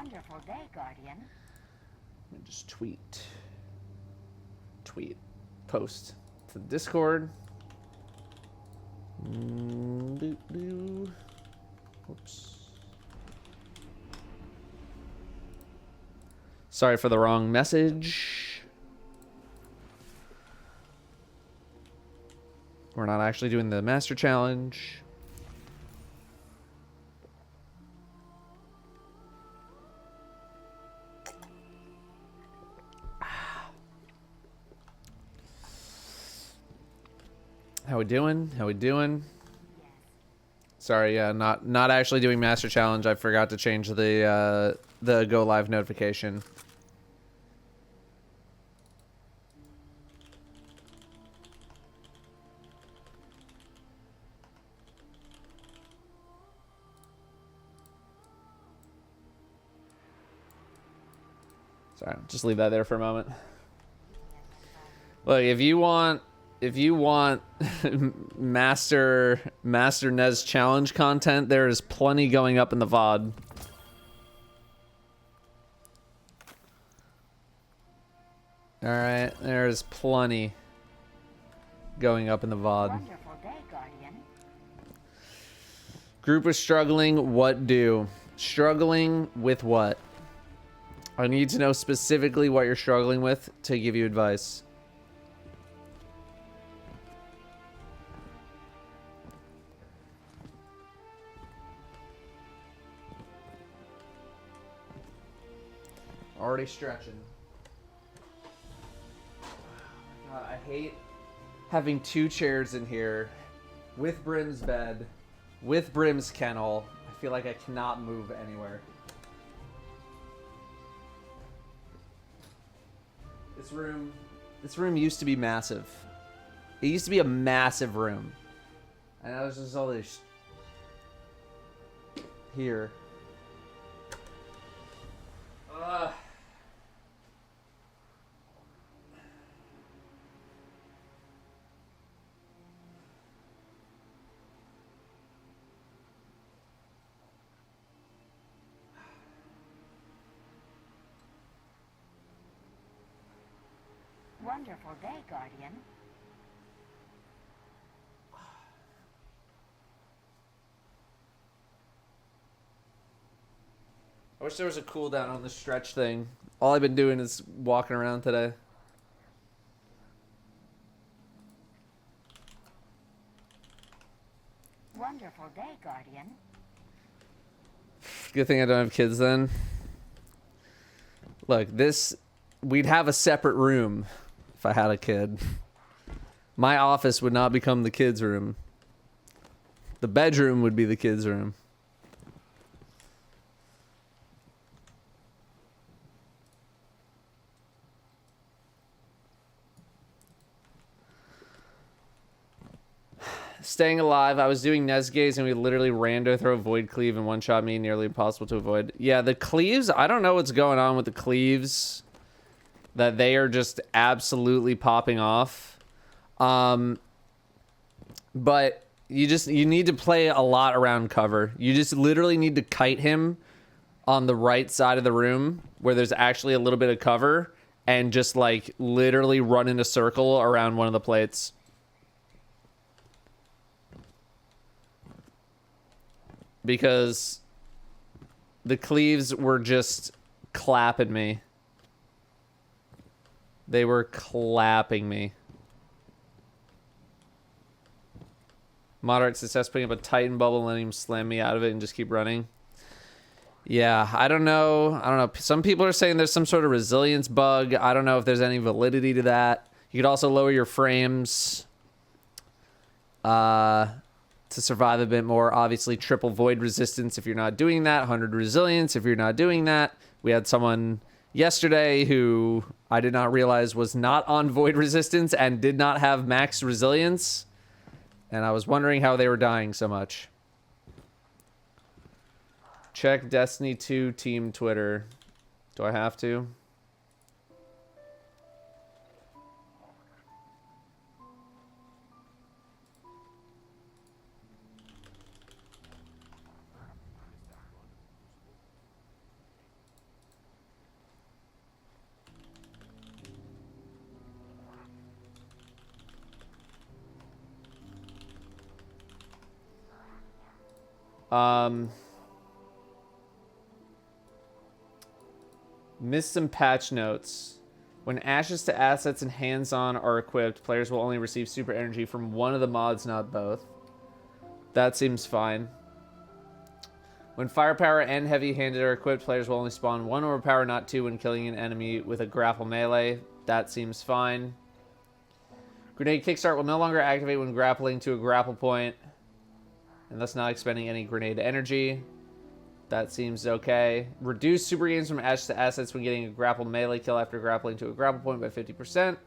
Wonderful day, Guardian. Let me just post to the Discord. Oops. Sorry for the wrong message. We're not actually doing the master challenge. How we doing? How we doing? Sorry, yeah, not actually doing master challenge. I forgot to change the go live notification. Sorry, just leave that there for a moment. Look, if you want Master Nez challenge content, there is plenty going up in the VOD. Alright, there's plenty going up in the VOD. Wonderful day, Guardian. Group is struggling, what do? Struggling with what? I need to know specifically what you're struggling with to give you advice. Already stretching. God, I hate having two chairs in here with Brim's bed, with Brim's kennel. I feel like I cannot move anywhere. This room used to be massive. It used to be a massive room. And now there's just all this here. Ugh. Wonderful day, Guardian. I wish there was a cooldown on the stretch thing. All I've been doing is walking around today. Wonderful day, Guardian. Good thing I don't have kids then. Look, we'd have a separate room if I had a kid. My office would not become the kids' room. The bedroom would be the kids' room. Staying alive, I was doing Nesgaze and we literally rando throw void cleave and one shot me, nearly impossible to avoid. Yeah, the cleaves, I don't know what's going on with the cleaves. That they are just absolutely popping off. But you need to play a lot around cover. You just literally need to kite him on the right side of the room where there's actually a little bit of cover and just like literally run in a circle around one of the plates. Because the cleaves were just clapping me. They were clapping me. Moderate success putting up a Titan bubble, letting him slam me out of it and just keep running. Yeah, I don't know. Some people are saying there's some sort of resilience bug. I don't know if there's any validity to that. You could also lower your frames to survive a bit more. Obviously, triple void resistance if you're not doing that. 100 resilience if you're not doing that. We had someone yesterday who I did not realize was not on void resistance and did not have max resilience. And I was wondering how they were dying so much. Check Destiny 2 team Twitter. Do I have to? Missed some patch notes. When ashes to assets and hands-on are equipped, players will only receive super energy from one of the mods, not both. That seems fine. When firepower and heavy-handed are equipped, players will only spawn one overpower, not two, when killing an enemy with a grapple melee. That seems fine. Grenade kickstart will no longer activate when grappling to a grapple point, and thus not expending any grenade energy. That seems okay. Reduce super gains from ashes to assets when getting a grapple melee kill after grappling to a grapple point by 50%.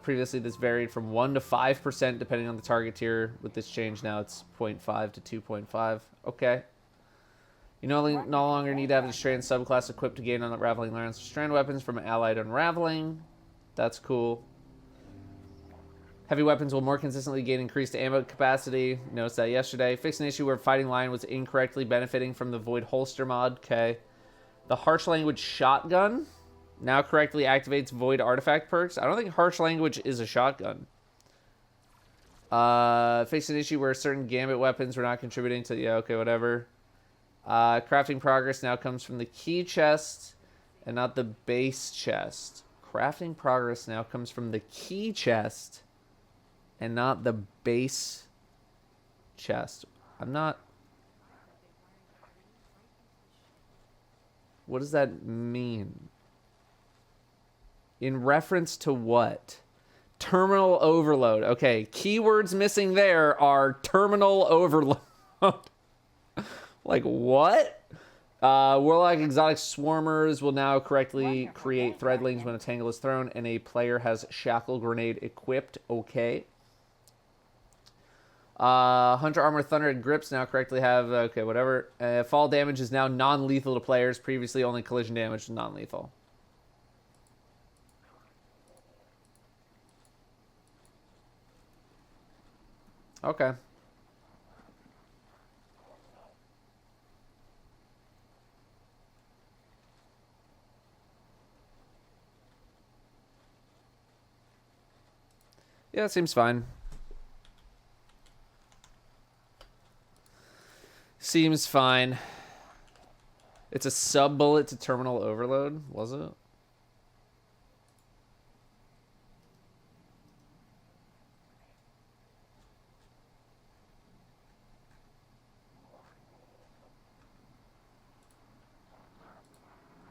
Previously, this varied from 1 to 5% depending on the target tier. With this change, now it's 0.5 to 2.5. Okay. You no longer need to have the strand subclass equipped to gain unraveling lands or strand weapons from allied unraveling. That's cool. Heavy weapons will more consistently gain increased ammo capacity. Noticed that yesterday. Fixed an issue where Fighting Lion was incorrectly benefiting from the Void Holster mod. Okay. The Harsh Language Shotgun now correctly activates Void Artifact perks. I don't think Harsh Language is a shotgun. Fixed an issue where certain Gambit weapons were not contributing to... Yeah, okay, whatever. Crafting progress now comes from the key chest and not the base chest. Crafting progress now comes from the key chest and not the base chest. I'm not... What does that mean? In reference to what? Terminal overload. Okay, keywords missing there are terminal overload. Like, what? Warlock Exotic Swarmers will now correctly create threadlings when a tangle is thrown and a player has Shackle Grenade equipped. Okay. Hunter Armor Thunder and Grips now correctly have... Okay, whatever. Fall damage is now non-lethal to players. Previously, only collision damage was non-lethal. Okay. Yeah, it seems fine. Seems fine. It's a sub-bullet to terminal overload, was it?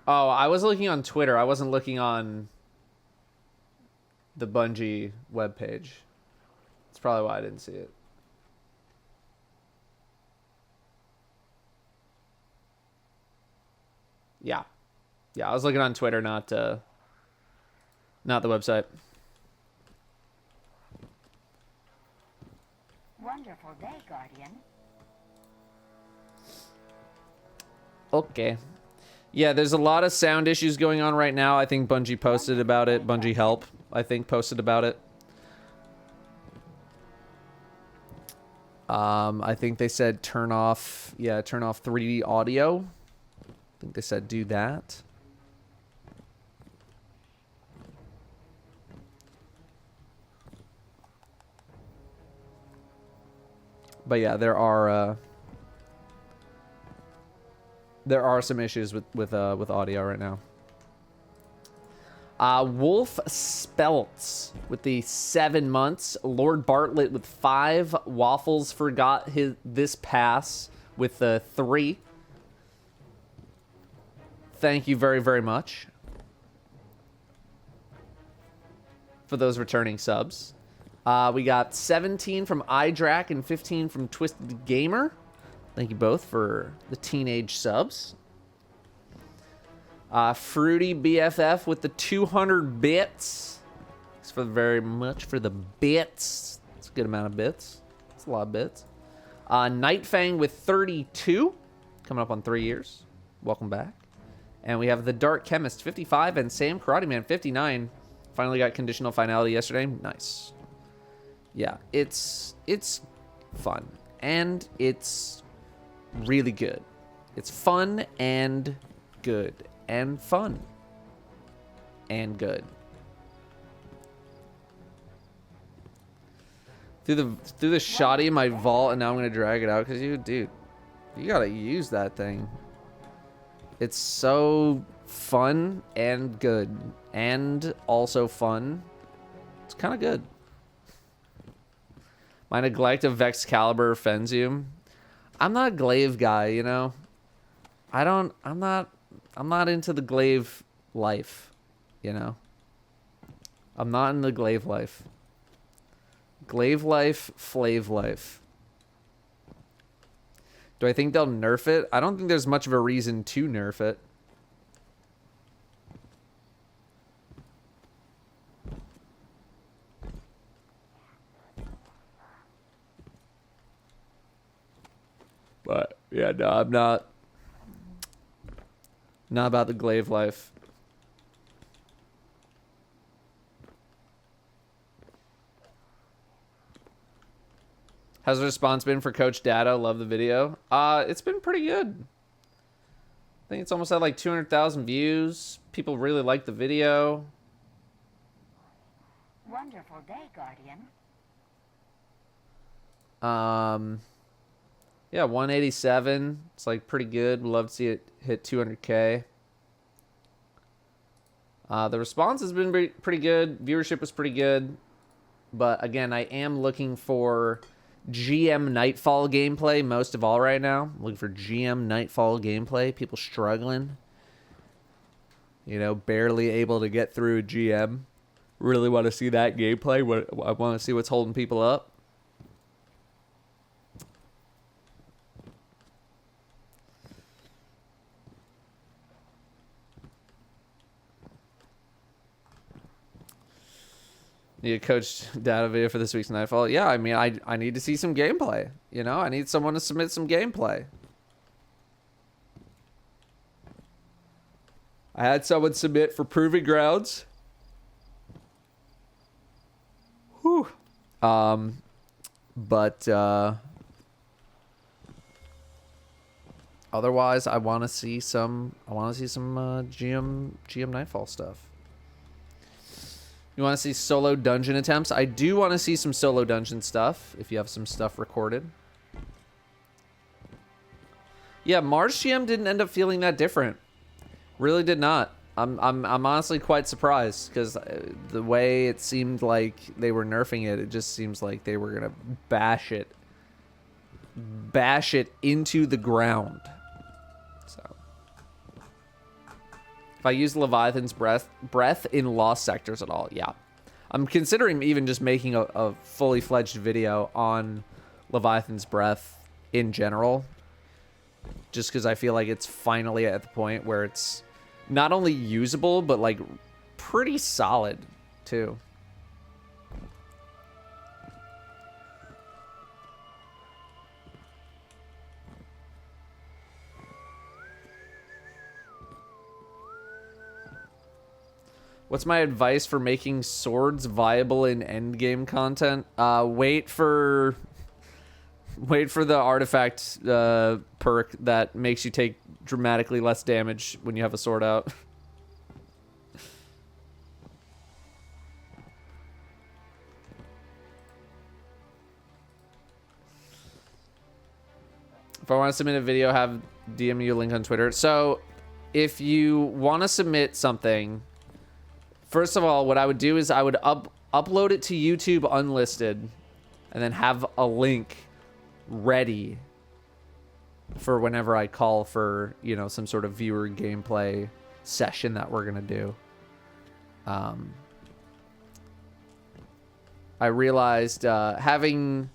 Oh, I was looking on Twitter. I wasn't looking on the Bungie webpage. That's probably why I didn't see it. Yeah. Yeah, I was looking on Twitter, not the website. Wonderful day, Guardian. Okay. Yeah, there's a lot of sound issues going on right now. I think Bungie posted about it. Bungie Help, I think, posted about it. I think they said turn off 3D audio. I think they said do that. But yeah, there are some issues with audio right now. Wolf Spelts with the 7 months. Lord Bartlett with 5. Waffles forgot this pass with the 3. Thank you very, very much for those returning subs. We got 17 from iDrac and 15 from Twisted Gamer. Thank you both for the teenage subs. Fruity BFF with the 200 bits. Thanks for very much for the bits. It's a good amount of bits. It's a lot of bits. Nightfang with 32. Coming up on 3 years. Welcome back. And we have the Dark Chemist 55 and Sam Karate Man 59. Finally got conditional finality yesterday. Nice. Yeah, it's fun. And it's really good. It's fun and good. And fun. And good. through the shoddy in my vault, and now I'm gonna drag it out because dude, you gotta use that thing. It's so fun and good, and also fun. It's kind of good. My neglect of Vexcalibur offends you. I'm not a glaive guy, you know. I'm not into the glaive life, you know. I'm not in the glaive life. Glaive life, flave life. Do I think they'll nerf it? I don't think there's much of a reason to nerf it. But yeah, no, I'm not about the glaive life. How's the response been for Coach Datto? Love the video. It's been pretty good. I think it's almost at like 200,000 views. People really like the video. Wonderful day, Guardian. Yeah, 187. It's like pretty good. We'd love to see it hit 200K. The response has been pretty good. Viewership was pretty good. But again, I am looking for GM Nightfall gameplay most of all right now. I'm looking for GM Nightfall gameplay. People struggling. You know, barely able to get through GM. Really want to see that gameplay. I want to see what's holding people up. Need a Coach Data video for this week's Nightfall. Yeah, I mean, I need to see some gameplay. You know, I need someone to submit some gameplay. I had someone submit for Proving Grounds. Whew. But otherwise, I want to see some. GM Nightfall stuff. You want to see solo dungeon attempts? I do want to see some solo dungeon stuff, if you have some stuff recorded. Yeah, Mars GM didn't end up feeling that different. Really did not. I'm honestly quite surprised, because the way it seemed like they were nerfing it, it just seems like they were going to bash it into the ground. So if I use Leviathan's breath in Lost Sectors at all, yeah. I'm considering even just making a fully fledged video on Leviathan's breath in general, just because I feel like it's finally at the point where it's not only usable, but like pretty solid too. What's my advice for making swords viable in endgame content? Wait for the artifact perk that makes you take dramatically less damage when you have a sword out. If I want to submit a video, have DM you a link on Twitter. So if you want to submit something, first of all, what I would do is I would upload it to YouTube unlisted, and then have a link ready for whenever I call for, you know, some sort of viewer gameplay session that we're gonna do. I realized having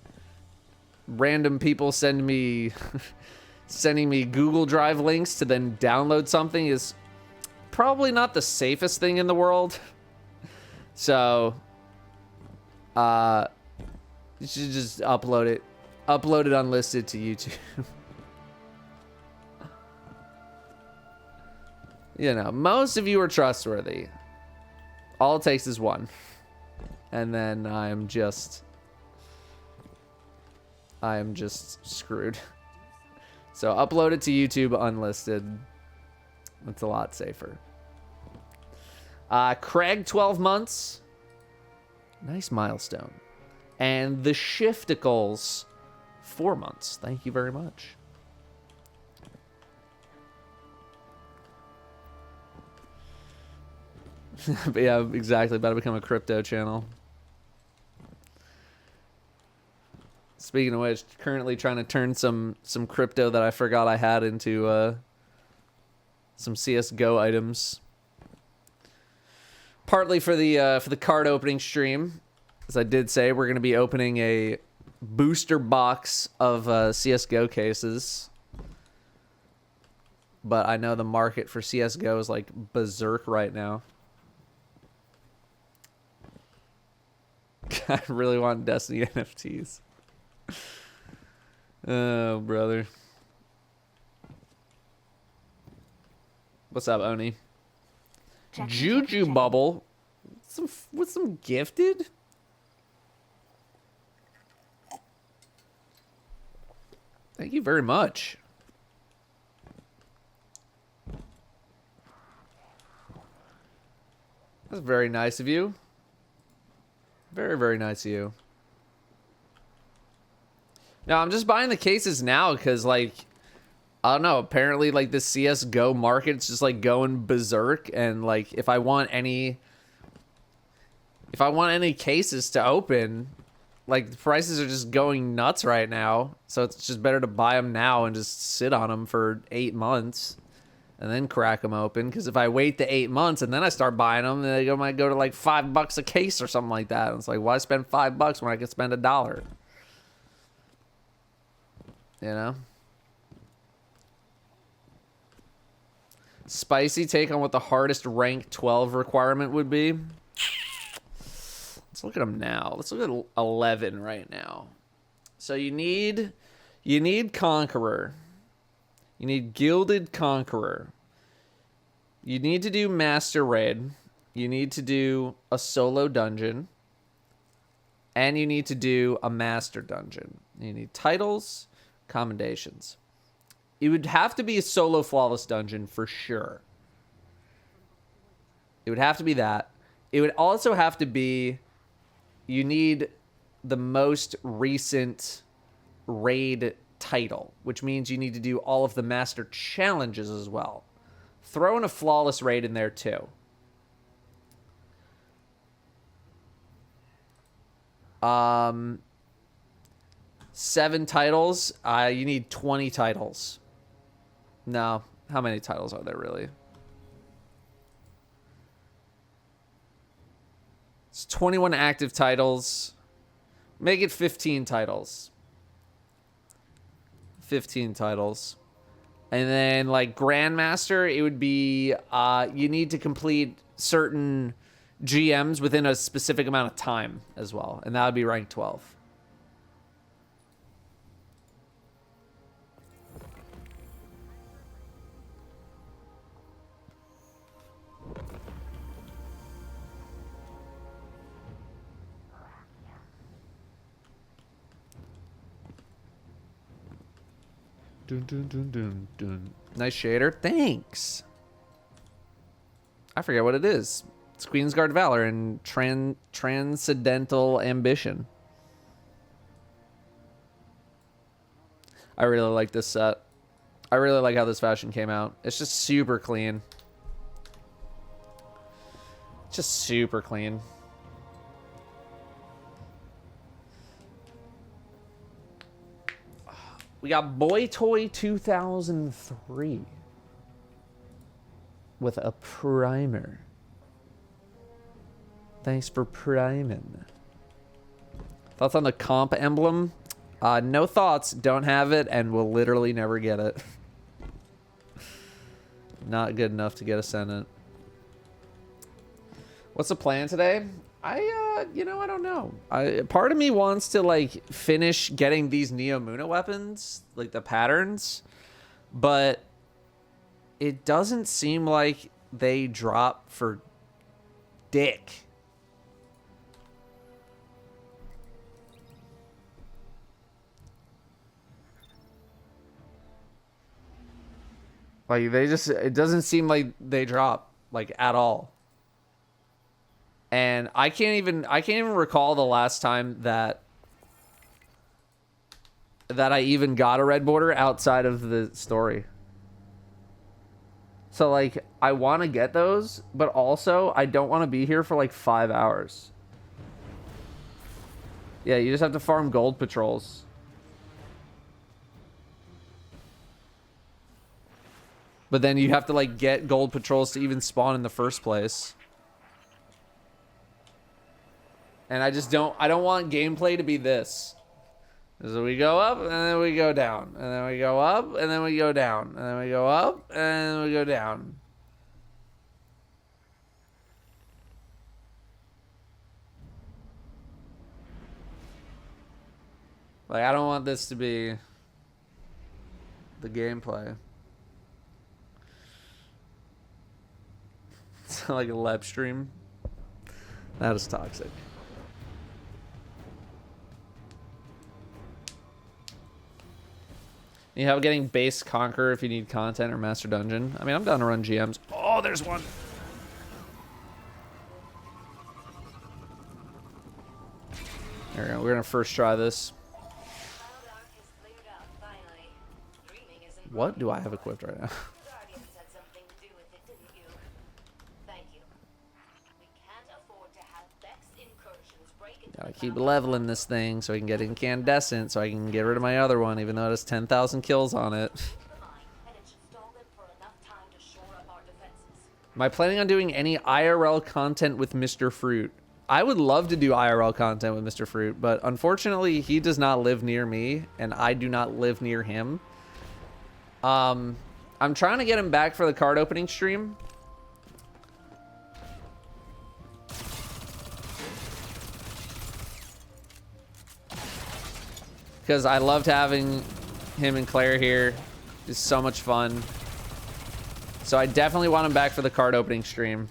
random people sending me Google Drive links to then download something is probably not the safest thing in the world. So you should just upload it unlisted to YouTube. You know, most of you are trustworthy. All it takes is one, and then I am just screwed. So upload it to YouTube unlisted. That's a lot safer. Craig, 12 months. Nice milestone. And the Shifticles, 4 months. Thank you very much. But yeah, exactly. About to become a crypto channel. Speaking of which, currently trying to turn some crypto that I forgot I had into some CS:GO items. Partly for the card opening stream, as I did say, we're going to be opening a booster box of CS:GO cases. But I know the market for CS:GO is like berserk right now. I really want Destiny NFTs. Oh, brother. What's up, Oni? Juju Bubble. With some gifted? Thank you very much. That's very nice of you. Very, very nice of you. No, I'm just buying the cases now because, like, I don't know. Apparently, like, the CS:GO market's just, like, going berserk. And, like, if I want any cases to open, like, the prices are just going nuts right now. So it's just better to buy them now and just sit on them for 8 months. And then crack them open. Because if I wait the 8 months and then I start buying them, then they might go to like $5 a case or something like that. And it's like, why spend $5 when I can spend $1? You know? Spicy take on what the hardest rank 12 requirement would be. Let's look at them now. Let's look at 11 right now. So you need Conqueror. You need Gilded Conqueror. You need to do Master Raid. You need to do a solo dungeon. And you need to do a Master Dungeon. You need titles, commendations. It would have to be a solo flawless dungeon for sure. It would have to be that. It would also have to be, you need the most recent raid title, which means you need to do all of the master challenges as well. Throw in a flawless raid in there too. Seven titles. You need 20 titles. No. How many titles are there really? It's 21 active titles. Make it 15 titles. 15 titles. And then, like, Grandmaster, it would be, you need to complete certain GMs within a specific amount of time as well. And that would be rank 12. Dun, dun, dun, dun, dun. Nice shader. Thanks. I forget what it is. It's Queensguard Valor and Transcendental Ambition. I really like this set. I really like how this fashion came out. It's just super clean. Just super clean. We got Boy Toy 2003 with a primer. Thanks for priming. Thoughts on the comp emblem? No thoughts. Don't have it, and will literally never get it. Not good enough to get a Senate. What's the plan today? I don't know. Part of me wants to, like, finish getting these Neomuna weapons, like the patterns, but it doesn't seem like they drop for dick. Like, it doesn't seem like they drop, like, at all. And I can't even recall the last time that that I even got a red border outside of the story. So, like, I want to get those, but also I don't want to be here for, like, 5 hours. Yeah, you just have to farm gold patrols. But then you have to, like, get gold patrols to even spawn in the first place. And I don't want gameplay to be this. So we go up, and then we go down. And then we go up, and then we go down. And then we go up, and then we go down. Like, I don't want this to be the gameplay. It's like a lab stream. That is toxic. You have getting base conquer if you need content or master dungeon. I mean, I'm down to run GMs. Oh, there's one. There we go. We're gonna first try this. What do I have equipped right now? Gotta keep leveling this thing so I can get incandescent so I can get rid of my other one, even though it has 10,000 kills on it. Am I planning on doing any IRL content with Mr. Fruit? I would love to do IRL content with Mr. Fruit, but unfortunately he does not live near me and I do not live near him. I'm trying to get him back for the card opening stream. Because I loved having him and Claire here. It's so much fun. So I definitely want him back for the card opening stream.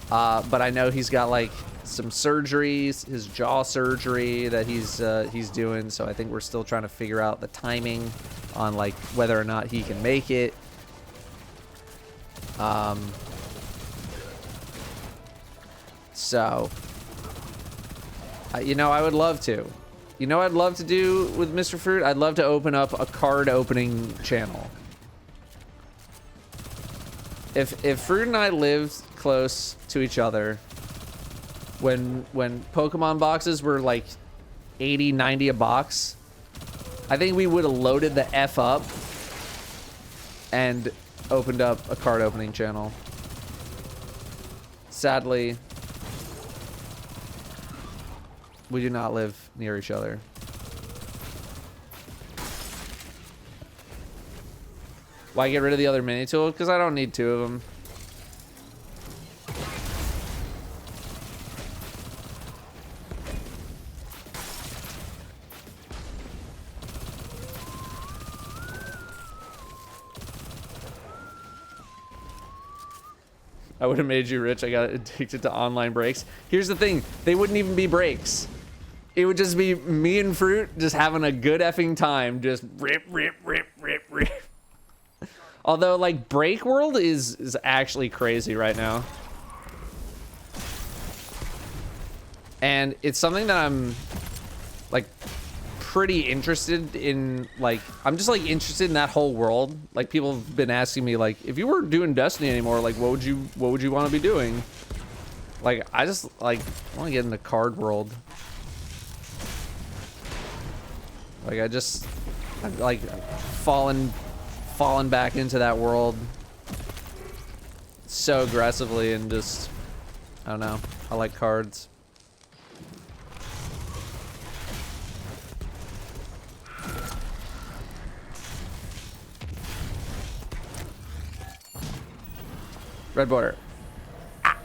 But I know he's got like some surgeries, his jaw surgery that he's doing. So I think we're still trying to figure out the timing on like whether or not he can make it. So, you know, I would love to. You know what I'd love to do with Mr. Fruit? I'd love to open up a card opening channel. If Fruit and I lived close to each other, when Pokemon boxes were like 80, 90 a box, I think we would have loaded the F up and opened up a card opening channel. Sadly, we do not live near each other. Why get rid of the other mini tool? Because I don't need two of them. I would have made you rich. I got addicted to online breaks. Here's the thing. They wouldn't even be breaks. It would just be me and Fruit just having a good effing time. Just rip, rip, rip, rip, rip. Although, like, Break World is actually crazy right now. And it's something that I'm, like, pretty interested in. Like, I'm just, like, interested in that whole world. Like, people have been asking me, like, if you weren't doing Destiny anymore, like, what would you want to be doing? Like, I just, like, want to get in the card world. Like, I've like fallen back into that world so aggressively and just, I don't know. I like cards. Red border. Ah.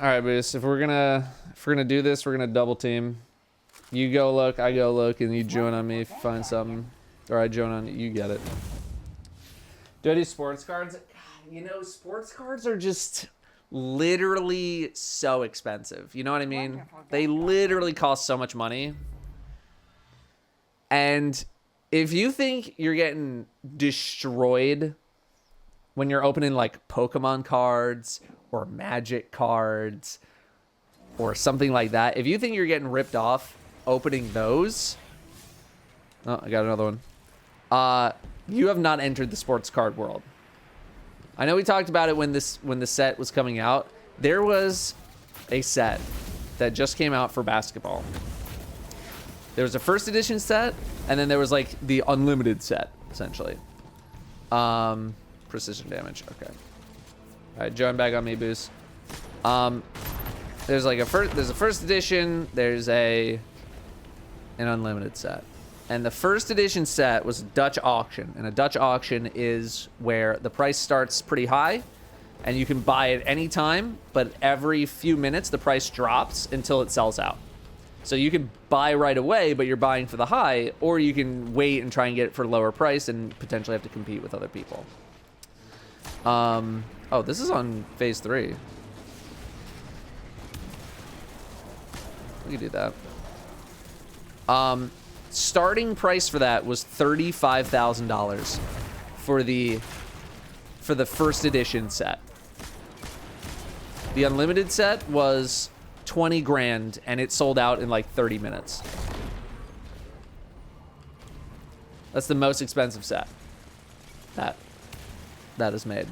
All right, Boost. If we're gonna do this, we're gonna double team. You go look, I go look, and you join on me if you find something, or I join on you. You get it. Do I do sports cards? God, you know, sports cards are just literally so expensive. You know what I mean? They literally cost so much money. And if you think you're getting destroyed when you're opening like Pokemon cards or Magic cards or something like that. If you think you're getting ripped off opening those, oh, I got another one. You have not entered the sports card world. I know we talked about it when the set was coming out. There was a set that just came out for basketball. There was a first edition set, and then there was like the unlimited set, essentially. Precision damage. Okay. All right, join back on me, Boost. There's like a first edition. There's an unlimited set, and the first edition set was a Dutch auction, and a Dutch auction is where the price starts pretty high, and you can buy it any time, but every few minutes the price drops until it sells out. So you can buy right away, but you're buying for the high, or you can wait and try and get it for a lower price and potentially have to compete with other people. Oh, this is on phase 3. We can do that. Starting price for that was $35,000 for the first edition set. The unlimited set was 20 grand, and it sold out in like 30 minutes. That's the most expensive set that is made.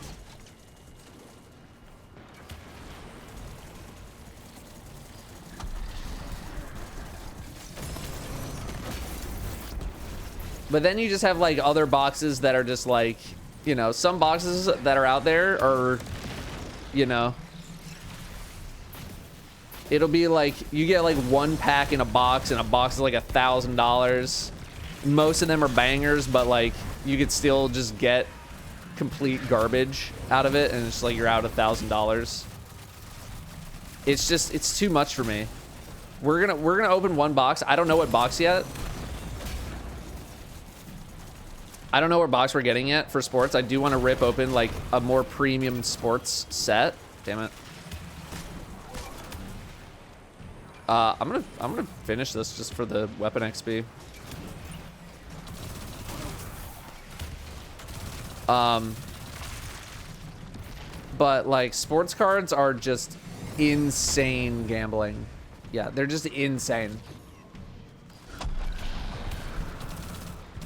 But then you just have like other boxes that are just like, you know, some boxes that are out there are, you know, it'll be like you get like one pack in a box, and a box is like $1,000. Most of them are bangers, but like you could still just get complete garbage out of it, and it's like you're out $1,000. It's too much for me. We're gonna open one box. I don't know what box yet. I don't know what box we're getting yet for sports. I do want to rip open like a more premium sports set. Damn it. I'm gonna finish this just for the weapon XP. But like sports cards are just insane gambling. Yeah, they're just insane.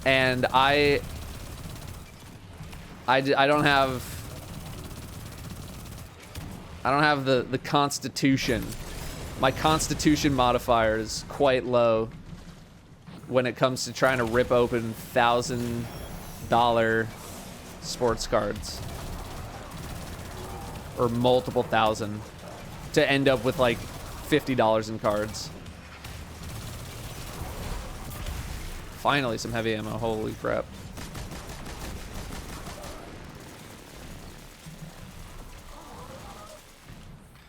And I don't have the constitution. My constitution modifier is quite low when it comes to trying to rip open $1,000 sports cards, or multiple thousand, to end up with like $50 in cards. Finally, some heavy ammo. Holy crap.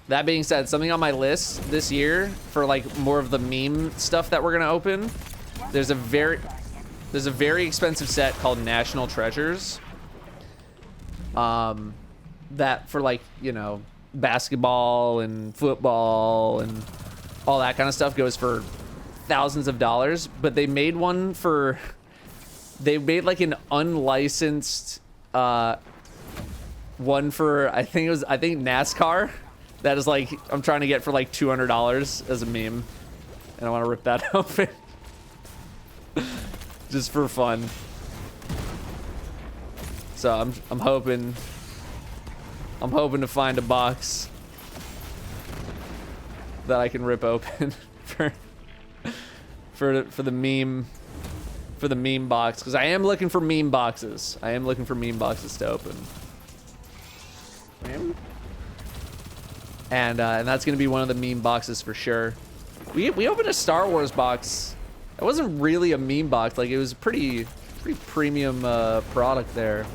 That being said, something on my list this year for like more of the meme stuff that we're gonna open, there's a very expensive set called National Treasures. That for like, you know, basketball and football and all that kind of stuff goes for thousands of dollars. But they made one for, they made like an unlicensed one for, I think NASCAR. That is like, I'm trying to get for like $200 as a meme. And I want to rip that open. Just for fun. So I'm hoping to find a box that I can rip open for the meme box, because I am looking for meme boxes. I am looking for meme boxes to open. And that's gonna be one of the meme boxes for sure. We opened a Star Wars box. It wasn't really a meme box. Like, it was a pretty premium product there.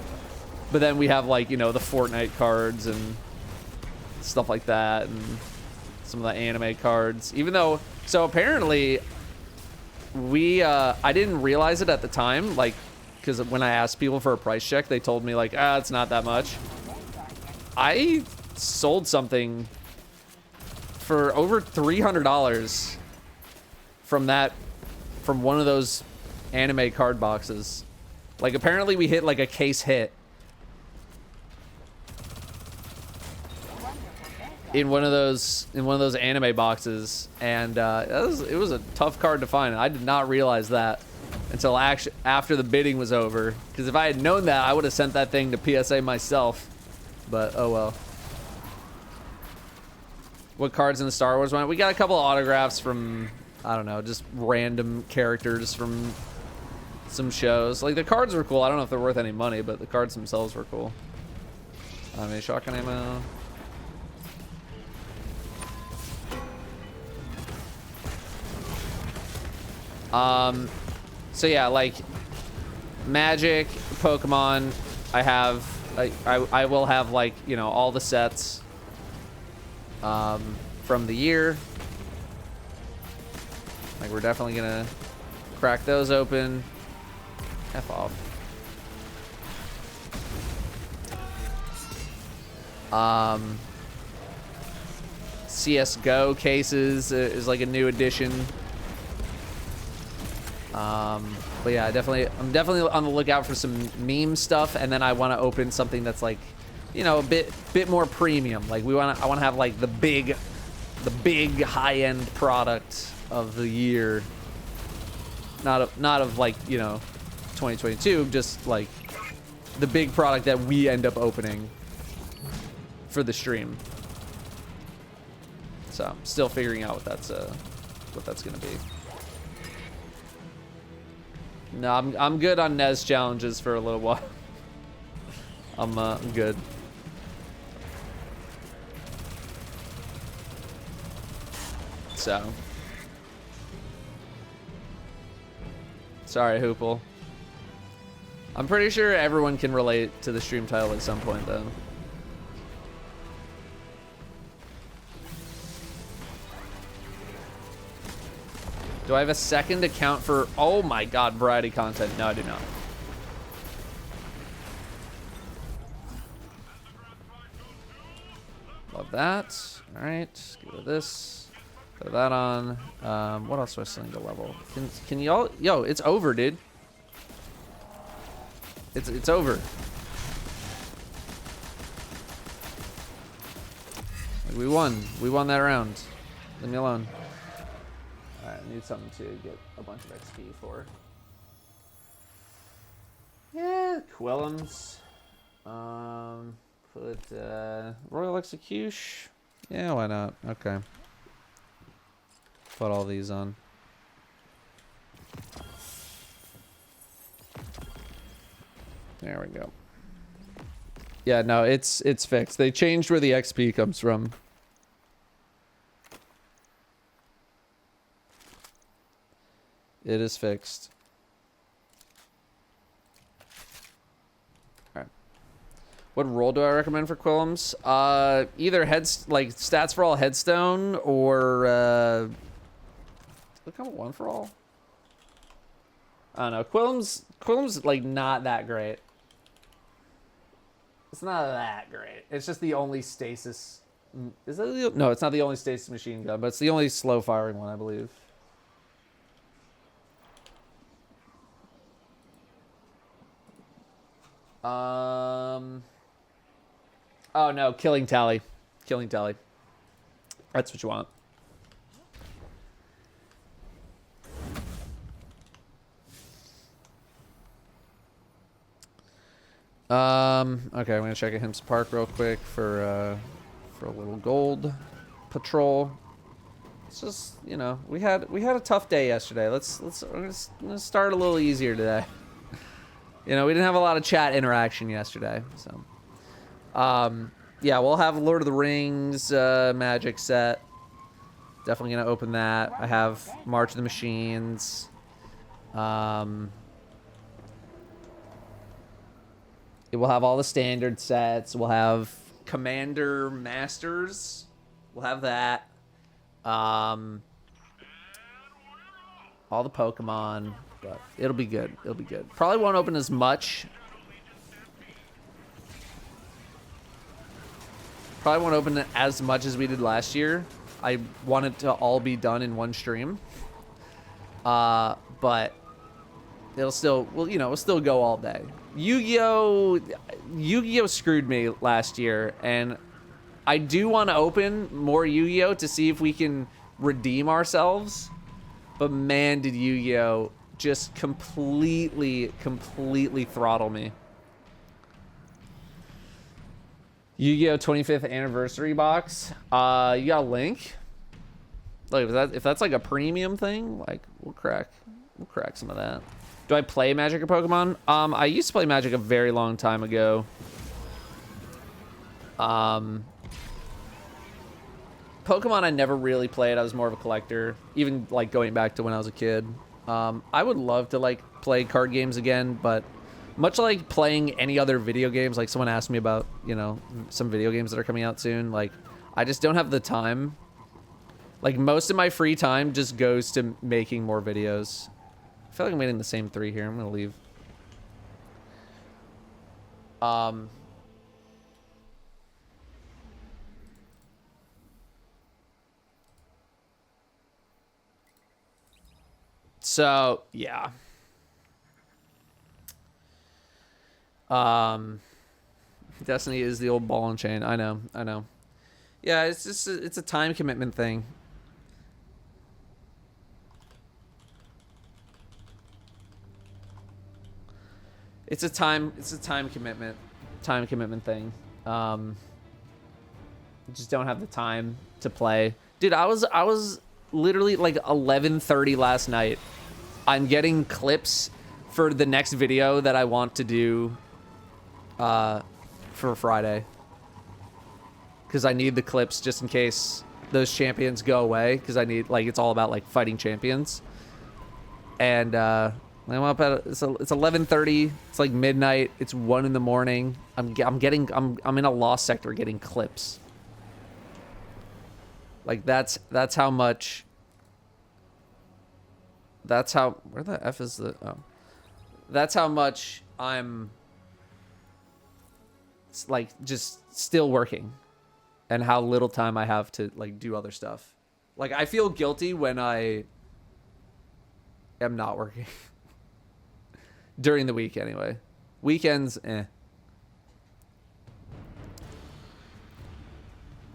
But then we have, like, you know, the Fortnite cards and stuff like that, and some of the anime cards. Even though, so apparently I didn't realize it at the time, like, because when I asked people for a price check, they told me like, it's not that much. I sold something for over $300 from one of those anime card boxes. Like, apparently we hit like a case hit. in one of those anime boxes, and it was a tough card to find. I did not realize that until after the bidding was over, because if I had known that, I would have sent that thing to PSA myself. But oh well. What cards in the Star Wars one? We got a couple of autographs from, I don't know, just random characters from some shows. Like, the cards were cool. I don't know if they're worth any money, but the cards themselves were cool. I mean, shotgun ammo. So yeah, like Magic, Pokemon, I will have, like, you know, all the sets from the year. Like, we're definitely gonna crack those open. F off. CS:GO cases is like a new addition. But yeah, I'm definitely on the lookout for some meme stuff, and then I want to open something that's, like, you know, a bit more premium. Like, I want to have, like, the big high-end product of the year. Not of like, you know, 2022, just like the big product that we end up opening for the stream. So I'm still figuring out what that's gonna be. No, I'm good on NES challenges for a little while. I'm good. So, sorry, Hoople. I'm pretty sure everyone can relate to the stream title at some point, though. Do I have a second account for... Oh my god, variety content. No, I do not. Love that. Alright, get rid of this. Throw that on. What else do I still need to level? Can y'all... Yo, it's over, dude. It's over. Like, we won. We won that round. Leave me alone. Alright, I need something to get a bunch of XP for. Yeah, Quillums. Put Royal Execution. Yeah, why not? Okay. Put all these on. There we go. Yeah, no, it's fixed. They changed where the XP comes from. It is fixed. Alright. What role do I recommend for Quillums? Either like stats for all headstone, or look how one for all. I don't know. Quillums like not that great. It's not that great. It's just the only stasis. Is that the, no? It's not the only stasis machine gun, but it's the only slow firing one, I believe. Oh no, killing tally. Killing tally. That's what you want. Okay, I'm gonna check at Hemp's Park real quick for a little gold patrol. It's just, you know, we had a tough day yesterday. Let's start a little easier today. You know, we didn't have a lot of chat interaction yesterday, so yeah, we'll have Lord of the Rings Magic set. Definitely gonna open that. I have March of the Machines. It will have all the standard sets. We'll have Commander Masters. We'll have that. All the Pokemon. But it'll be good. It'll be good. Probably won't open as much. Probably won't open as much as we did last year. I want it to all be done in one stream. But it'll still, well, you know, it'll still go all day. Yu-Gi-Oh screwed me last year, and I do want to open more Yu-Gi-Oh to see if we can redeem ourselves. But man, did Yu-Gi-Oh just completely throttle me. Yu-Gi-Oh 25th anniversary box. You got a link? Like, if that's like a premium thing, like we'll crack some of that. Do I play Magic or Pokemon? I used to play Magic a very long time ago. Pokemon I never really played. I was more of a collector, even like going back to when I was a kid. I would love to like play card games again, but much like playing any other video games, like someone asked me about, you know, some video games that are coming out soon, like I just don't have the time. Like most of my free time just goes to making more videos. I feel like I'm getting the same 3 here. I'm gonna leave. So yeah. Destiny is the old ball and chain. I know. Yeah, it's just it's a time commitment thing. It's a time commitment thing. Just don't have the time to play. Dude, I was literally like 11:30 last night. I'm getting clips for the next video that I want to do for Friday. Because I need the clips just in case those champions go away. Because I need, like, it's all about like fighting champions. And I'm up at it's 11:30. It's like midnight. It's 1 in the morning. I'm in a lost sector getting clips. Like that's how much. That's how, where the F is the, oh. That's how much I'm like just still working and how little time I have to like do other stuff. Like I feel guilty when I am not working. During the week anyway. Weekends, eh.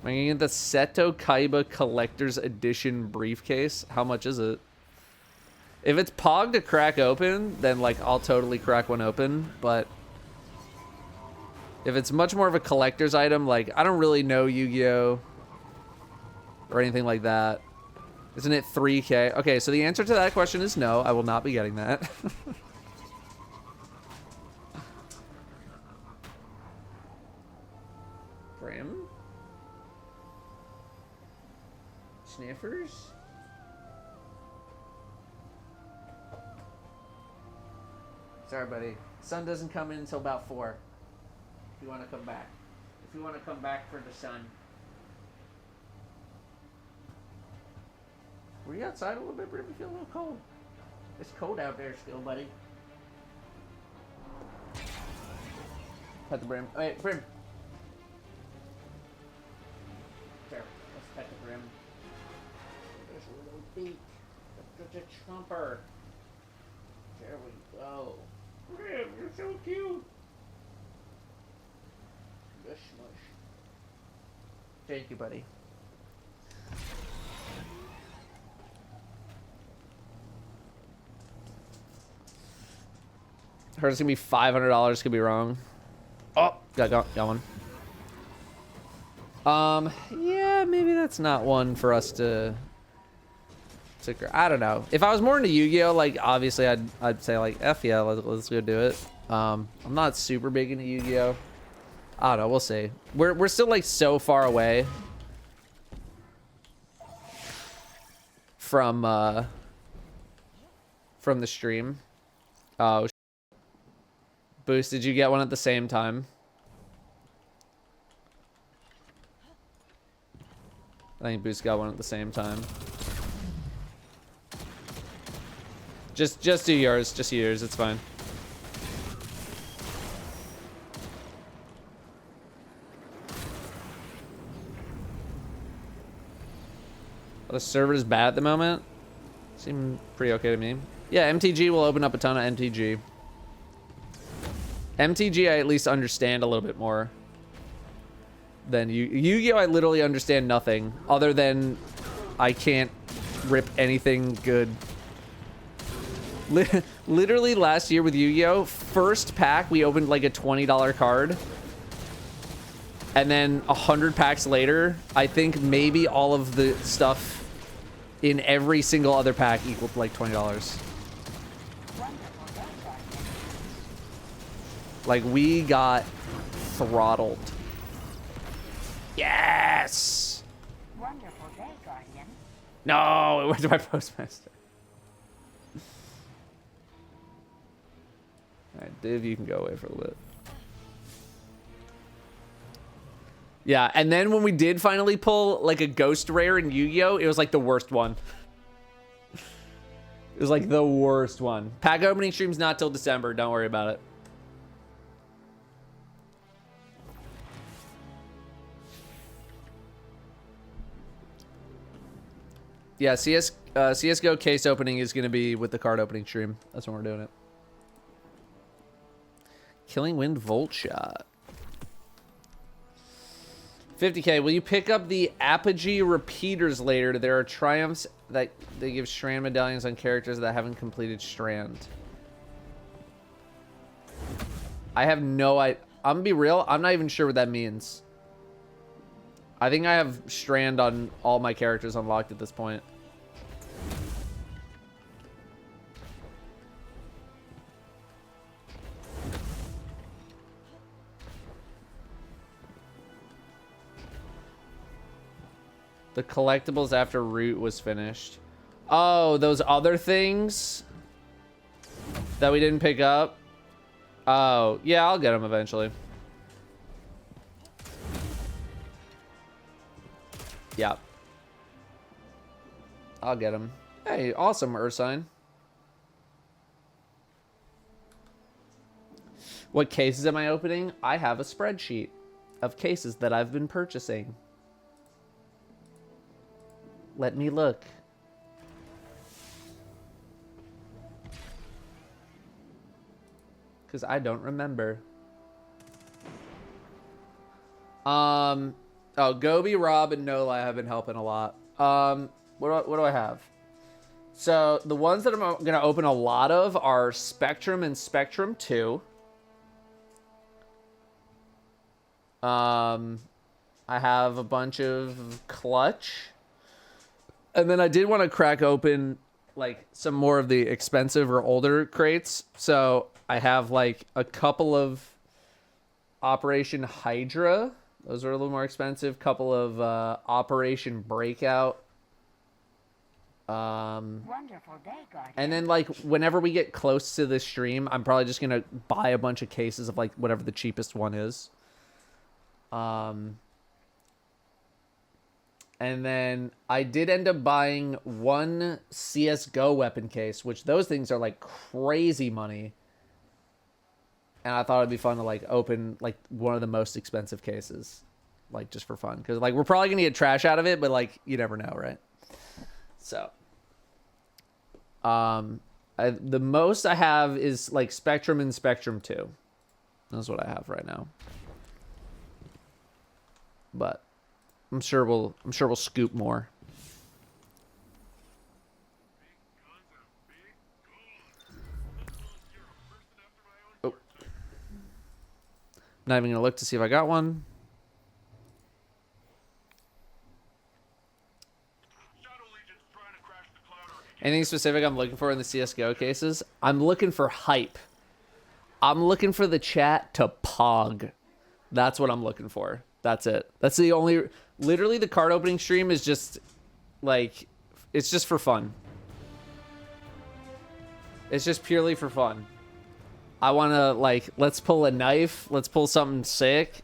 I'm gonna get the Seto Kaiba Collector's Edition briefcase. How much is it? If it's Pog to crack open, then like I'll totally crack one open. But if it's much more of a collector's item, like I don't really know Yu-Gi-Oh! Or anything like that. Isn't it 3K? Okay, so the answer to that question is no. I will not be getting that. Brim? Sniffers? Sorry, buddy. Sun doesn't come in until about 4. If you want to come back. If you want to come back for the sun. Were you outside a little bit, Brim? You feel a little cold. It's cold out there still, buddy. Pet the Brim. Wait, Brim. There. Let's pet the Brim. There's a little beak. Such a chomper. There we go. Brim, you're so cute. Gush mush. Thank you, buddy. Heard it's gonna be $500. Could be wrong. Oh, got one. Yeah, maybe that's not one for us to. I don't know. If I was more into Yu-Gi-Oh, like obviously I'd say like F yeah, let's go do it. I'm not super big into Yu-Gi-Oh. I don't know. We'll see. We're still like so far away from the stream. Oh. Boost, did you get one at the same time? I think Boost got one at the same time. Just do yours. Just yours. It's fine. The server's bad at the moment. Seem pretty okay to me. Yeah, MTG will open up a ton of MTG. MTG I at least understand a little bit more. than Yu-Gi-Oh! I literally understand nothing other than I can't rip anything good. Literally last year with Yu-Gi-Oh! First pack, we opened like a $20 card. And then 100 packs later, I think maybe all of the stuff in every single other pack equaled like $20. Like, we got throttled. Yes! Wonderful day, Guardian. No, it went to my postmaster. Alright, Div, you can go away for a little bit. Yeah, and then when we did finally pull like a ghost rare in Yu-Gi-Oh, it was like the worst one. It was like the worst one. Pack opening stream's not till December. Don't worry about it. Yeah, CSGO case opening is going to be with the card opening stream. That's when we're doing it. Killing Wind Volt Shot. 50K. Will you pick up the Apogee repeaters later? There are triumphs that they give strand medallions on characters that haven't completed strand. I have no idea. I'm gonna be real. I'm not even sure what that means. I think I have strand on all my characters unlocked at this point. The collectibles after Root was finished. Oh, those other things that we didn't pick up. Oh, yeah, I'll get them eventually. Yeah. I'll get them. Hey, awesome, Ursine. What cases am I opening? I have a spreadsheet of cases that I've been purchasing. Let me look. Because I don't remember. Oh, Gobi, Rob, and Nola have been helping a lot. What do I have? So the ones that I'm going to open a lot of are Spectrum and Spectrum 2. I have a bunch of Clutch. And then I did want to crack open like some more of the expensive or older crates. So I have like a couple of Operation Hydra. Those are a little more expensive. Couple of Operation Breakout. Wonderful day, Guardian. And then like whenever we get close to this stream, I'm probably just gonna buy a bunch of cases of like whatever the cheapest one is. And then I did end up buying one CSGO weapon case, which those things are like crazy money. And I thought it'd be fun to like open like one of the most expensive cases, like just for fun. Because like we're probably going to get trash out of it, but like you never know, right? So, the most I have is like Spectrum and Spectrum 2. That's what I have right now. But I'm sure we'll scoop more. Oh. Not even gonna look to see if I got one. Anything specific I'm looking for in the CSGO cases? I'm looking for hype. I'm looking for the chat to pog. That's what I'm looking for. That's it. That's the only... Literally, the card opening stream is just, like... It's just for fun. It's just purely for fun. I want to, like, let's pull a knife. Let's pull something sick.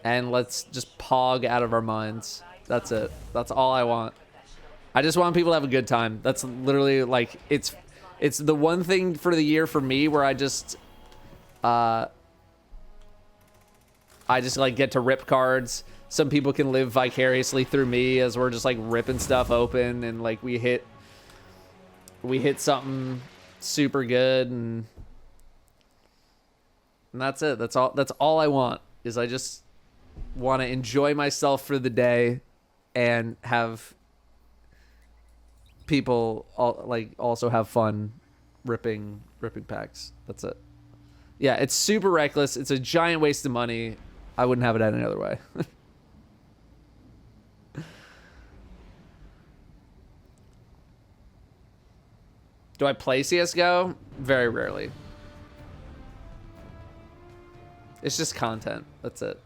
And let's just pog out of our minds. That's it. That's all I want. I just want people to have a good time. That's literally, like, it's the one thing for the year for me where I just like get to rip cards. Some people can live vicariously through me as we're just like ripping stuff open and like we hit something super good and that's it. That's all I want is I just want to enjoy myself for the day and have people also have fun ripping packs. That's it. Yeah, it's super reckless. It's a giant waste of money. I wouldn't have it any other way. Do I play CSGO? Very rarely. It's just content. That's it.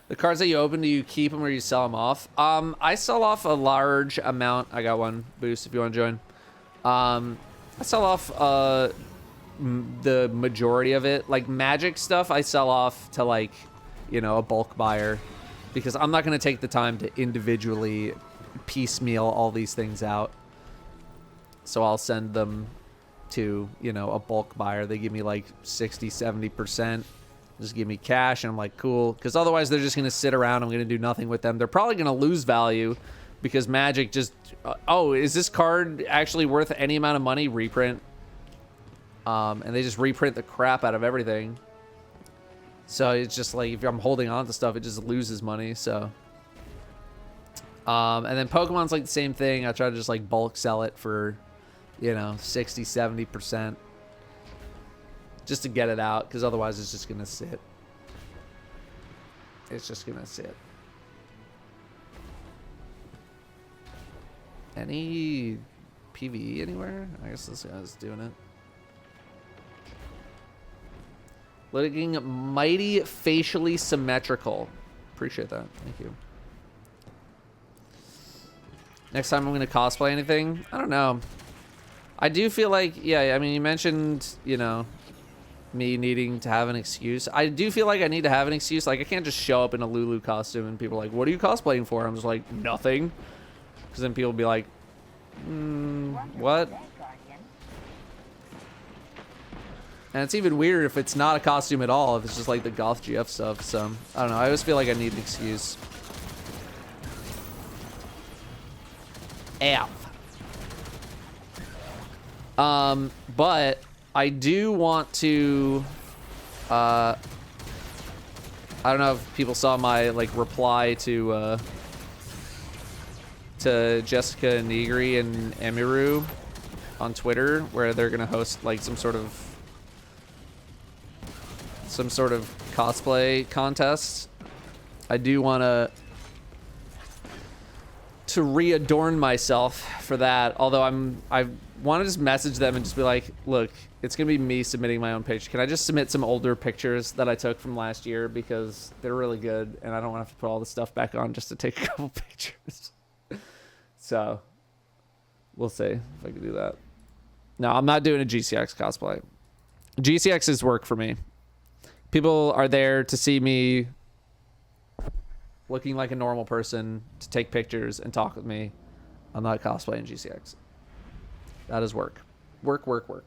The cards that you open, do you keep them or you sell them off? I sell off a large amount. I got one boost if you want to join. I sell off the majority of it. Like Magic stuff, I sell off to like, you know, a bulk buyer because I'm not going to take the time to individually piecemeal all these things out. So I'll send them to, you know, a bulk buyer. They give me like 60, 70%. Just give me cash, and I'm like, cool. Because otherwise, they're just going to sit around. I'm going to do nothing with them. They're probably going to lose value because Magic just... oh, is this card actually worth any amount of money? Reprint. And they just reprint the crap out of everything. So it's just like, if I'm holding on to stuff, it just loses money, so... and then Pokemon's like the same thing. I try to just like bulk sell it for, you know, 60, 70%. Just to get it out, because otherwise it's just going to sit. It's just going to sit. Any PvE anywhere? I guess this guy's doing it. Looking mighty facially symmetrical. Appreciate that. Thank you. Next time I'm going to cosplay anything? I don't know. I do feel like, yeah, I mean, you mentioned, you know, me needing to have an excuse. I do feel like I need to have an excuse. Like, I can't just show up in a Lulu costume and people are like, what are you cosplaying for? I'm just like, nothing. Because then people will be like, what? And it's even weird if it's not a costume at all, if it's just like the Goth GF stuff. So, I don't know. I always feel like I need an excuse. F. But I do want to, I don't know if people saw my like reply to Jessica Negri and Emiru on Twitter, where they're gonna host like some sort of cosplay contest. I do want to readorn myself for that, although I want to just message them and just be like, look, it's gonna be me submitting my own picture. Can I just submit some older pictures that I took from last year, because they're really good and I don't want to have to put all the stuff back on just to take a couple pictures. So we'll see if I can do that. No, I'm not doing a GCX cosplay. GCX is work for me. People are there to see me looking like a normal person, to take pictures and talk with me. I'm not cosplaying GCX. That is work. Work, work, work.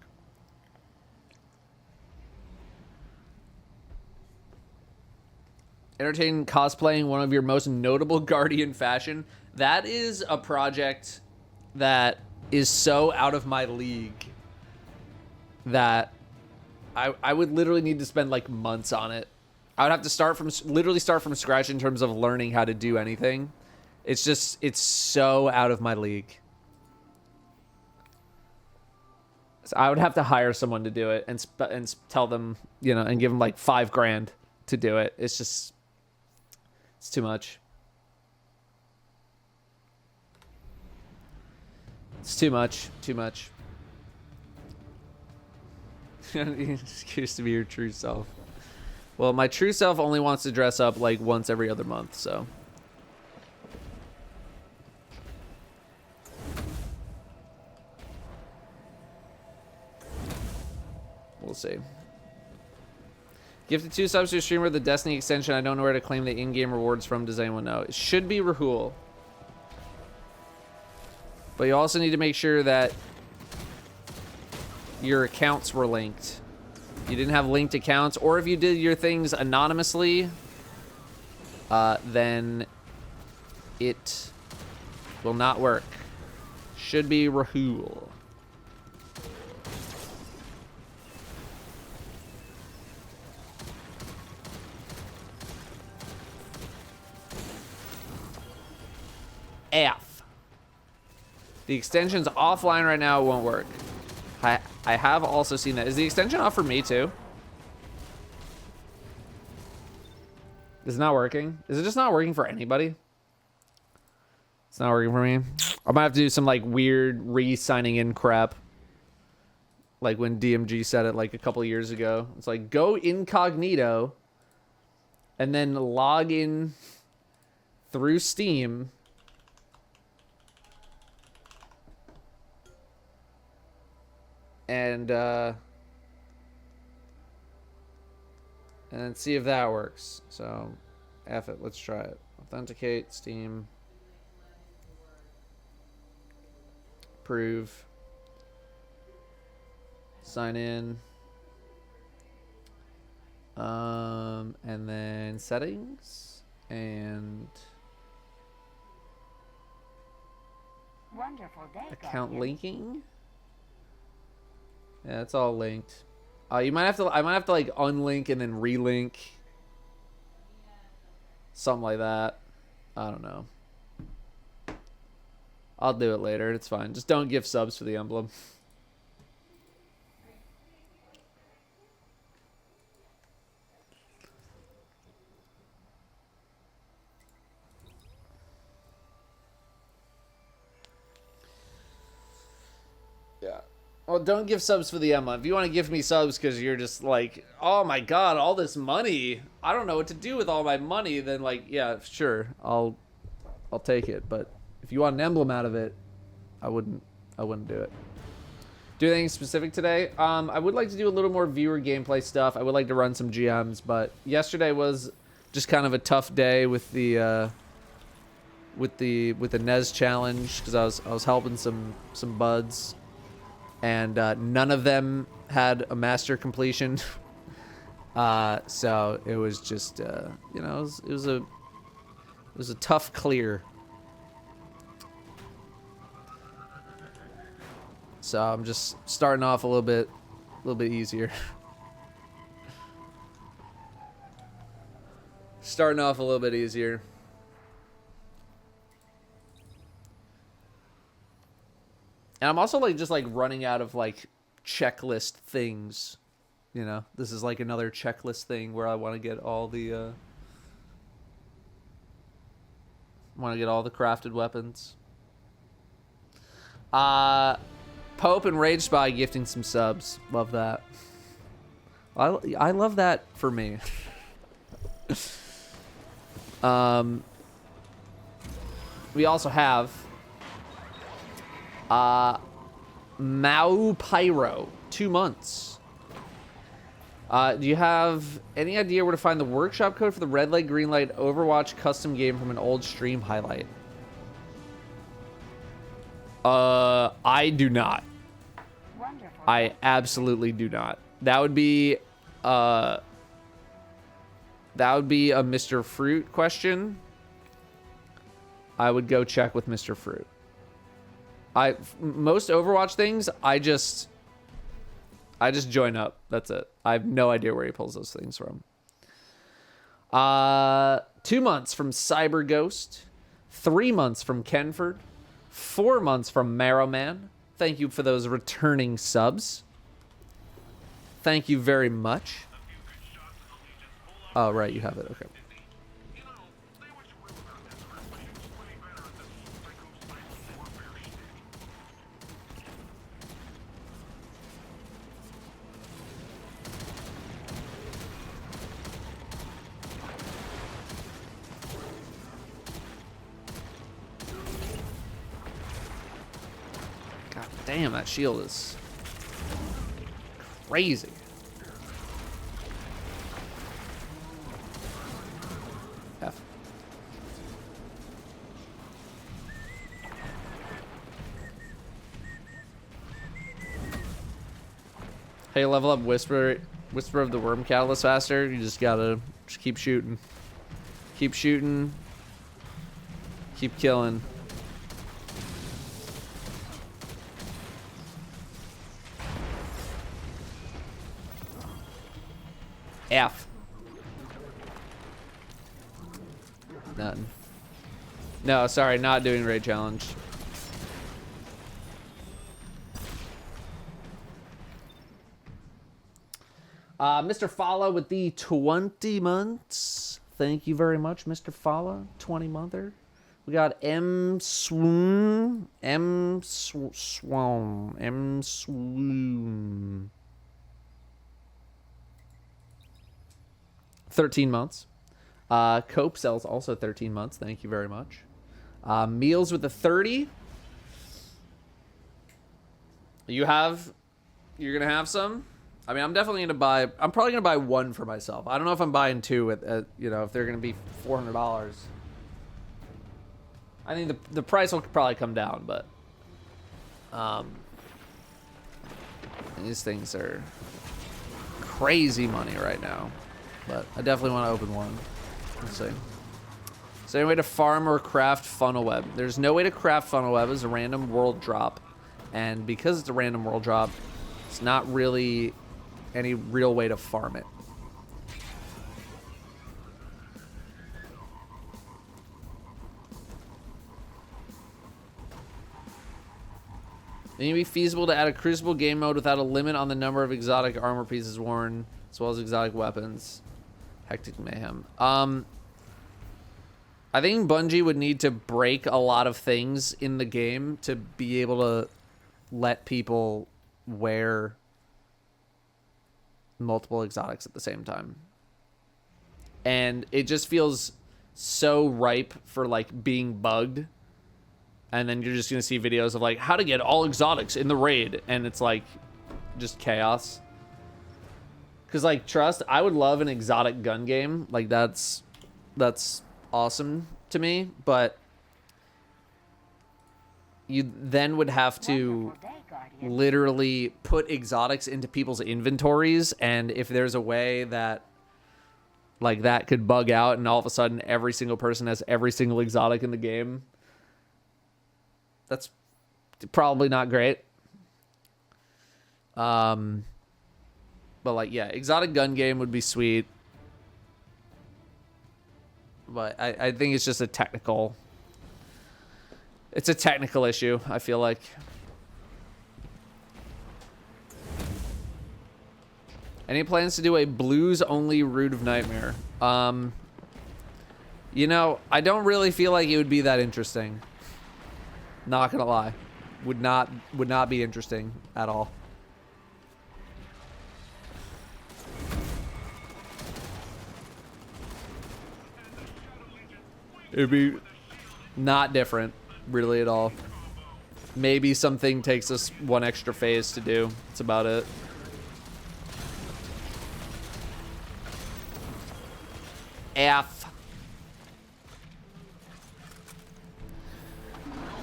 Entertain cosplaying one of your most notable Guardian fashion. That is a project that is so out of my league that I would literally need to spend like months on it. I would have to literally start from scratch in terms of learning how to do anything. It's so out of my league. So I would have to hire someone to do it and tell them, you know, and give them like $5,000 to do it. It's too much. It's too much. Too much. Excuse to be your true self. Well, my true self only wants to dress up like once every other month, so. We'll see. Gifted 2 subs to a streamer with the Destiny extension. I don't know where to claim the in-game rewards from. Does anyone know? It should be Rahul. But you also need to make sure that your accounts were linked. You didn't have linked accounts, or if you did your things anonymously, then it will not work. Should be Rahul. F. The extension's offline right now. It won't work. I have also seen that. Is the extension off for me too? Is it not working? Is it just not working for anybody? It's not working for me. I might have to do some like weird re-signing in crap. Like when DMG said it like a couple years ago. It's like go incognito and then log in through Steam. And then see if that works. So, F it. Let's try it. Authenticate, Steam. Approve. Sign in. And then settings. And Wonderful day, account Guardian. linking. Yeah, it's all linked. I might have to like unlink and then relink. Something like that. I don't know. I'll do it later. It's fine. Just don't give subs for the emblem. Yeah. Well, don't give subs for the emblem. If you want to give me subs because you're just like, oh my god, all this money. I don't know what to do with all my money. Then like, yeah, sure, I'll take it. But if you want an emblem out of it, I wouldn't do it. Do anything specific today? I would like to do a little more viewer gameplay stuff. I would like to run some GMs, but yesterday was just kind of a tough day with the NES challenge because I was helping some buds, and none of them had a master completion. So it was just you know, it was a tough clear. So I'm just starting off a little bit easier. Starting off a little bit easier. And I'm also like just like running out of like checklist things. You know, this is like another checklist thing where I want to get all the crafted weapons. Pope and Rage Spy gifting some subs. Love that. I love that for me. We also have Mau Pyro, 2 months. Do you have any idea where to find the workshop code for the red light, green light Overwatch custom game from an old stream highlight? I do not. Wonderful. I absolutely do not. That would be a Mr. Fruit question. I would go check with Mr. Fruit. Most Overwatch things, I just join up. That's it. I have no idea where he pulls those things from. 2 months from Cyber Ghost. 3 months from Kenford. 4 months from Marrowman. Thank you for those returning subs. Thank you very much. Oh, right, you have it. Okay. God damn, that shield is crazy. F. Hey, level up Whisper of the Worm Catalyst faster. You just gotta keep shooting. Keep shooting. Keep killing. F. Nothing. No, sorry, not doing raid challenge. Mr. Follow with the 20 months. Thank you very much, Mr. Follow. 20-monther. We got M Swoon. 13 months. Cope sells also 13 months. Thank you very much. Meals with the 30. You're gonna have some? I mean, I'm definitely gonna buy. I'm probably gonna buy one for myself. I don't know if I'm buying two at you know, if they're gonna be $400. I think the price will probably come down, but these things are crazy money right now. But I definitely want to open one. Let's see. Is there any way to farm or craft funnel web? There's no way to craft funnel web. It's a random world drop, and because it's a random world drop, it's not really any real way to farm it. It would be feasible to add a Crucible game mode without a limit on the number of exotic armor pieces worn, as well as exotic weapons. Hectic Mayhem. I think Bungie would need to break a lot of things in the game to be able to let people wear multiple exotics at the same time. And it just feels so ripe for like being bugged. And then you're just going to see videos of like how to get all exotics in the raid. And it's like just chaos. Because like, trust, I would love an exotic gun game. Like that's awesome to me. But you then would have to literally put exotics into people's inventories. And if there's a way that like that could bug out and all of a sudden every single person has every single exotic in the game, that's probably not great. But like, yeah, exotic gun game would be sweet. But I think it's just a technical... It's a technical issue, I feel like. Any plans to do a blues-only Root of Nightmare? You know, I don't really feel like it would be that interesting. Not gonna lie. Would not be interesting at all. It'd be not different, really, at all. Maybe something takes us one extra phase to do. That's about it. F.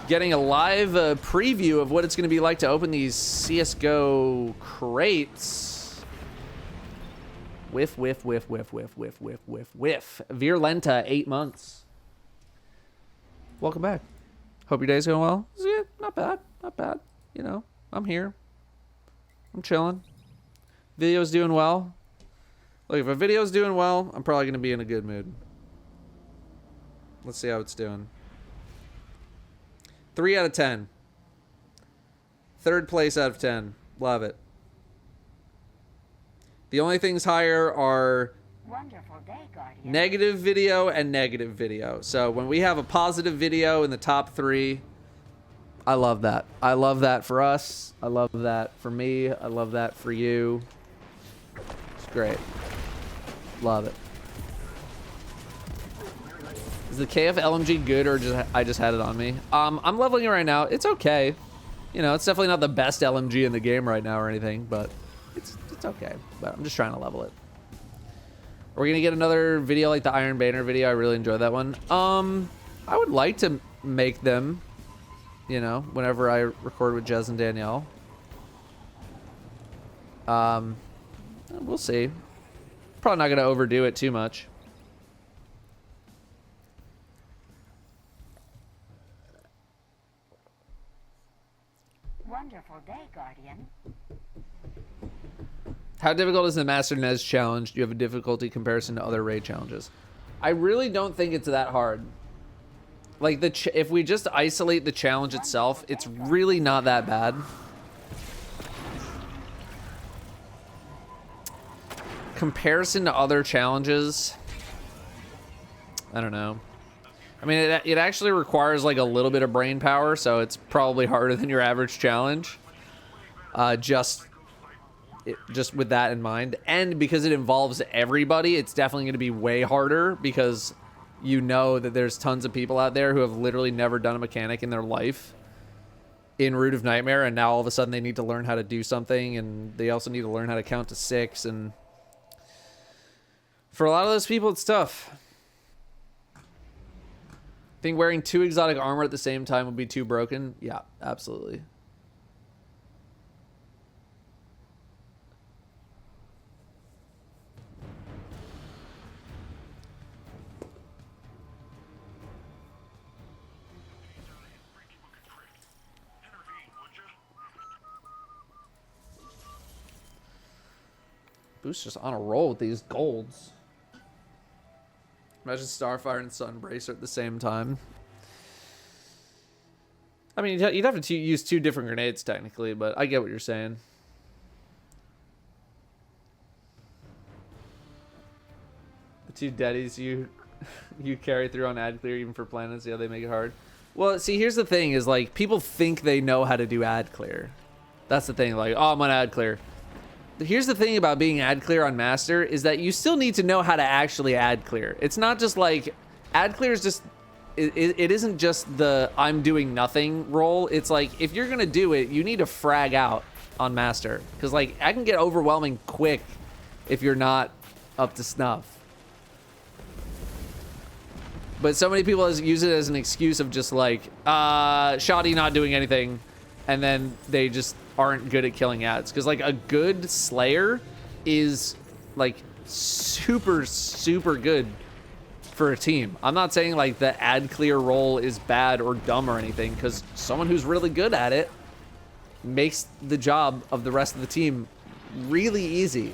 Getting a live preview of what it's going to be like to open these CSGO crates. Whiff, whiff, whiff, whiff, whiff, whiff, whiff, whiff, whiff. Virulenta, 8 months. Welcome back. Hope your day's going well. Yeah, not bad. Not bad. You know, I'm here. I'm chilling. Video's doing well. Look, if a video's doing well, I'm probably going to be in a good mood. Let's see how it's doing. 3 out of 10. Third place out of 10. Love it. The only things higher are Wonderful day, Guardian. negative video and negative video. So when we have a positive video in the top 3, I love that. I love that for us. I love that for me. I love that for you. It's great. Love it. Is the KF LMG good or just I just had it on me? I'm leveling it right now. It's okay. You know, it's definitely not the best LMG in the game right now or anything, but it's okay. But I'm just trying to level it. Are we gonna get another video like the Iron Banner video? I really enjoyed that one. I would like to make them, you know, whenever I record with Jez and Danielle. We'll see. Probably not gonna overdo it too much. Wonderful day, Guardian. How difficult is the Master Nez challenge? Do you have a difficulty comparison to other raid challenges? I really don't think it's that hard. Like, if we just isolate the challenge itself, it's really not that bad. Comparison to other challenges, I don't know. I mean, it actually requires like a little bit of brain power, so it's probably harder than your average challenge. Just with that in mind. And because it involves everybody, it's definitely going to be way harder because you know that there's tons of people out there who have literally never done a mechanic in their life in Root of Nightmare, and now all of a sudden they need to learn how to do something, and they also need to learn how to count to 6, and for a lot of those people, it's tough. I think wearing 2 exotic armor at the same time would be too broken. Yeah, absolutely. Boost just on a roll with these golds. Imagine Starfire and Sunbracer at the same time. I mean, you'd have to use 2 different grenades technically, but I get what you're saying. The 2 deadies you carry through on ad clear even for planets, yeah, they make it hard. Well, see, here's the thing: is like people think they know how to do ad clear. That's the thing. Like, oh, I'm on ad clear. Here's the thing about being ad clear on Master is that you still need to know how to actually ad clear. It's not just like ad clear is just it isn't just the I'm doing nothing role. It's like if you're gonna do it, you need to frag out on Master, because like I can get overwhelming quick if you're not up to snuff. But so many people use it as an excuse of just like shoddy not doing anything, and then they just aren't good at killing ads, because like a good slayer is like super good for a team. I'm not saying like the ad clear role is bad or dumb or anything, because someone who's really good at it makes the job of the rest of the team really easy.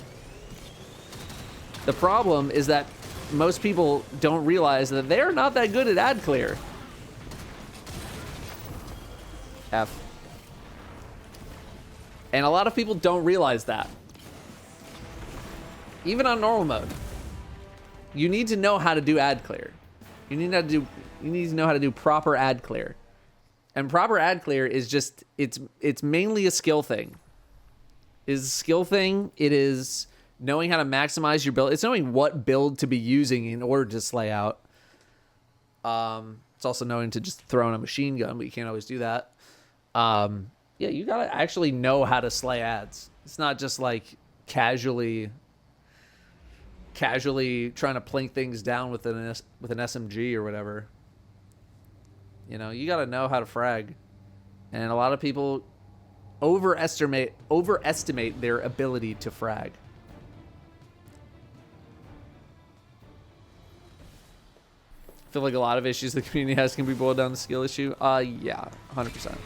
The problem is that most people don't realize that they're not that good at ad clear. F. And a lot of people don't realize that. Even on normal mode. You need to know how to do ad clear. You need to know how to do proper ad clear. And proper ad clear is just it's mainly a skill thing. It is a skill thing. It is knowing how to maximize your build. It's knowing what build to be using in order to slay out. It's also knowing to just throw in a machine gun, but you can't always do that. Yeah, you gotta actually know how to slay ads. It's not just like casually trying to plink things down with an SMG or whatever. You know, you gotta know how to frag, and a lot of people overestimate their ability to frag. I feel like a lot of issues the community has can be boiled down to skill issue. Yeah, 100%.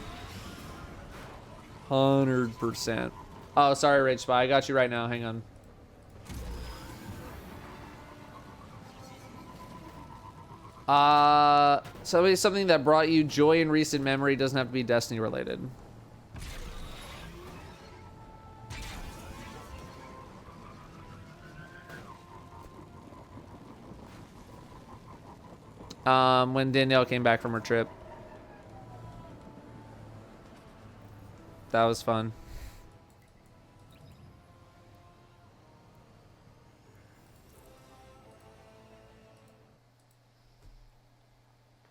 100%. Oh, sorry, Rage Spy. I got you right now. Hang on. Something that brought you joy in recent memory doesn't have to be Destiny related. When Danielle came back from her trip. That was fun.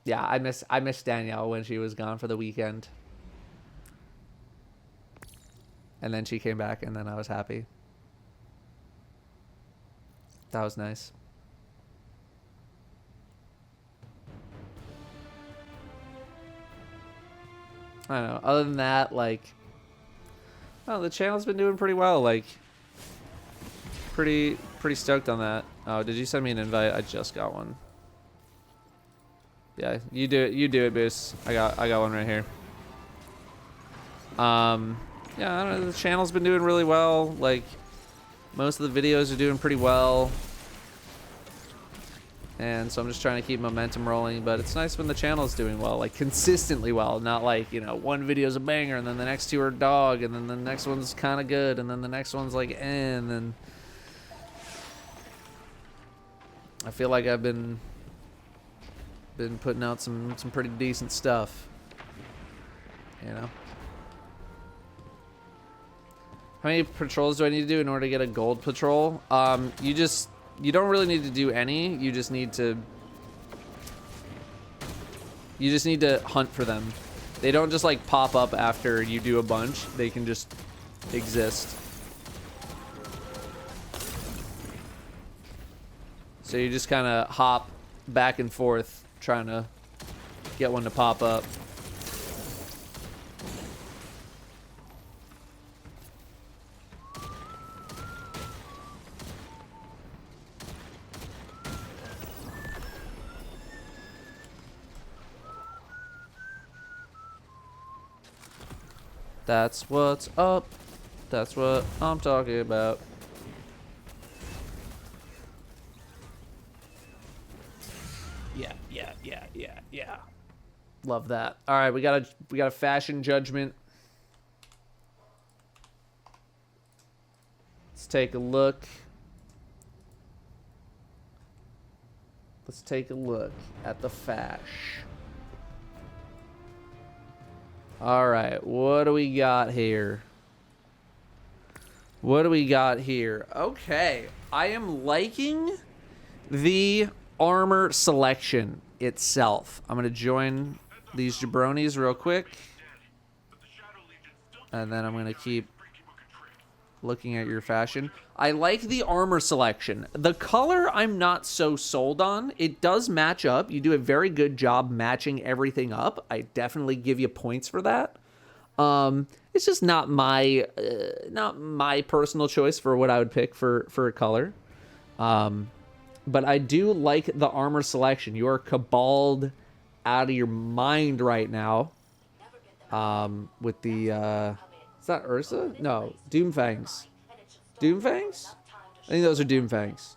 Yeah, I miss Danielle when she was gone for the weekend. And then she came back, and then I was happy. That was nice. I don't know. Other than that, like, oh, the channel's been doing pretty well. Like, pretty stoked on that. Oh, did you send me an invite? I just got one. Yeah, you do it. You do it, Boost. I got one right here. Yeah, I don't know. The channel's been doing really well. Like, most of the videos are doing pretty well. And so I'm just trying to keep momentum rolling, but it's nice when the channel's doing well, like consistently well, not like, you know, one video's a banger and then the next two are dog and then the next one's kind of good and then the next one's like and then I feel like I've been putting out some pretty decent stuff, you know. How many patrols do I need to do in order to get a gold patrol? You don't really need to do any. You just need to hunt for them. They don't just like pop up after you do a bunch. They can just exist. So you just kind of hop back and forth trying to get one to pop up. That's what's up. That's what I'm talking about. Yeah. Love that. All right, we got a fashion judgment. Let's take a look. Let's take a look at the fash. All right, what do we got here? What do we got here? Okay, I am liking the armor selection itself. I'm gonna join these jabronis real quick, and then I'm gonna keep looking at your fashion. I like the armor selection. The color I'm not so sold on. It does match up. You do a very good job matching everything up. I definitely give you points for that. It's just not my personal choice for what I would pick for a color. But I do like the armor selection. You are cabaled out of your mind right now. With the is that Ursa? No, Doomfangs. Doomfangs? I think those are Doomfangs.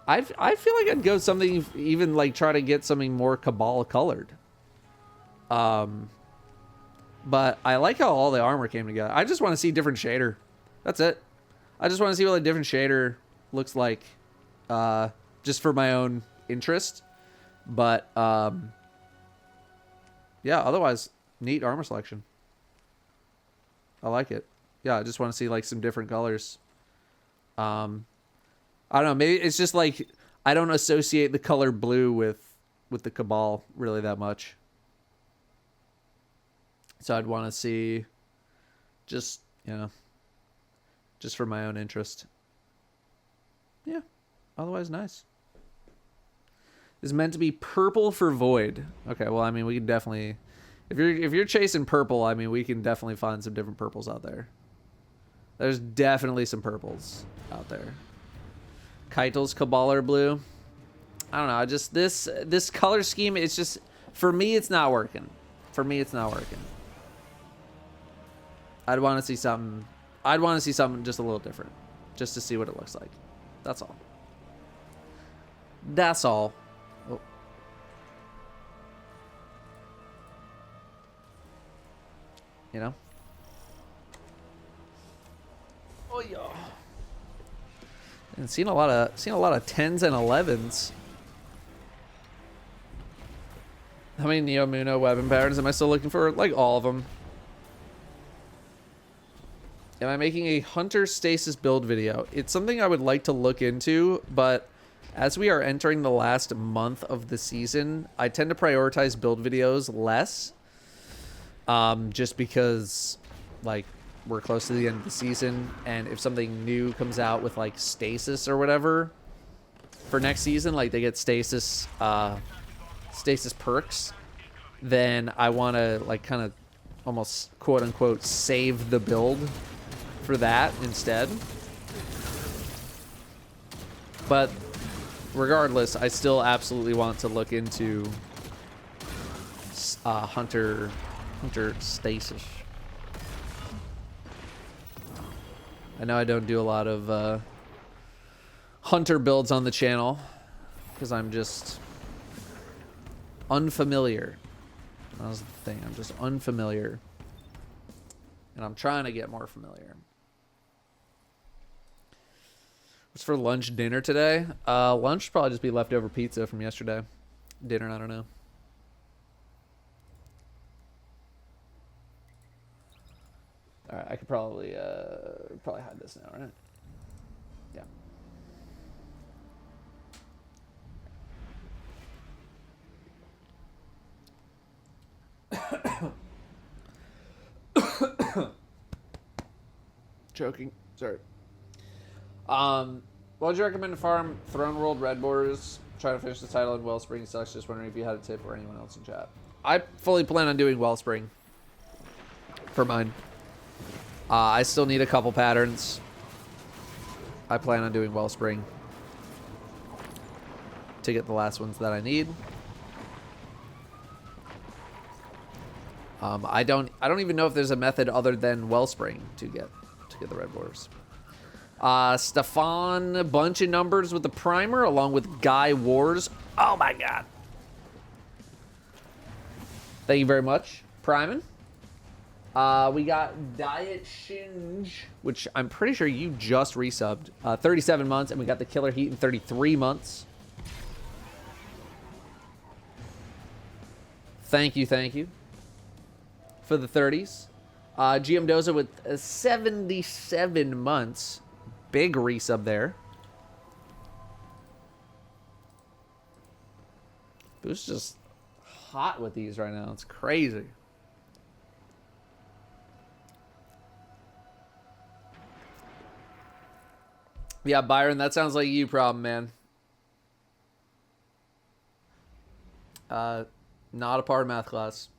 I feel like I'd go something, even like try to get something more Cabal colored. But I like how all the armor came together. I just want to see different shader. That's it. I just want to see what a different shader looks like, just for my own interest. But yeah, otherwise, neat armor selection. I like it. Yeah, I just want to see like some different colors. I don't know. Maybe it's just like I don't associate the color blue with the Cabal really that much. So I'd want to see just, you know, just for my own interest. Yeah. Otherwise, nice. Is meant to be purple for Void. Okay, well, I mean, we can definitely, if you're chasing purple, I mean, we can definitely find some different purples out there. There's definitely some purples out there. Keitel's Caballer blue. I don't know. I just this color scheme. It's just, for me, it's not working. For me, it's not working. I'd want to see something. I'd want to see something just a little different, just to see what it looks like. That's all. That's all. Oh. You know. Oh yeah. And seen a lot of 10s and 11s. How many Neomuna weapon patterns am I still looking for? Like all of them. Am I making a hunter stasis build video? It's something I would like to look into, but as we are entering the last month of the season, I tend to prioritize build videos less. Just because, like, we're close to the end of the season, and if something new comes out with, like, stasis or whatever for next season, like they get stasis perks, then I want to, like, kind of almost quote-unquote save the build for that instead. But regardless, I still absolutely want to look into hunter stasis. I know I don't do a lot of hunter builds on the channel because I'm just unfamiliar. That was the thing. I'm just unfamiliar. And I'm trying to get more familiar. What's for lunch, dinner today? Lunch probably just be leftover pizza from yesterday. Dinner, I don't know. All right, I could probably hide this now, right? Yeah. Choking. Sorry. What would you recommend to farm? Throne World, Red Borders. Trying to finish the title in Wellspring sucks. Just wondering if you had a tip or anyone else in chat. I fully plan on doing Wellspring for mine. I still need a couple patterns. I plan on doing Wellspring to get the last ones that I need. I don't even know if there's a method other than Wellspring to get the red borders. Stefan, a bunch of numbers with the primer along with Guy Wars. Oh my god. Thank you very much. Priming. We got Diet Shinj, which I'm pretty sure you just resubbed. 37 months, and we got the Killer Heat in 33 months. Thank you for the 30s. GM Doza with 77 months. Big resub there. Who's just hot with these right now? It's crazy. Yeah, Byron, that sounds like you problem, man. Not a part of math class.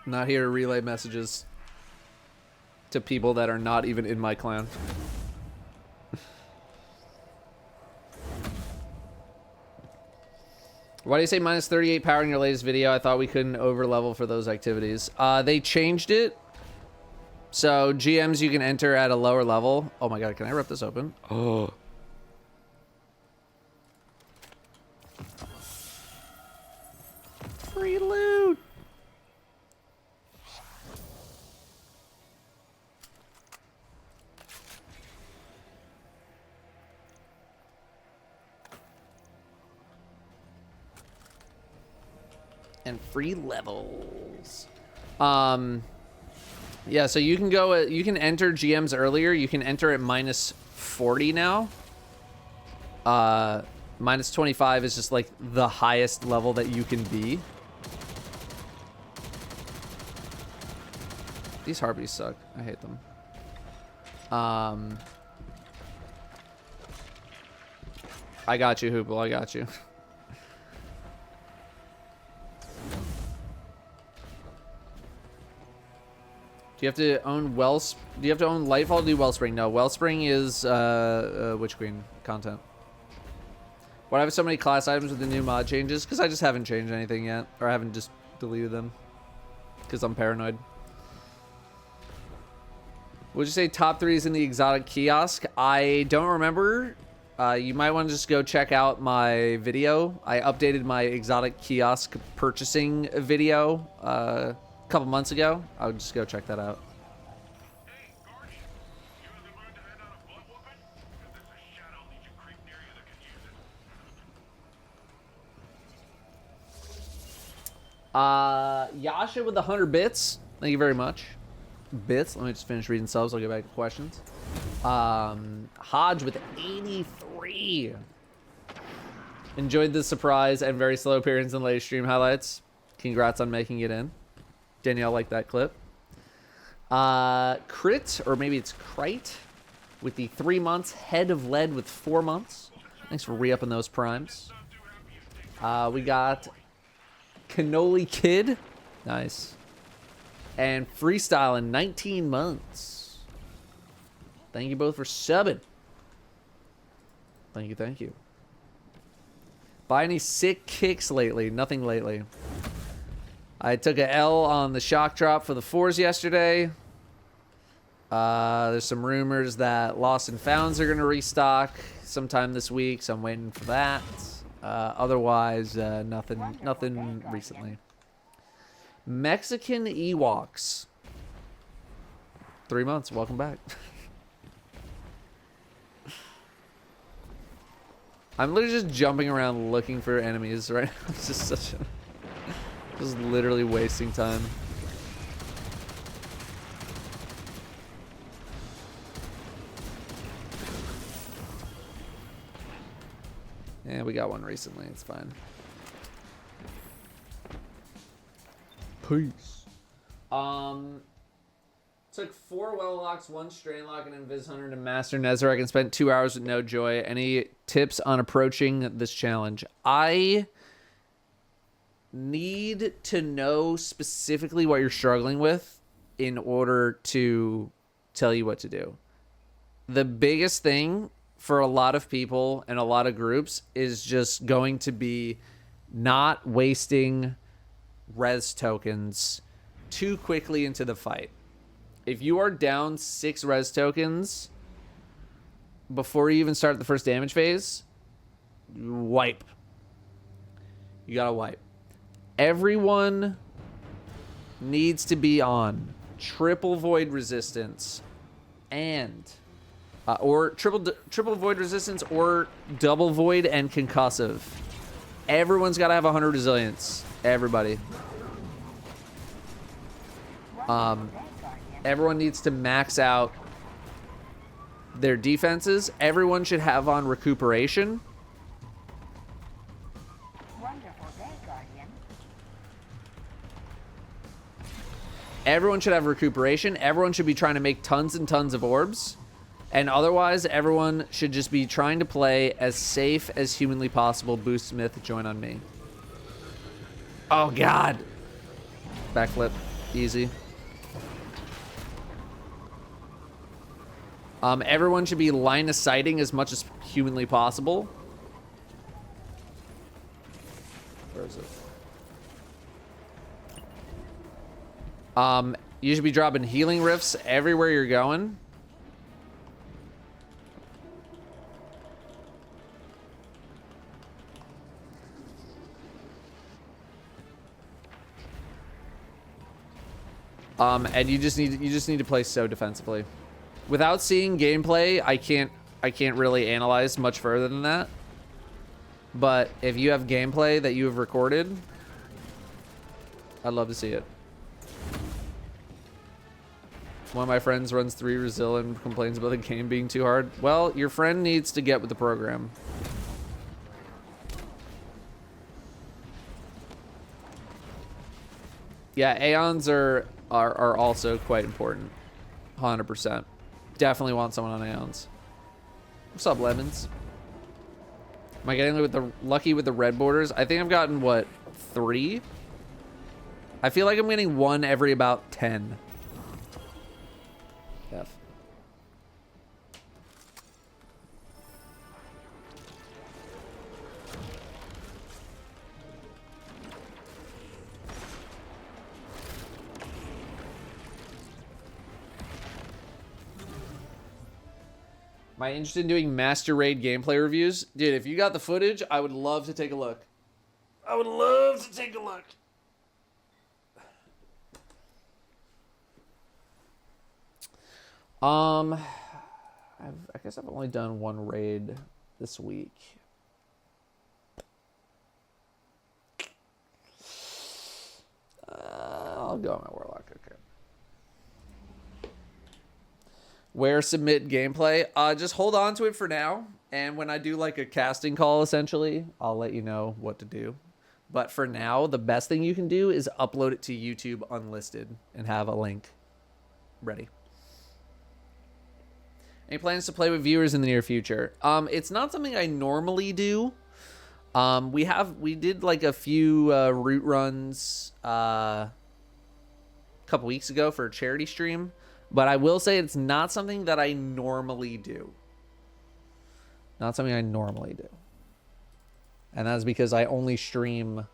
Not here to relay messages to people that are not even in my clan. Why do you say minus 38 power in your latest video? I thought we couldn't overlevel for those activities. They changed it. So GMs you can enter at a lower level. Oh my god, can I rip this open? Oh. Free loot. And free levels. Yeah, so you can go you can enter GMs earlier. You can enter at minus 40 now. Minus 25 is just like the highest level that you can be. These harpies suck. I hate them. I got you, Hoople. I got you. Do you have to own Do you have to own Lightfall to do Wellspring? No, Wellspring is Witch Queen content. Why do I have so many class items with the new mod changes? Because I just haven't changed anything yet. Or I haven't just deleted them. Because I'm paranoid. Would you say top 3 is in the exotic kiosk? I don't remember. You might want to just go check out my video. I updated my exotic kiosk purchasing video a couple months ago. I would just go check that out. Hey, Guardian, you in the mood to hand out a butt whooping? Because there's a shadow legion creep near you that can use it. Yasha with 100 bits. Thank you very much. Bits. Let me just finish reading subs. I'll get back to questions. Hodge with 83. Enjoyed the surprise and very slow appearance in latest stream highlights. Congrats on making it in. Danielle liked that clip. Crit, or maybe it's Crite, with the 3 months. Head of Lead with 4 months. Thanks for re-upping those primes. We got Cannoli Kid. Nice. And Freestyle in 19 months. Thank you both for subbing. Thank you. Buy any sick kicks lately? Nothing lately. I took a L on the shock drop for the 4s yesterday. There's some rumors that Lost and Founds are going to restock sometime this week, so I'm waiting for that. Otherwise, nothing recently. Mexican Ewoks. 3 months. Welcome back. I'm literally just jumping around looking for enemies right now. It's just such a... just literally wasting time. Yeah, we got one recently. It's fine. Peace. Took 4 well locks, 1 strain lock, and Invis Hunter to Master Nezarek and spent 2 hours with no joy. Any tips on approaching this challenge? I need to know specifically what you're struggling with in order to tell you what to do. The biggest thing for a lot of people and a lot of groups is just going to be not wasting res tokens too quickly into the fight. If you are down 6 res tokens before you even start the first damage phase, wipe. You gotta wipe. Everyone needs to be on triple void resistance and or triple void resistance or double void and concussive. Everyone's got to have 100 resilience. Everybody. Everyone needs to max out their defenses. Everyone should have on recuperation. Wonderful day, Guardian. Everyone should have recuperation. Everyone should be trying to make tons and tons of orbs. And otherwise, everyone should just be trying to play as safe as humanly possible. Boost Smith, join on me. Oh, God. Backflip. Easy. Everyone should be line of sighting as much as humanly possible. Where is it? You should be dropping healing rifts everywhere you're going. And you just need to play so defensively. Without seeing gameplay, I can't really analyze much further than that. But if you have gameplay that you have recorded, I'd love to see it. One of my friends runs 3 Resil and complains about the game being too hard. Well, your friend needs to get with the program. Yeah, Aeons are also quite important. 100%. Definitely want someone on Aeons. What's up, Lemons? Am I getting lucky with the red borders? I think I've gotten, what, 3? I feel like I'm getting 1 every about 10. F. Am I interested in doing Master Raid gameplay reviews? Dude, if you got the footage, I would love to take a look. I would love to take a look. I guess I've only done 1 raid this week. I'll go on my Warlock. Okay. Where submit gameplay? Just hold on to it for now. And when I do like a casting call, essentially, I'll let you know what to do. But for now, the best thing you can do is upload it to YouTube unlisted and have a link ready. Any plans to play with viewers in the near future? It's not something I normally do. We did like a few route runs a couple weeks ago for a charity stream, but I will say it's not something that I normally do. Not something I normally do. And that's because I only stream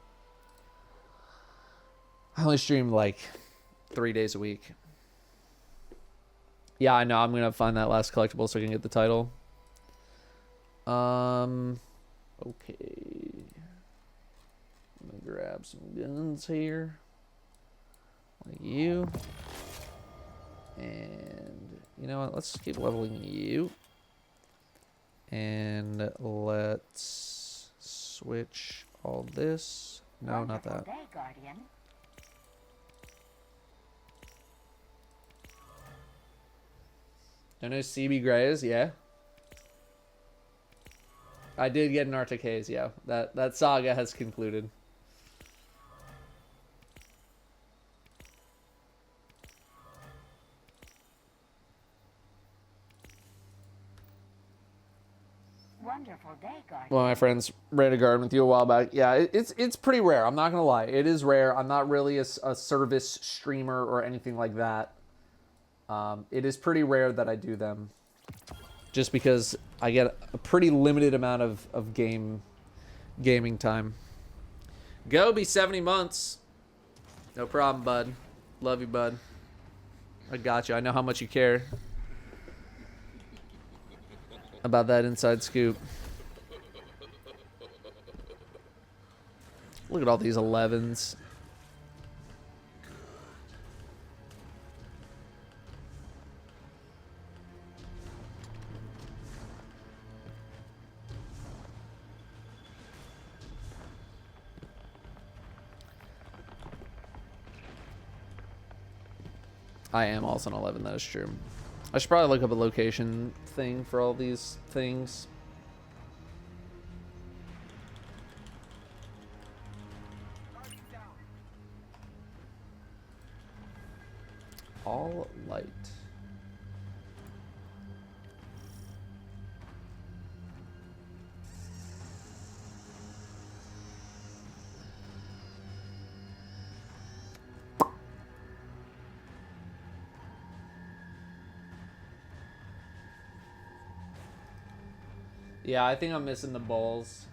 I only stream like 3 days a week. Yeah, I know. I'm gonna find that last collectible so I can get the title. Okay. I'm gonna grab some guns here. Like you. And you know what? Let's keep leveling you. And let's switch all this. No, not Wonderful that. day, Guardian. I know CB Grays, yeah. I did get an Arctic Haze, yeah. That saga has concluded. Wonderful day, Guardian. One of my friends ran a garden with you a while back. Yeah, it's pretty rare. I'm not gonna lie, it is rare. I'm not really a service streamer or anything like that. It is pretty rare that I do them, just because I get a pretty limited amount of gaming time. Go be 70 months. No problem, bud. Love you, bud. I got you. I know how much you care about that inside scoop. Look at all these 11s. I am also an 11, that is true. I should probably look up a location thing for all these things. All light. Yeah, I think I'm missing the balls.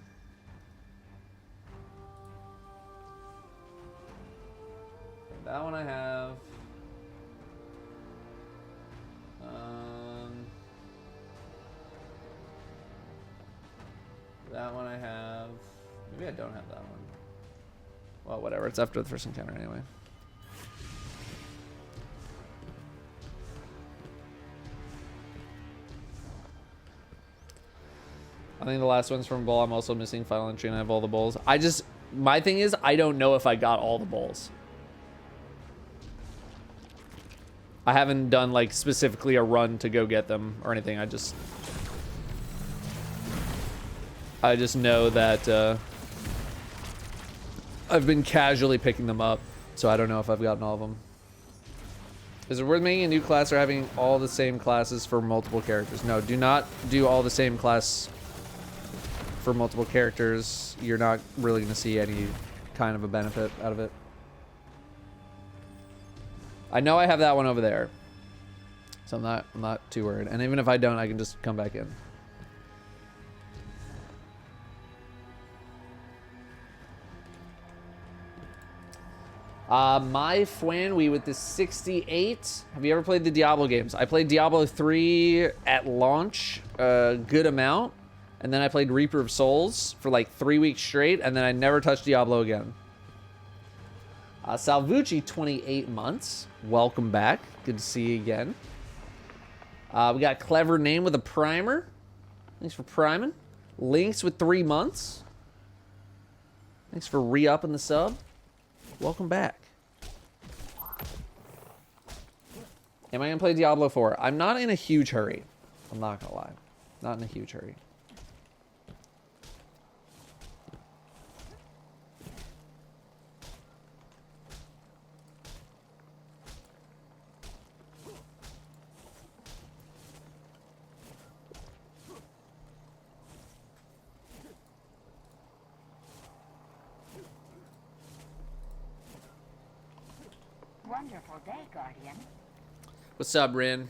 That one I have. That one I have. Maybe I don't have that one. Well, whatever. It's after the first encounter anyway. I think the last one's from Bull. I'm also missing Final Entry and I have all the bowls. My thing is, I don't know if I got all the bowls. I haven't done like specifically a run to go get them or anything. I just know that I've been casually picking them up, so I don't know if I've gotten all of them. Is it worth making a new class or having all the same classes for multiple characters? No, do not do all the same class for multiple characters. You're not really going to see any kind of a benefit out of it. I know I have that one over there, so I'm not too worried. And even if I don't, I can just come back in. My Fwanwy with the 68. Have you ever played the Diablo games? I played Diablo 3 at launch, a good amount. And then I played Reaper of Souls for like 3 weeks straight. And then I never touched Diablo again. Salvucci, 28 months. Welcome back. Good to see you again. We got Clever Name with a primer. Thanks for priming. Links with 3 months. Thanks for re-upping the sub. Welcome back. Am I going to play Diablo 4? I'm not in a huge hurry. I'm not going to lie. Not in a huge hurry. Wonderful day, Guardian. What's up, Rin?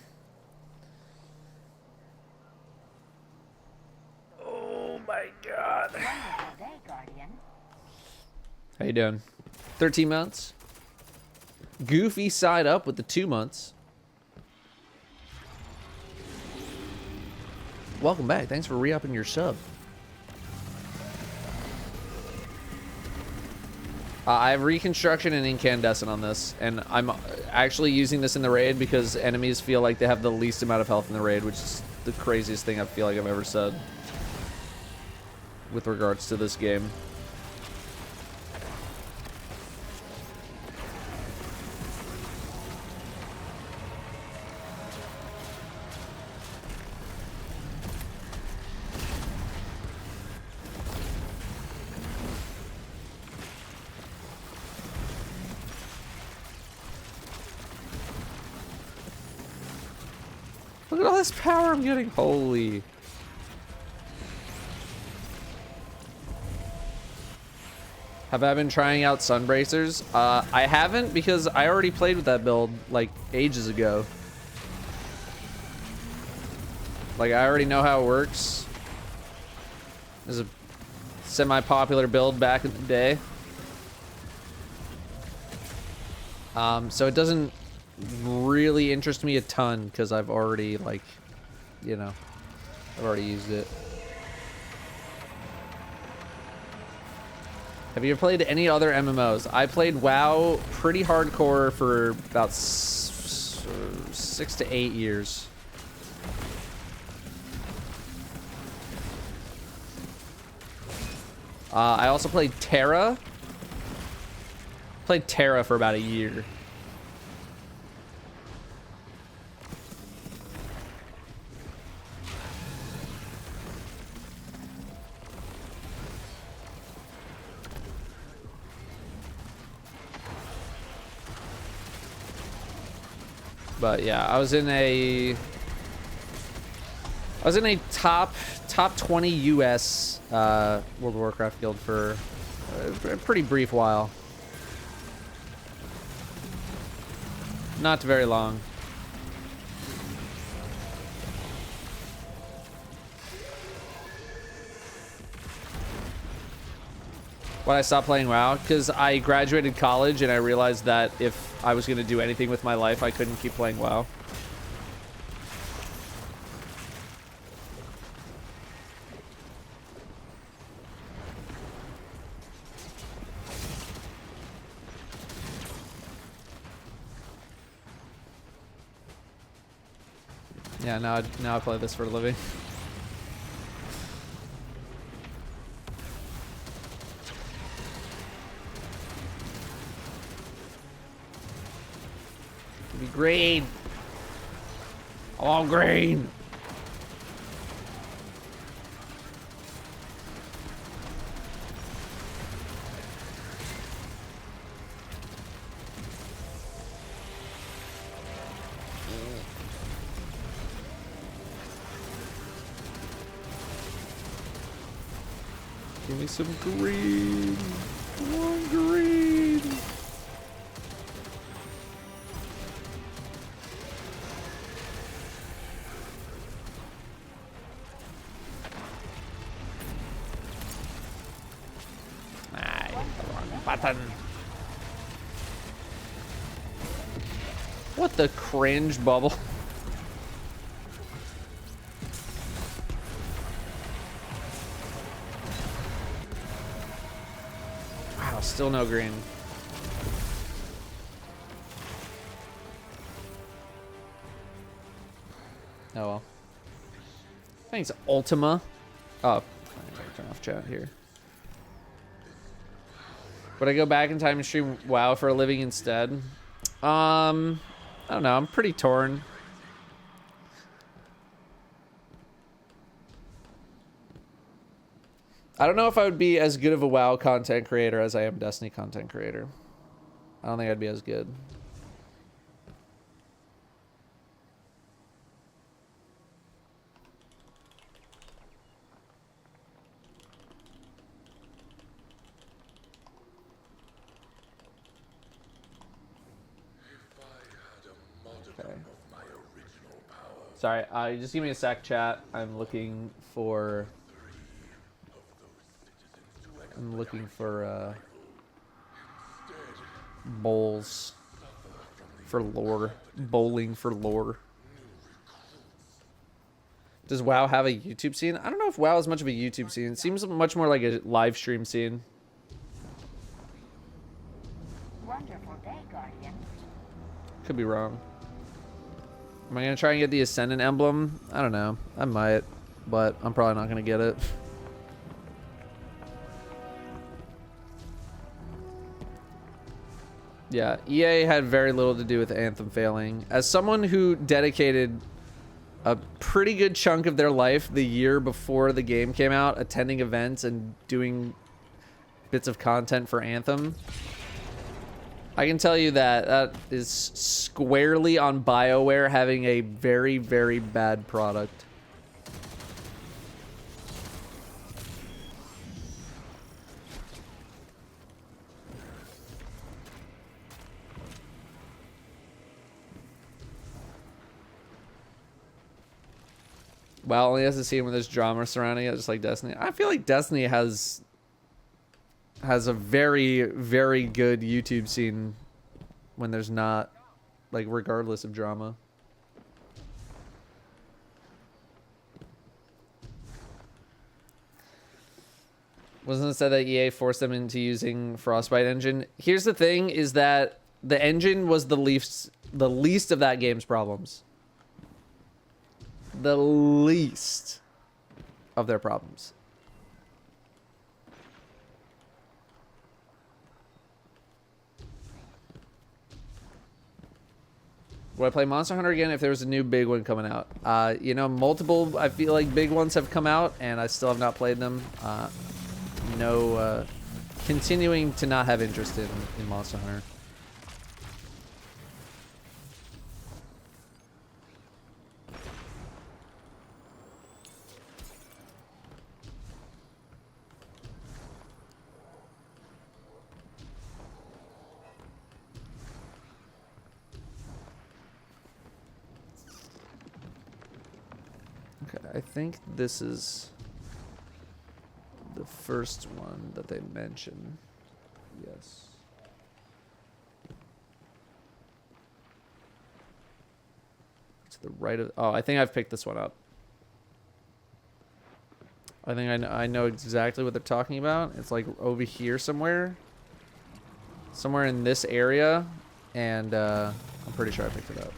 Oh my god. Wonderful day, Guardian. How you doing? 13 months? Goofy side up with the 2 months. Welcome back. Thanks for re-upping your sub. I have Reconstruction and Incandescent on this, and I'm actually using this in the raid because enemies feel like they have the least amount of health in the raid, which is the craziest thing I feel like I've ever said with regards to this game. Look at all this power I'm getting. Holy. Have I been trying out Sunbracers? I haven't because I already played with that build like ages ago. Like I already know how it works. There's a semi-popular build back in the day. So it doesn't really interest me a ton because I've already, like, you know, I've already used it. Have you ever played any other MMOs? I played WoW pretty hardcore for about 6 to 8 years. I also played Terra. Played Terra for about a year. But yeah, I was in a top 20 US World of Warcraft guild for a pretty brief while. Not very long. When I stopped playing WoW, because I graduated college and I realized that if I was going to do anything with my life, I couldn't keep playing WoW. Yeah, now I play this for a living. Give me green. All green. Give me some green. Come on, green. Ah, I hit the wrong button. What the cringe bubble? Still no green. Oh well. Thanks, Ultima. Oh, I gotta turn off chat here. Would I go back in time and stream WoW for a living instead? I don't know. I'm pretty torn. I don't know if I would be as good of a WoW content creator as I am Destiny content creator. I don't think I'd be as good. Okay. Sorry, just give me a sec, chat. I'm looking for bowls. for lore. Bowling for lore. Does WoW have a YouTube scene? I don't know if WoW is much of a YouTube scene. It seems much more like a live stream scene. Wonderful day, Guardian. Could be wrong. Am I going to try and get the Ascendant emblem? I don't know. I might, but I'm probably not going to get it. Yeah, EA had very little to do with Anthem failing. As someone who dedicated a pretty good chunk of their life the year before the game came out, attending events and doing bits of content for Anthem, I can tell you that that is squarely on BioWare having a very, very bad product. WoW only has a scene where there's drama surrounding it, just like Destiny. I feel like Destiny has a very, very good YouTube scene when there's not, like, regardless of drama. Wasn't it said that EA forced them into using Frostbite engine? Here's the thing, is that the engine was the least of that game's problems. The least of their problems. Would I play Monster Hunter again if there was a new big one coming out? You know, multiple, I feel like, big ones have come out, and I still have not played them. Continuing to not have interest in Monster Hunter. I think this is the first one that they mention. Yes. To the right of... Oh, I think I've picked this one up. I think I know exactly what they're talking about. It's like over here somewhere. Somewhere in this area. And I'm pretty sure I picked it up.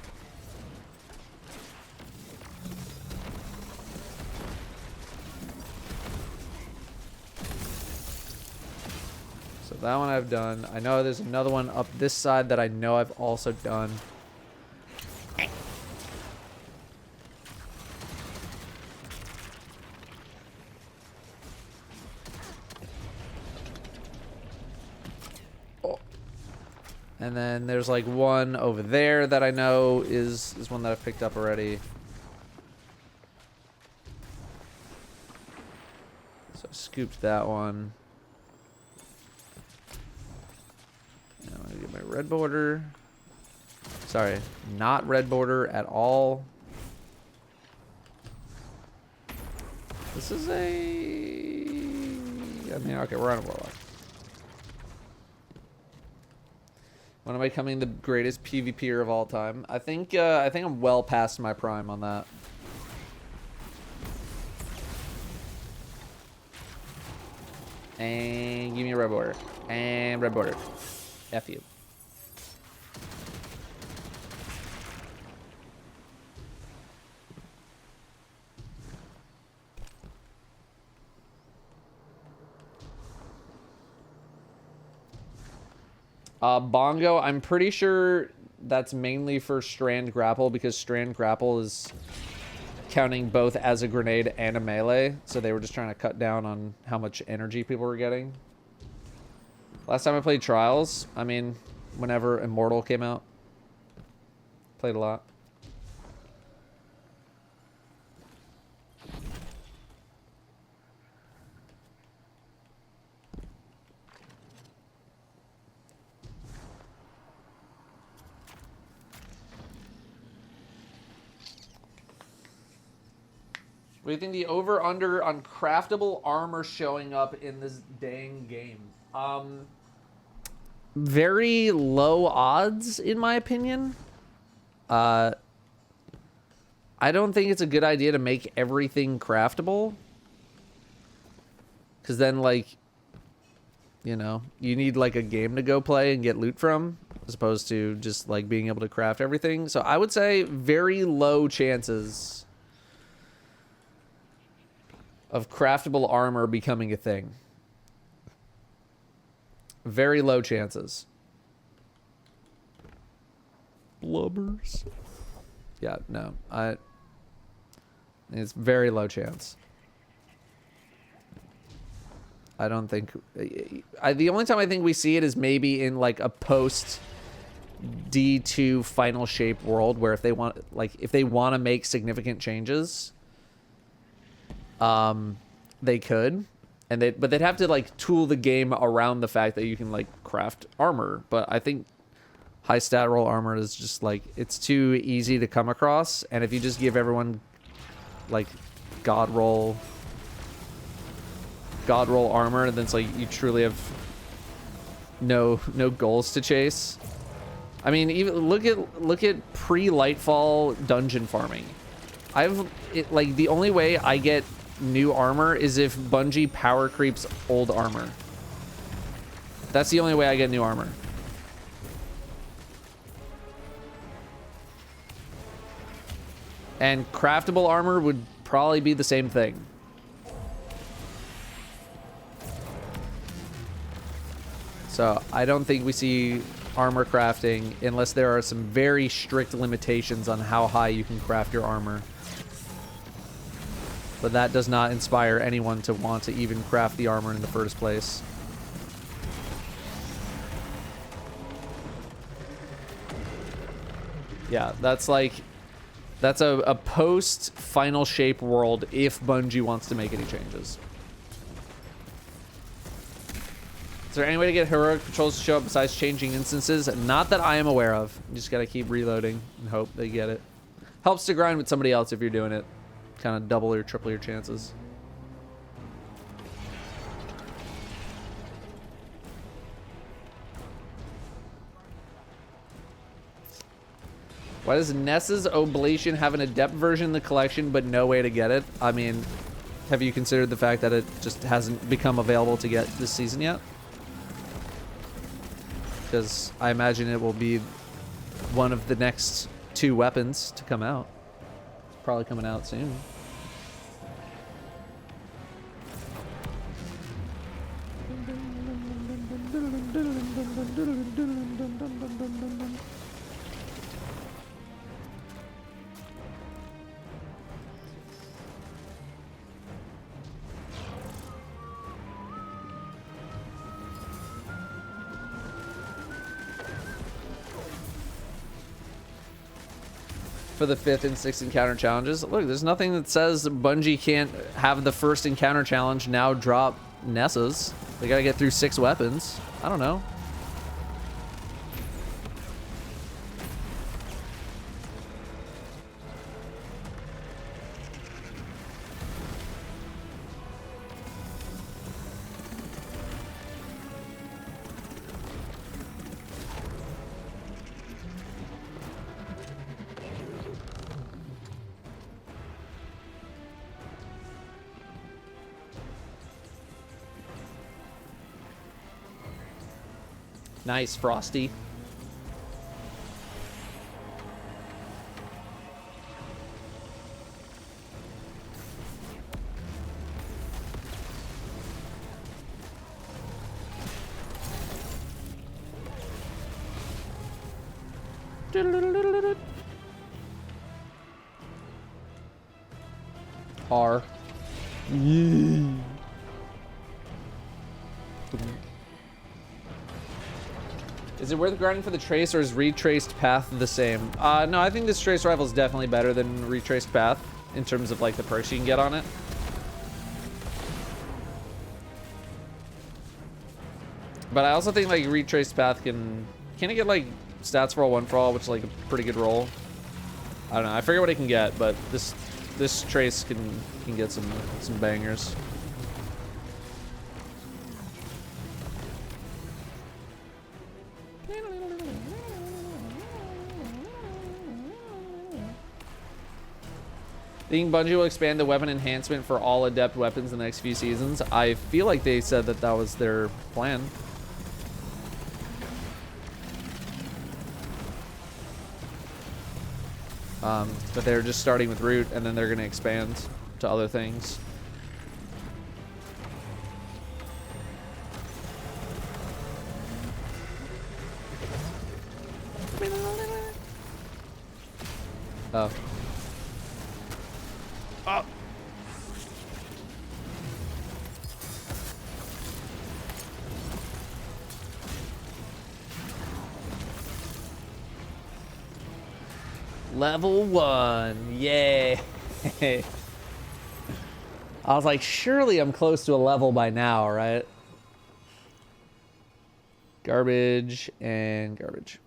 That one I've done. I know there's another one up this side that I know I've also done. Oh. And then there's like one over there that I know is one that I've picked up already. So I scooped that one. I'm gonna get my red border. Sorry, not red border at all. This is a... I mean, okay, we're on a warlock. When am I becoming the greatest PvPer of all time? I think I'm well past my prime on that. And give me a red border. And red border. F you. Bongo, I'm pretty sure that's mainly for Strand Grapple, because Strand Grapple is counting both as a grenade and a melee, so they were just trying to cut down on how much energy people were getting. Last time I played Trials, I mean, whenever Immortal came out. Played a lot. What do you think the over-under on craftable armor showing up in this dang game? Very low odds, in my opinion. I don't think it's a good idea to make everything craftable. Because then, like, you know, you need, like, a game to go play and get loot from, as opposed to just, like, being able to craft everything. So I would say very low chances of craftable armor becoming a thing. Very low chances. Blubbers. Yeah, no. It's very low chance. I don't think... the only time I think we see it is maybe in, like, a post D2 final shape world where if they want, like, if they want to make significant changes, they could. But they'd have to, like, tool the game around the fact that you can, like, craft armor. But I think high stat roll armor is just, like, it's too easy to come across. And if you just give everyone, like, god roll armor, and then it's like you truly have no goals to chase. I mean, even look at pre-Lightfall dungeon farming. Like, the only way I get new armor is if Bungie power creeps old armor. That's the only way I get new armor. And craftable armor would probably be the same thing. So I don't think we see armor crafting unless there are some very strict limitations on how high you can craft your armor. But that does not inspire anyone to want to even craft the armor in the first place. Yeah, that's a post final shape world if Bungie wants to make any changes. Is there any way to get heroic patrols to show up besides changing instances? Not that I am aware of. You just gotta keep reloading and hope they get it. Helps to grind with somebody else if you're doing it. Kind of double or triple your chances. Why does Ness's Oblation have an adept version in the collection but no way to get it? I mean, have you considered the fact that it just hasn't become available to get this season yet? Because I imagine it will be one of the next 2 weapons to come out. It's probably coming out soon. For the 5th and 6th encounter challenges. Look, there's nothing that says Bungie can't have the first encounter challenge now drop Nessas. They gotta get through 6 weapons. I don't know. Nice, Frosty. R. Yeah. Is it worth grinding for the trace, or is retraced path the same? No, I think this trace rifle is definitely better than retraced path in terms of like the perks you can get on it. But I also think like retraced path can it get like stats for all, one for all, which is like a pretty good roll. I don't know. I forget what it can get, but this trace can get some bangers. Think Bungie will expand the weapon enhancement for all adept weapons in the next few seasons? I feel like they said that that was their plan. But they're just starting with Root, and then they're going to expand to other things. Oh. Oh. Level 1. Yay. I was like, surely I'm close to a level by now, right? Garbage and garbage.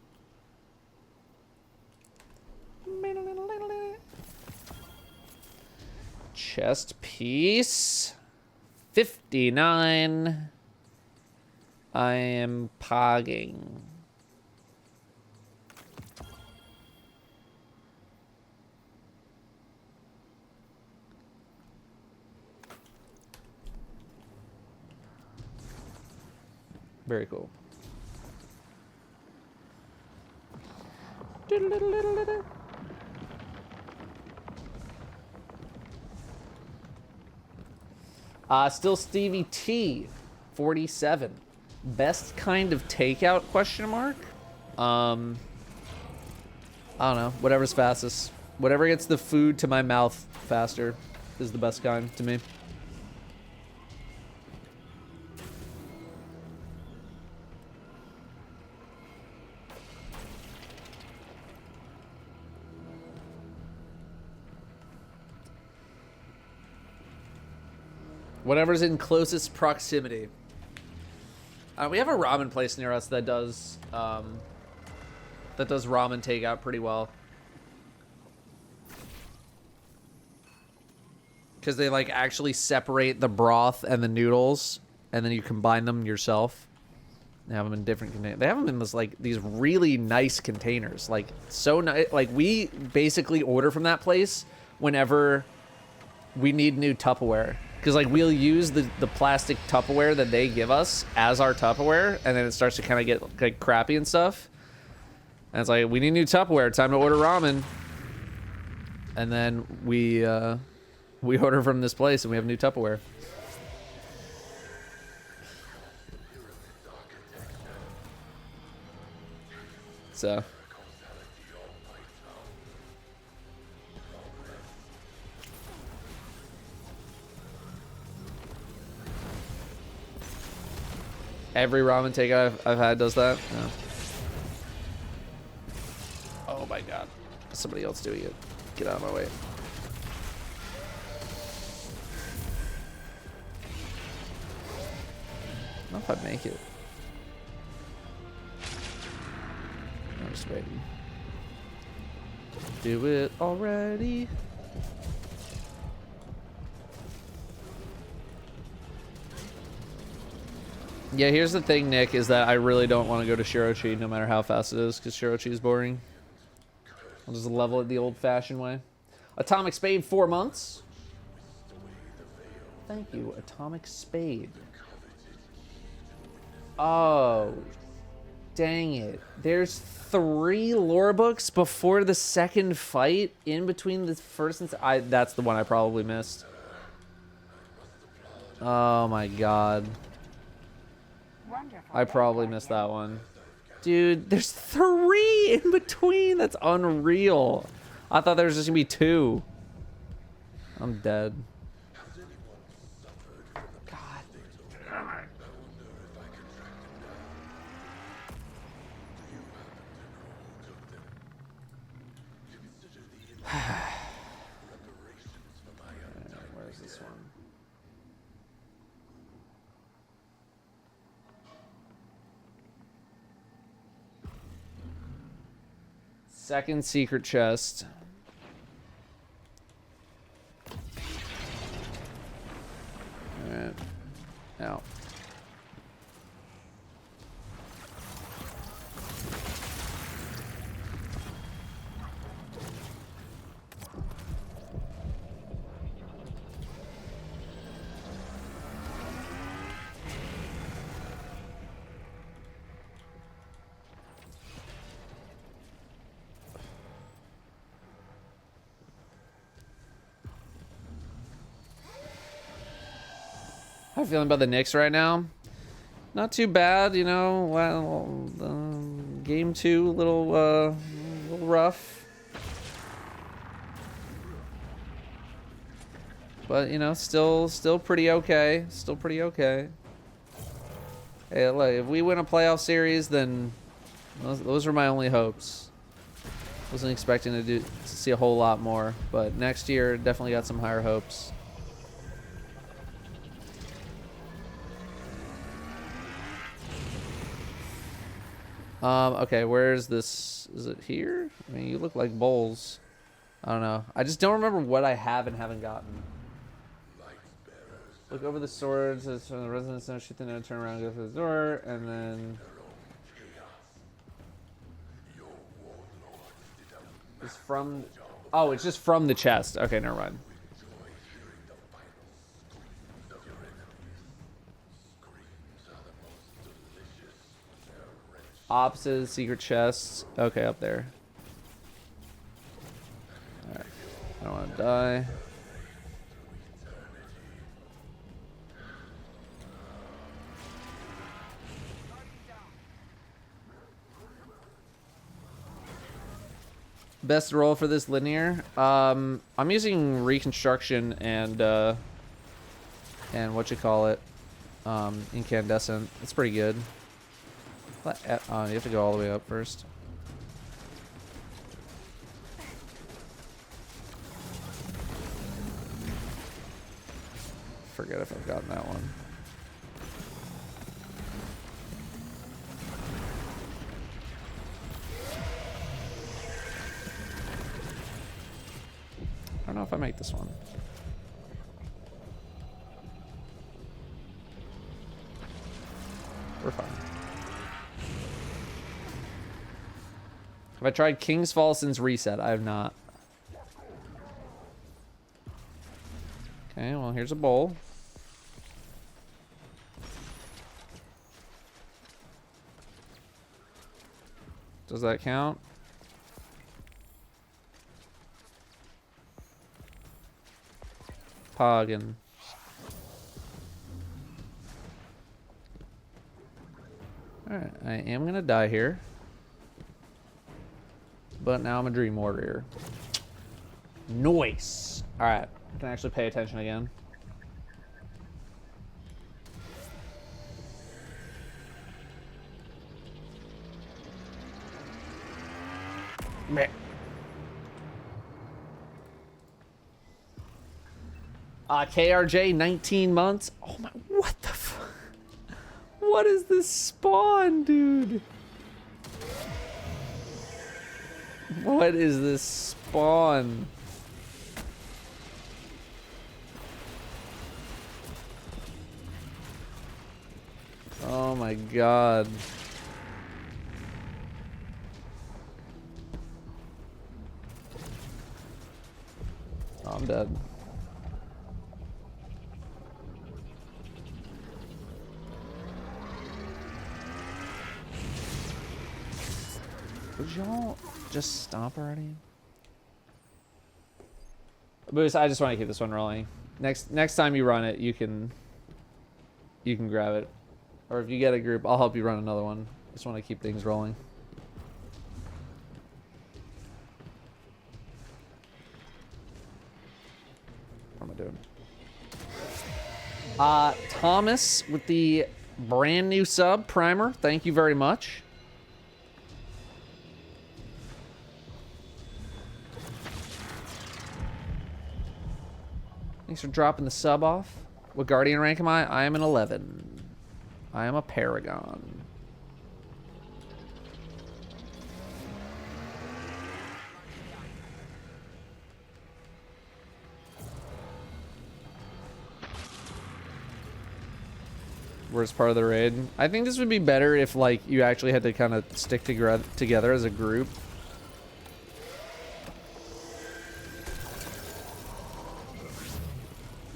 Chest piece. 59. I am pogging. Very cool. Still Stevie T, 47. Best kind of takeout, question mark? I don't know. Whatever's fastest. Whatever gets the food to my mouth faster is the best kind to me. Whatever's in closest proximity. We have a ramen place near us that does ramen takeout pretty well. Because they like actually separate the broth and the noodles, and then you combine them yourself. They have them in different containers. They have them in this like these really nice containers, like so nice. Like we basically order from that place whenever we need new Tupperware. Because, like, we'll use the plastic Tupperware that they give us as our Tupperware, and then it starts to kind of get, like, crappy and stuff. And it's like, we need new Tupperware. Time to order ramen. And then we order from this place, and we have new Tupperware. So... Every ramen takeout I've had does that? No. Oh my god. Somebody else doing it. Get out of my way. I don't know if I make it. I'm just waiting. Do it already. Yeah, here's the thing, Nick, is that I really don't want to go to Shirochi no matter how fast it is, because Shirochi is boring. I'll just level it the old-fashioned way. Atomic Spade, 4 months. Thank you, Atomic Spade. Oh, dang it. There's 3 lore books before the second fight, in between the first and... that's the one I probably missed. Oh my god. I probably missed that one. Dude, there's 3 in between. That's unreal. I thought there was just gonna be 2. I'm dead. God. Where's this one? Second secret chest. Alright. Now. How you feeling about the Knicks right now? Not too bad, you know. Well, game 2, a little rough. But, you know, still pretty okay. Still pretty okay. Hey, look, if we win a playoff series, then those are my only hopes. Wasn't expecting to see a whole lot more, but next year definitely got some higher hopes. Okay, where's this? Is it here? I mean, you look like bowls. I don't know. I just don't remember what I have and haven't gotten. Look over the swords. It's from the residence center. Shoot the note. Turn around. Go through the door, and then it's from. Oh, it's just from the chest. Okay, never mind. Opposite secret chests. Okay, up there. Alright. I don't want to die. Best roll for this linear? I'm using reconstruction and what you call it? Incandescent. It's pretty good. You have to go all the way up first. Forget if I've gotten that one. I don't know if I make this one. We're fine. Have I tried King's Fall since reset? I have not. Okay, well, here's a bowl. Does that count? Poggin. Alright, I am gonna die here. But now I'm a Dream Warrior. Nice! Alright, I can actually pay attention again. Meh. KRJ, 19 months. Oh my, what the fuck? What is this spawn, dude? What is this spawn? Oh my god. Oh, I'm dead. Would y'all just stop already? Boost, I just want to keep this one rolling. Next time you run it, you can grab it. Or if you get a group, I'll help you run another one. Just want to keep things rolling. What am I doing? Thomas with the brand new sub primer. Thank you very much. Thanks for dropping the sub off. What Guardian rank am I? I am an 11. I am a Paragon. Worst part of the raid. I think this would be better if, like, you actually had to kind of stick together as a group.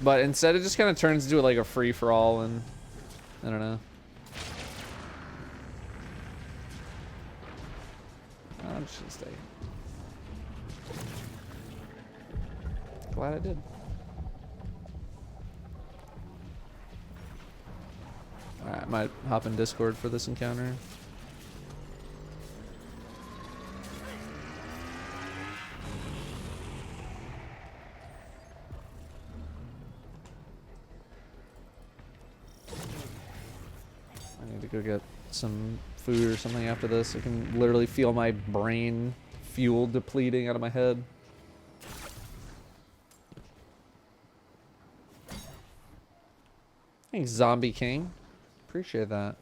But instead, it just kind of turns into like a free-for-all, and I don't know. I'm just gonna stay. Glad I did. Alright, I might hop in Discord for this encounter. I need to go get some food or something after this. I can literally feel my brain fuel depleting out of my head. Thanks, Zombie King. Appreciate that.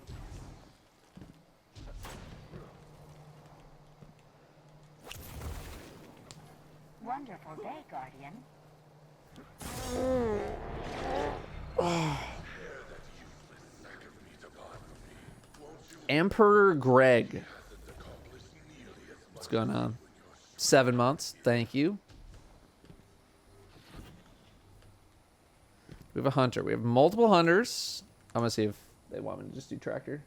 Wonderful day, Guardian. Emperor Greg. What's going on? 7 months. Thank you. We have a hunter. We have multiple hunters. I'm going to see if they want me to just do tractor.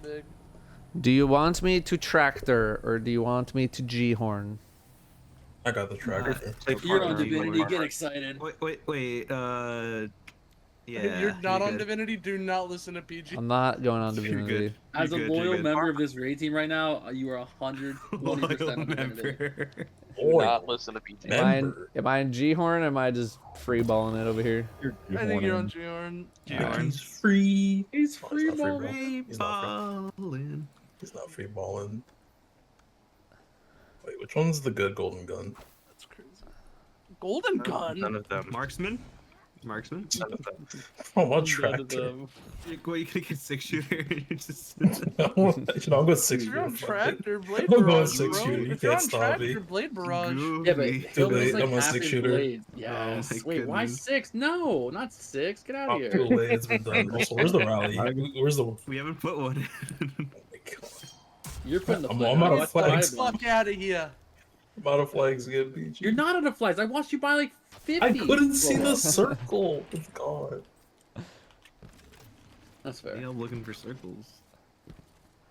Big. Do you want me to tractor or do you want me to G-horn? I got the tracker. You're on Divinity, get excited. Wait. Yeah. You're not on Divinity, do not listen to PG. I'm not going on You're Divinity. good. As a You're loyal good. member of this raid team right now, you are 120% on Divinity. Boy, Not listen to PT. Am I in G-horn or am I just free balling it over here? I think you're on Jorn. He's free. He's Oh, free he's not ball. free He's not free. Ballin'. He's not free balling. Wait, which one's the good golden gun? That's crazy. Golden gun. None of them. Marksman? None of them. Oh, None what of tractor? them. What, you gonna get 6-shooter? You're just... I'll go 6 If you're on shooter. tractor, Blade I'm going Barrage, 6 bro. shooter. You If you're on can't stop me. tractor, Blade Barrage. Yeah, but Goofy. Phil is late, like I'm a half 6 his shooter. blades. Yes. my Wait, why goodness. 6? No, not 6. Get out Oh, of here. too late. It's been done. Also, where's the rally? Where's the? Oh We haven't put one. my god! You're putting the I'm flag. out of That's flags. the Fuck out of here. I'm out of flags again, PG. You're not out of flags. I watched you buy like 50. I couldn't see Bro. the circle. It's gone. That's fair. Yeah, I'm looking for circles.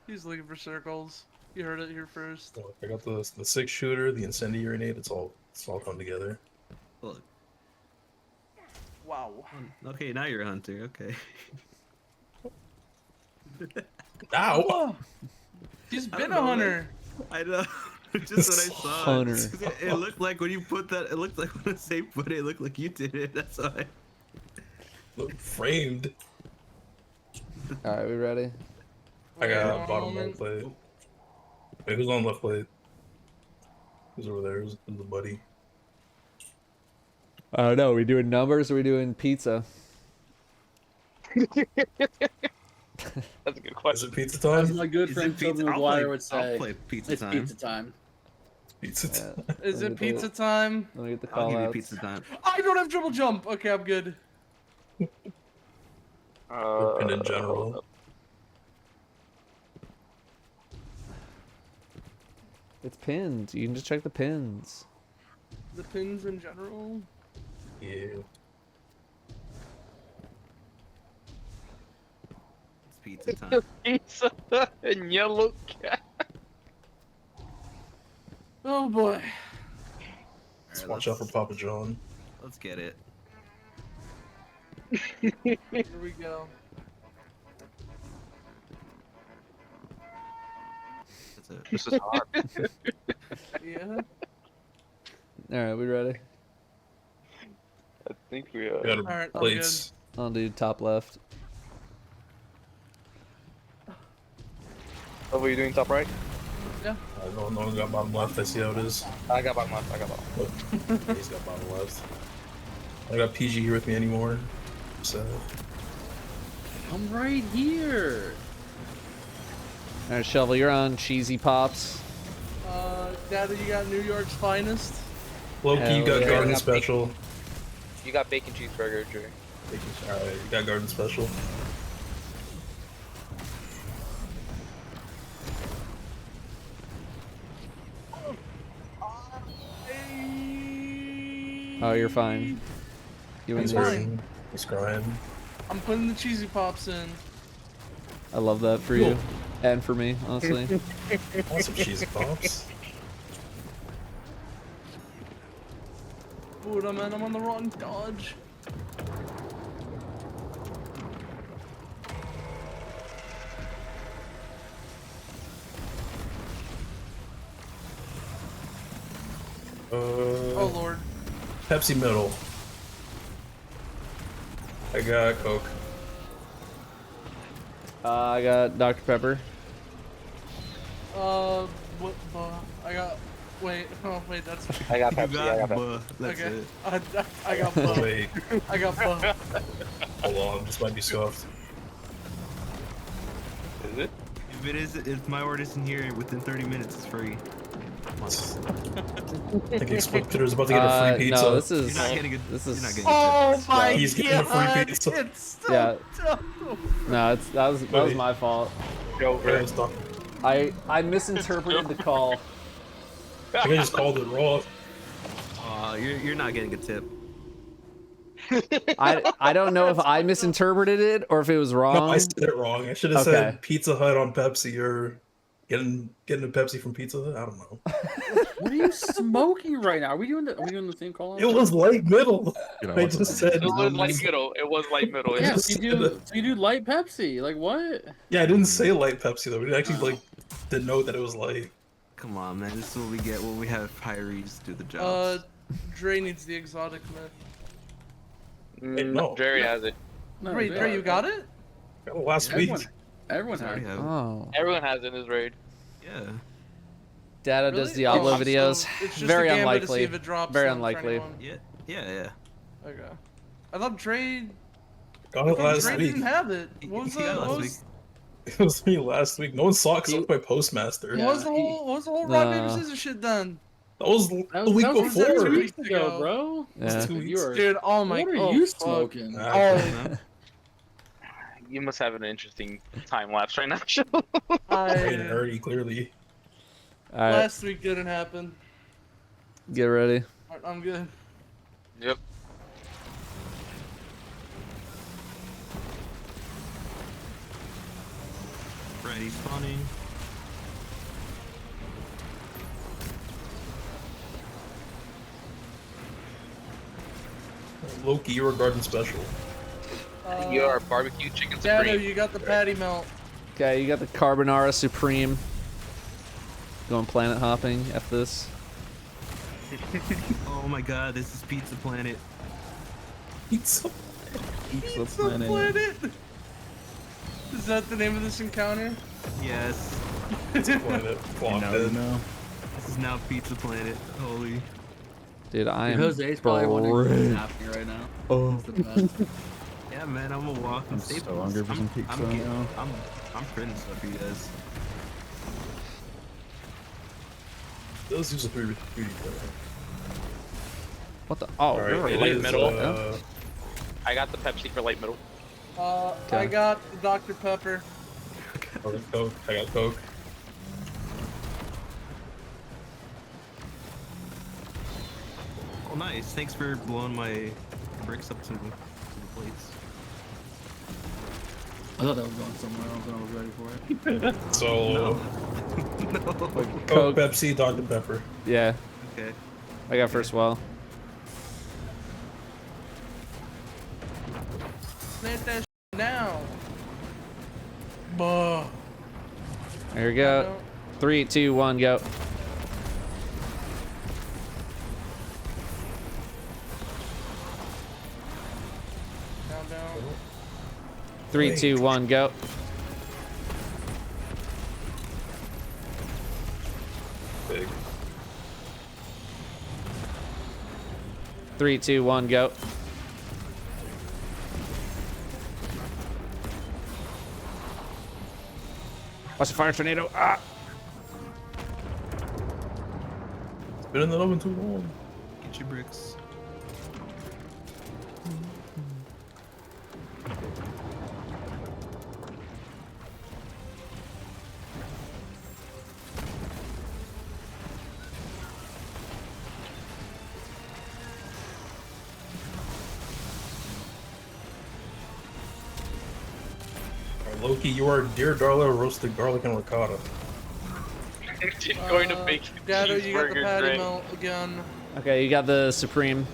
He's looking for circles. You heard it here first. Look, I got the 6 shooter, the incendiary nade. It's all come together. Look. Wow. Okay, now you're a hunter. Okay. Ow! Oh, he's been don't a know, hunter. I know. Just what I saw. Hunter. It looked like when you put that. It looked like when I say put it. It looked like you did it. That's why. Look, framed. Alright, we ready? I got Um, bottom right plate. Wait, who's on left plate? Who's over there? Who's the buddy? I don't know. Are we doing numbers or are we doing pizza? That's a good Is question. it pizza As time? my good Is friend it pizza? Toby I'll McGuire play- would say, I'll play pizza it's time. pizza time. Pizza time. Is Let it me do pizza time? Let me get the I'll call give you outs. pizza time. I don't have triple jump. Okay, I'm good. And in general. It's pinned. You can just check the pins. The pins in general. Yeah. It's pizza time. Pizza and yellow cat. Oh boy. Let's Alright, watch out for Papa John. Let's get it. Here we go. That's it. This is hard. Yeah. Alright, we ready? I think we We got our Alright, I'm plates. I'll do top left. Oh, were you doing top right? No one got bottom left. I see how it is. I got bottom left. I got bottom. Look, he's got bottom left. I don't got PG here with me anymore. So I'm right here. Alright, Shovel, you're on Cheesy Pops. Dad, you got New York's finest. Loki, you Hell got yeah. garden I got special. You got bacon cheeseburger, Jerry. Alright, you got garden special. Oh, you're fine. You and He's fine. this. hurting. He's crying. I'm putting the cheesy pops in. I love that for you. And for me, honestly. want some cheese pops. Dude, I'm on the wrong dodge. Oh lord. Pepsi middle. I got Coke. I got Dr. Pepper. What? I got. Wait. Oh wait. That's. I got You Pepsi. I got got Pepsi. That's Okay. it. I got buh. Wait, I got buh. hold on. This might be scuffed. Is it? If it is, if my order isn't here within 30 minutes, it's free. I think Exploder's about to get a free pizza. No, this is You're not getting a. this You're is not getting a Oh tip. my He's getting a free god! pizza. It's so Yeah. tough. no, that was Wait. my fault. Yo, Okay, stop. I misinterpreted the call. I think I just called it raw. You're not getting a tip. I don't know if I misinterpreted it or if it was wrong. No, I said it wrong. I should have Okay. said Pizza Hut on Pepsi or getting a Pepsi from Pizza Hut. I don't know. What are you smoking right now? Are we doing the same call? It was light middle. You know, I what's just up? said. It was light middle. It was light middle. Yeah, just so you do light Pepsi. Like what? Yeah, I didn't say light Pepsi though. We actually like didn't know that it was light. Come on, man. This is what we get when we have Pyres do the job. Dre needs the exotic myth. No. Jerry has it. No, Wait, Dre, you got it? Last week. Everyone Sorry, has. Oh, Everyone has it in his raid. Yeah. Data Really? does Diablo Oh, so videos. it's just Very a gambit to unlikely. see if it drops Very on for unlikely. anyone. Yeah. Okay. I thought Dre. Got it last Dre week. didn't have it. What was He got it last what week. was, It was me last week. No one saw it 'cause I was my postmaster. Yeah. what was the whole rock paper scissors shit done? That was That the was, week that was before. 2 weeks ago, bro. Yeah. Two You are, Dude, oh my. what are oh, you fuck. smoking? Ah, You must have an interesting time lapse right now. Brain I, hurty, clearly. All right, last week didn't happen. get ready. I'm good. Yep. Ready, spawning. Loki, you're a garden special. Your barbecue chicken Datto, supreme. you got the patty melt. Okay, you got the Carbonara Supreme. Going planet hopping after this. Oh my god, this is Pizza Planet. Pizza. Pizza Planet. Is that the name of this encounter? Yes. Planet. Clocked it. No. This is now Pizza Planet. Holy. Dude, I am Jose's probably wondering what's bored. happening right now. Oh. It's the best. Yeah, man, I'm gonna walk I'm and so Staples. hungry for some pizza right now. I'm printing stuff for you guys. Those use a 3D. What the? Oh, Alright, you're it light is, middle. I got the Pepsi for light middle. I got the Dr. Pepper. I got Coke. I got Coke. Oh, nice. Thanks for blowing my bricks up to the plates. I thought that was going somewhere else and I was ready for it. So, Coke. Coke, Pepsi, Dr. Pepper. Yeah, Okay. I got first well. Plant that now. Buh. There we go. 3, 2, 1, go. Down. 3, 2, 1, go. Big. 3, 2, 1, go. Watch the fire tornado. Ah! It's been in the oven too long. Get your bricks. Loki, you are deer darla roasted garlic and ricotta. Going to bake Datto, you got the cheeseburger patty great. melt again. Okay, you got the Supreme.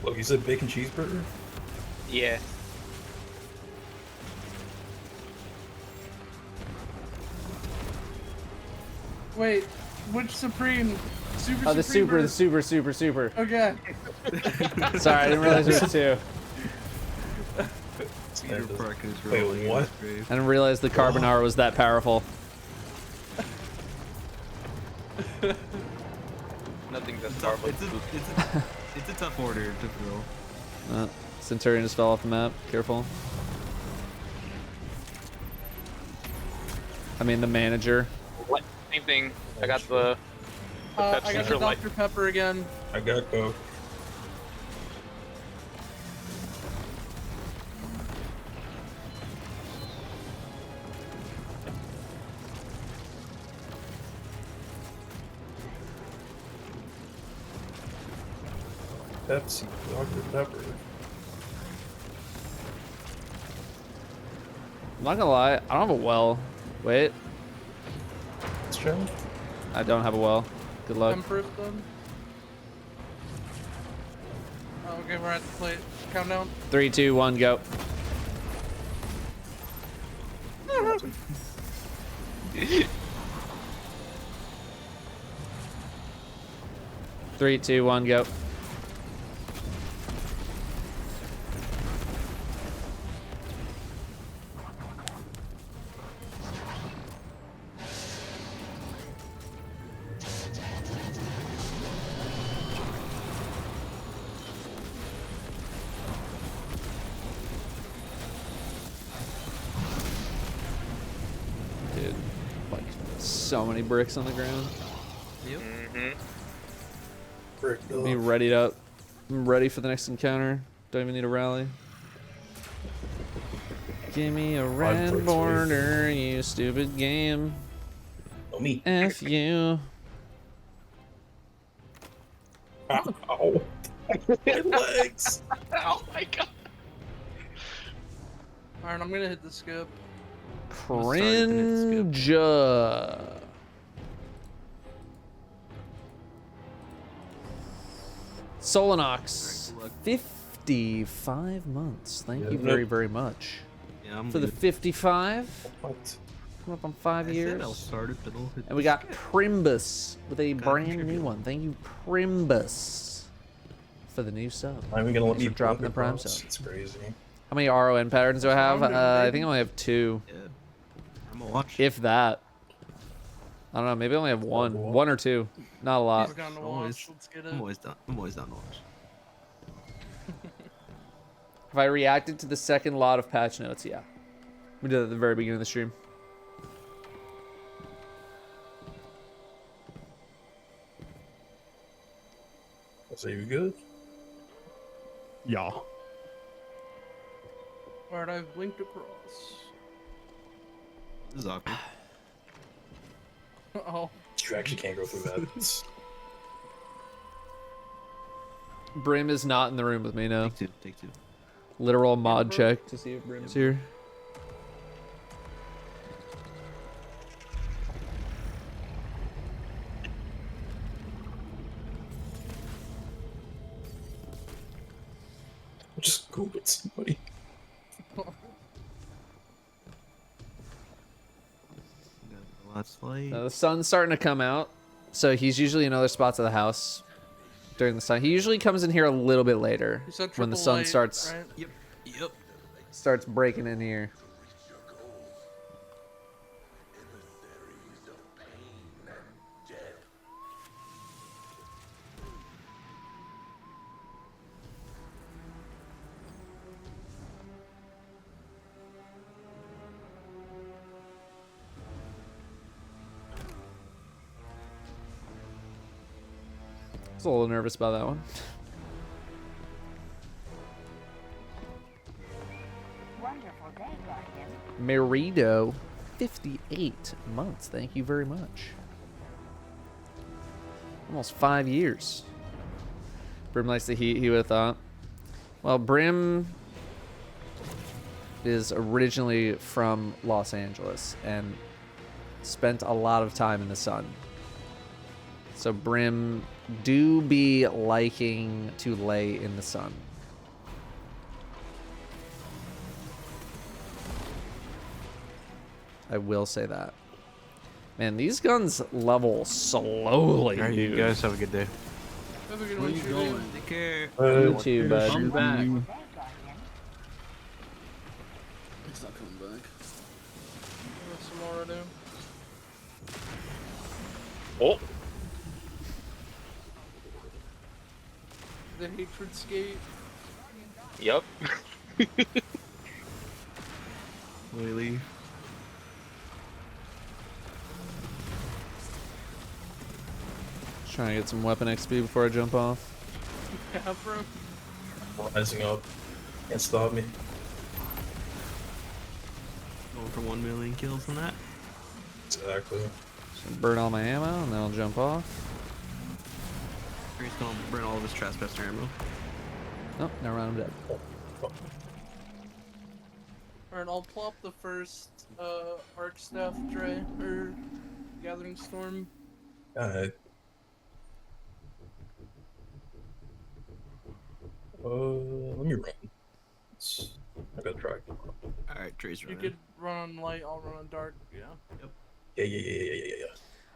Look, you said bacon cheeseburger? Yeah. Wait, which Supreme? Super Oh, the Supreme super, or- the super. Okay. Sorry, I didn't realize there was two. Peter Parker's Wait, rolling in what? his grave. I didn't realize the carbonara was that powerful. Nothing that's It's a, horrible. it's a tough order to fill. Centurion just fell off the map. Careful. I mean, the manager. What? Same thing. I got the I Pepsi got for the life. Dr. Pepper again. I got Coke. Pepsi, Dr. Pepper. I'm not gonna lie, I don't have a well. Wait, Let's try. I don't have a well. Good luck. Empress then. Oh, okay, we're at the plate. Countdown. 3, 2, 1, go. Three, two, one, go. Dude, like so many bricks on the ground. Yep. Brick Me readied up. I'm ready for the next encounter. Don't even need a rally. Give me a red bricks, border, you stupid game. Oh, me. F you. Ow. My legs. Oh my god. Alright, I'm gonna hit the skip. Cringe. Solenox. Alright, 55 months. Thank you Yep. very, very much. Yeah, I'm For the good. 55. What? Coming up on 5 I said I'll years. start it, but I'll hit And we the got skip. Primbus with a Gotta brand new contribute. one. Thank you, Primbus, for the new sub. Not even gonna let Thanks me for dropping block the prime across. sub. It's crazy. How many RON patterns do I have? What's wrong with I you, think I only have 2, Yeah. I'm gonna watch. if that. I don't know. Maybe I only have one, Cool. 1 or 2. Not a lot. He's down to Always. watch. Let's get it. I'm always down. I'm always down to watch. Have I reacted to the second lot of patch notes? Yeah. We did it at the very beginning of the stream. So you good? Yeah. Alright, I've blinked across. This is awkward. Oh. You actually can't go through that. It's- Brim is not in the room with me now. Take two. Take two. Literal mod Brim? check to see if Brim's here. Just go with somebody. Got the last light. The sun's starting to come out, so he's usually in other spots of the house during the sun. He usually comes in here a little bit later You said when the triple sun light, starts right? Yep. Yep. starts breaking in here. I was a little nervous about that one. Wonderful day, Guardian. Merido, 58 months. Thank you very much. Almost 5 years. Brim likes the heat, he would have thought. Well, Brim is originally from Los Angeles, and spent a lot of time in the sun. So Brim, do be liking to lay in the sun. I will say that. Man, these guns level slowly, Alright, you dude. guys have a good day. Have a good Where one, you Shooty. going? Take care. You too, bud. Come back. For their guardian. It's not coming back. Got some more to do. Oh, The hatred skate. yep. Whaley. Just trying to get some weapon XP before I jump off. Yeah, bro. Rising up. Can't stop me. Going for 1 million kills on that. Exactly. So burn all my ammo and then I'll jump off. He's gonna burn all of his trespasser ammo. Oh, never mind, I'm dead. Alright, I'll plop the first arc staff Dre or gathering storm. Alright. Let me run. I gotta try. Alright, Dre's You running. could run on light, I'll run on dark. Yeah. Yeah.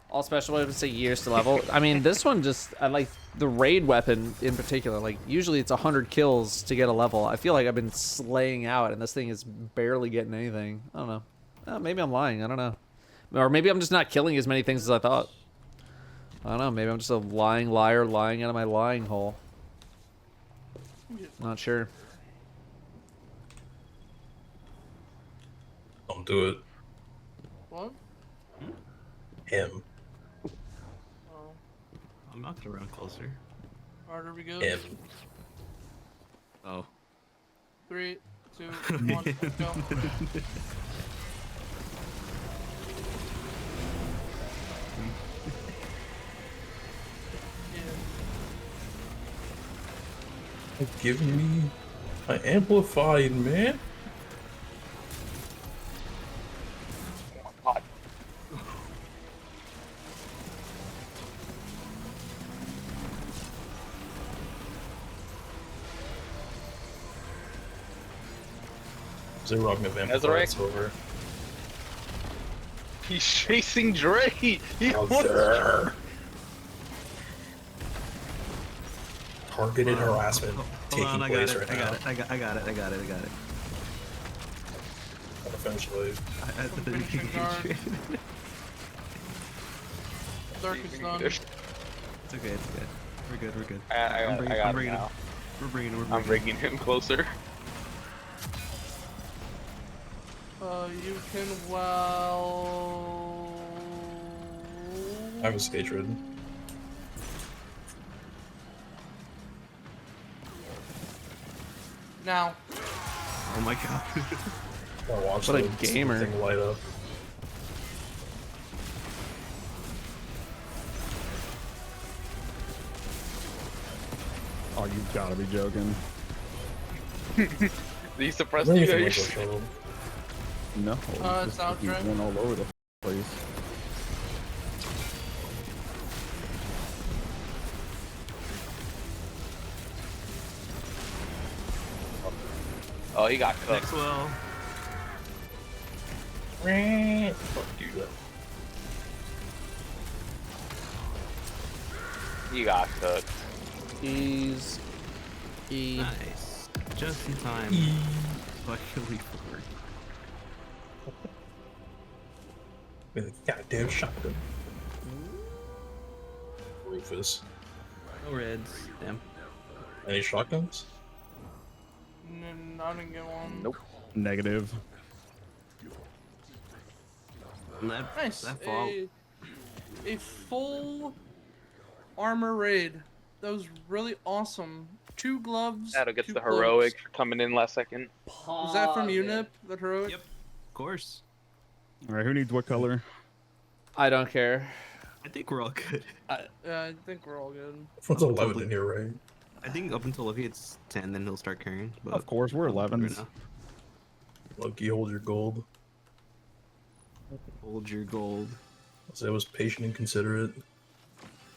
All special weapons take years to level. I mean, this one just, I like the raid weapon in particular. Like, usually it's 100 kills to get a level. I feel like I've been slaying out, and this thing is barely getting anything. I don't know. Maybe I'm lying. I don't know. Or maybe I'm just not killing as many things as I thought. I don't know. Maybe I'm just a lying liar lying out of my lying hole. Not sure. Don't do it. What? Him. Oh. I'm not gonna run closer. Alright, here we go. Him. Oh. 3, 2, 1, go. Yeah. Give me my amplified, man. Zero rock my vampire. It's over. He's chasing Dre. He Out wants- there. Targeted harassment Hold taking on, I got place it. right I now. got it. I got it. Eventually. Finishing guard. Dark is done. It's okay. It's good. We're good. We're good. I got I'm him bringing now. We're bringing. I'm bringing him closer. You can well. I was stage ridden. Now. Oh my god. I watched What a the gamer. thing light up. Oh, you gotta be joking. He suppressed Really you think guys. it's a show. No. It's out, he's Trey. going all over the place. Oh, he got cooked. Maxwell. Fuck you. He got cooked. Ease. E. Nice. Just in time. So I can leap forward. With a goddamn shotgun. Rufus. No reds. Damn. Any shotguns? I didn't get one. Nope. Negative. And that, Nice. that fall. A full armor raid. That was really awesome. 2 gloves. That'll get 2 the cloaks. heroic for coming in last second. Was that from UNIP? That heroic? Yep. Of course. All right, who needs what color? I don't care. I think we're all good. Yeah, I think we're all good. Everyone's Oh, 11 totally. in here, right? I think up until if he hits 10, then he'll start carrying. But Of course, we're right 11s. now. Lucky, hold your gold. Hold your gold. So I was patient and considerate.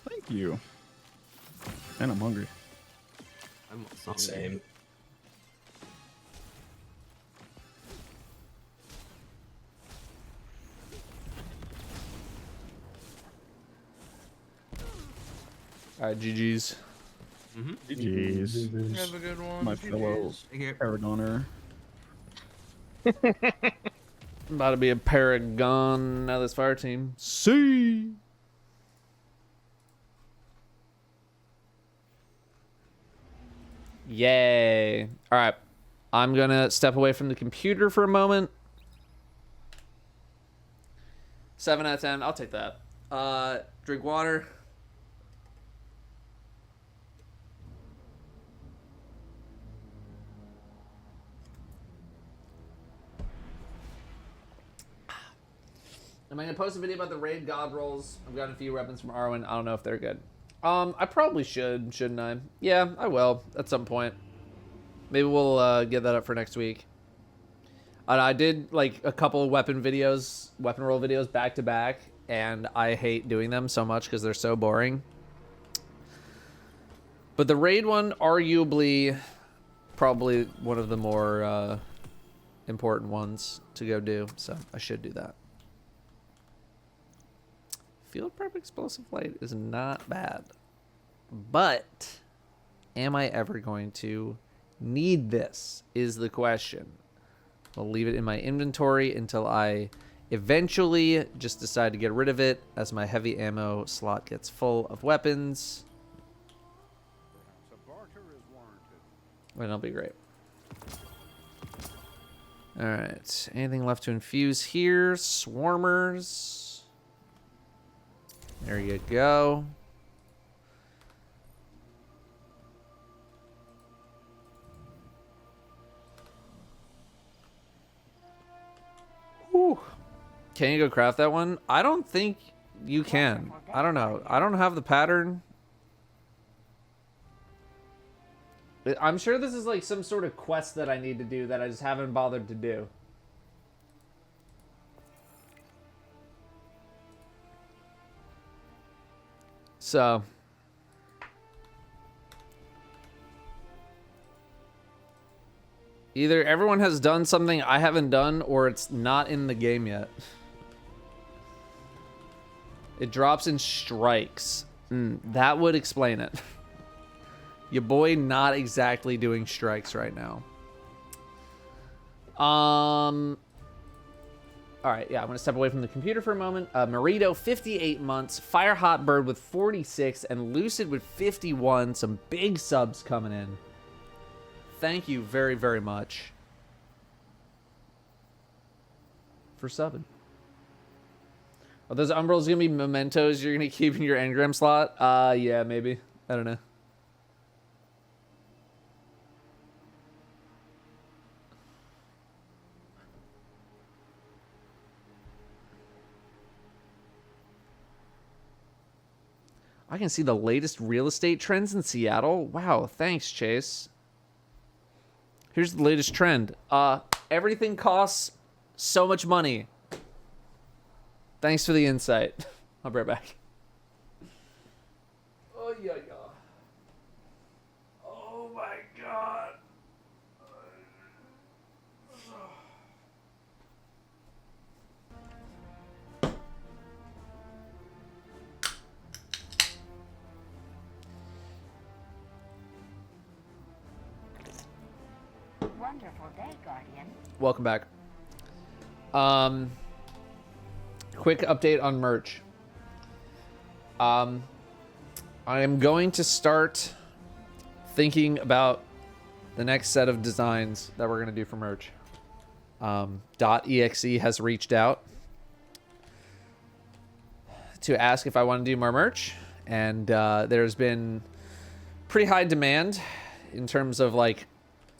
Thank you. And I'm hungry. I'm also hungry. Same. All right, GG's. Jeez. Have a good one. My fellow GGs. Take care. Paragoner. About to be a paragon now. This fire team. See. Yay! All right, I'm gonna step away from the computer for a moment. 7 out of 10. I'll take that. Drink water. Am I gonna post a video about the raid god rolls? I've gotten a few weapons from Arwen. I don't know if they're good. I probably should, shouldn't I? Yeah, I will at some point. Maybe we'll get that up for next week. I did like a couple of weapon roll videos back to back, and I hate doing them so much because they're so boring. But the raid one, arguably, probably one of the more important ones to go do. So I should do that. Field prep explosive light is not bad, but am I ever going to need this is the question. I'll leave it in my inventory until I eventually just decide to get rid of it as my heavy ammo slot gets full of weapons. And it'll be great. All right, anything left to infuse here? Swarmers. There you go. Whew. Can you go craft that one? I don't think you can. I don't know. I don't have the pattern. I'm sure this is like some sort of quest that I need to do that I just haven't bothered to do. So either everyone has done something I haven't done, or it's not in the game yet. It drops in strikes. That would explain it. Your boy not exactly doing strikes right now. All right, yeah, I'm gonna step away from the computer for a moment. Marito, 58 months. Fire Hot Bird with 46, and Lucid with 51. Some big subs coming in. Thank you very, very much for subbing. Are those Umbrals gonna be mementos you're gonna keep in your engram slot? Yeah, maybe. I don't know. I can see the latest real estate trends in Seattle. Wow, thanks, Chase. Here's the latest trend. Everything costs so much money. Thanks for the insight. I'll be right back. Oh, yeah, yeah. Oh, my God. Wonderful day, Guardian. Welcome back. Quick update on merch. I am going to start thinking about the next set of designs that we're going to do for merch. .exe has reached out to ask if I want to do more merch, and there's been pretty high demand in terms of, like,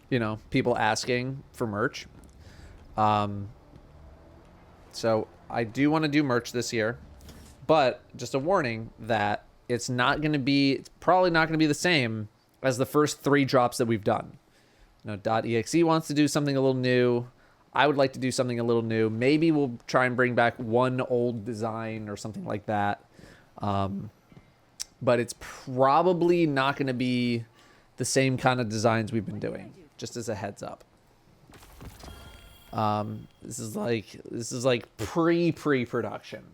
you know, people asking for merch. So I do want to do merch this year, but just a warning that it's probably not going to be the same as the first 3 drops that we've done. You know, .exe wants to do something a little new. I would like to do something a little new. Maybe we'll try and bring back one old design or something like that. But it's probably not going to be the same kind of designs we've been doing, just as a heads up. This is like pre-production,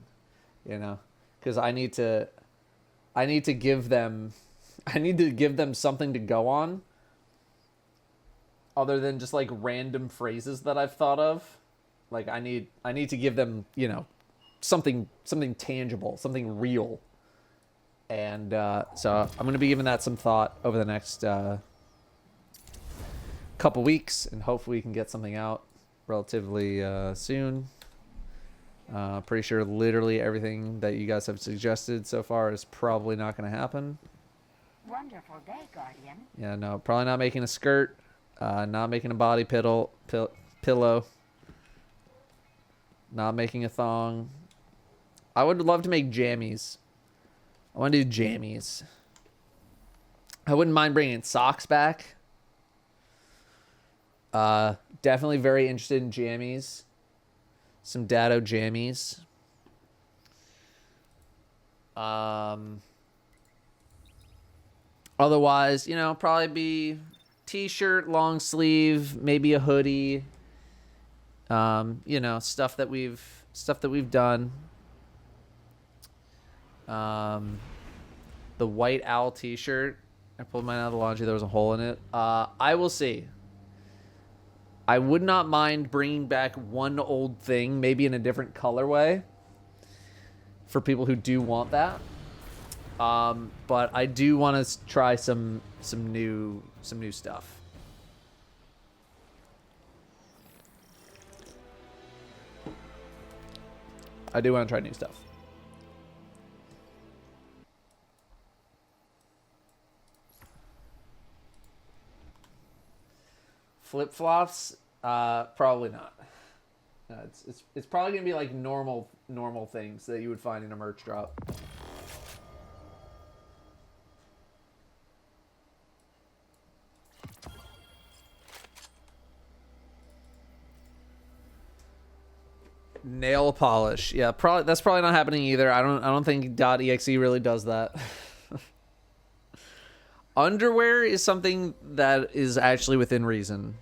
you know, because I need to give them something to go on other than just like random phrases that I've thought of. Like I need to give them, you know, something tangible, something real. And so I'm going to be giving that some thought over the next couple weeks, and hopefully we can get something out relatively soon. Pretty sure literally everything that you guys have suggested so far is probably not going to happen. Wonderful day, Guardian. Yeah, no, probably not making a skirt, not making a body pillow, not making a thong. I would love to make jammies. I want to do jammies. I wouldn't mind bringing socks back. Definitely very interested in jammies. Some Datto jammies. Otherwise, you know, probably be t-shirt, long sleeve, maybe a hoodie. You know, stuff that we've done. The white owl t-shirt. I pulled mine out of the laundry. There was a hole in it. I will see. I would not mind bringing back one old thing, maybe in a different colorway, for people who do want that. But I do want to try some new stuff. I do want to try new stuff. Flip-flops? Probably not. It's probably gonna be like normal things that you would find in a merch drop. Nail polish. Yeah, that's probably not happening either. I don't think .exe really does that. Underwear is something that is actually within reason.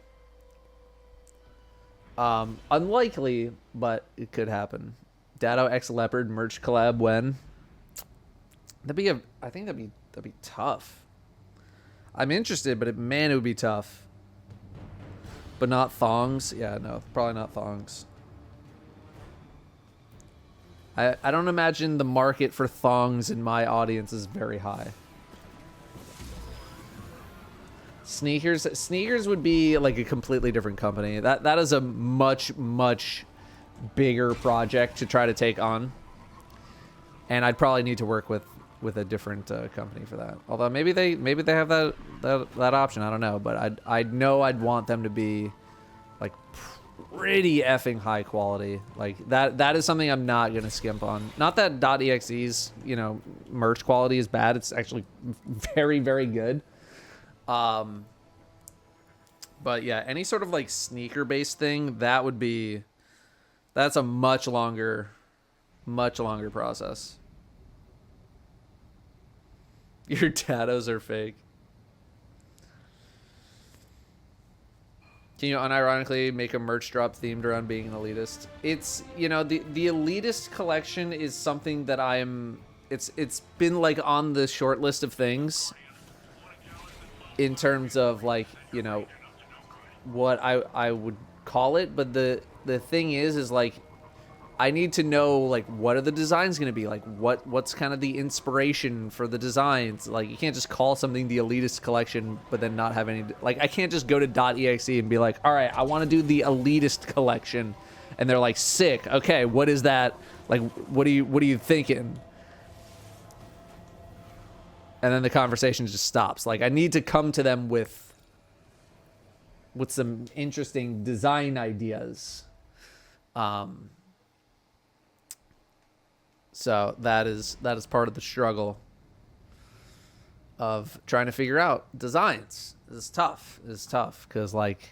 Unlikely, but it could happen. Datto X Leopard merch collab when? I think that'd be tough. I'm interested, but man, it would be tough. But not thongs. Yeah, no, probably not thongs. I don't imagine the market for thongs in my audience is very high. Sneakers would be like a completely different company. That is a much bigger project to try to take on, and I'd probably need to work with a different company for that. Although maybe they have that option. I don't know, but I'd know I'd want them to be like pretty effing high quality. Like that is something I'm not gonna skimp on. Not that .exe's, you know, merch quality is bad. It's actually very good. But yeah, any sort of like sneaker based thing, that's a much longer process. Your tattoos are fake. Can you unironically make a merch drop themed around being an elitist? It's, you know, the elitist collection is something that it's been like on the short list of things in terms of like, you know, what I would call it, but the thing is like I need to know like what are the designs going to be, like what's kind of the inspiration for the designs. Like you can't just call something the elitist collection but then not have any, like I can't just go to .exe and be like, all right, I want to do the elitist collection, and they're like, sick, okay, what is that, like what are you thinking? And then the conversation just stops. Like I need to come to them with some interesting design ideas. So that is part of the struggle of trying to figure out designs. It's tough because like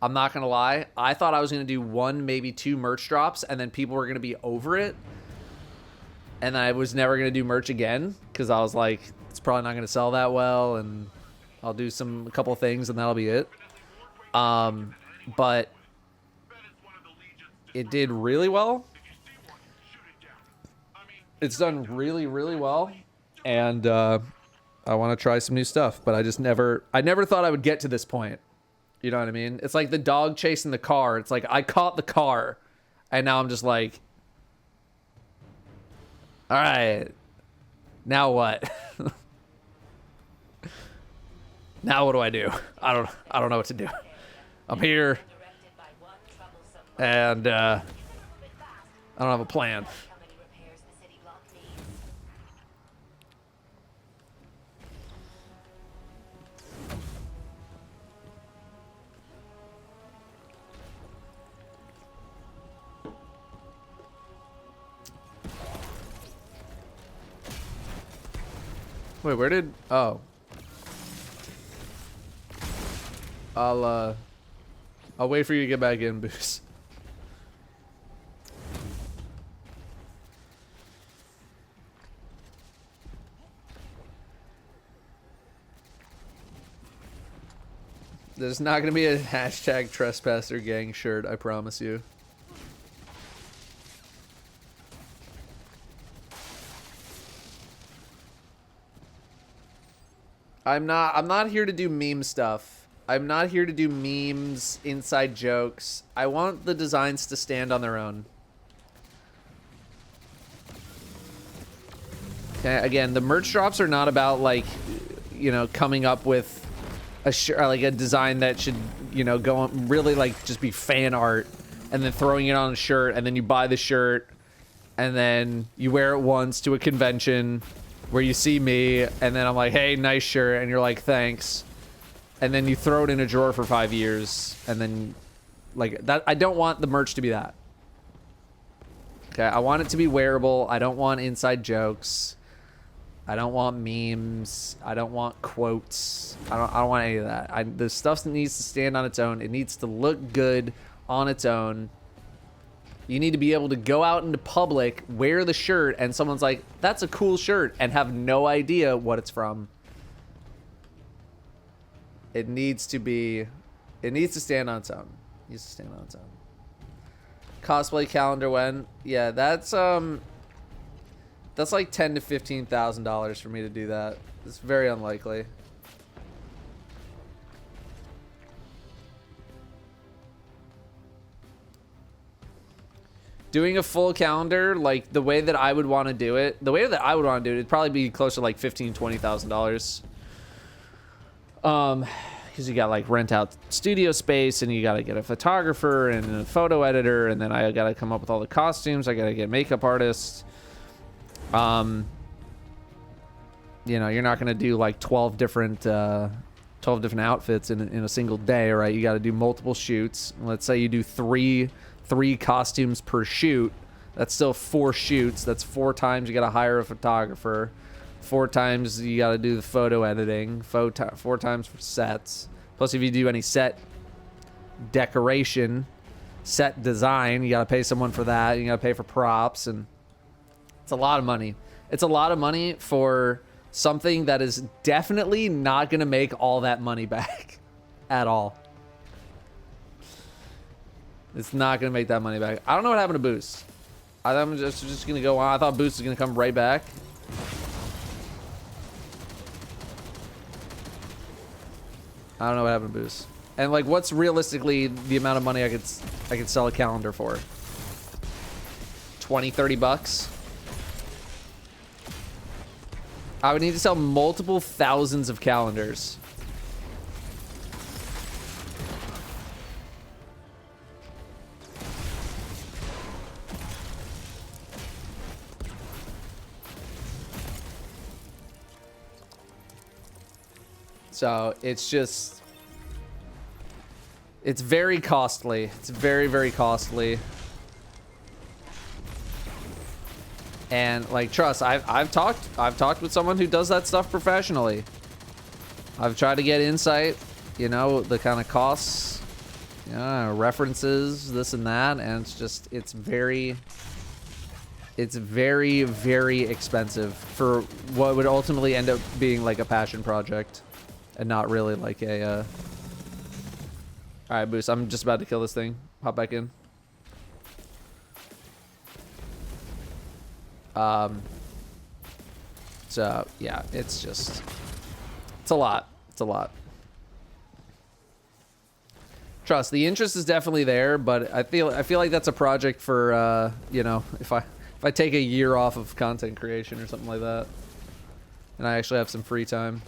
I'm not gonna lie. I thought I was gonna do 1, maybe 2 merch drops, and then people were gonna be over it. And I was never gonna do merch again because I was like, it's probably not gonna sell that well, and I'll do a couple things, and that'll be it. But it did really well. It's done really, really well, and I want to try some new stuff. But I never thought I would get to this point. You know what I mean? It's like the dog chasing the car. It's like I caught the car, and now I'm just like, all right, now what? Now what do I do? I don't know what to do. I'm here, and I don't have a plan. Wait, where did... Oh. I'll wait for you to get back in, Boost. There's not gonna be a hashtag trespasser gang shirt, I promise you. I'm not here to do meme stuff. I'm not here to do memes, inside jokes. I want the designs to stand on their own. Okay, again, the merch drops are not about, like, you know, coming up with a like a design that should, you know, go on, really, like, just be fan art, and then throwing it on a shirt, and then you buy the shirt, and then you wear it once to a convention where you see me, and then I'm like, hey, nice shirt, and you're like, thanks. And then you throw it in a drawer for 5 years, and then, like, that. I don't want the merch to be that. Okay, I want it to be wearable. I don't want inside jokes. I don't want memes. I don't want quotes. I don't want any of that. The stuff needs to stand on its own. It needs to look good on its own. You need to be able to go out into public, wear the shirt, and someone's like, that's a cool shirt, and have no idea what it's from. It needs to stand on its own. It needs to stand on its own. Cosplay calendar when? Yeah, that's like $10,000 to $15,000 for me to do that. It's very unlikely. Doing a full calendar, like the way that I would want to do it, it'd probably be closer to like $15,000 to $20,000. Because you got like rent out studio space, and you got to get a photographer and a photo editor, and then I got to come up with all the costumes. I got to get makeup artists. You know, you're not going to do like 12 different outfits in a single day, right? You got to do multiple shoots. Let's say you do three costumes per shoot. That's still 4 shoots. That's 4 times you got to hire a photographer. 4 times you got to do the photo editing. 4 times for sets. Plus, if you do any set decoration, set design, you got to pay someone for that. You got to pay for props, and it's a lot of money. It's a lot of money for something that is definitely not going to make all that money back at all. It's not going to make that money back. I don't know what happened to Boost. I'm just going to go on. I thought Boost was going to come right back. I don't know what happened to Boost. And, like, what's realistically the amount of money I could sell a calendar for? 20, 30 bucks? I would need to sell multiple thousands of calendars. So it's just, it's very costly. It's very, very costly. And like, trust, I've talked with someone who does that stuff professionally. I've tried to get insight, you know, the kind of costs references, this and that, and it's very, very expensive for what would ultimately end up being like a passion project, and not really like a. All right, Boost. I'm just about to kill this thing. Hop back in. So yeah, it's a lot. It's a lot. Trust, the interest is definitely there, but I feel like that's a project for you know, if I take a year off of content creation or something like that, and I actually have some free time.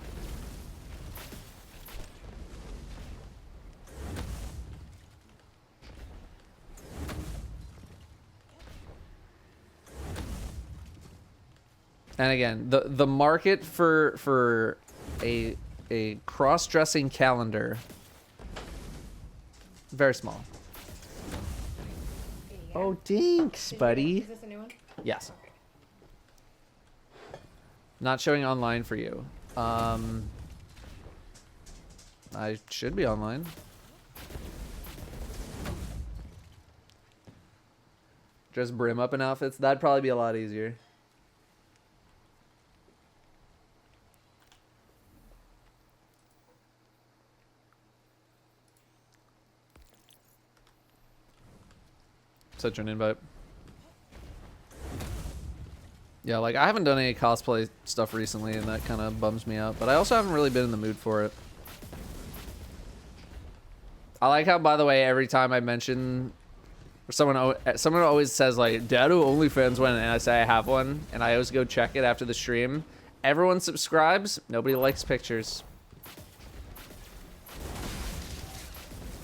And again, the market for a cross-dressing calendar, very small. Oh, dinks, buddy. Is this a new one? Yes. Not showing online for you. I should be online. Dress Brim up in outfits. That'd probably be a lot easier. Such an invite. Yeah, like I haven't done any cosplay stuff recently, and that kind of bums me out. But I also haven't really been in the mood for it. I like how, by the way, every time I mention, or someone always says like, "Datto OnlyFans when," and I say I have one, and I always go check it after the stream. Everyone subscribes. Nobody likes pictures.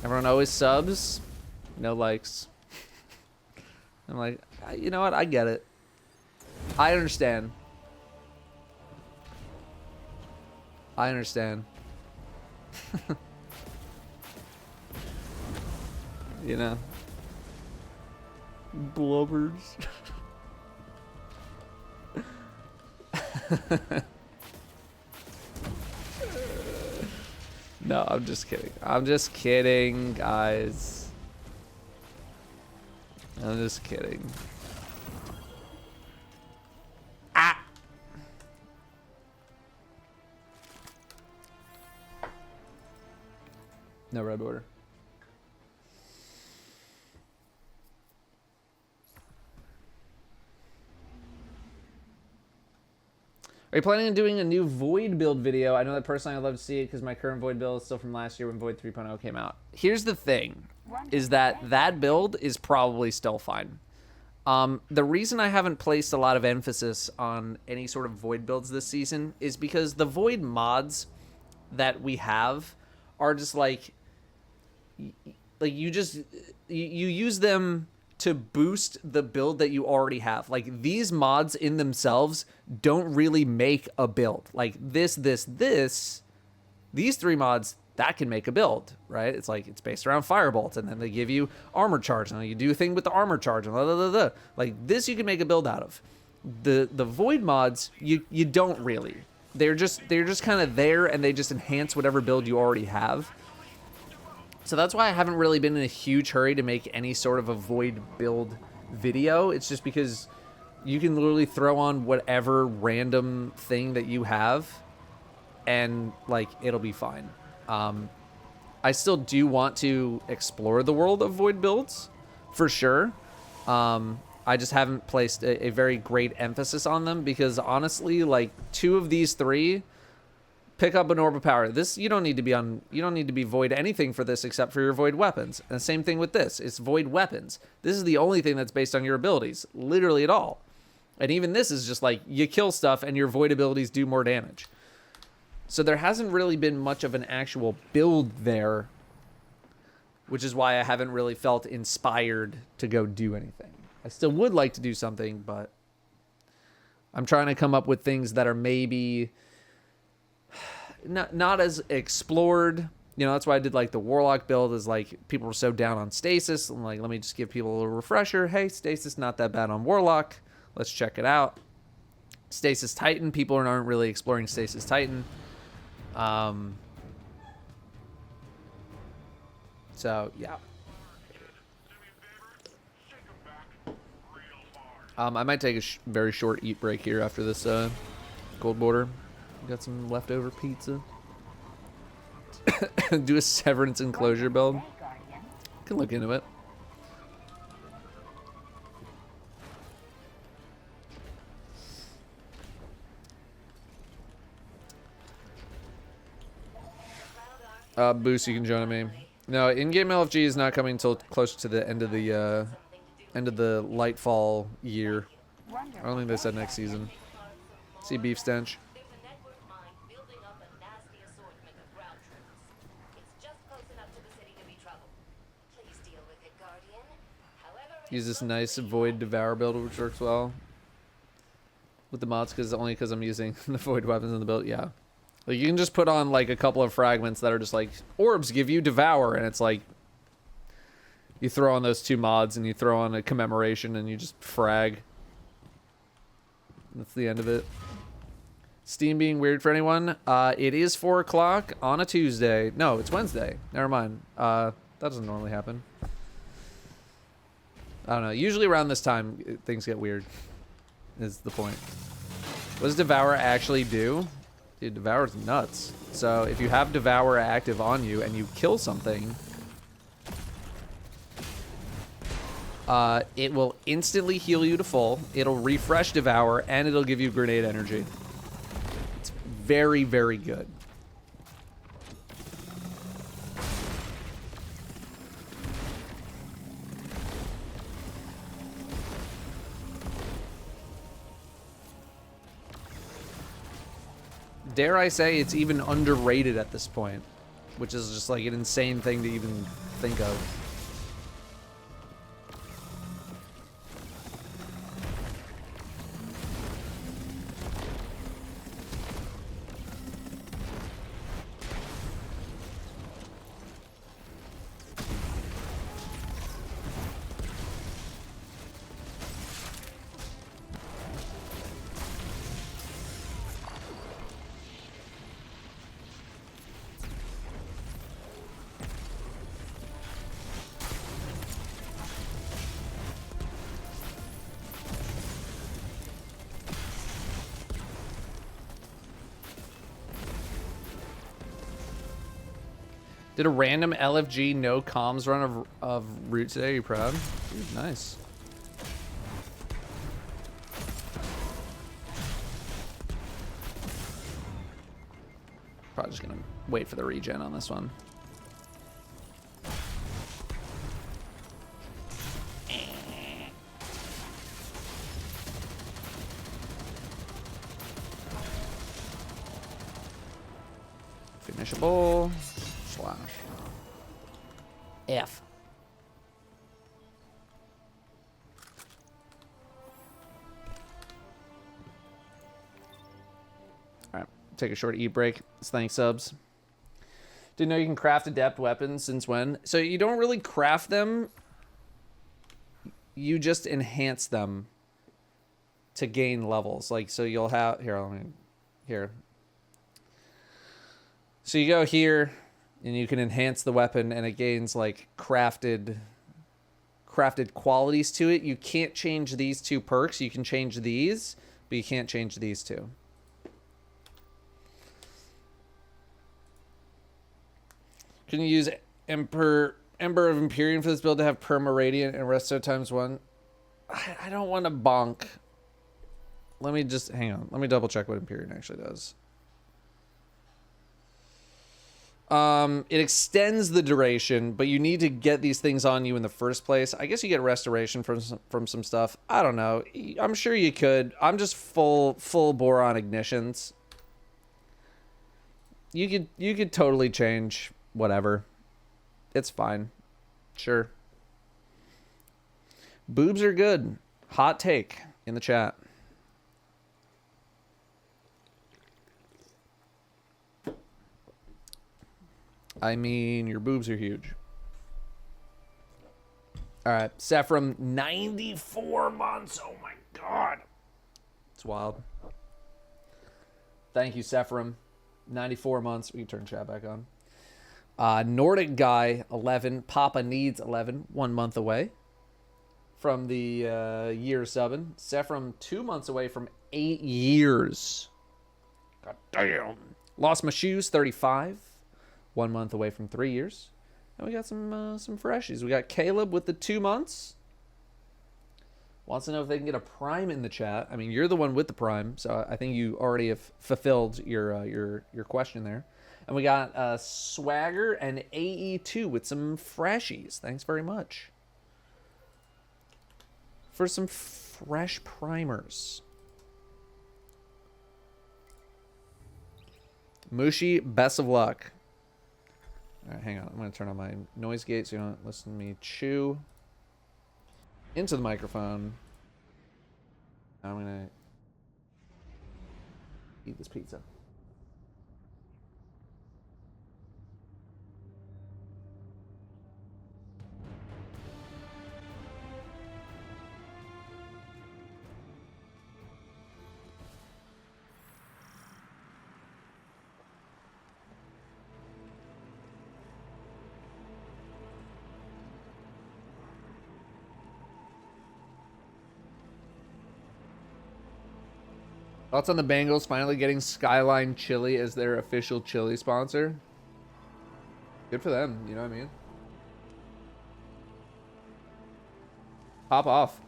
Everyone always subs. No likes. I'm like, you know what? I get it. I understand. I understand. You know. Blubbers. No, I'm just kidding. I'm just kidding, guys. I'm just kidding. Ah! No red border. Are you planning on doing a new Void build video? I know that personally I'd love to see it because my current Void build is still from last year when Void 3.0 came out. Here's the thing, is that build is probably still fine. The reason I haven't placed a lot of emphasis on any sort of Void builds this season is because the Void mods that we have are just like you use them to boost the build that you already have. Like, these mods in themselves don't really make a build. Like these three mods, that can make a build, right? It's like, it's based around Firebolt, and then they give you armor charge, and you do a thing with the armor charge, and blah, blah, blah, blah. Like, this you can make a build out of. The Void mods, you don't really. They're just kind of there, and they just enhance whatever build you already have. So that's why I haven't really been in a huge hurry to make any sort of a Void build video. It's just because you can literally throw on whatever random thing that you have, and like, it'll be fine. I still do want to explore the world of Void builds, for sure. I just haven't placed a very great emphasis on them because honestly, like, 2 of these 3 pick up an orb of power. This, you don't need to be Void anything for this except for your Void weapons. And the same thing with this. It's Void weapons. This is the only thing that's based on your abilities, literally at all. And even this is just like, you kill stuff and your Void abilities do more damage. So there hasn't really been much of an actual build there, which is why I haven't really felt inspired to go do anything. I still would like to do something, but I'm trying to come up with things that are maybe not as explored. You know, that's why I did like the Warlock build, is like, people were so down on Stasis. I'm like, let me just give people a little refresher. Hey, Stasis not that bad on Warlock. Let's check it out. Stasis Titan, people aren't really exploring Stasis Titan. So yeah. I might take a very short eat break here after this gold border. Got some leftover pizza. Do a severance enclosure build. Can look into it. Boost, you can join me. No, in-game LFG is not coming until close to the end of the Lightfall year. I don't think they said next season. See beef stench. Use this nice Void Devour build, which works well with the mods, because I'm using the Void weapons in the build. Yeah, like you can just put on like a couple of fragments that are just like orbs give you Devour, and it's like you throw on those two mods and you throw on a commemoration and you just frag. That's the end of it. Steam being weird for anyone? It is 4 o'clock on a Tuesday. No, it's Wednesday. Never mind. That doesn't normally happen. I don't know. Usually around this time, things get weird. Is the point. What does Devour actually do? Dude, Devour's nuts. So if you have Devour active on you and you kill something, it will instantly heal you to full. It'll refresh Devour, and it'll give you grenade energy. It's very, very good. Dare I say it's even underrated at this point, which is just like an insane thing to even think of. Did a random LFG no comms run of Root today? Are you proud? Dude, nice. Probably just gonna wait for the regen on this one. Finishable. Slash. F. Alright, take a short eat break. Thanks, subs. Didn't know you can craft adept weapons. Since when? So you don't really craft them. You just enhance them to gain levels. Like, so you'll have... Here, let me... Here. So you go here... And you can enhance the weapon, and it gains like crafted qualities to it. You can't change these two perks. You can change these, but you can't change these two. Can you use Ember of Empyrean for this build to have Perma Radiant and Resto ×1? I don't want to bonk. Let me just hang on. Let me double check what Empyrean actually does. It extends the duration, but you need to get these things on you in the first place. I guess you get restoration from some stuff. I don't know. I'm sure you could. I'm just full boron ignitions. You could totally change whatever. It's fine. Sure. Boobs are good. Hot take in the chat. I mean, your boobs are huge. All right, Sephram, 94 months. Oh my God. It's wild. Thank you, Sephram. 94 months. We can turn chat back on. Nordic Guy 11. Papa Needs 11. 1 month away from the year subbing. Sephram 2 months away from 8 years. God damn. Lost My Shoes 35. 1 month away from 3 years. And we got some freshies. We got Caleb with the 2 months. Wants to know if they can get a prime in the chat. I mean, you're the one with the prime, so I think you already have fulfilled your question there. And we got Swagger and AE2 with some freshies. Thanks very much for some fresh primers. Mushi, best of luck. All right, hang on. I'm going to turn on my noise gate so you don't listen to me chew into the microphone. Now I'm going to eat this pizza. Thoughts on the Bengals finally getting Skyline Chili as their official chili sponsor? Good for them, you know what I mean? Pop off.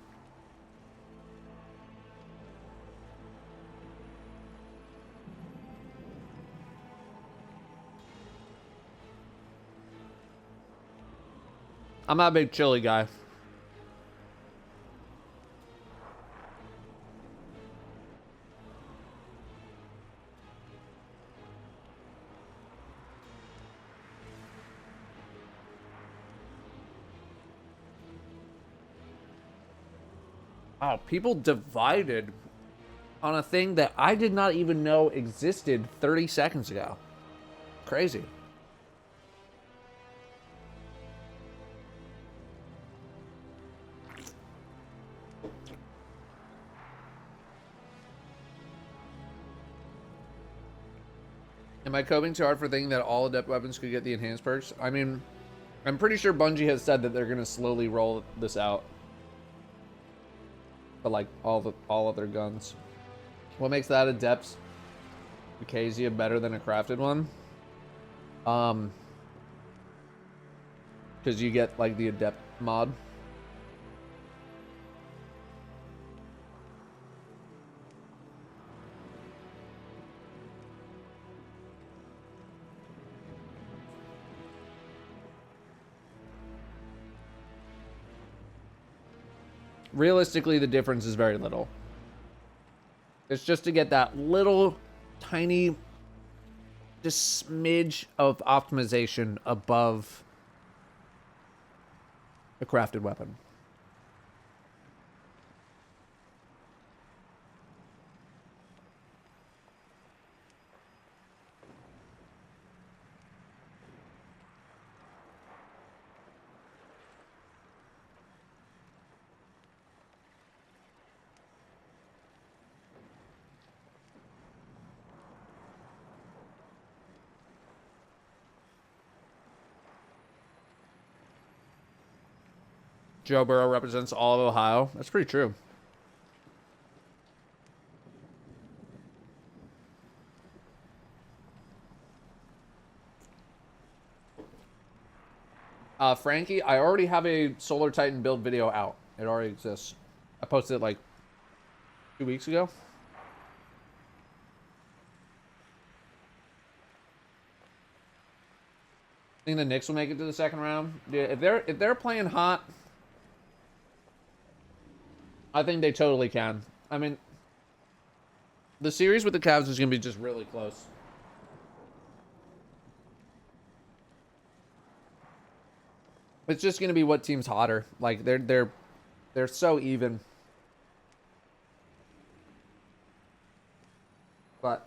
I'm not a big chili guy. Wow, people divided on a thing that I did not even know existed 30 seconds ago. Crazy. Am I coping too hard for thinking that all adept weapons could get the enhanced perks? I mean, I'm pretty sure Bungie has said that they're going to slowly roll this out. But like all other guns. What makes that Adept's Acacia better than a crafted one? Because you get like the Adept mod. Realistically, the difference is very little. It's just to get that little tiny just smidge of optimization above a crafted weapon. Joe Burrow represents all of Ohio. That's pretty true. Frankie, I already have a Solar Titan build video out. It already exists. I posted it like 2 weeks ago. I think the Knicks will make it to the second round. Yeah, if they're playing hot, I think they totally can. I mean, the series with the Cavs is going to be just really close. It's just going to be what team's hotter. Like they're so even. But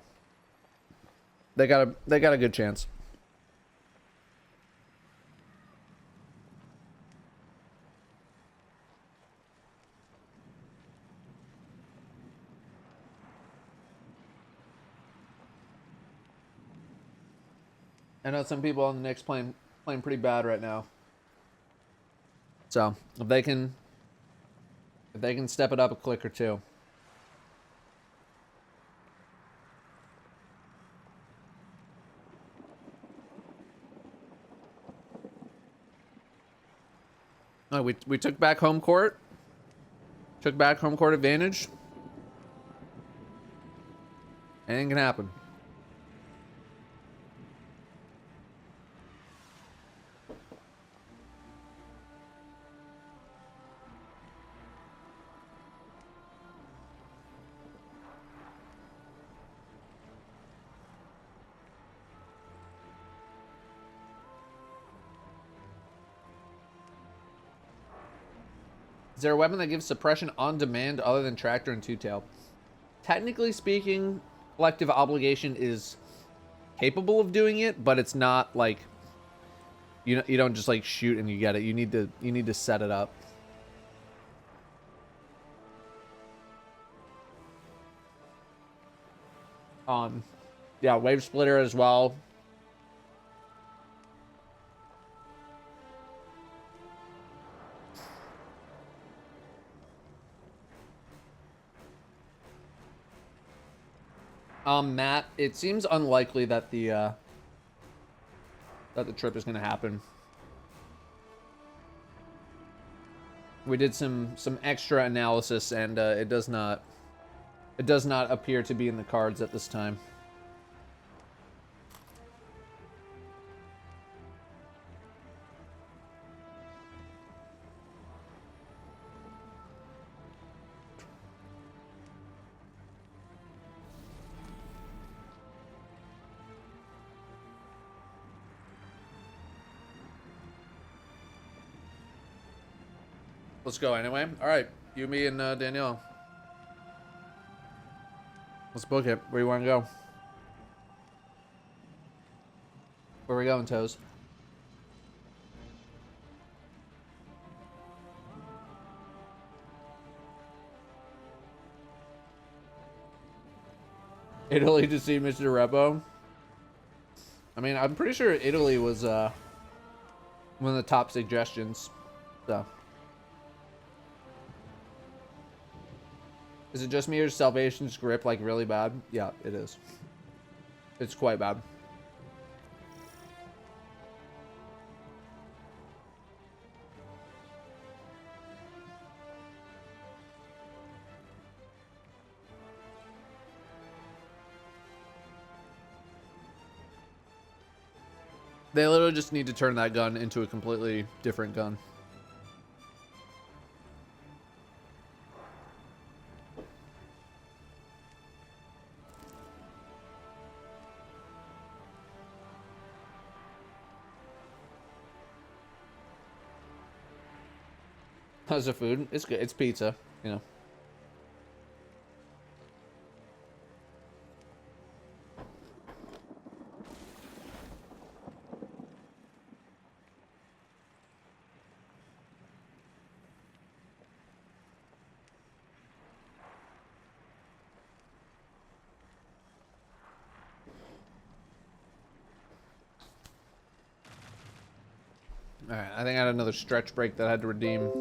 they got a good chance. I know some people on the Knicks playing pretty bad right now. So if they can step it up a click or two. Oh, we took back home court. Took back home court advantage. Anything can happen. Is there a weapon that gives suppression on demand other than Tractor and Two-Tail? Technically speaking, Collective Obligation is capable of doing it, but it's not like you don't just like shoot and you get it. You need to set it up. Yeah, Wave Splitter as well. Matt, it seems unlikely that the trip is gonna happen. We did some extra analysis, and it does not appear to be in the cards at this time. Let's go anyway. All right, you, me, and Danielle. Let's book it. Where you want to go? Where are we going, Toes? Italy to see Mr. Repo. I mean, I'm pretty sure Italy was one of the top suggestions. So. Is it just me or is Salvation's grip like really bad? Yeah, it is. It's quite bad. They literally just need to turn that gun into a completely different gun. How's the food? It's good. It's pizza, you know. All right, I think I had another stretch break that I had to redeem.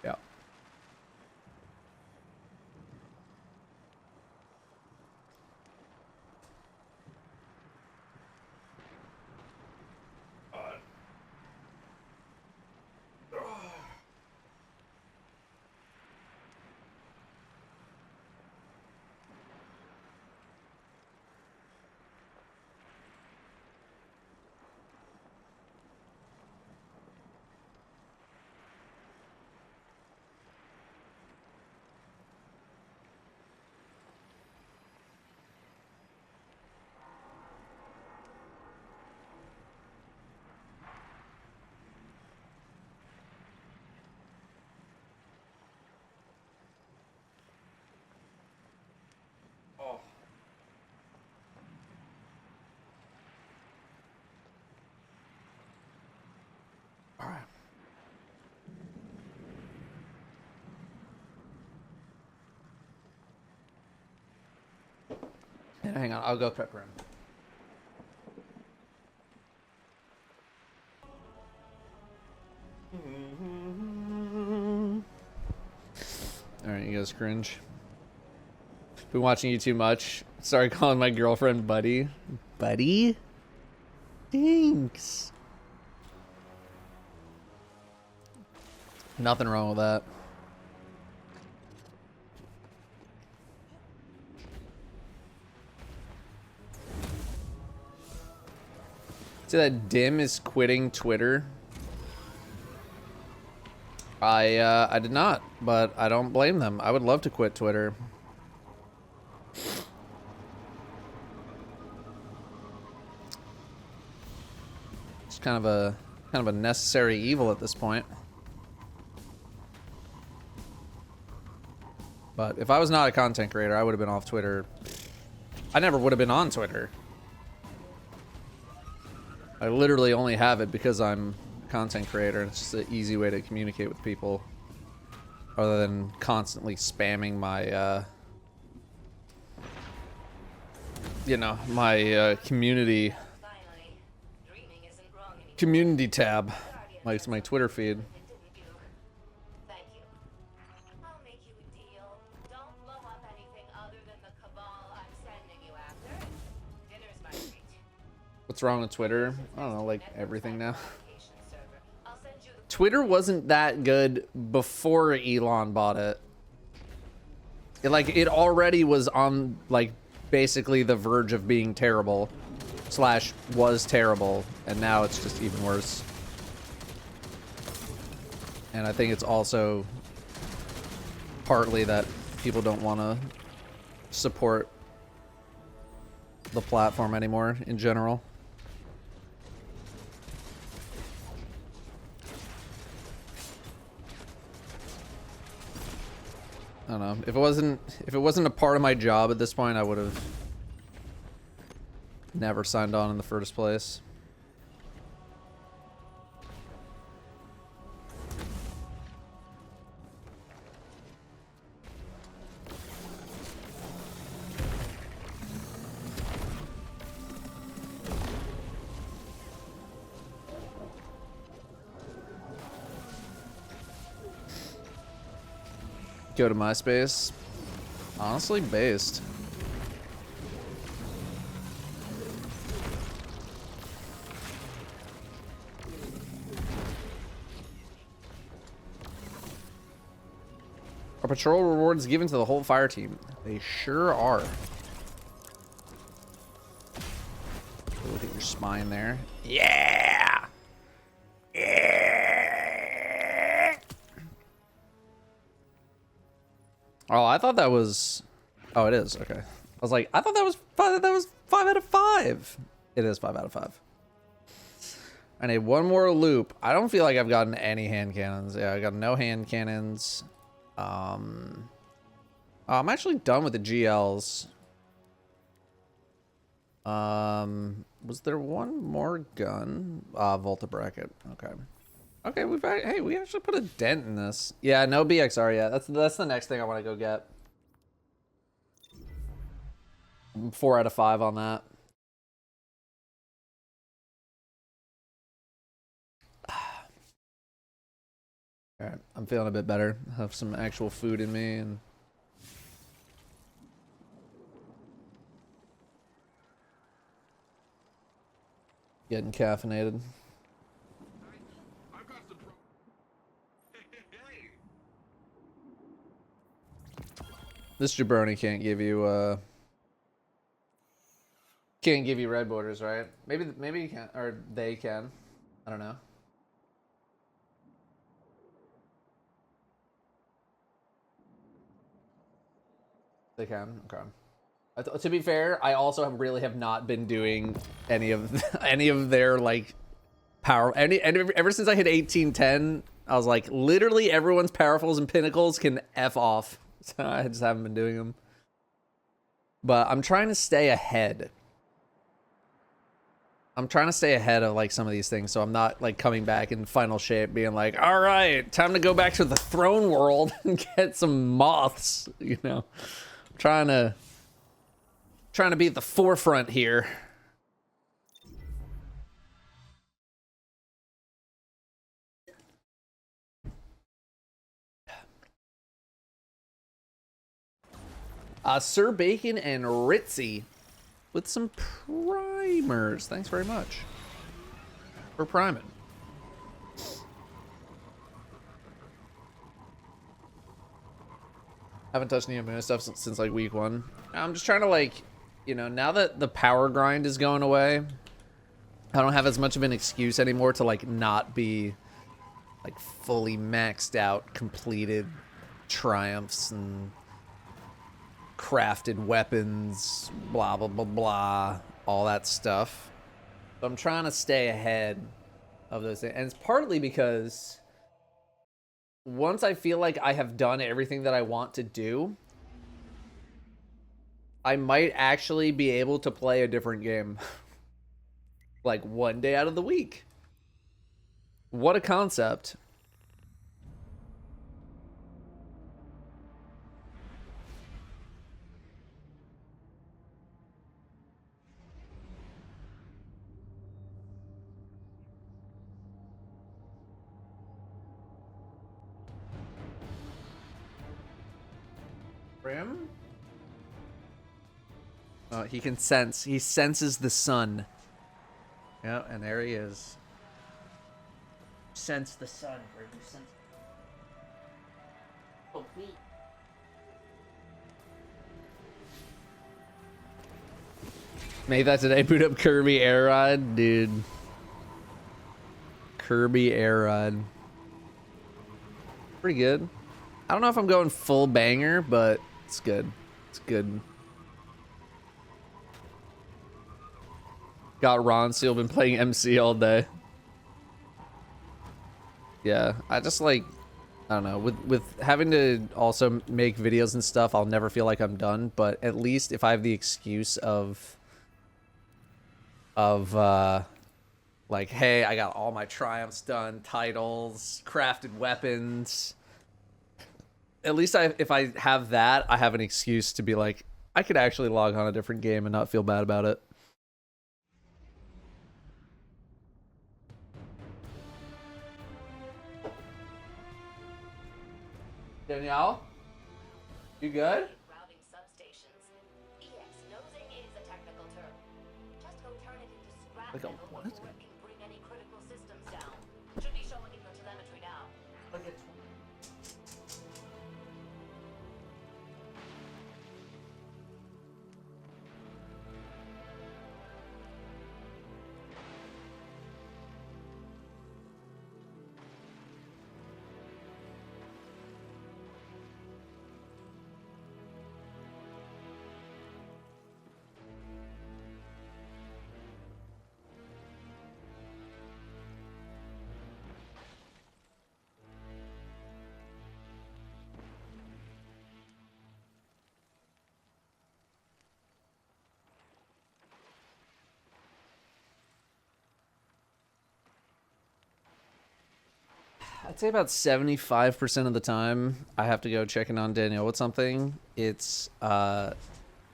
Yeah. Hang on, I'll go prep room. Alright, you guys cringe. Been watching you too much. Started calling my girlfriend Buddy. Buddy? Thanks. Nothing wrong with that. See that Dim is quitting Twitter? I did not, but I don't blame them. I would love to quit Twitter. It's kind of a necessary evil at this point. But if I was not a content creator, I would have been off Twitter. I never would have been on Twitter. I literally only have it because I'm a content creator. It's just an easy way to communicate with people other than constantly spamming my, you know, my community tab, like my Twitter feed. What's wrong with Twitter? I don't know, like everything now. Twitter wasn't that good before Elon bought it. It already was on, like, basically the verge of being terrible. / was terrible. And now it's just even worse. And I think it's also partly that people don't want to support the platform anymore in general. I don't know. If it wasn't a part of my job at this point, I would have never signed on in the first place. Go to MySpace. Honestly, based. Are patrol rewards given to the whole fire team? They sure are. Look at your spine there. Yeah! Yeah! Oh, I thought that was... Oh, it is. Okay. I was like, I thought that was 5 out of 5. It is 5 out of 5. I need one more loop. I don't feel like I've gotten any hand cannons. Yeah, I got no hand cannons. I'm actually done with the GLs. Was there one more gun? Volta bracket. Okay. Okay, we actually put a dent in this. Yeah, no BXR yet. That's the next thing I want to go get. 4 out of 5 on that. Alright, I'm feeling a bit better. Have some actual food in me and getting caffeinated. This jabroni can't give you red borders, right? Maybe you can, or they can. I don't know. They can. Okay. To be fair, I also really have not been doing any of their like power. Ever since I hit 1810, I was like, literally everyone's powerfuls and pinnacles can f off. So I just haven't been doing them. But I'm trying to stay ahead. I'm trying to stay ahead of like some of these things, so I'm not like coming back in final shape being like, all right, time to go back to the throne world and get some moths, you know. I'm trying to Trying to be at the forefront here. Sir Bacon and Ritzy with some primers. Thanks very much for priming. Haven't touched Neomuna stuff since like week 1. I'm just trying to like, you know, now that the power grind is going away, I don't have as much of an excuse anymore to like not be like fully maxed out, completed triumphs and crafted weapons, blah, blah, blah, blah, all that stuff. So I'm trying to stay ahead of those things. And it's partly because once I feel like I have done everything that I want to do, I might actually be able to play a different game. Like one day out of the week. What a concept. Rim? Oh, he can sense. He senses the sun. Yeah, and there he is. Sense the sun. Where you sense? Oh, wait. Made that today. Boot up Kirby Air Ride, dude. Kirby Air Ride. Pretty good. I don't know if I'm going full banger, but it's good. It's good. Got Ron Seal, been playing MC all day. Yeah, I just like, I don't know, with having to also make videos and stuff, I'll never feel like I'm done, but at least if I have the excuse of like, hey, I got all my triumphs done, titles, crafted weapons. At least if I have that, I have an excuse to be like, I could actually log on a different game and not feel bad about it. Danielle? You good? Routing substations. EX nosing is a technical term. Just go turn it into scrap Like a metal what? before it can bring any critical systems down. Should be showing in your telemetry now. I'd say about 75% of the time I have to go checking on Danielle with something. It's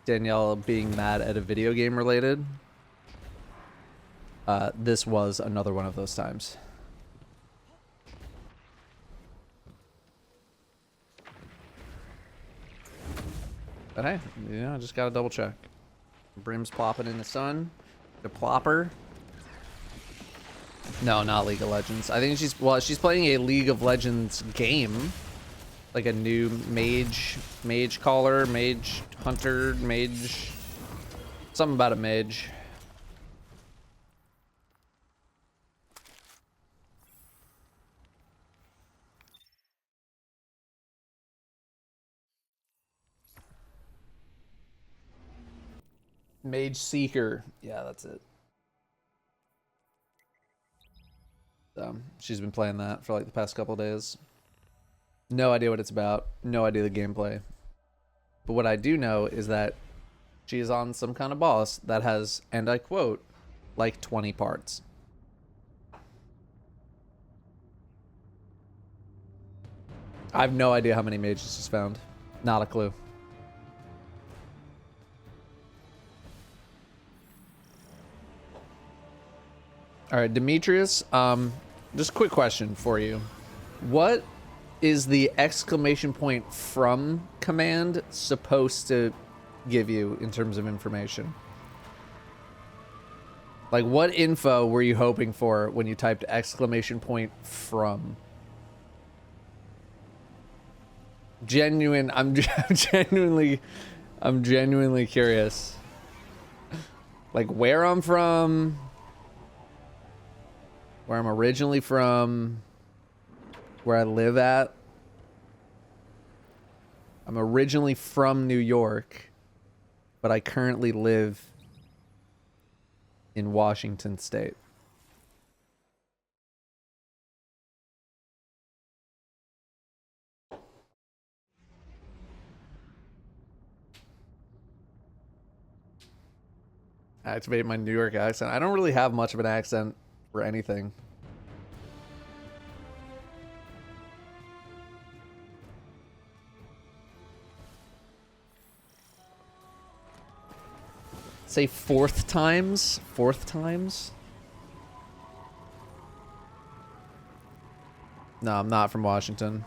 Danielle being mad at a video game related. This was another one of those times. But hey, you know, I just gotta double check. Brim's plopping in the sun. The plopper. No, not League of Legends. I think she's playing a League of Legends game. Like a new mage caller, mage hunter, mage, something about a mage. Mage Seeker. Yeah, that's it. She's been playing that for like the past couple days. No idea what it's about. No idea the gameplay. But what I do know is that she is on some kind of boss that has, and I quote, like 20 parts. I have no idea how many mages she's found. Not a clue. All right, Demetrius. Just a quick question for you. What is the exclamation point from command supposed to give you in terms of information? Like, what info were you hoping for when you typed exclamation point from? I'm genuinely curious. Like, where I'm from, where I'm originally from, where I live at. I'm originally from New York, but I currently live in Washington State. Activate my New York accent. I don't really have much of an accent for anything. Say fourth times? Fourth times? No, I'm not from Washington.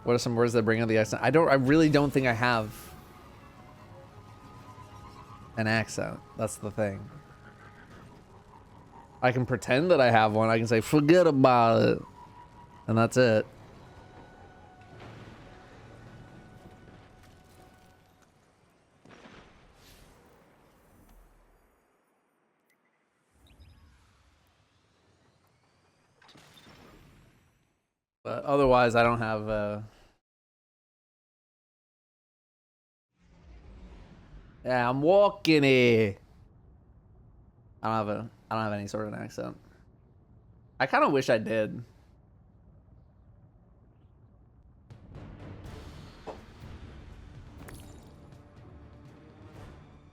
What are some words that bring out the accent? I really don't think I have an accent. That's the thing. I can pretend that I have one. I can say, forget about it. And that's it. But otherwise, I don't have yeah, I'm walking here. I don't have any sort of an accent. I kind of wish I did.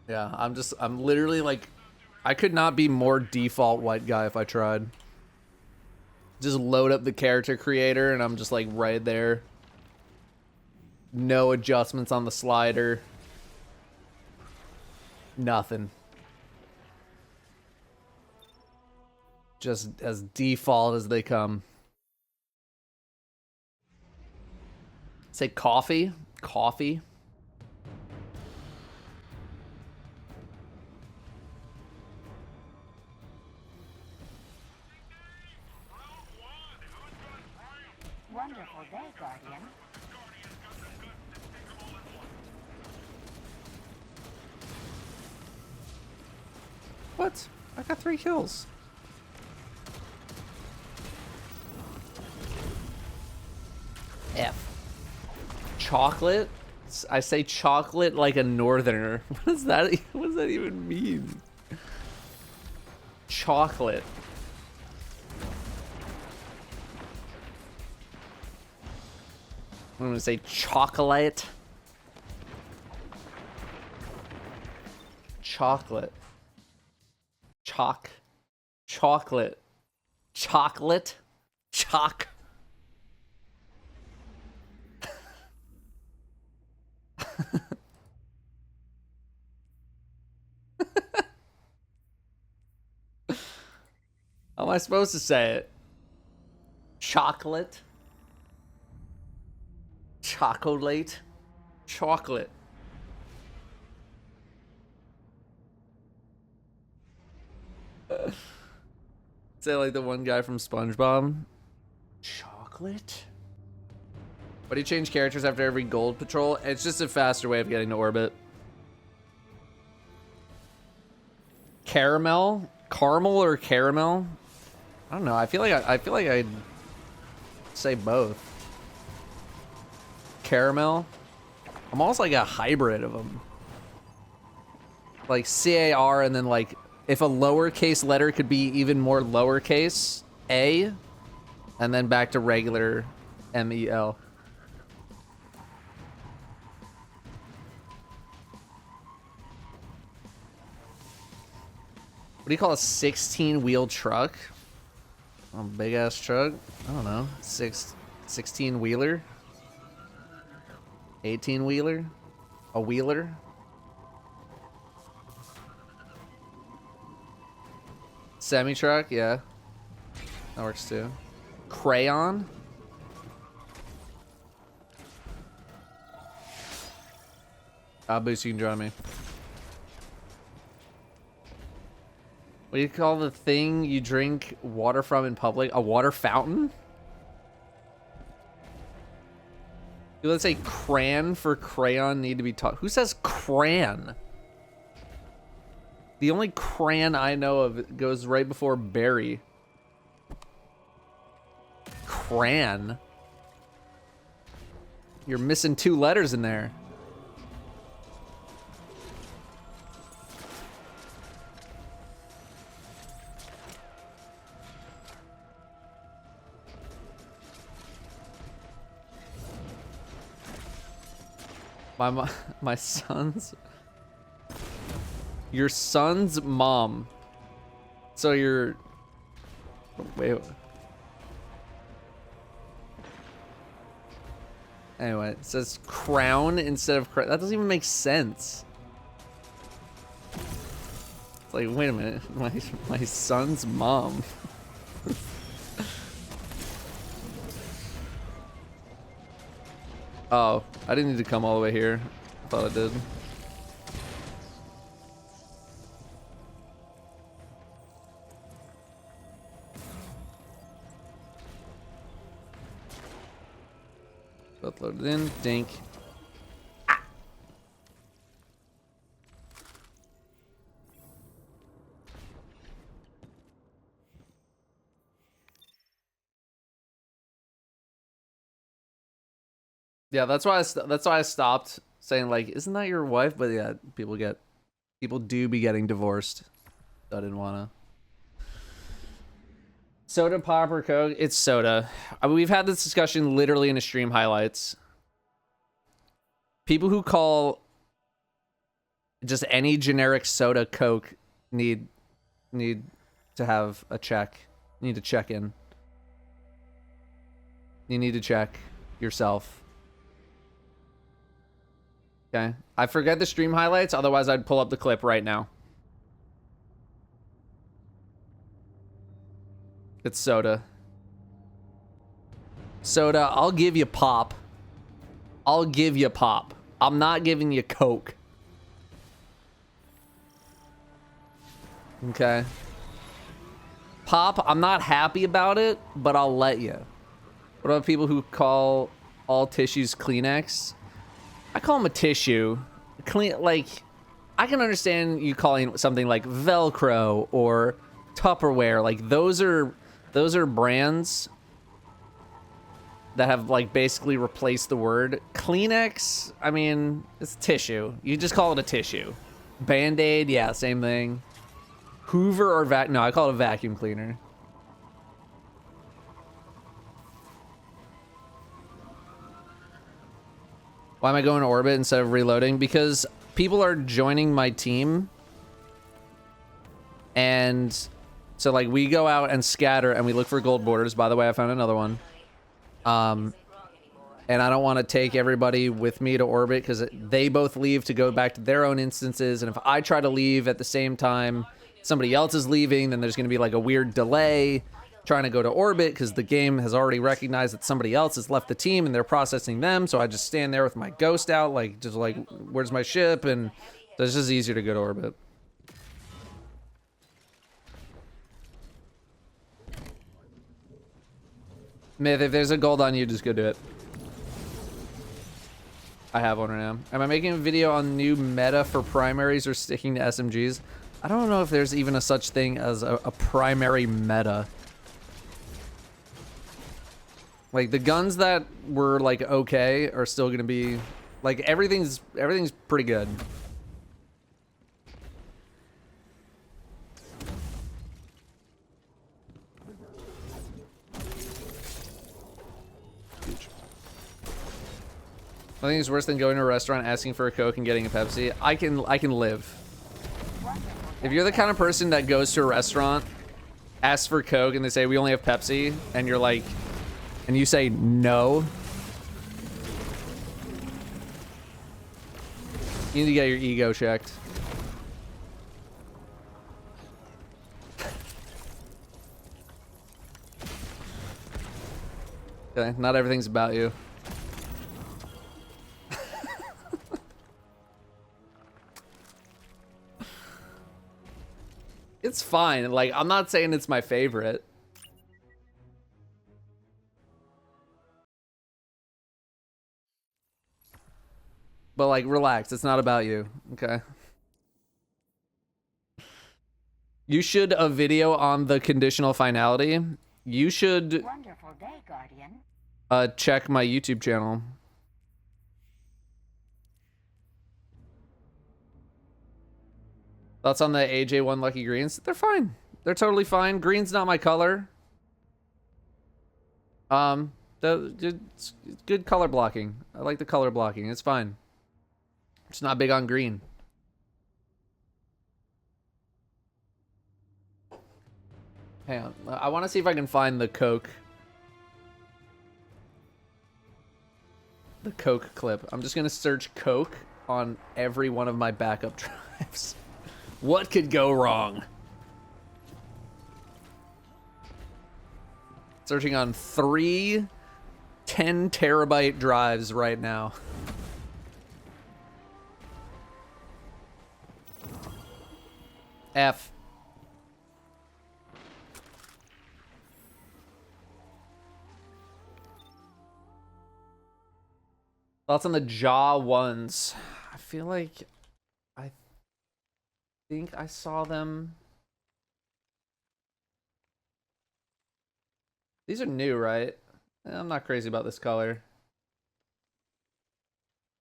Yeah, I'm literally like, I could not be more default white guy if I tried. Just load up the character creator and I'm just like right there. No adjustments on the slider. Nothing. Just as default as they come. Say coffee. Coffee. Wonderful day, Guardian. What? I got 3 kills. F. Chocolate? I say chocolate like a northerner. What does that even mean? Chocolate. I'm gonna say chocolate. Chocolate. Chocolate. Chocolate. Choc. How am I supposed to say it? Chocolate. Chocolate. Chocolate. Say like the one guy from SpongeBob. Chocolate? But do you change characters after every gold patrol? It's just a faster way of getting to orbit. Caramel? Caramel or caramel? I don't know. I feel like I'd say both. Caramel. I'm almost like a hybrid of them. Like CAR and then like if a lowercase letter could be even more lowercase, A, and then back to regular MEL. What do you call a 16-wheel truck? A big ass truck? I don't know. 16-wheeler? 18-wheeler? A wheeler? Semi-truck, yeah. That works too. Crayon? Boost, you can join me. What do you call the thing you drink water from in public? A water fountain? Let's say cran for crayon need to be taught. Who says cran? The only cran I know of goes right before berry. Cran? You're missing 2 letters in there. My son's... Your son's mom. So you're... Wait. Anyway, it says crown instead of crown. That doesn't even make sense. It's like, wait a minute. My son's mom. Oh, I didn't need to come all the way here. I thought I did. Both loaded in. Dink. Ah. Yeah, that's why I stopped saying like, isn't that your wife? But yeah, people do be getting divorced. So I didn't wanna. Soda, pop, or Coke? It's soda. I mean, we've had this discussion literally in the stream highlights. People who call just any generic soda Coke need to have a check. Need to check in. You need to check yourself. Okay. I forget the stream highlights, otherwise I'd pull up the clip right now. It's soda. Soda, I'll give you pop. I'll give you pop. I'm not giving you Coke. Okay. Pop, I'm not happy about it, but I'll let you. What about people who call all tissues Kleenex? I call them a tissue. Like, I can understand you calling something like Velcro or Tupperware. Like, those are brands that have like basically replaced the word. Kleenex, I mean, it's tissue. You just call it a tissue. Band-Aid, yeah, same thing. Hoover or no, I call it a vacuum cleaner. Why am I going to orbit instead of reloading? Because people are joining my team. And so like we go out and scatter and we look for gold borders. By the way, I found another one. And I don't want to take everybody with me to orbit because they both leave to go back to their own instances. And if I try to leave at the same time somebody else is leaving, then there's going to be like a weird delay trying to go to orbit because the game has already recognized that somebody else has left the team and they're processing them. So I just stand there with my ghost out, like, just like, where's my ship? And it's just easier to go to orbit. Myth, if there's a gold on you, just go do it. I have one right now. Am I making a video on new meta for primaries or sticking to SMGs? I don't know if there's even a such thing as a primary meta. Like, the guns that were, like, okay are still gonna be... Like, everything's pretty good. I think it's worse than going to a restaurant, asking for a Coke, and getting a Pepsi. I can live. If you're the kind of person that goes to a restaurant, asks for Coke, and they say, we only have Pepsi, and you're like... And you say no. You need to get your ego checked. Okay, not everything's about you. It's fine. Like, I'm not saying it's my favorite. But, like, relax. It's not about you. Okay? You should a video on the conditional finality. You should Wonderful day, Guardian. check my YouTube channel. Thoughts on the AJ1 Lucky Greens? They're fine. They're totally fine. Green's not my color. It's good color blocking. I like the color blocking. It's fine. Just not big on green. Hang on. I want to see if I can find the Coke. The Coke clip. I'm just going to search Coke on every one of my backup drives. What could go wrong? Searching on 3 10 terabyte drives right now. F. Thoughts on the Jaw ones? I feel like I think I saw them. These are new, right? I'm not crazy about this color.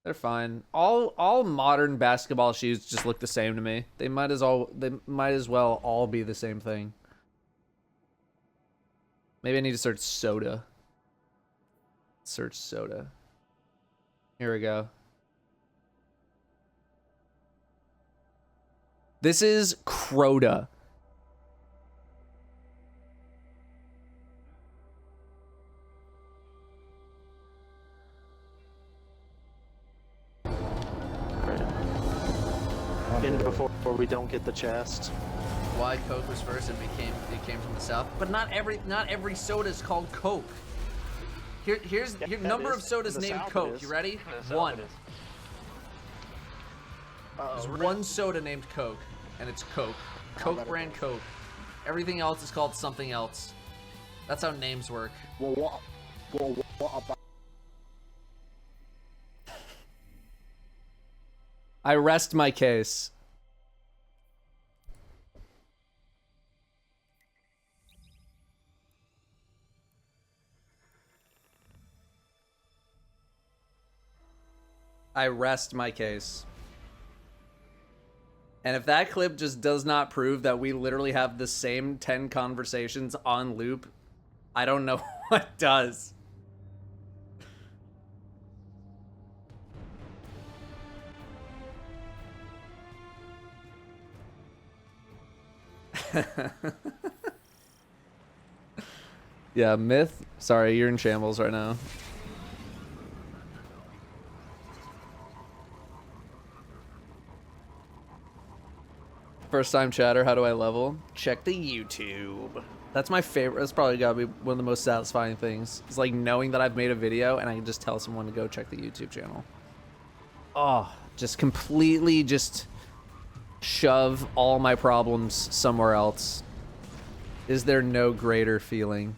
They're fine. All modern basketball shoes just look the same to me. They might as well all be the same thing. Maybe I need to search soda. Search soda. Here we go. This is Crota. In before we don't get the chest. Why Coke was first and it came from the south, but not every soda is called Coke. Here's number of sodas named Coke. You ready? 1. There's one soda named Coke, and it's Coke. Coke brand Coke. Everything else is called something else. That's how names work. Well, what about? I rest my case. I rest my case. And if that clip just does not prove that we literally have the same 10 conversations on loop, I don't know what does. Yeah, Myth. Sorry, you're in shambles right now. First time chatter, how do I level? Check the YouTube. That's my favorite. That's probably gotta be one of the most satisfying things. It's like knowing that I've made a video and I can just tell someone to go check the YouTube channel. Oh, just completely just shove all my problems somewhere else. Is there no greater feeling?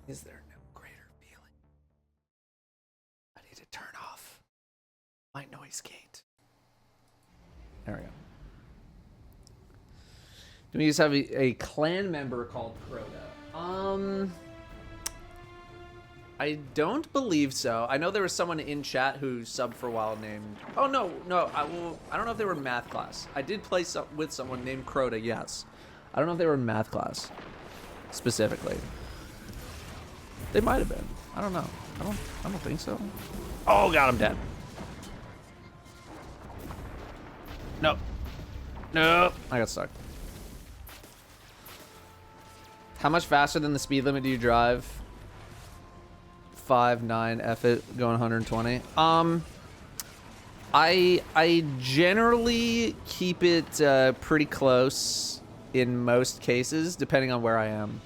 Is there no greater feeling? I need to turn off my noise gate. There we go. Do we just have a clan member called Crota? I don't believe so. I know there was someone in chat who subbed for a while named... Oh, no. I don't know if they were in math class. I did play with someone named Crota, yes. I don't know if they were in math class, specifically. They might have been. I don't know. I don't think so. Oh, God, I'm dead. Nope. I got stuck. How much faster than the speed limit do you drive? 5, 9, F it, going 120. I generally keep it pretty close. in most cases, depending on where I am.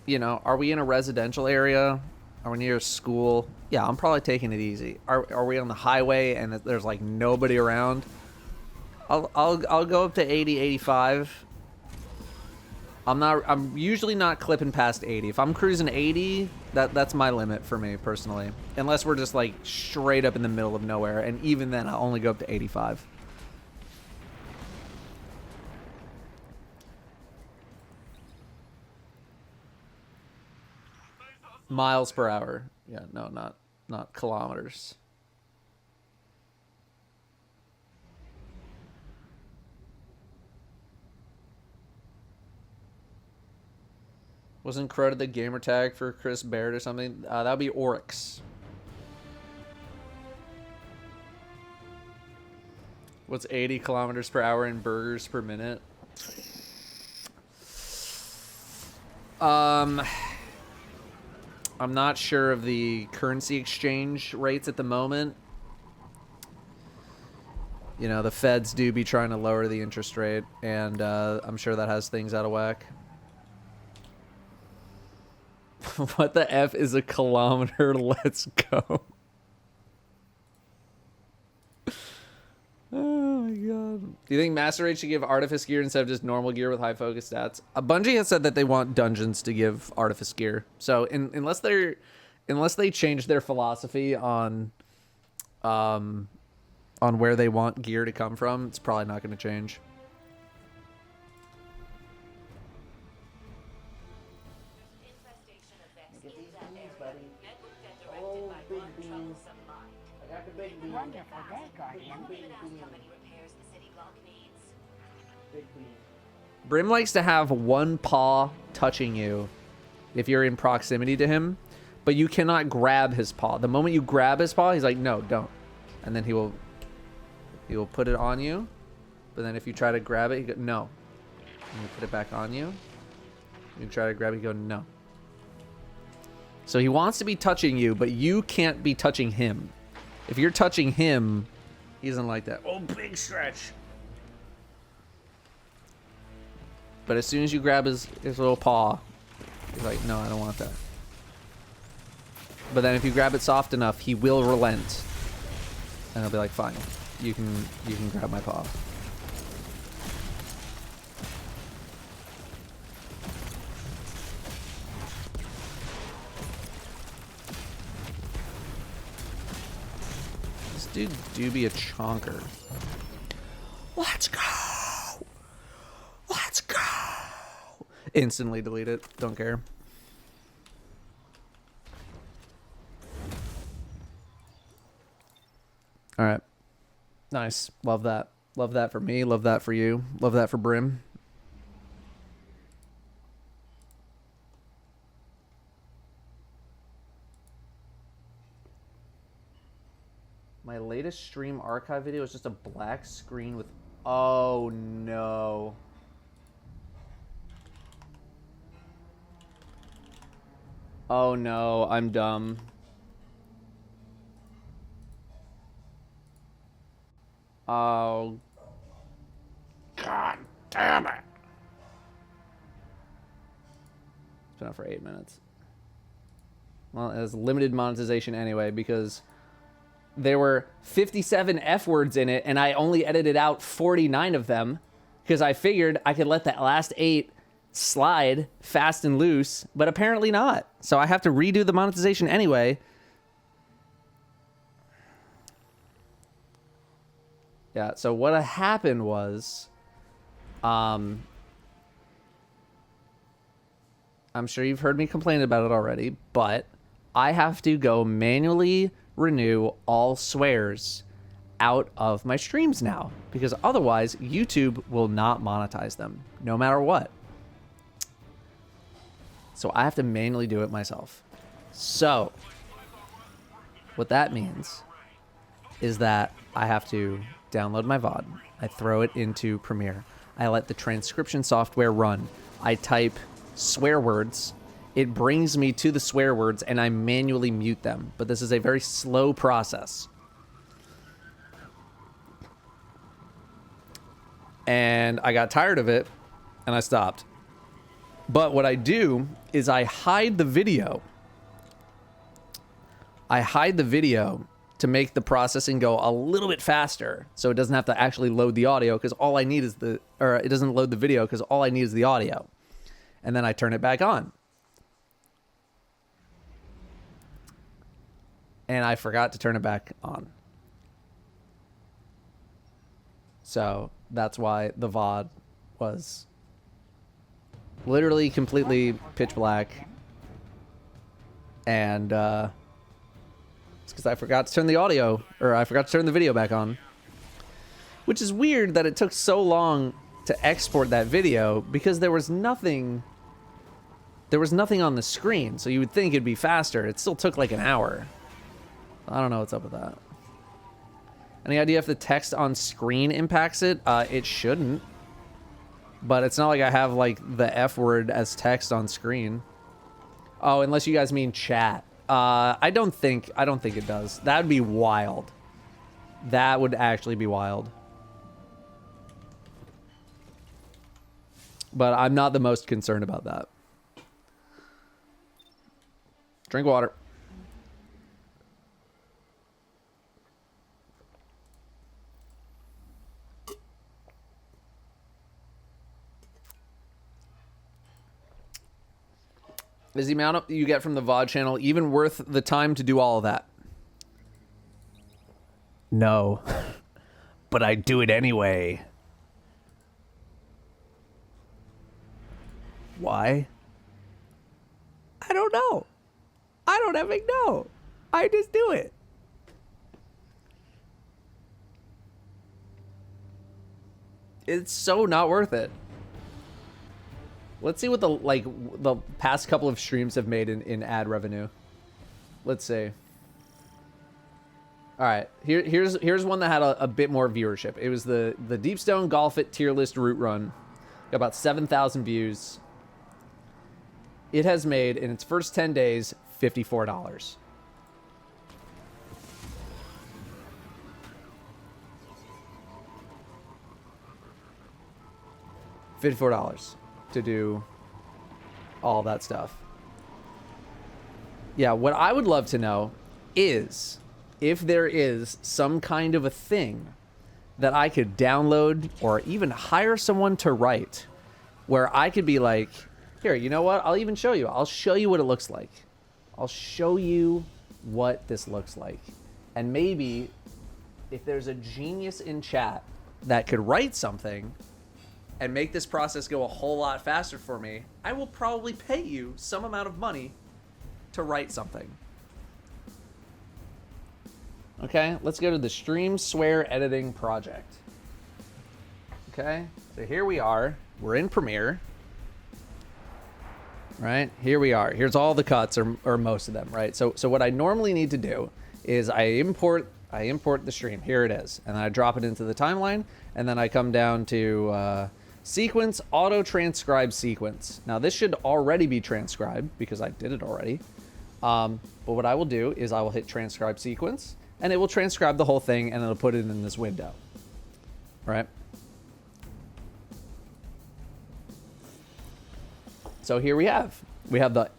You know, are we in a residential area? Are we near a school? Yeah, I'm probably taking it easy. Are we on the highway and there's like nobody around? I'll go up to 80, 85. I'm usually not clipping past 80. If I'm cruising 80, that's my limit for me personally. Unless we're just like straight up in the middle of nowhere, and even then I'll only go up to 85. Miles per hour. Yeah, no, not kilometers. Wasn't Crota the gamer tag for Chris Baird or something? That would be Oryx. What's 80 kilometers per hour in burgers per minute? I'm not sure of the currency exchange rates at the moment. You know, the feds do be trying to lower the interest rate, and I'm sure that has things out of whack. What the F is a kilometer? Let's go. Oh my god. Do you think Master Race should give Artifice gear instead of just normal gear with high focus stats? Bungie has said that they want dungeons to give Artifice gear. So unless they change their philosophy on where they want gear to come from, it's probably not going to change. Wonderful day, Guardian. Brim likes to have one paw touching you if you're in proximity to him, but you cannot grab his paw. The moment you grab his paw, he's like, no, don't. And then he will put it on you. But then if you try to grab it, he go, no. And you put it back on you. You try to grab it, you go, no. So he wants to be touching you, but you can't be touching him. If you're touching him, he doesn't like that. Oh, big stretch. But as soon as you grab his little paw, he's like, no, I don't want that. But then if you grab it soft enough, he will relent. And he'll be like, fine, you can grab my paw. This dude do be a chonker. Let's go! Let's go! Instantly delete it. Don't care. All right. Nice. Love that. Love that for me. Love that for you. Love that for Brim. My latest stream archive video is just a black screen with... Oh, no. Oh, no. I'm dumb. Oh. God damn it. It's been out for 8 minutes. Well, it has limited monetization anyway because there were 57 F words in it and I only edited out 49 of them because I figured I could let that last 8 slide fast and loose, but apparently not. So I have to redo the monetization anyway. Yeah, so what happened was, I'm sure you've heard me complain about it already, but I have to go manually renew all swears out of my streams now, because otherwise YouTube will not monetize them, no matter what. So I have to manually do it myself. So, what that means is that I have to download my VOD. I throw it into Premiere. I let the transcription software run. I type swear words. It brings me to the swear words and I manually mute them. But this is a very slow process. and I got tired of it, and I stopped. But what I do is I hide the video. I hide the video to make the processing go a little bit faster, so it doesn't have to actually load the audio, because all I need is it doesn't load the video because all I need is the audio. And then I turn it back on. And I forgot to turn it back on. So that's why the VOD was literally completely pitch black. And it's because I forgot to turn the audio, or I forgot to turn the video back on. Which is weird that it took so long to export that video, because there was nothing on the screen, so you would think it'd be faster. It still took like an hour. I don't know what's up with that. Any idea if the text on screen impacts it? It shouldn't. But it's not like I have like the F word as text on screen. Oh, unless you guys mean chat. I don't think it does. That'd be wild. That would actually be wild. But I'm not the most concerned about that. Drink water. Is the amount you get from the VOD channel even worth the time to do all of that? No. But I do it anyway. Why? I don't know. I don't ever know. I just do it. It's so not worth it. Let's see what the past couple of streams have made in ad revenue. Let's see. All right, here's one that had a bit more viewership. It was the Deepstone Golf It tier list route run. Got about 7,000 views. It has made in its first 10 days $54. $54 to do all that stuff. Yeah, what I would love to know is if there is some kind of a thing that I could download or even hire someone to write where I could be like, here, you know what? I'll even show you. I'll show you what it looks like. I'll show you what this looks like. And maybe if there's a genius in chat that could write something and make this process go a whole lot faster for me, I will probably pay you some amount of money to write something. Okay, let's go to the Stream Swear Editing project. Okay, so here we are. We're in Premiere. Right, here we are. Here's all the cuts, or most of them, right? So what I normally need to do is I import the stream. Here it is. And then I drop it into the timeline, and then I come down to sequence, auto transcribe sequence. Now this should already be transcribed because I did it already. But what I will do is I will hit transcribe sequence, and it will transcribe the whole thing, and it'll put it in this window. Right? So here we have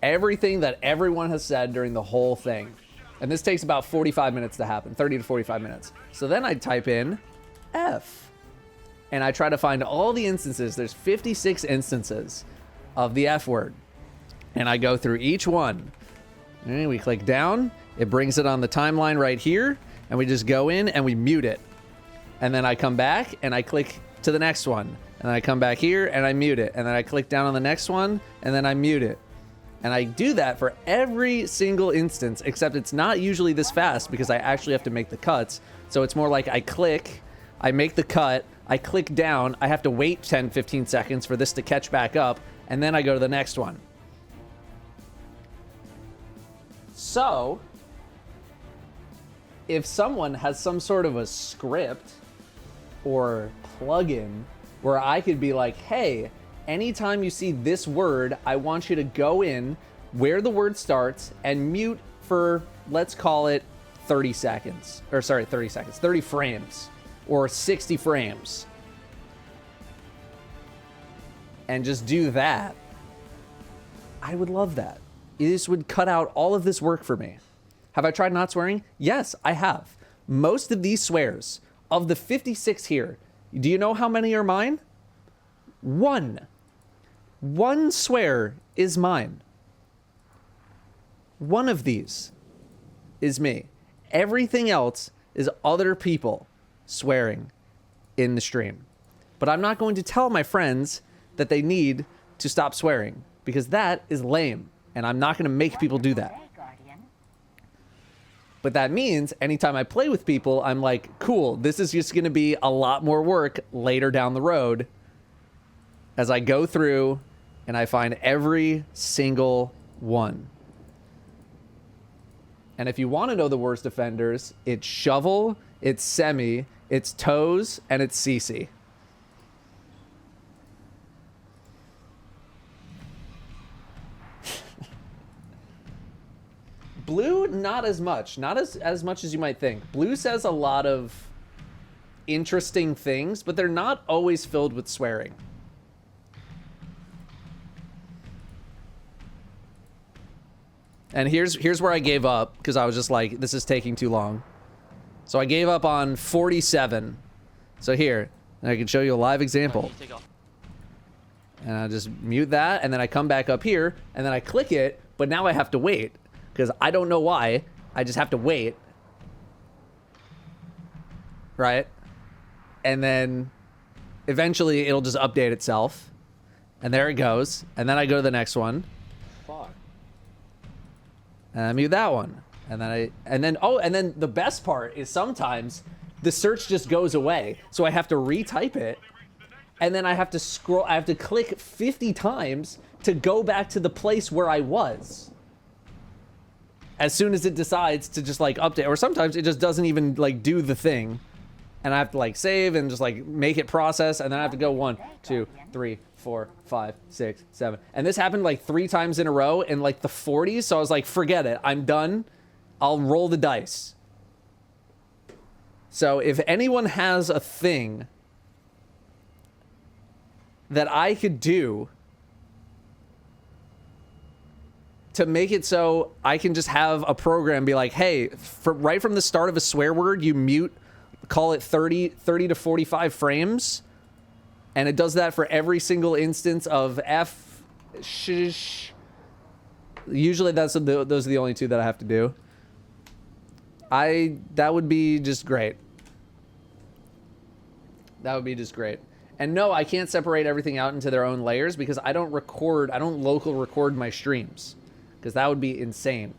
everything that everyone has said during the whole thing. And this takes about 45 minutes to happen, 30 to 45 minutes. So then I type in F. And I try to find all the instances. There's 56 instances of the F word. And I go through each one. And we click down. It brings it on the timeline right here. And we just go in and we mute it. And then I come back and I click to the next one. And then I come back here and I mute it. And then I click down on the next one and then I mute it. And I do that for every single instance, except it's not usually this fast because I actually have to make the cuts. So it's more like I click, I make the cut, I click down, I have to wait 10, 15 seconds for this to catch back up, and then I go to the next one. So, if someone has some sort of a script or plugin where I could be like, hey, anytime you see this word, I want you to go in where the word starts and mute for, let's call it 30 seconds. Or sorry, 30 seconds, 30 frames or 60 frames. and just do that, I would love that. This would cut out all of this work for me. Have I tried not swearing? Yes, I have. Most of these swears, of the 56 here, do you know how many are mine? One. One swear is mine. One of these is me. Everything else is other people swearing in the stream. But I'm not going to tell my friends that they need to stop swearing, because that is lame, and I'm not going to make people do that. But that means anytime I play with people, I'm like, cool, this is just going to be a lot more work later down the road as I go through and I find every single one. And if you want to know the worst offenders, it's Shovel, it's Semi, it's Toes, and it's Cece. Blue, not as much. Not as much as you might think. Blue says a lot of interesting things, but they're not always filled with swearing. And here's where I gave up, because I was just like, this is taking too long. So I gave up on 47. So here, I can show you a live example. And I just mute that, and then I come back up here, and then I click it, but now I have to wait. Because I don't know why. I just have to wait. Right? And then eventually it'll just update itself. And there it goes. And then I go to the next one. Fuck. And I mute that one. And then the best part is sometimes the search just goes away. So I have to retype it. And then I have to scroll. I have to click 50 times to go back to the place where I was. As soon as it decides to just like update, or sometimes it just doesn't even like do the thing, and I have to like save and just like make it process, and then I have to go 1, 2, 3, 4, 5, 6, 7, and this happened like 3 times in a row in like the 40s. So I was like, forget it, I'm done. I'll roll the dice. So if anyone has a thing that I could do to make it so I can just have a program be like, hey, right from the start of a swear word, you mute, call it 30 to 45 frames. And it does that for every single instance of F, shish. Usually those are the only 2 that I have to do. That would be just great. That would be just great. And no, I can't separate everything out into their own layers because I don't local record my streams. Because that would be insane.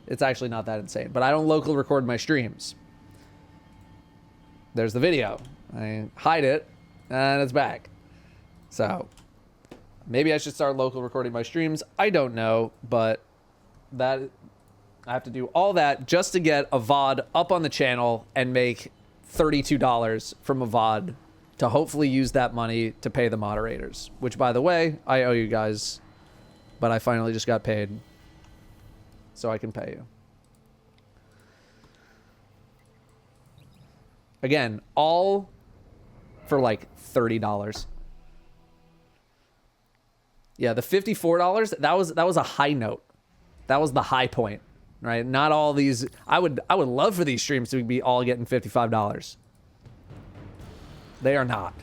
It's actually not that insane. But I don't local record my streams. There's the video. I hide it, and it's back. So, maybe I should start local recording my streams. I don't know, but that I have to do all that just to get a VOD up on the channel and make $32 from a VOD to hopefully use that money to pay the moderators. Which, by the way, I owe you guys. But I finally just got paid, so I can pay you. Again, all for like $30. Yeah, the $54, that was a high note. That was the high point, right? Not all these. I would love for these streams to be all getting $55. They are not.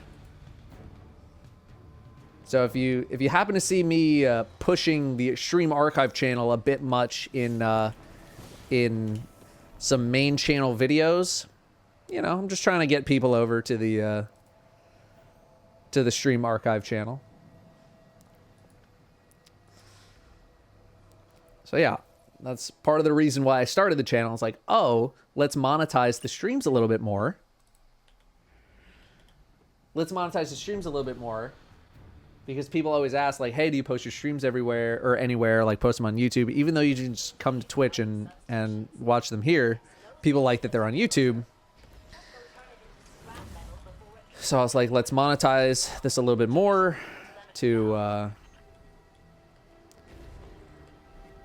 So if you happen to see me pushing the stream archive channel a bit much in some main channel videos, you know, I'm just trying to get people over to the stream archive channel. So yeah, that's part of the reason why I started the channel. It's like, oh, let's monetize the streams a little bit more. Let's monetize the streams a little bit more. Because people always ask, like, hey, do you post your streams everywhere or anywhere? Like, post them on YouTube. Even though you can just come to Twitch and watch them here, people like that they're on YouTube. So I was like, let's monetize this a little bit more to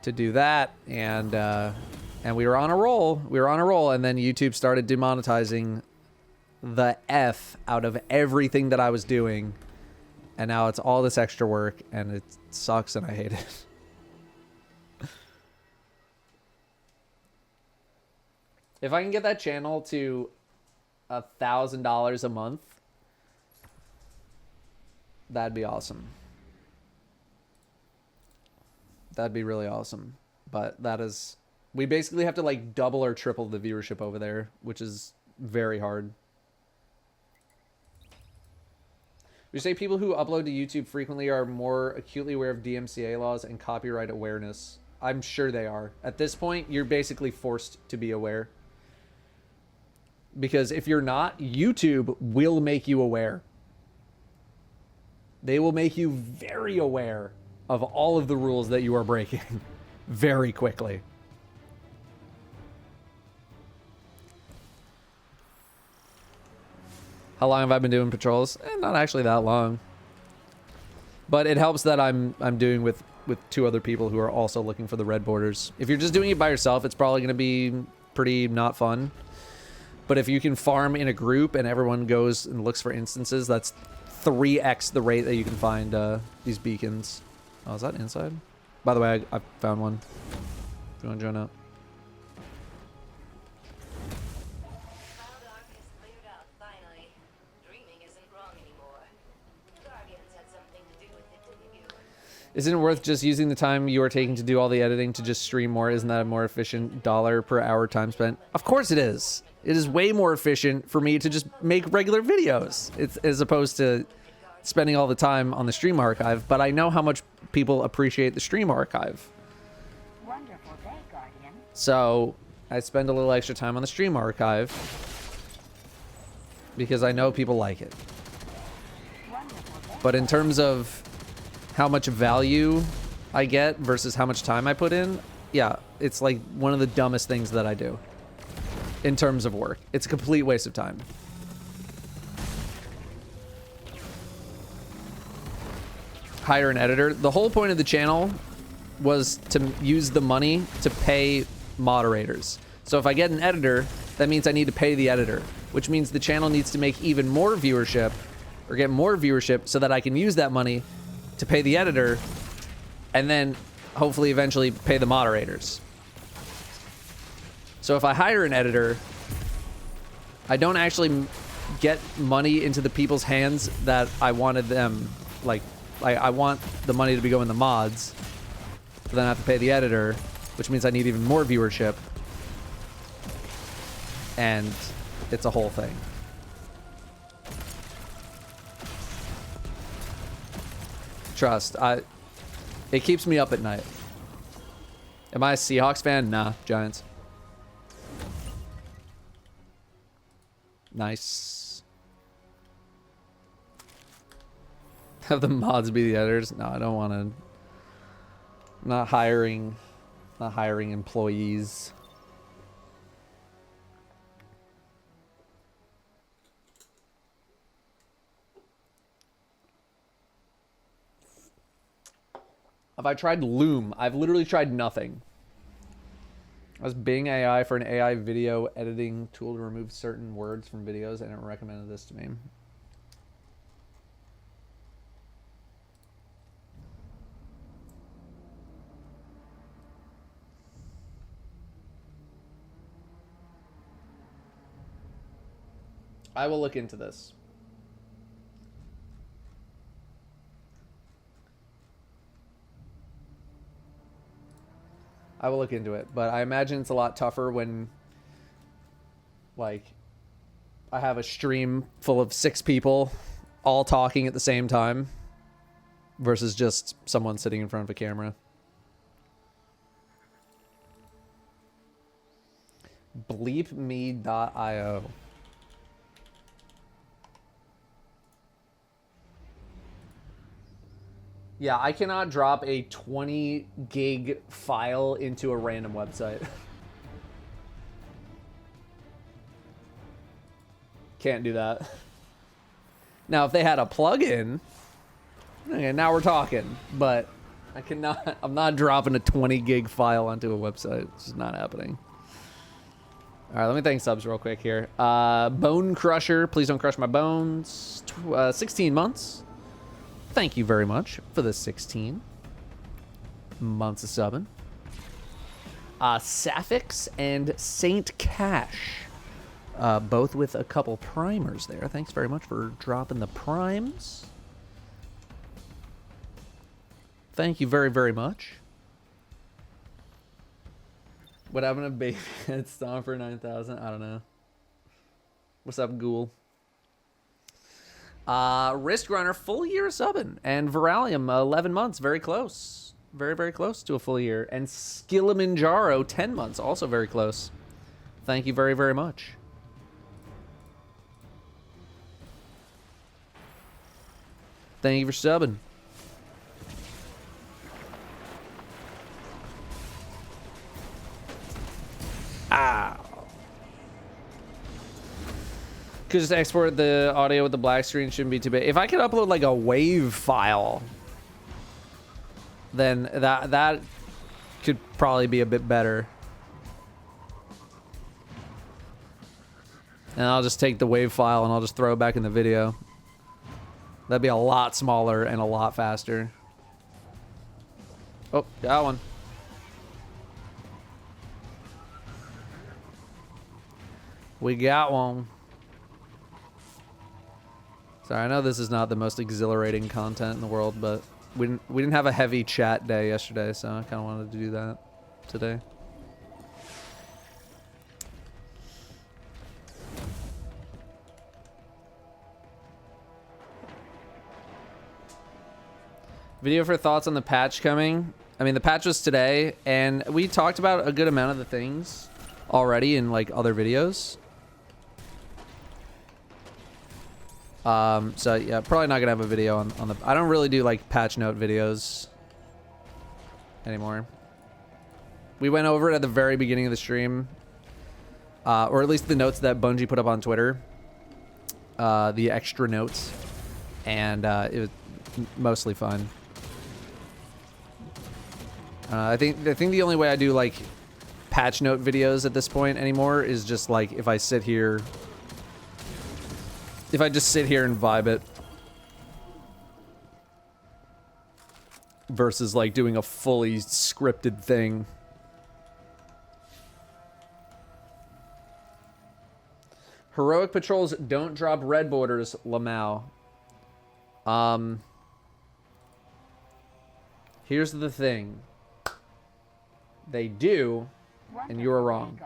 do that. And we were on a roll. And then YouTube started demonetizing the F out of everything that I was doing. And now it's all this extra work, and it sucks, and I hate it. If I can get that channel to $1,000 a month, that'd be awesome. That'd be really awesome. But that is... We basically have to, like, double or triple the viewership over there, which is very hard. We say people who upload to YouTube frequently are more acutely aware of DMCA laws and copyright awareness. I'm sure they are. At this point, you're basically forced to be aware. Because if you're not, YouTube will make you aware. They will make you very aware of all of the rules that you are breaking very quickly. How long have I been doing patrols? Not actually that long. But it helps that I'm doing with 2 other people who are also looking for the red borders. If you're just doing it by yourself, it's probably going to be pretty not fun. But if you can farm in a group and everyone goes and looks for instances, that's 3x the rate that you can find these beacons. Oh, is that inside? By the way, I found one. If you want to join up. Isn't it worth just using the time you are taking to do all the editing to just stream more? Isn't that a more efficient dollar per hour time spent? Of course it is. It is way more efficient for me to just make regular videos. It's as opposed to spending all the time on the stream archive. But I know how much people appreciate the stream archive. Wonderful day, Guardian. So I spend a little extra time on the stream archive because I know people like it. But in terms of how much value I get versus how much time I put in, yeah, it's like one of the dumbest things that I do in terms of work. It's a complete waste of time. Hire an editor. The whole point of the channel was to use the money to pay moderators. So if I get an editor, that means I need to pay the editor, which means the channel needs to make even more viewership or get more viewership so that I can use that money to pay the editor and then hopefully eventually pay the moderators. So if I hire an editor, I don't actually get money into the people's hands that I wanted them. Like, I want the money to be going to mods, but then I have to pay the editor, which means I need even more viewership. And it's a whole thing. Trust, it keeps me up at night. Am I a Seahawks fan? Nah, Giants. Nice. Have the mods be the editors? No, I don't want to. I'm not hiring employees. Have I tried Loom? I've literally tried nothing. I was Bing AI for an AI video editing tool to remove certain words from videos, and it recommended this to me. I will look into this. I will look into it, but I imagine it's a lot tougher when, like, I have a stream full of 6 people all talking at the same time versus just someone sitting in front of a camera. Bleepme.io. Yeah, I cannot drop a 20 gig file into a random website. Can't do that. Now, if they had a plugin, okay, now we're talking. But I cannot. I'm not dropping a 20 gig file onto a website. It's just not happening. All right, let me thank subs real quick here. Bone Crusher, please don't crush my bones. 16 months. Thank you very much for the 16 months of subbing. Sapphics and Saint Cash. Both with a couple primers there. Thanks very much for dropping the primes. Thank you very, very much. What happened to Baby at Stomp for 9,000? I don't know. What's up, Ghoul? Wrist Runner, full year subbing. And Viralium, 11 months. Very close. Very, very close to a full year. And Skilimanjaro, 10 months. Also very close. Thank you very, very much. Thank you for subbing. Ow. Could just export the audio with the black screen, shouldn't be too big. If I could upload like a wave file, then that could probably be a bit better. And I'll just take the wave file and I'll just throw it back in the video. That'd be a lot smaller and a lot faster. Oh, got one. We got one. Sorry, I know this is not the most exhilarating content in the world, but we didn't have a heavy chat day yesterday, so I kind of wanted to do that today. Video for thoughts on the patch coming. I mean, the patch was today, and we talked about a good amount of the things already in like other videos. So yeah, probably not gonna have a video on the. I don't really do like patch note videos anymore. We went over it at the very beginning of the stream, or at least the notes that Bungie put up on Twitter, the extra notes, and it was mostly fun. I think the only way I do like patch note videos at this point anymore is just like if I just sit here and vibe it versus like doing a fully scripted thing. Heroic patrols don't drop red borders, Lamau. Here's the thing. They do, and you are wrong.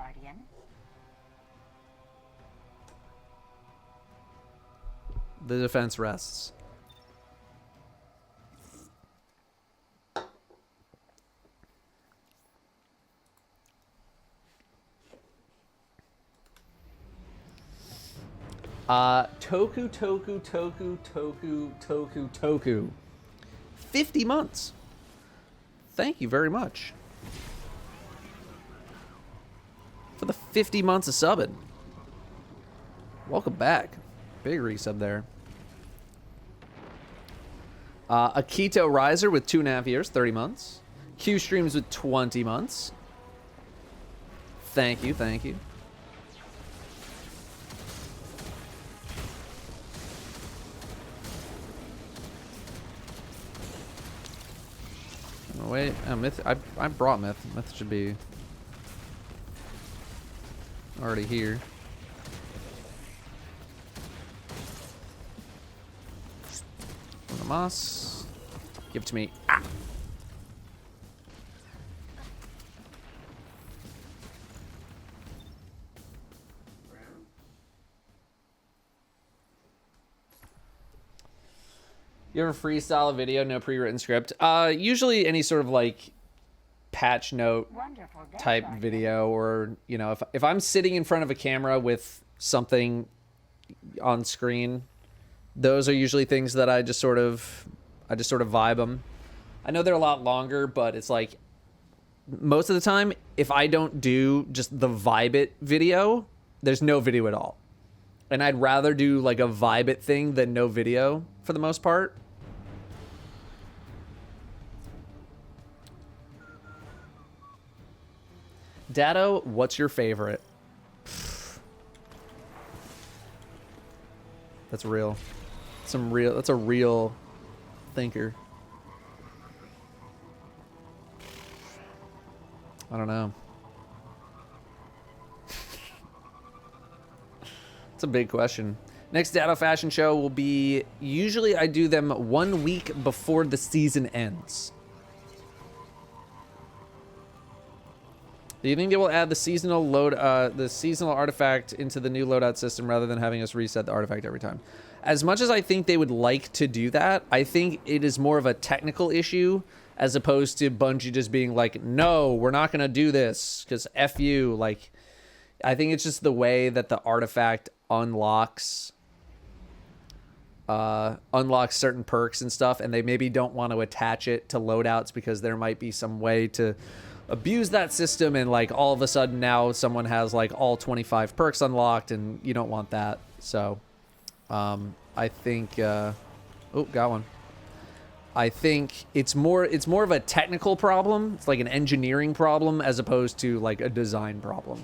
The defense rests. Toku. 50 months. Thank you very much for the 50 months of subbing. Welcome back. Big resub there. Akito Riser with 2.5 years, 30 months. Q Streams with 20 months. Thank you, thank you. Oh, wait, Myth. I brought Myth. Myth should be already here. Moss. Give it to me. Ah. You ever freestyle a video, no pre-written script? Usually any sort of like patch note type video, or you know, if I'm sitting in front of a camera with something on screen, those are usually things that I just sort of vibe them. I know they're a lot longer, but it's like most of the time, if I don't do just the vibe it video, there's no video at all. And I'd rather do like a vibe it thing than no video for the most part. Datto, what's your favorite? That's real. That's a real thinker. I don't know. It's a big question. Next Datto fashion show will be, usually I do them 1 week before the season ends. Do you think they will add the seasonal artifact into the new loadout system rather than having us reset the artifact every time? As much as I think they would like to do that, I think it is more of a technical issue as opposed to Bungie just being like, no, we're not going to do this because F you. Like, I think it's just the way that the artifact unlocks certain perks and stuff, and they maybe don't want to attach it to loadouts because there might be some way to abuse that system, and like all of a sudden now someone has like all 25 perks unlocked, and you don't want that. So I think oh, got one. I think it's more of a technical problem. It's like an engineering problem as opposed to like a design problem.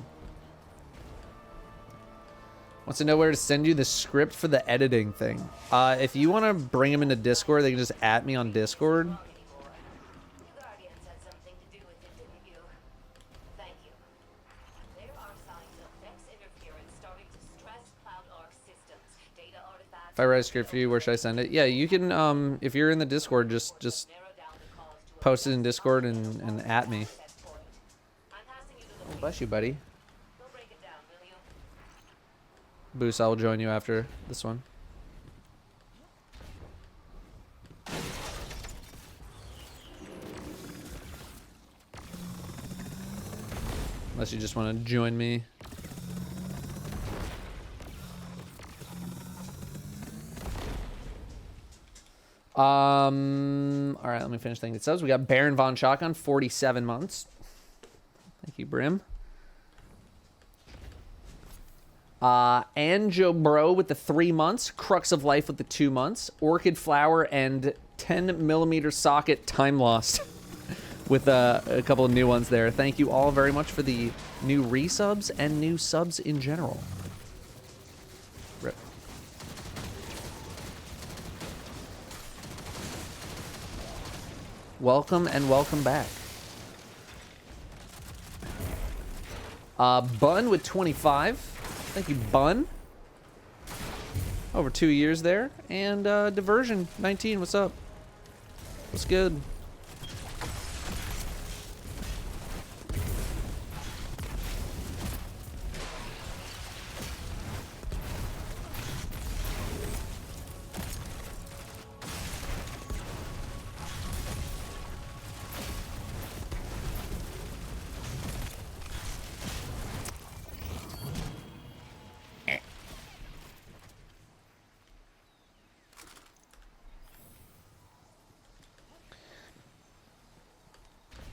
Wants to know where to send you the script for the editing thing. If you want to bring them into Discord, they can just @ me on Discord. If I write a script for you, where should I send it? Yeah, you can, if you're in the Discord, just post it in Discord and @ me. Oh, bless you, buddy. Boost, I will join you after this one. Unless you just want to join me. All right, let me finish thinking it says. We got Baron Von Shotgun, 47 months. Thank you, Brim. Anjo Bro with the 3 months. Crux of Life with the 2 months. Orchid Flower and 10mm socket Time Lost with a couple of new ones there. Thank you all very much for the new resubs and new subs in general. Rip. Welcome and welcome back. Bun with 25. Thank you, Bun. Over 2 years there. And Diversion 19, what's up? What's good?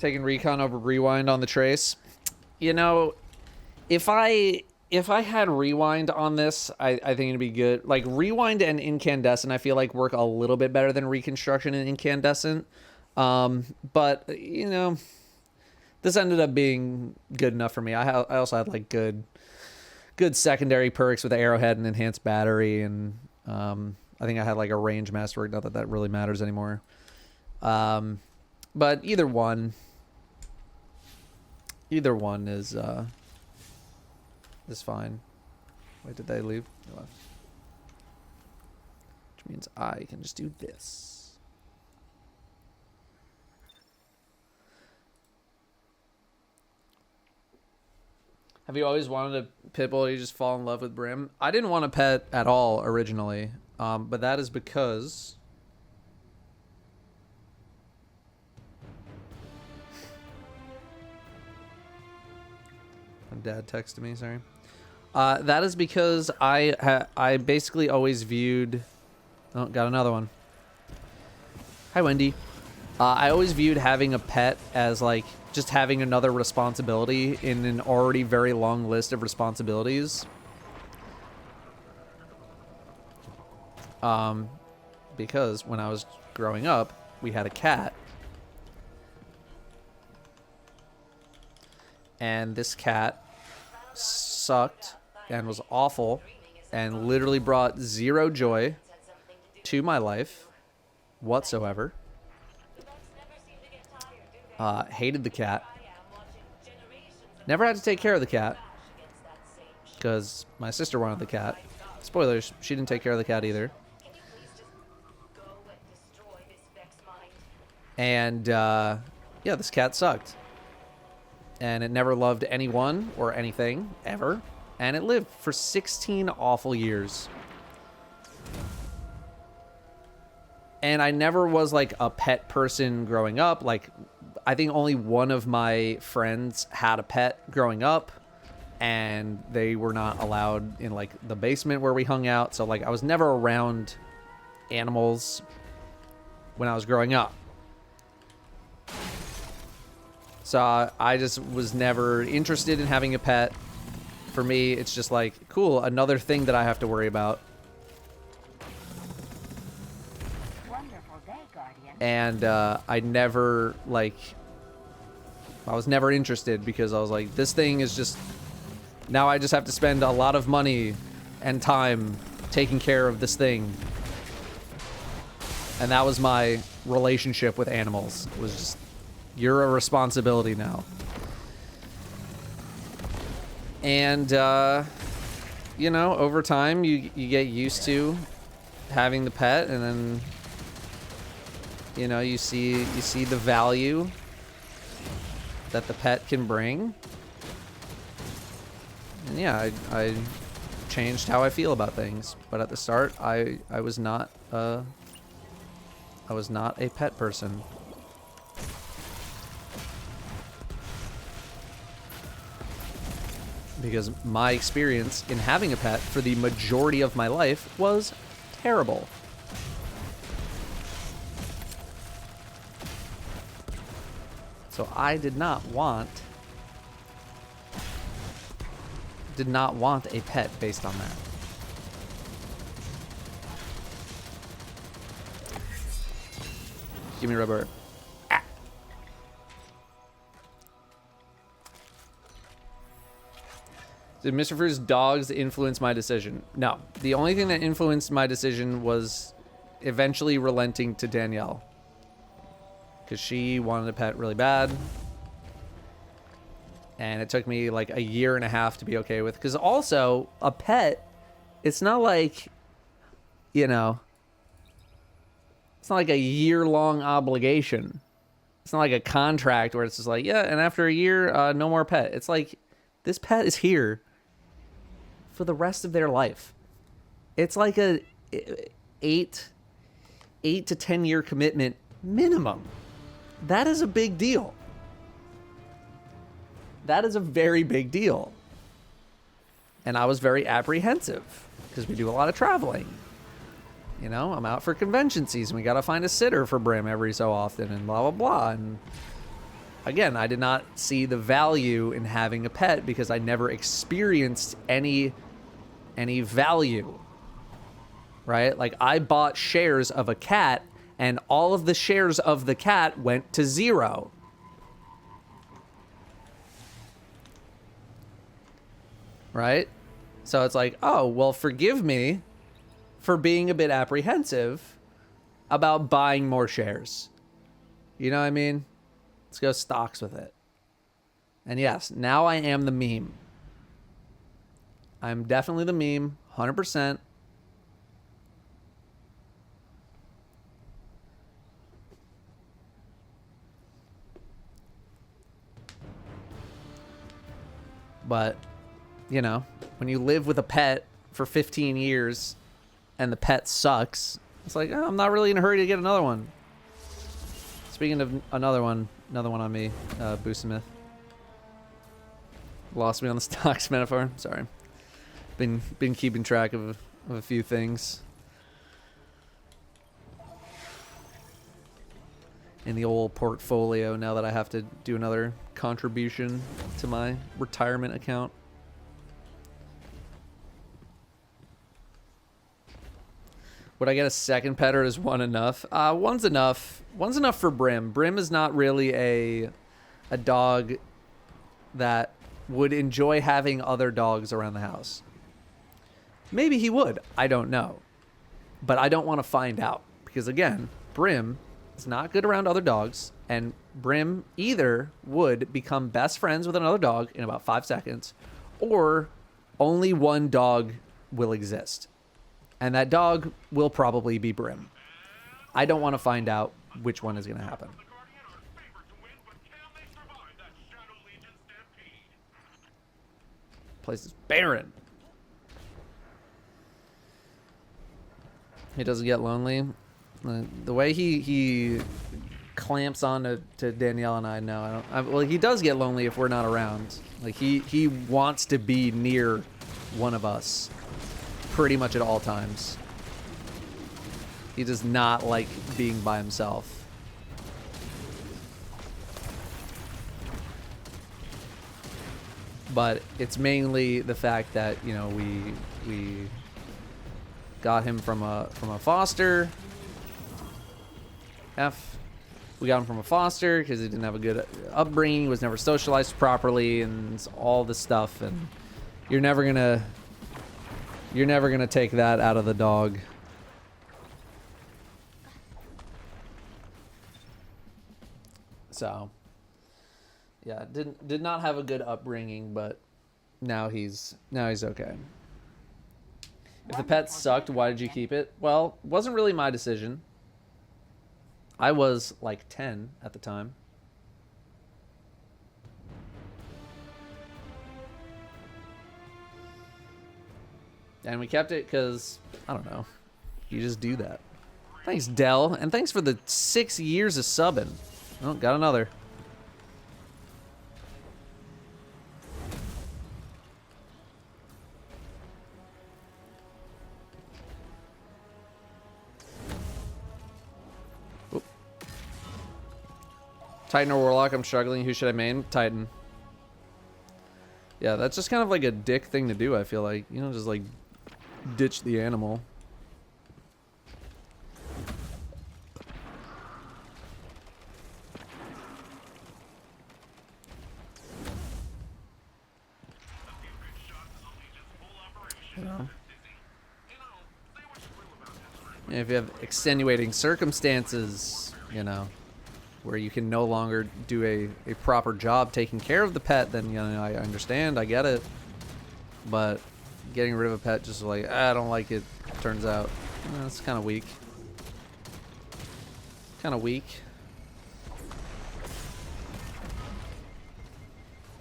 Taking recon over rewind on the trace. You know, if I had rewind on this, I think it'd be good. Like rewind and incandescent, I feel like work a little bit better than reconstruction and incandescent. But you know, this ended up being good enough for me. I also had like good secondary perks with arrowhead and enhanced battery, and I think I had like a range masterwork. Not that that really matters anymore. But either one is fine. Wait, did they leave? They left. Which means I can just do this. Have you always wanted a pit bull? You just fall in love with Brim? I didn't want a pet at all originally, but that is because Dad texted me, sorry. That is because I basically always viewed... Oh, got another one. Hi, Wendy. I always viewed having a pet as, like, just having another responsibility in an already very long list of responsibilities. Because when I was growing up, we had a cat. And this cat sucked and was awful and literally brought zero joy to my life. whatsoever. Hated the cat. Never had to take care of the cat because my sister wanted the cat. Spoilers, she didn't take care of the cat either. And yeah, this cat sucked. And it never loved anyone or anything, ever. And it lived for 16 awful years. And I never was like a pet person growing up. Like, I think only one of my friends had a pet growing up. And they were not allowed in like the basement where we hung out. So like I was never around animals when I was growing up. So I just was never interested in having a pet. For me, it's just like, cool, another thing that I have to worry about. Wonderful day, Guardian. And I never, like, I was never interested because I was like, this thing is just, now I just have to spend a lot of money and time taking care of this thing. And that was my relationship with animals. It was just, you're a responsibility now. And, you know, over time, you get used to having the pet, and then, you know, you see the value that the pet can bring. And yeah, I changed how I feel about things. But at the start, I was not a pet person. Because my experience in having a pet for the majority of my life was terrible. So I did not want a pet based on that. Give me rubber. Did Mr. Fruit's dogs influence my decision? No. The only thing that influenced my decision was eventually relenting to Danielle. Because she wanted a pet really bad. And it took me like a year and a half to be okay with. Because also, a pet, it's not like, you know, it's not like a year-long obligation. It's not like a contract where it's just like, yeah, and after a year, no more pet. It's like, this pet is here for the rest of their life. It's like a 8 to 10 year commitment minimum. That is a big deal. That is a very big deal. And I was very apprehensive because we do a lot of traveling. You know, I'm out for convention season. We got to find a sitter for Brim every so often and blah, blah, blah. And again, I did not see the value in having a pet because I never experienced any value, right? Like, I bought shares of a cat, and all of the shares of the cat went to zero. Right? So it's like, oh, well, forgive me for being a bit apprehensive about buying more shares. You know what I mean? Let's go stocks with it. And yes, now I am the meme. I'm definitely the meme, 100%. But, you know, when you live with a pet for 15 years and the pet sucks, it's like, oh, I'm not really in a hurry to get another one. Speaking of another one on me, Boosmith. Lost me on the stocks metaphor. Sorry. Been keeping track of a few things in the old portfolio now that I have to do another contribution to my retirement account. Would I get a second pet, or is one enough? One's enough. One's enough for Brim. Brim is not really a dog that would enjoy having other dogs around the house. Maybe he would. I don't know. But I don't want to find out. Because again, Brim is not good around other dogs, and Brim either would become best friends with another dog in about 5 seconds, or only one dog will exist. And that dog will probably be Brim. I don't want to find out which one is going to happen. The Guardian are favored to win, but can they survive that Shadow Legion stampede? Place is barren. He doesn't get lonely. The way he clamps on to Danielle and I, no, well, he does get lonely if we're not around. Like, he wants to be near one of us pretty much at all times. He does not like being by himself. But it's mainly the fact that, you know, we got him from a foster. We got him from a foster because he didn't have a good upbringing. He was never socialized properly, and all this stuff. And you're never gonna take that out of the dog. So, yeah, did not have a good upbringing, but now he's okay. If the pet sucked, why did you keep it? Well, it wasn't really my decision. I was like 10 at the time. And we kept it because, I don't know, you just do that. Thanks, Dell, and thanks for the 6 years of subbing. Oh, got another. Oop. Titan or Warlock, I'm struggling. Who should I main? Titan. Yeah, that's just kind of like a dick thing to do, I feel like. You know, just like ditch the animal. If you have extenuating circumstances, you know, where you can no longer do a proper job taking care of the pet, then, you know, I understand, I get it. But getting rid of a pet just like, I don't like it, turns out, that's kind of weak. Kind of weak.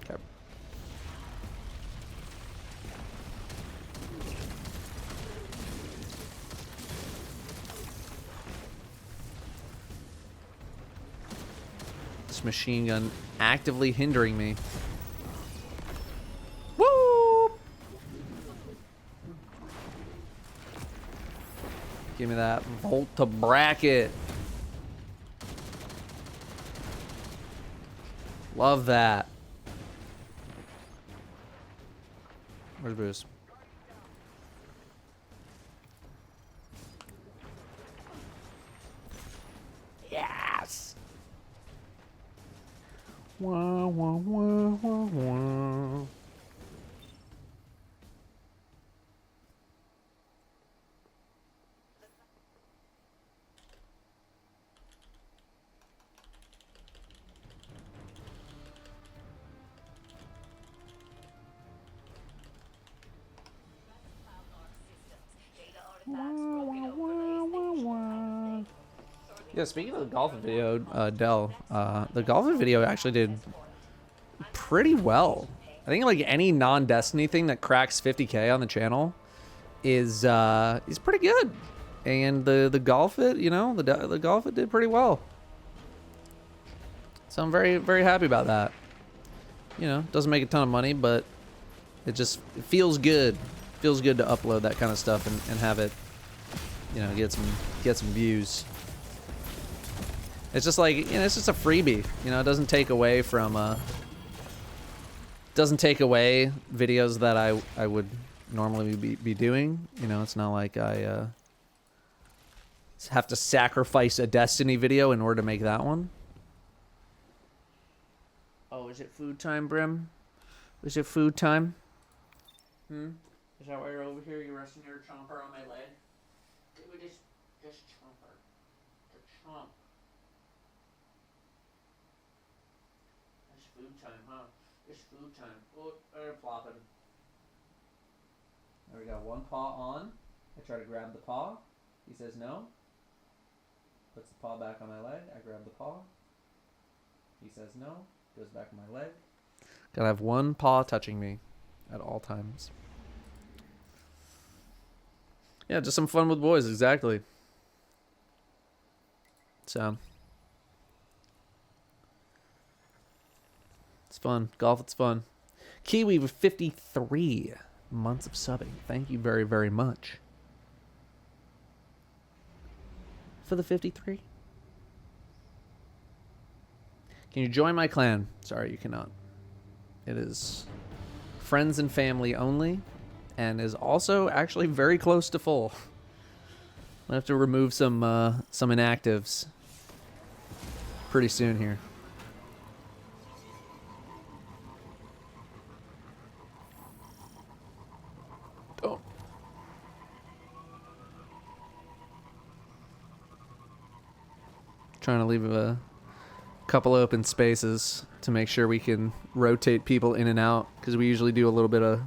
Okay. This machine gun actively hindering me. Woo! Give me that Volta bracket. Love that. Where's Bruce? Yes. Wah, wah, wah, wah, wah. Yeah, speaking of the golfing video, Dell, the golfing video actually did pretty well. I think like any non-Destiny thing that cracks 50K on the channel is pretty good. And the golf it, you know, the golf it did pretty well. So I'm very, very happy about that. You know, doesn't make a ton of money, but it feels good. Feels good to upload that kind of stuff and have it, you know, get some views. It's just like, you know, it's just a freebie. You know, it doesn't take away from videos that I would normally be doing. You know, it's not like I have to sacrifice a Destiny video in order to make that one. Oh, is it food time, Brim? Is it food time? Is that why you're over here? You're resting your chomper on my leg? We just chomper. The Huh. It's food time, huh? It's food time. Oh, they're flopping. There we go. One paw on. I try to grab the paw. He says no. Puts the paw back on my leg. I grab the paw. He says no. Goes back on my leg. Gotta have one paw touching me at all times. Yeah, just some fun with boys, exactly. So it's fun. Golf, it's fun. Kiwi with 53 months of subbing. Thank you very, very much for the 53. Can you join my clan? Sorry, you cannot. It is friends and family only, and is also actually very close to full. I have to remove some inactives pretty soon here. Oh. Trying to leave a couple open spaces to make sure we can rotate people in and out, because we usually do a little bit of,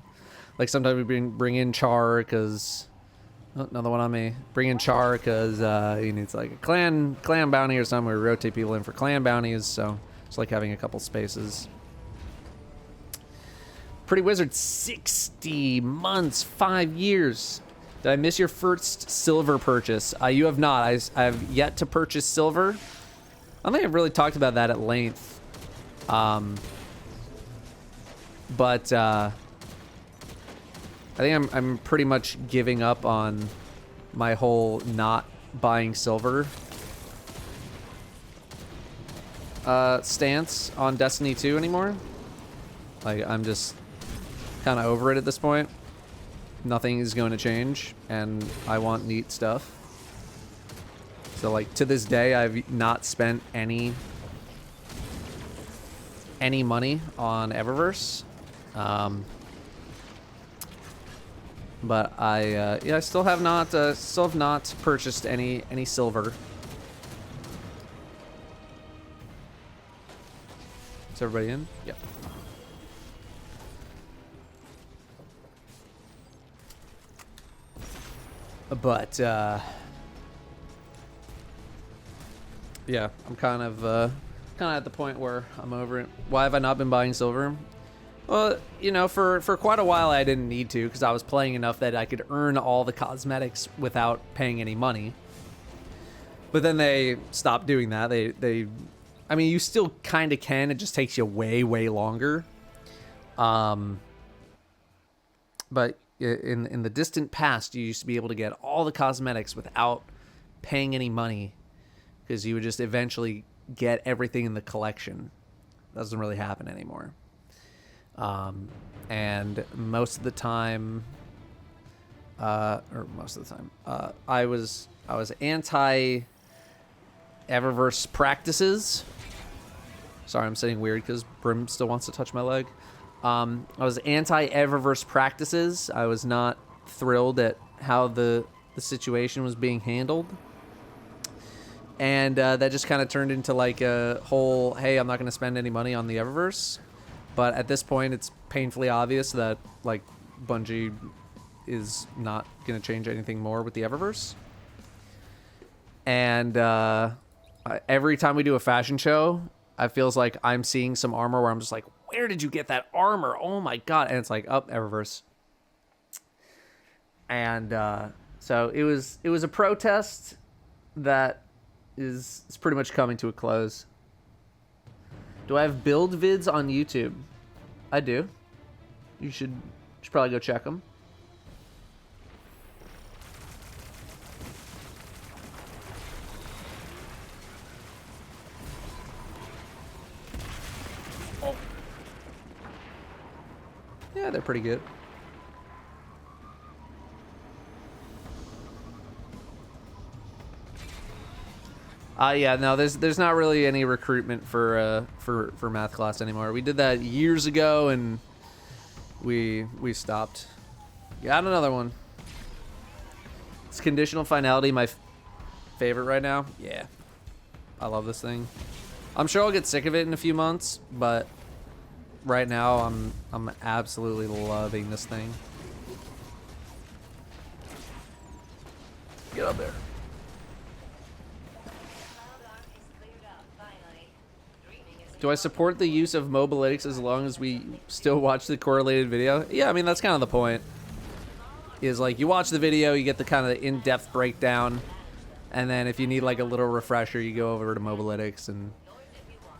like, sometimes we bring in Char because another one on me. Bring in Char because he needs like a clan bounty or something. We rotate people in for clan bounties, so it's like having a couple spaces. Pretty Wizard, 60 months, 5 years. Did I miss your first silver purchase? You have not. I have yet to purchase silver. I don't think I've really talked about that at length. But I think I'm pretty much giving up on my whole not buying silver stance on Destiny 2 anymore. Like, I'm just kind of over it at this point. Nothing is going to change, and I want neat stuff. So, like, to this day, I've not spent any money on Eververse. But I still have not purchased any silver. Is everybody in? Yep. But yeah, I'm kind of at the point where I'm over it. Why have I not been buying silver? Well, you know, for quite a while I didn't need to, because I was playing enough that I could earn all the cosmetics without paying any money. But then they stopped doing that. I mean, you still kind of can. It just takes you way, way longer. But in the distant past, you used to be able to get all the cosmetics without paying any money, because you would just eventually get everything in the collection. Doesn't really happen anymore. And most of the time, I was anti Eververse practices. Sorry, I'm sitting weird because Brim still wants to touch my leg. I was anti Eververse practices. I was not thrilled at how the situation was being handled. And that just kind of turned into like a whole, hey, I'm not going to spend any money on the Eververse. But at this point, it's painfully obvious that, like, Bungie is not going to change anything more with the Eververse. And every time we do a fashion show, it feels like I'm seeing some armor where I'm just like, where did you get that armor? Oh my god. And it's like, oh, Eververse. And so it was a protest that is pretty much coming to a close. Do I have build vids on YouTube? I do. You should probably go check them. Oh. Yeah, they're pretty good. Yeah, no, there's not really any recruitment for math class anymore. We did that years ago, and we stopped. Got another one. Is conditional finality my favorite right now? Yeah. I love this thing. I'm sure I'll get sick of it in a few months, but right now I'm absolutely loving this thing. Get up there. Do I support the use of mobalytics as long as we still watch the correlated video? Yeah, I mean, that's kind of the point. Is like, you watch the video, you get the kind of in-depth breakdown, and then if you need like a little refresher, you go over to mobalytics and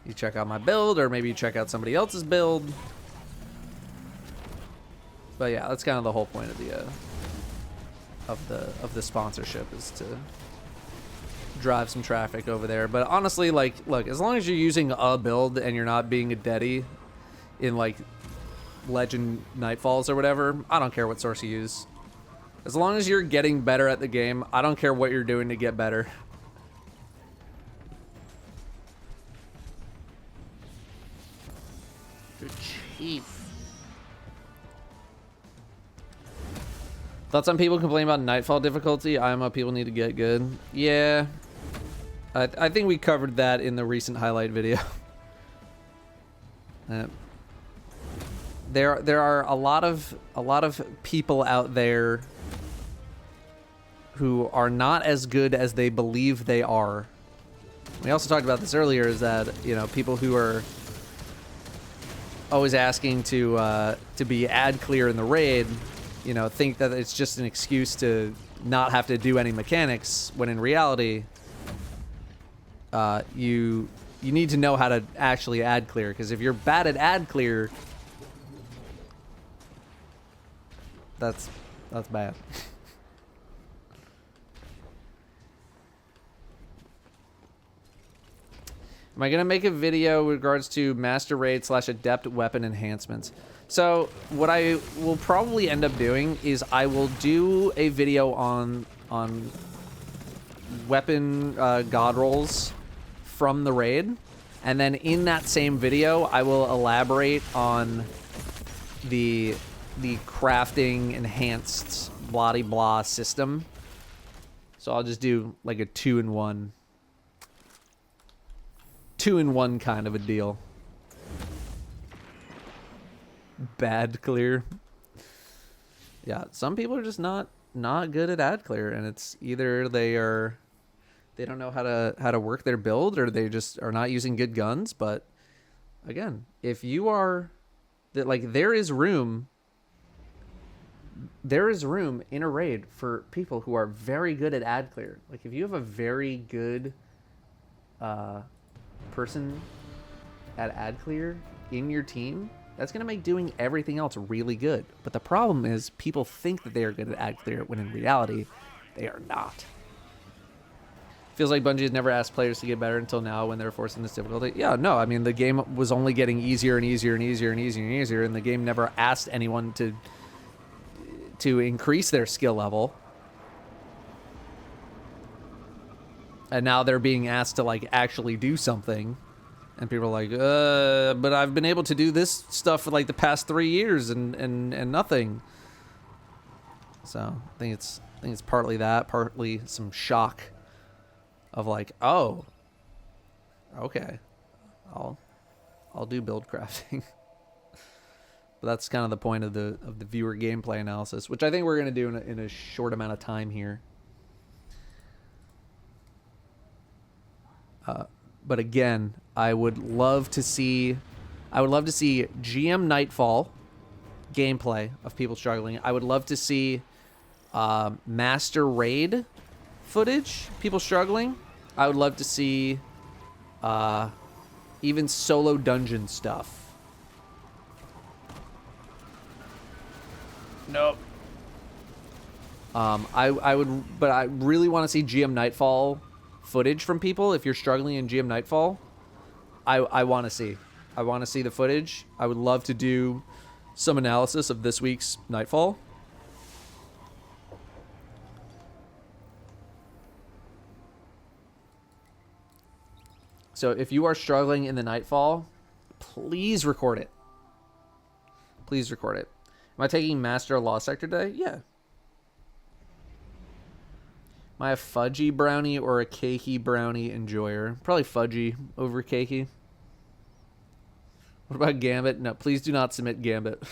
you check out my build, or maybe you check out somebody else's build. But yeah, that's kind of the whole point of the sponsorship, is to drive some traffic over there. But honestly, like, look, as long as you're using a build and you're not being a deady in like Legend Nightfalls or whatever, I don't care what source you use. As long as you're getting better at the game, I don't care what you're doing to get better. You're cheap. Thoughts on people complaining about Nightfall difficulty? IMO people need to get good. Yeah. I think we covered that in the recent highlight video. There are a lot of people out there who are not as good as they believe they are. We also talked about this earlier, is that, you know, people who are always asking to be ad clear in the raid, you know, think that it's just an excuse to not have to do any mechanics, when in reality, you need to know how to actually ad clear, because if you're bad at ad clear, that's bad. Am I gonna make a video with regards to Master Raid / Adept weapon enhancements? So what I will probably end up doing is I will do a video on weapon god rolls from the raid, and then in that same video I will elaborate on the crafting enhanced blah de blah system. So I'll just do like a two-in-one kind of a deal. Bad clear. Yeah, some people are just not good at ad clear, and it's either they don't know how to work their build, or they just are not using good guns. But again, if you are that, like, there is room in a raid for people who are very good at ad clear. Like, if you have a very good person at ad clear in your team, that's going to make doing everything else really good. But the problem is, people think that they are good at ad clear, when in reality, they are not. Feels like Bungie has never asked players to get better until now, when they're forcing this difficulty. Yeah, no, I mean, the game was only getting easier and easier and easier and easier and easier, and the game never asked anyone to increase their skill level. And now they're being asked to, like, actually do something. And people are like, but I've been able to do this stuff for like the past 3 years and nothing. So I think it's partly that, partly some shock of like, oh, okay, I'll do build crafting. But that's kind of the point of the viewer gameplay analysis, which I think we're gonna do in a short amount of time here. But again, I would love to see GM Nightfall gameplay of people struggling. I would love to see Master Raid footage, people struggling. I would love to see even solo dungeon stuff. Nope. I would, but I really want to see GM Nightfall footage from people. If you're struggling in GM Nightfall, I want to see the footage. I would love to do some analysis of this week's Nightfall. So if you are struggling in the Nightfall, please record it. Please record it. Am I taking Master of Lost Sector today? Yeah. Am I a fudgy brownie or a cakey brownie enjoyer? Probably fudgy over cakey. What about Gambit? No, please do not submit Gambit.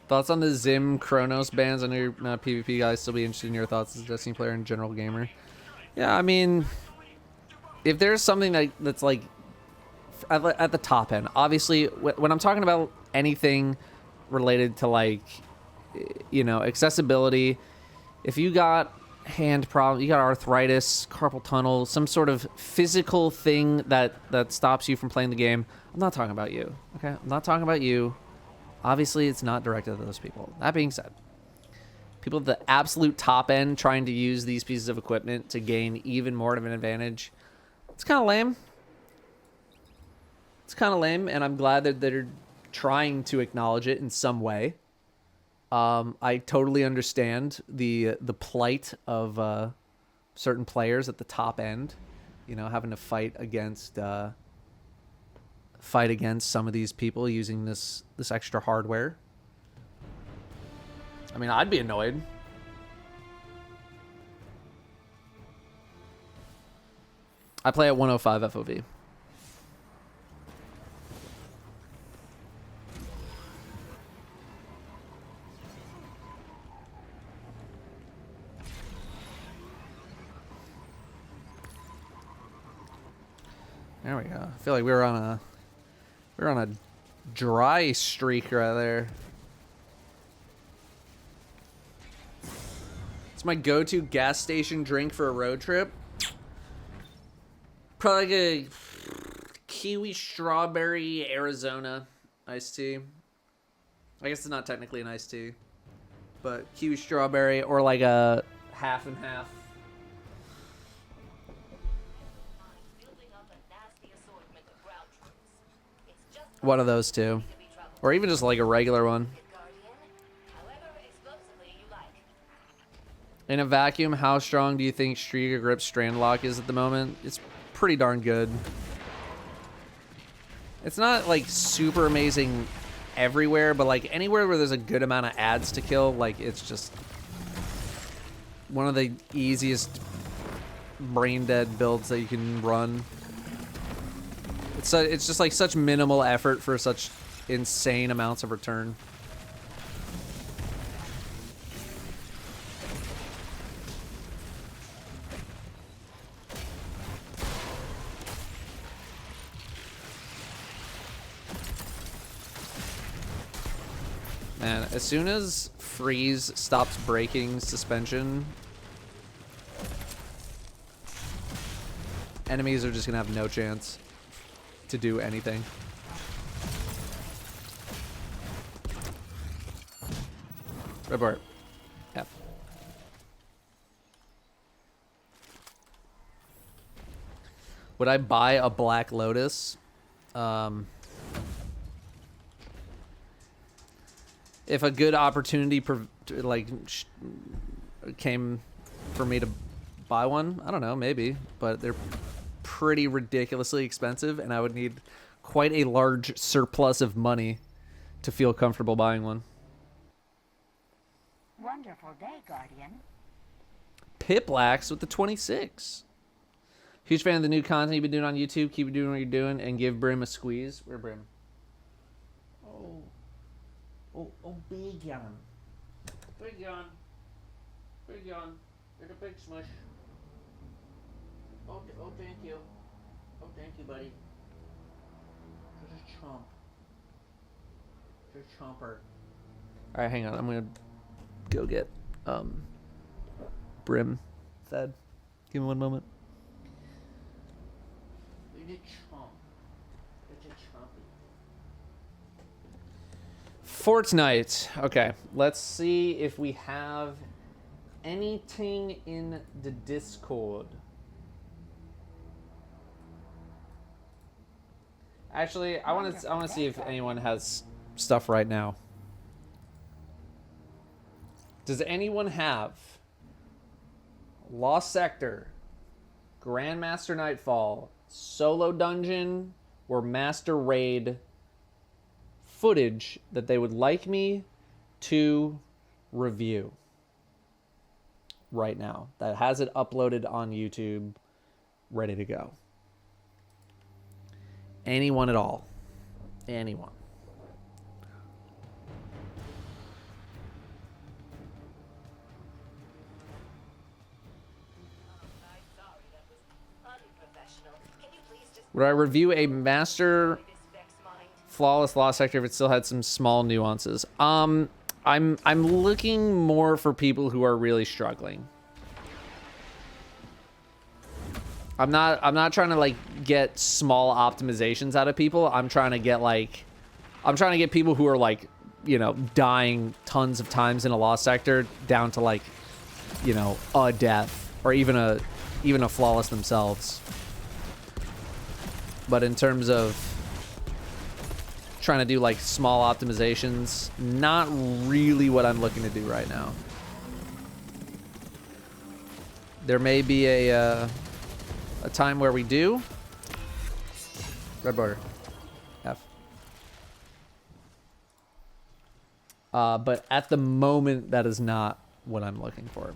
Thoughts on the Zim Chronos bans? I know you're not a PvP guy. Still be interested in your thoughts as a Destiny player and general gamer. Yeah, I mean, if there's something that's like at the top end, obviously, when I'm talking about anything related to like, you know, accessibility, if you got hand problem, you got arthritis, carpal tunnel, some sort of physical thing that stops you from playing the game, I'm not talking about you. Okay, I'm not talking about you. Obviously, it's not directed at those people. That being said, people at the absolute top end trying to use these pieces of equipment to gain even more of an advantage, it's kind of lame. It's kind of lame, and I'm glad that they're trying to acknowledge it in some way. I totally understand the plight of certain players at the top end, you know, having to fight against some of these people using this extra hardware. I mean, I'd be annoyed. I play at 105 FOV. There we go. I feel like we were on a dry streak right there. It's my go-to gas station drink for a road trip. Probably like a kiwi strawberry Arizona iced tea. I guess it's not technically an iced tea, but kiwi strawberry, or like a half and half. One of those two. Or even just like a regular one. In a vacuum, how strong do you think Striga Grip Strand Lock is at the moment? It's pretty darn good. It's not like super amazing everywhere, but like anywhere where there's a good amount of ads to kill, like it's just one of the easiest brain dead builds that you can run. It's just like such minimal effort for such insane amounts of return. Man, as soon as Freeze stops breaking suspension, enemies are just gonna have no chance to do anything. Report. F. Would I buy a Black Lotus? If a good opportunity came for me to buy one, I don't know, maybe, but they're pretty ridiculously expensive, and I would need quite a large surplus of money to feel comfortable buying one. Wonderful day, Guardian. Piplax with the 26. Huge fan of the new content you've been doing on YouTube. Keep doing what you're doing, and give Brim a squeeze. Where Brim? Oh, big yawn. Big yawn. Big yawn. There's a big smush. Oh, thank you. Oh, thank you, buddy. There's a chomp. There's a chomper. Alright, hang on. I'm gonna go get Brim fed. Give me one moment. There's a chomp. There's a chompy. Fortnite. Okay, let's see if we have anything in the Discord. Actually, I want to see if anyone has stuff right now. Does anyone have Lost Sector Grandmaster Nightfall, solo dungeon, or master raid footage that they would like me to review right now that has it uploaded on YouTube, ready to go. Anyone at all. Anyone. Would I review a master flawless lost sector if it still had some small nuances? I'm looking more for people who are really struggling. I'm not trying to like get small optimizations out of people. I'm trying to get people who are like, you know, dying tons of times in a lost sector down to like, you know, a death or even a flawless themselves. But in terms of trying to do like small optimizations, not really what I'm looking to do right now. There may be a time where we do. Red border. F. But at the moment, that is not what I'm looking for.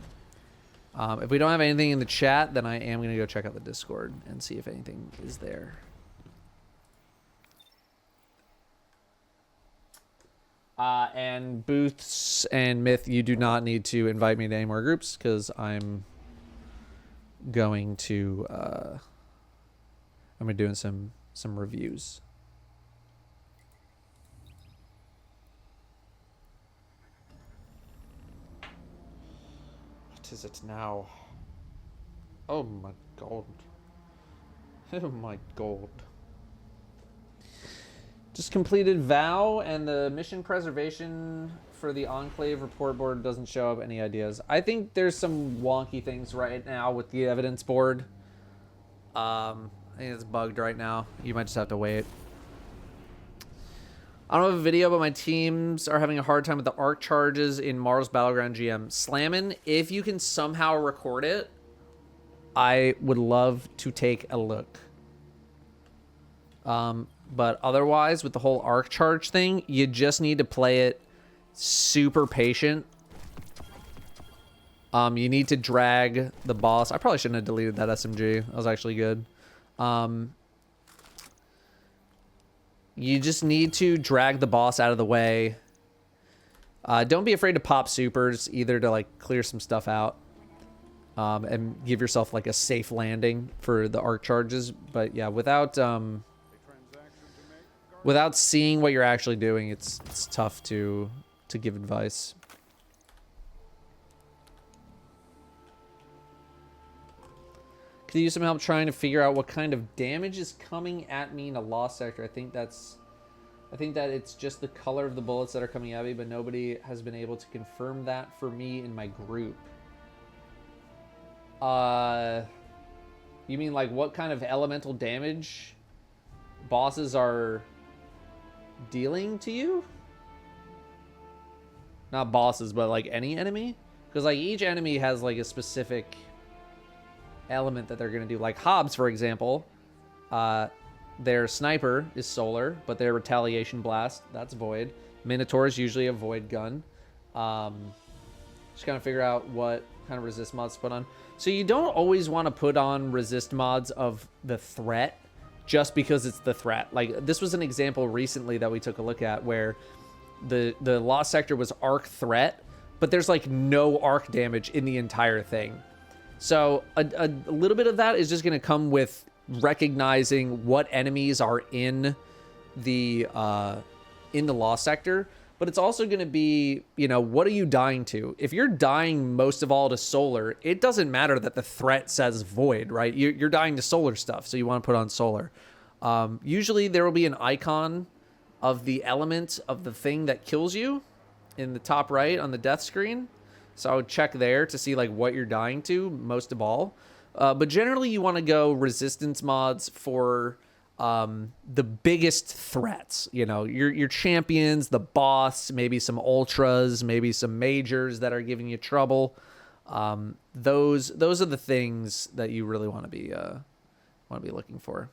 If we don't have anything in the chat, then I am going to go check out the Discord and see if anything is there. And Booths and Myth, you do not need to invite me to any more groups because I'm going to doing some reviews. What is it now? Oh my god. Oh my god. Just completed Vow, and the mission preservation for the Enclave report board doesn't show up. Any ideas? I think there's some wonky things right now with the evidence board. I think it's bugged right now. You might just have to wait. I don't have a video, but my teams are having a hard time with the arc charges in Mars Battleground GM. Slammin', if you can somehow record it, I would love to take a look. But otherwise, with the whole arc charge thing, you just need to play it super patient. You need to drag the boss. I probably shouldn't have deleted that SMG. That was actually good. You just need to drag the boss out of the way. Don't be afraid to pop supers, either to like clear some stuff out. And give yourself like a safe landing for the arc charges. But yeah, without seeing what you're actually doing, it's tough to give advice. Could you use some help trying to figure out what kind of damage is coming at me in a lost sector? I think that it's just the color of the bullets that are coming at me, but nobody has been able to confirm that for me in my group. You mean like what kind of elemental damage bosses are dealing to you? Not bosses, but like any enemy? Because like each enemy has like a specific element that they're going to do. Like Hobbs, for example, their sniper is solar, but their retaliation blast, that's void. Minotaur is usually a void gun. Just kind of figure out what kind of resist mods to put on. So you don't always want to put on resist mods of the threat just because it's the threat. Like this was an example recently that we took a look at where the lost sector was arc threat, but there's like no arc damage in the entire thing. So a little bit of that is just going to come with recognizing what enemies are in the lost sector, but it's also going to be, you know, what are you dying to? If you're dying most of all to solar, it doesn't matter that the threat says void, right? You're dying to solar stuff, so you want to put on solar. Usually there will be an icon of the element of the thing that kills you in the top right on the death screen. So I would check there to see like what you're dying to most of all. But generally you want to go resistance mods for the biggest threats. You know, your champions, the boss, maybe some ultras, maybe some majors that are giving you trouble. Those are the things that you really want to be looking for.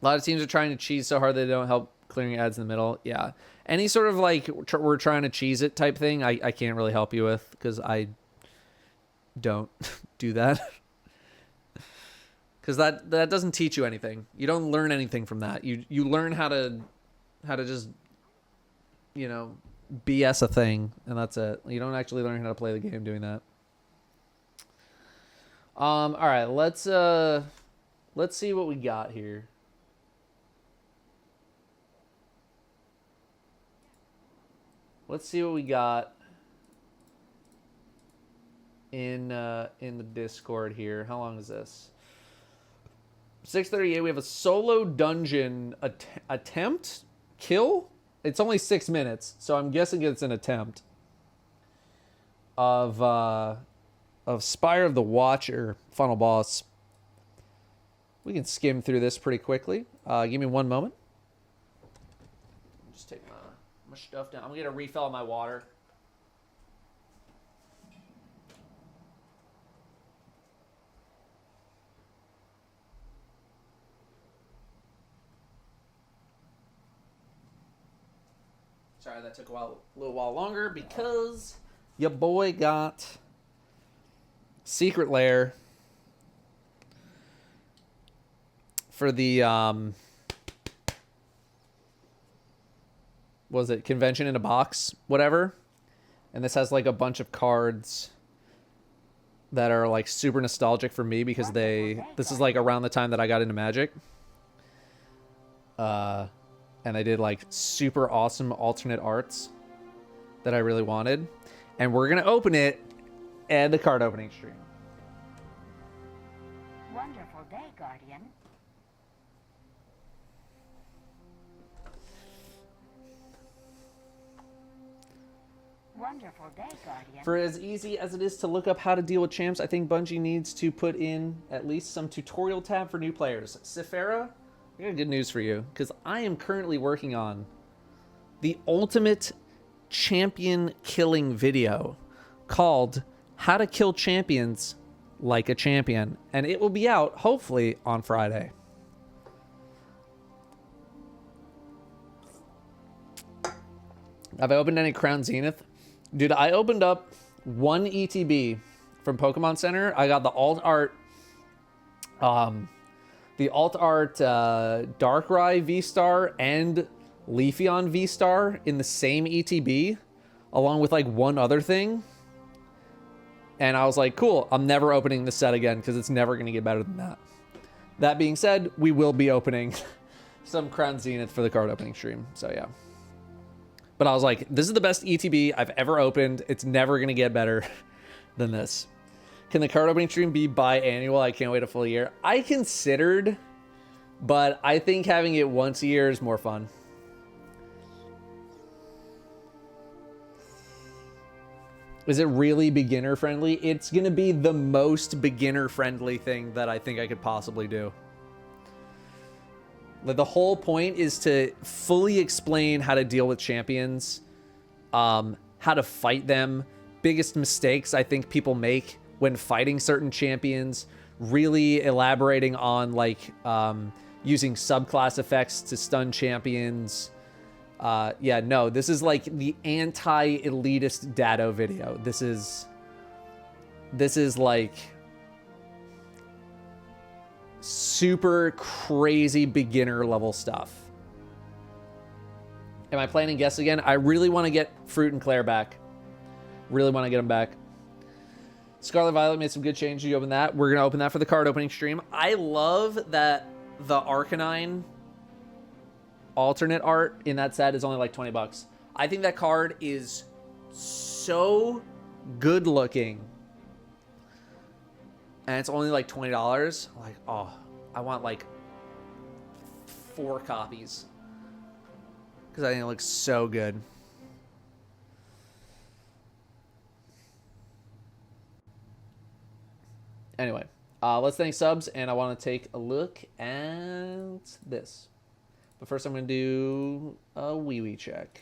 A lot of teams are trying to cheese so hard they don't help clearing ads in the middle. Yeah, any sort of like we're trying to cheese it type thing, I can't really help you with because I don't do that. Because that doesn't teach you anything. You don't learn anything from that. You learn how to just, you know, BS a thing, and that's it. You don't actually learn how to play the game doing that. All right, let's see what we got here. Let's see what we got in the Discord here. How long is this? 6:38. We have a solo dungeon attempt kill. It's only 6 minutes, so I'm guessing it's an attempt of Spire of the Watcher final boss. We can skim through this pretty quickly. Give me one moment. Just take my stuff down. I'm gonna refill my water. Sorry, that took a little while longer because your boy got Secret Lair for the was it convention in a box, whatever. And this has like a bunch of cards that are like super nostalgic for me because this is like around the time that I got into Magic. And I did like super awesome alternate arts that I really wanted. And we're going to open it at the card opening stream. Wonderful day, Guardian. Wonderful day, Guardian. For as easy as it is to look up how to deal with champs, I think Bungie needs to put in at least some tutorial tab for new players. Sifera, I got good news for you, because I am currently working on the ultimate champion killing video called How to Kill Champions Like a Champion. And it will be out, hopefully, on Friday. Have I opened any Crown Zenith? Dude, I opened up one ETB from Pokemon Center. I got the alt art... Darkrai V-Star and Leafeon V-Star in the same ETB, along with like one other thing. And I was like, cool, I'm never opening this set again because it's never going to get better than that. That being said, we will be opening some Crown Zenith for the card opening stream. So yeah. But I was like, this is the best ETB I've ever opened. It's never going to get better than this. Can the card opening stream be biannual? I can't wait a full year. I considered, but I think having it once a year is more fun. Is it really beginner friendly? It's going to be the most beginner friendly thing that I think I could possibly do. Like, the whole point is to fully explain how to deal with champions, how to fight them, biggest mistakes I think people make when fighting certain champions, really elaborating on like using subclass effects to stun champions. Yeah, no, this is like the anti-elitist Datto video. This is like super crazy beginner level stuff. Am I playing guests again? I really want to get Fruit and Claire back. Really want to get them back. Scarlet Violet made some good changes. You open that. We're going to open that for the card opening stream. I love that the Arcanine alternate art in that set is only like 20 bucks. I think that card is so good looking. And it's only like $20. Like, oh, I want like 4 copies. Because I think it looks so good. Anyway, let's thank subs, and I want to take a look at this. But first I'm going to do a wee check.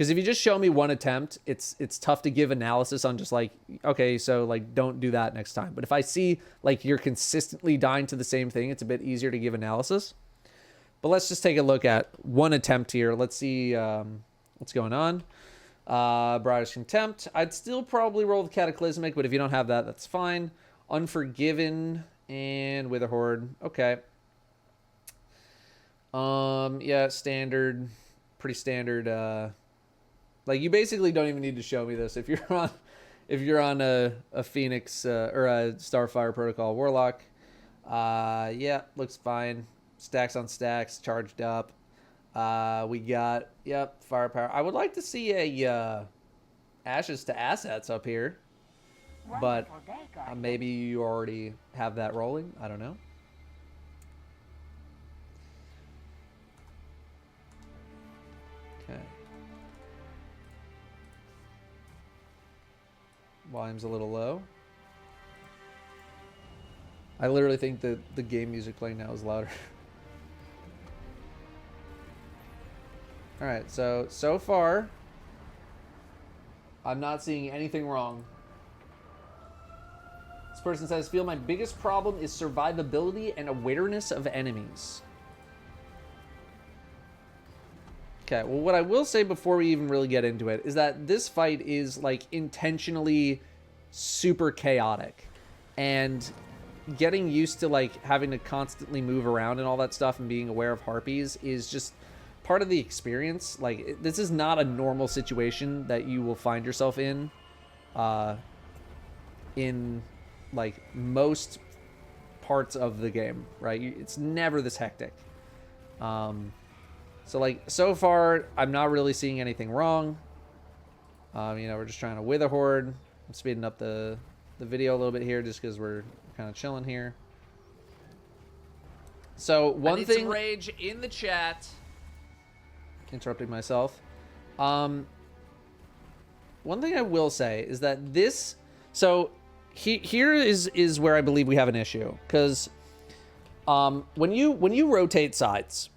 Because if you just show me one attempt, it's tough to give analysis on just like, okay, so like don't do that next time. But if I see like you're consistently dying to the same thing, it's a bit easier to give analysis. But let's just take a look at one attempt here. Let's see what's going on. Briar's Contempt. I'd still probably roll the Cataclysmic, but if you don't have that, that's fine. Unforgiven and Wither Horde. Okay. Yeah, standard, pretty standard. Like you basically don't even need to show me this if you're on a Phoenix or a Starfire Protocol Warlock. Yeah, looks fine. Stacks on stacks, charged up. We got firepower. I would like to see a Ashes to Assets up here, but Wonderful day, Guardian. maybe you already have that rolling. I don't know. Okay. Volume's a little low. I literally think that the game music playing now is louder. Alright, so far, I'm not seeing anything wrong. This person says, feel my biggest problem is survivability and awareness of enemies. Okay, well, what I will say before we even really get into it is that this fight is, like, intentionally super chaotic. And getting used to, like, having to constantly move around and all that stuff and being aware of harpies is just part of the experience. Like, this is not a normal situation that you will find yourself in, like, most parts of the game, right? It's never this hectic. So, like, so far, I'm not really seeing anything wrong. You know, we're just trying to Wither Horde. I'm speeding up the video a little bit here just because we're kind of chilling here. So, one thing... some rage in the chat. Interrupting myself. One thing I will say is that this... So, here is where I believe we have an issue. Because when you rotate sides...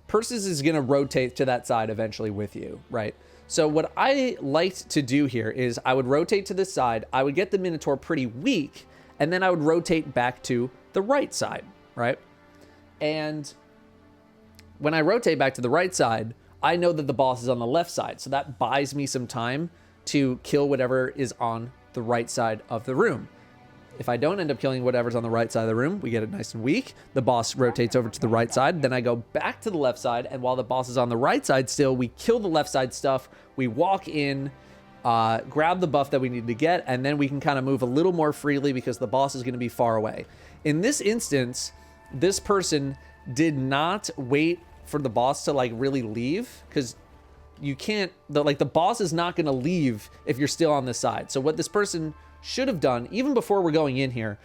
Persis is going to rotate to that side eventually with you, right? So what I liked to do here is I would rotate to this side, I would get the Minotaur pretty weak, and then I would rotate back to the right side, right? And when I rotate back to the right side, I know that the boss is on the left side, so that buys me some time to kill whatever is on the right side of the room. If I don't end up killing whatever's on the right side of the room, we get it nice and weak. The boss rotates over to the right side. Then I go back to the left side. And while the boss is on the right side still, we kill the left side stuff. We walk in, grab the buff that we need to get. And then we can kind of move a little more freely because the boss is going to be far away. In this instance, this person did not wait for the boss to like really leave. Because you can't, the boss is not going to leave if you're still on this side. So what this person should have done, even before we're going in here,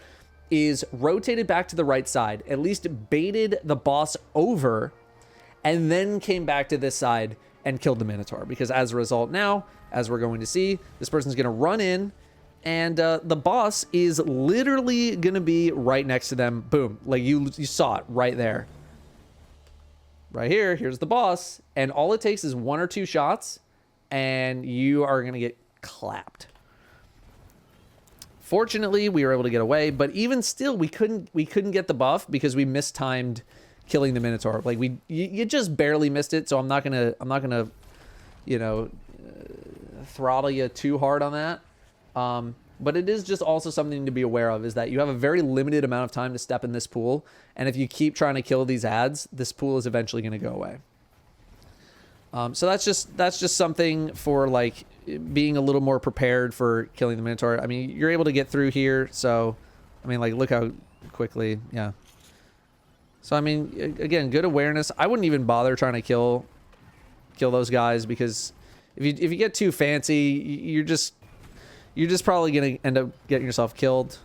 is rotated back to the right side, at least baited the boss over, and then came back to this side and killed the Minotaur. Because as a result now, as we're going to see, this person's going to run in, and the boss is literally going to be right next to them. Boom. Like, you saw it right there. Right here, here's the boss, and all it takes is 1 or 2 shots, and you are going to get clapped. Fortunately, we were able to get away, but even still, we couldn't get the buff because we mistimed killing the Minotaur. Like you just barely missed it, so I'm not gonna, you know, throttle you too hard on that. But it is just also something to be aware of, is that you have a very limited amount of time to step in this pool, and if you keep trying to kill these ads, this pool is eventually going to go away. So that's just something for like being a little more prepared for killing the Minotaur. I mean, you're able to get through here, so I mean, like, look how quickly, yeah. So I mean, again, good awareness. I wouldn't even bother trying to kill those guys, because if you get too fancy, you're just probably gonna end up getting yourself killed.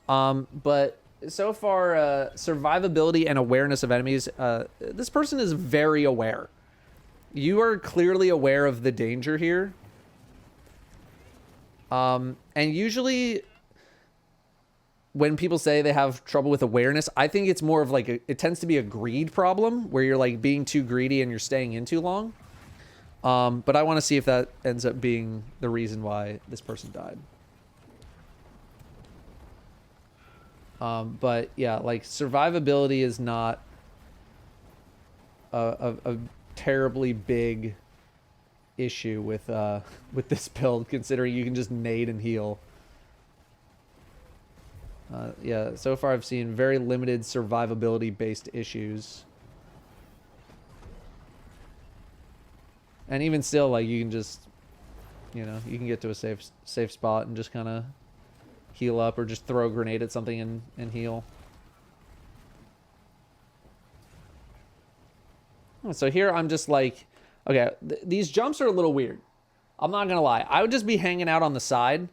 But so far, survivability and awareness of enemies. This person is very aware. You are clearly aware of the danger here. And usually when people say they have trouble with awareness, I think it's more of like it tends to be a greed problem where you're like being too greedy and you're staying in too long. But I want to see if that ends up being the reason why this person died. But yeah, like survivability is not a terribly big issue with this build, considering you can just nade and heal. Yeah, so far I've seen very limited survivability based issues. And even still, like, you can just, you know, you can get to a safe spot and just kind of heal up, or just throw a grenade at something and heal. So here I'm just like, okay, these jumps are a little weird. I'm not gonna lie. I would just be hanging out on the side.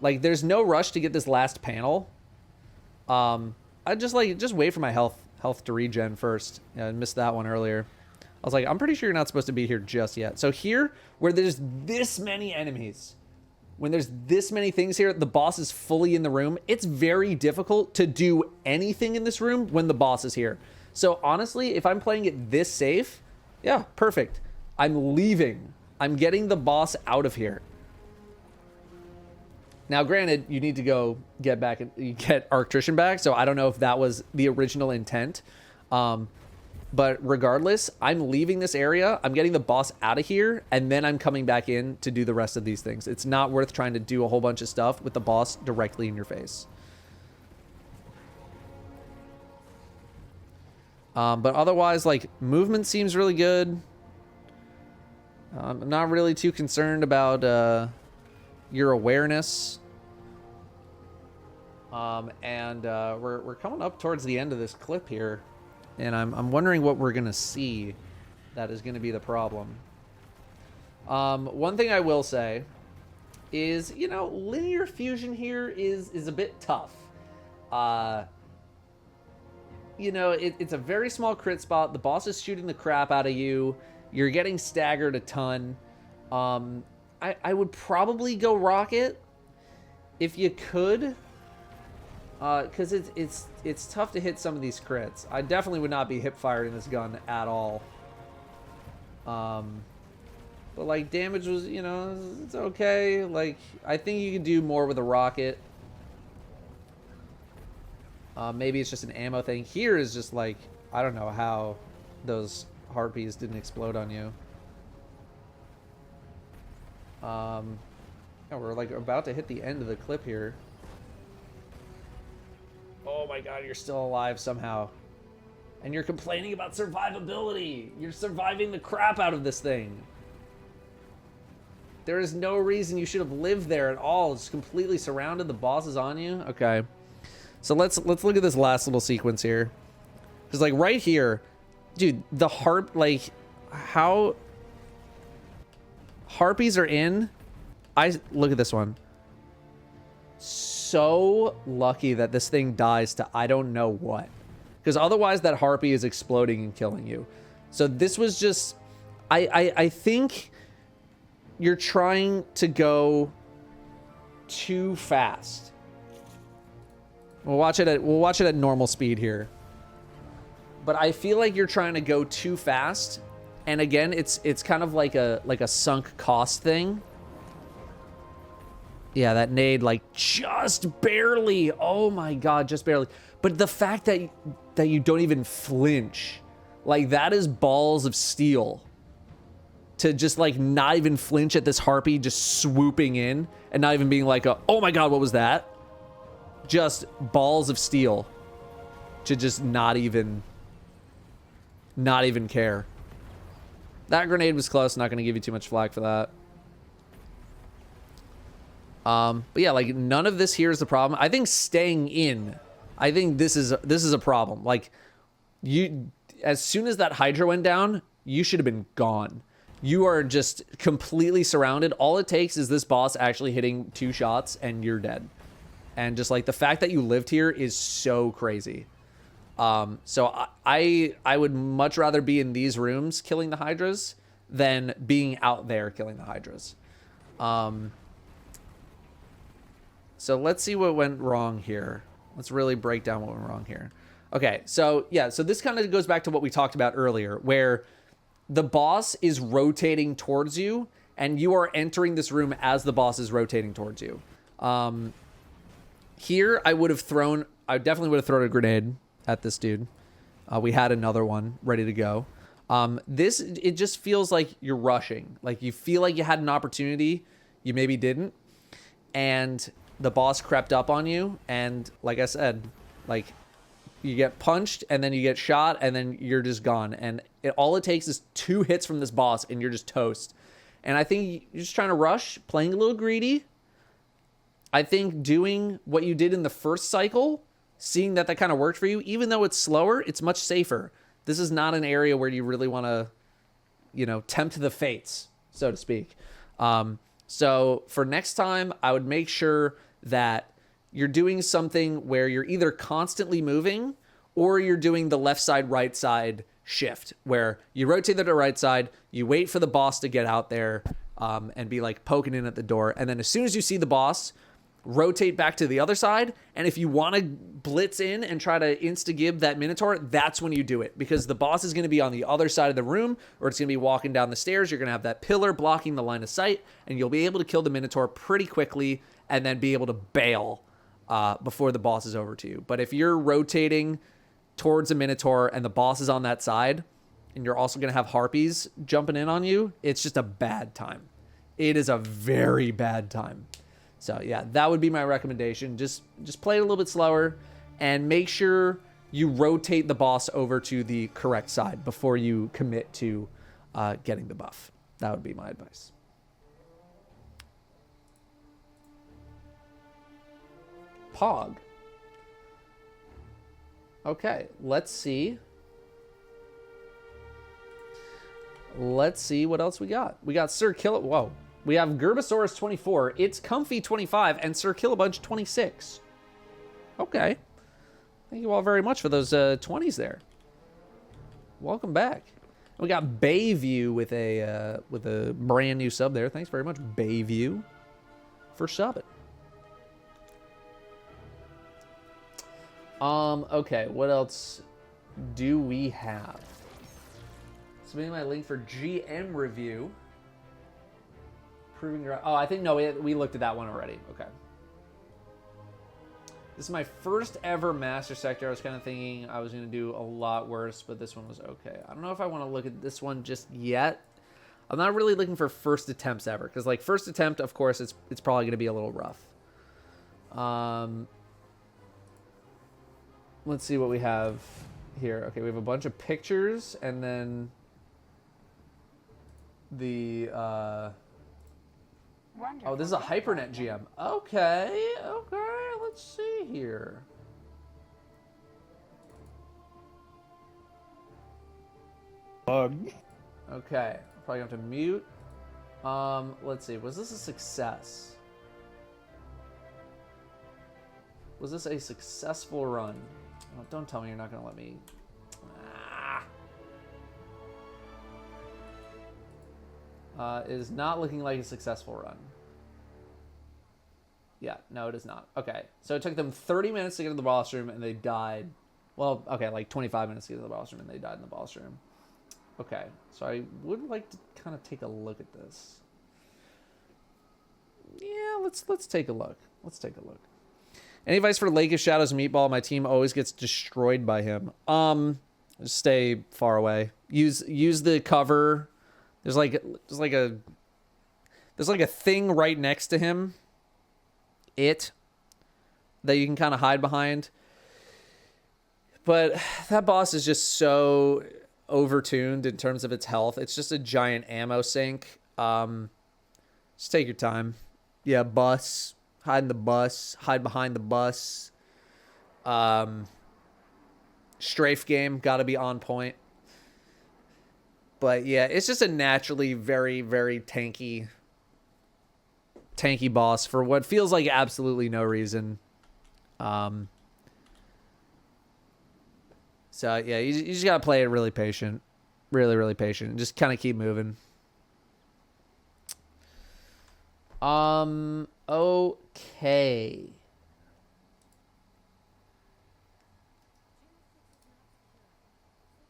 Like, there's no rush to get this last panel. I'd just wait for my health to regen first. Yeah, I missed that one earlier. I was like, I'm pretty sure you're not supposed to be here just yet. So here, where there's this many enemies, when there's this many things here, the boss is fully in the room. It's very difficult to do anything in this room when the boss is here. So honestly, if I'm playing it this safe, yeah, perfect. I'm leaving. I'm getting the boss out of here. Now, granted, you need to go get back and get Arctrician back, so I don't know if that was the original intent. But regardless, I'm leaving this area, I'm getting the boss out of here, and then I'm coming back in to do the rest of these things. It's not worth trying to do a whole bunch of stuff with the boss directly in your face. But otherwise, like, movement seems really good. I'm not really too concerned about your awareness. We're coming up towards the end of this clip here, and I'm wondering what we're gonna see that is gonna be the problem. One thing I will say is, you know, linear fusion here is a bit tough. You know, it's a very small crit spot. The boss is shooting the crap out of you. You're getting staggered a ton. I would probably go rocket if you could, because it's tough to hit some of these crits. I definitely would not be hip firing this gun at all. But like, damage was, you know, it's okay. Like, I think you can do more with a rocket. Maybe it's just an ammo thing. Here is just like, I don't know how those harpies didn't explode on you. Yeah, we're like about to hit the end of the clip here. Oh my god, you're still alive somehow. And you're complaining about survivability. You're surviving the crap out of this thing. There is no reason you should have lived there at all. It's completely surrounded. The boss is on you. Okay. So let's look at this last little sequence here. Because like right here, dude, the like how harpies are in. Look at this one. So lucky that this thing dies to I don't know what. Because otherwise that harpy is exploding and killing you. So this was just, I think you're trying to go too fast. We'll watch it at normal speed here. But I feel like you're trying to go too fast. And again, it's kind of like a sunk cost thing. Yeah, that nade, like, just barely. Oh my god, just barely. But the fact that you don't even flinch, like, that is balls of steel. To just, like, not even flinch at this harpy just swooping in and not even being like, oh my god, what was that? Just balls of steel to just not even care. That grenade was close. Not going to give you too much flack for that. But yeah, like, none of this here is the problem. I think staying in, I think this is a problem. Like, as soon as that Hydra went down, you should have been gone. You are just completely surrounded. All it takes is this boss actually hitting 2 shots and you're dead. And just like the fact that you lived here is so crazy. So I would much rather be in these rooms killing the Hydras than being out there killing the Hydras. So let's see what went wrong here. Let's really break down what went wrong here. Okay, so yeah, so this kind of goes back to what we talked about earlier, where the boss is rotating towards you, and you are entering this room as the boss is rotating towards you. Here, I definitely would have thrown a grenade at this dude. We had another one ready to go. It just feels like you're rushing. Like you feel like you had an opportunity, you maybe didn't, and the boss crept up on you, and like I said, like you get punched and then you get shot and then you're just gone. And all it takes is 2 hits from this boss and you're just toast. And I think you're just trying to rush, playing a little greedy. I think doing what you did in the first cycle, seeing that kind of worked for you, even though it's slower, it's much safer. This is not an area where you really want to, tempt the fates, so to speak. So for next time, I would make sure that you're doing something where you're either constantly moving or you're doing the left side, right side shift, where you rotate to the right side, you wait for the boss to get out there and be like poking in at the door. And then as soon as you see the boss, rotate back to the other side. And if you want to blitz in and try to insta-gib that Minotaur, that's when you do it, because the boss is going to be on the other side of the room, or it's going to be walking down the stairs. You're going to have that pillar blocking the line of sight, and you'll be able to kill the Minotaur pretty quickly and then be able to bail before the boss is over to you. But if you're rotating towards a Minotaur and the boss is on that side, and you're also going to have harpies jumping in on you, it's just a bad time. It is a very bad time. So yeah, that would be my recommendation. Just play it a little bit slower and make sure you rotate the boss over to the correct side before you commit to getting the buff. That would be my advice. Pog. Okay, let's see. Let's see what else we got. We got Sir Kill. Whoa. We have Gerbosaurus 24. It's Comfy 25 and Sir Killabunch 26. Okay. Thank you all very much for those 20s there. Welcome back. We got Bayview with a brand new sub there. Thanks very much, Bayview, for subbing. Okay, what else do we have? Submitting my link for GM review. Proving your... Oh, I think, no, we looked at that one already. Okay. This is my first ever Master Sector. I was kind of thinking I was going to do a lot worse, but this one was okay. I don't know if I want to look at this one just yet. I'm not really looking for first attempts ever, because, like, first attempt, of course, it's probably going to be a little rough. Let's see what we have here. Okay, we have a bunch of pictures, and then the... Wonderful. Oh, this is a HyperNet GM. Okay, let's see here. Bug. Okay, probably have to mute. Let's see. Was this a success? Was this a successful run? Oh, don't tell me you're not gonna let me. It is not looking like a successful run. Yeah, no, it is not. Okay, so it took them 30 minutes to get to the boss room, and they died. Well, okay, like 25 minutes to get to the boss room, and they died in the boss room. Okay, so I would like to kind of take a look at this. Yeah, let's take a look. Let's take a look. Any advice for Lake of Shadows Meatball? My team always gets destroyed by him. Just stay far away. Use the cover. There's like a thing right next to him. That you can kind of hide behind. But that boss is just so overtuned in terms of its health. It's just a giant ammo sink. Just take your time. Yeah, bus. Hide in the bus. Hide behind the bus. Strafe game. Gotta be on point. But yeah, it's just a naturally very, very tanky boss for what feels like absolutely no reason. So yeah, you just gotta play it really patient. Really, really patient. And just kind of keep moving. Okay.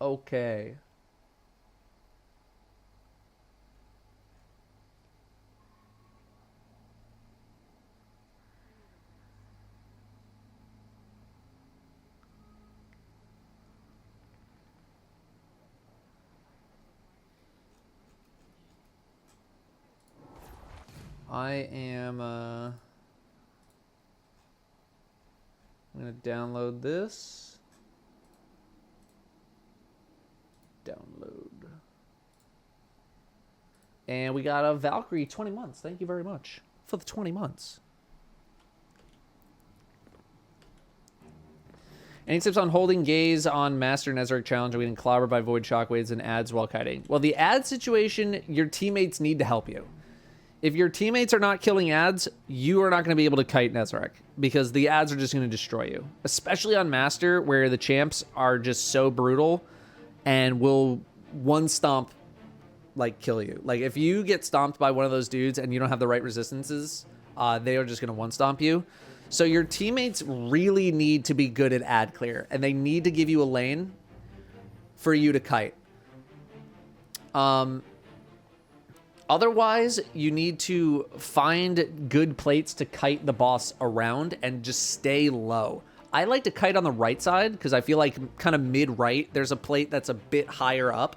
Okay. I am I'm gonna download this. Download. And we got a Valkyrie 20 months. Thank you very much for the 20 months. Any tips on holding gaze on Master Nezarec challenge and getting clobbered by void shockwaves and ads while kiting? Well, the ad situation, your teammates need to help you. If your teammates are not killing ads, you are not going to be able to kite Nezarec because the ads are just going to destroy you. Especially on Master, where the champs are just so brutal and will one stomp, like, kill you. Like, if you get stomped by one of those dudes and you don't have the right resistances, they are just going to one stomp you. So your teammates really need to be good at ad clear, and they need to give you a lane for you to kite. Otherwise, you need to find good plates to kite the boss around and just stay low. I like to kite on the right side because I feel like kind of mid-right, there's a plate that's a bit higher up.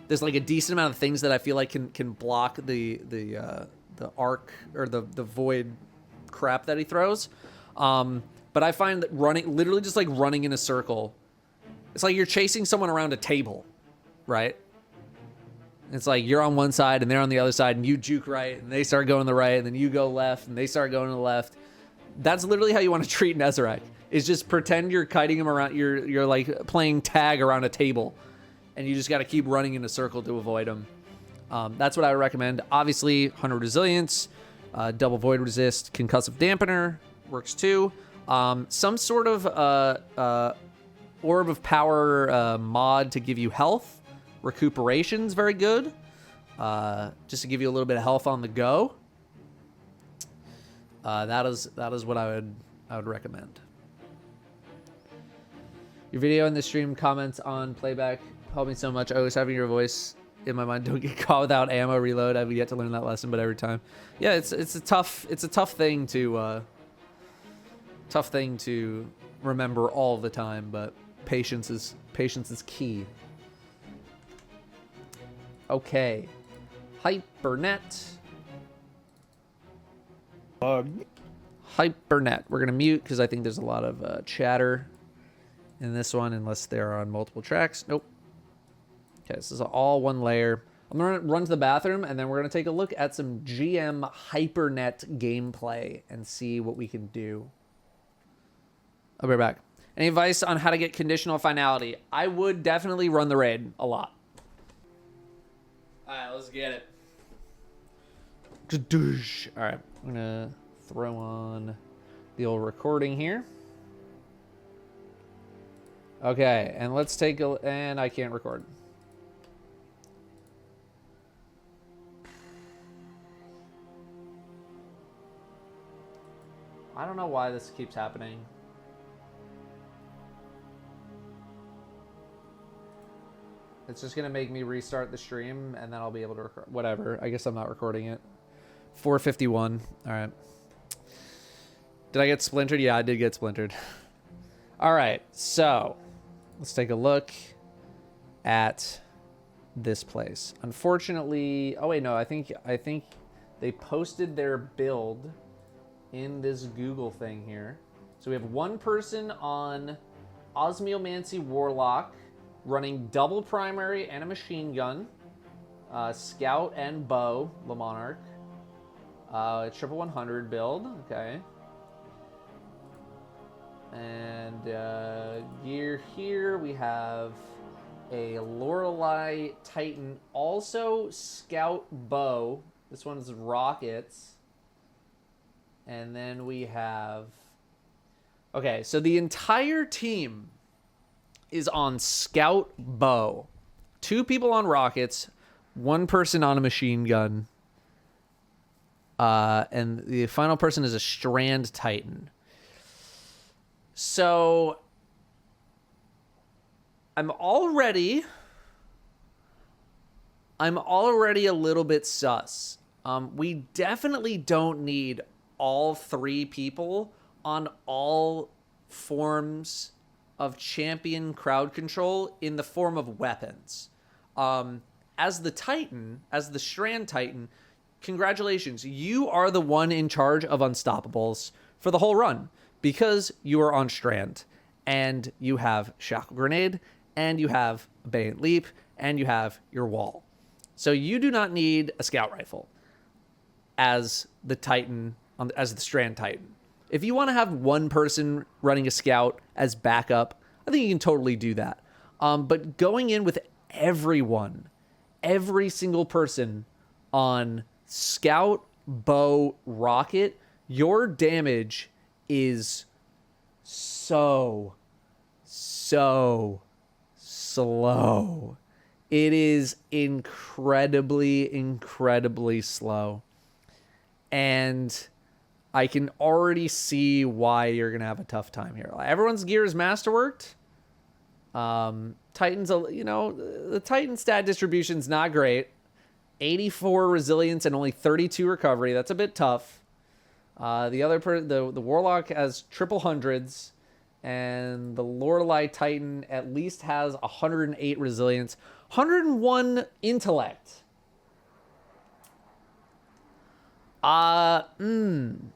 There's like a decent amount of things that I feel like can block the arc or the void crap that he throws. But I find that literally just like running in a circle, it's like you're chasing someone around a table, right? It's like you're on one side and they're on the other side and you juke right and they start going to the right and then you go left and they start going to the left. That's literally how you want to treat Nezarec, is just pretend you're kiting him around. You're like playing tag around a table. And you just got to keep running in a circle to avoid them. That's what I would recommend. Obviously, 100 resilience, double void resist, concussive dampener works too. Some sort of orb of power mod to give you health. Recuperation's very good. Just to give you a little bit of health on the go. That is what I would recommend. Your video in the stream comments on playback helped me so much. Always having your voice in my mind. Don't get caught without ammo reload. I've yet to learn that lesson, but every time. Yeah, it's a tough thing to remember all the time, but patience is key. Okay. Hypernet. Hypernet. We're gonna mute because I think there's a lot of chatter in this one, unless they're on multiple tracks. Nope. Okay, this is all one layer. I'm gonna run to the bathroom, and then we're gonna take a look at some GM Hypernet gameplay and see what we can do. I'll be right back. Any advice on how to get conditional finality? I would definitely run the raid a lot. All right, let's get it. All right, I'm gonna throw on the old recording here. Okay, and let's take a... And I can't record. I don't know why this keeps happening. It's just going to make me restart the stream, and then I'll be able to record. Whatever. I guess I'm not recording it. 4:51. All right. Did I get splintered? Yeah, I did get splintered. All right, so... Let's take a look at this place. Unfortunately, oh wait, no, I think they posted their build in this Google thing here. So we have one person on Osmiomancy Warlock running double primary and a machine gun, scout and bow, Le Monarch, triple 100 build, okay. And gear here, we have a Lorelei Titan, also scout bow. This one's rockets. And then we have... Okay, so the entire team is on scout bow. 2 people on rockets, 1 person on a machine gun. And the final person is a Strand Titan. So I'm already a little bit sus. We definitely don't need all 3 people on all forms of champion crowd control in the form of weapons. As the Titan, as the Strand Titan, congratulations. You are the one in charge of Unstoppables for the whole run because you are on Strand and you have Shackle Grenade and you have a Bayonet Leap and you have your wall. So you do not need a Scout Rifle as the Titan, as the Strand Titan. If you want to have one person running a Scout as backup, I think you can totally do that. But going in with everyone, every single person on Scout, Bow, Rocket, your damage is so slow. It is incredibly slow. And I can already see why you're going to have a tough time here. Everyone's gear is masterworked. Titan's, the Titan stat distribution's not great. 84 resilience and only 32 recovery. That's a bit tough. The Warlock has triple hundreds, and the Lorelei Titan at least has 108 resilience, 101 intellect. I don't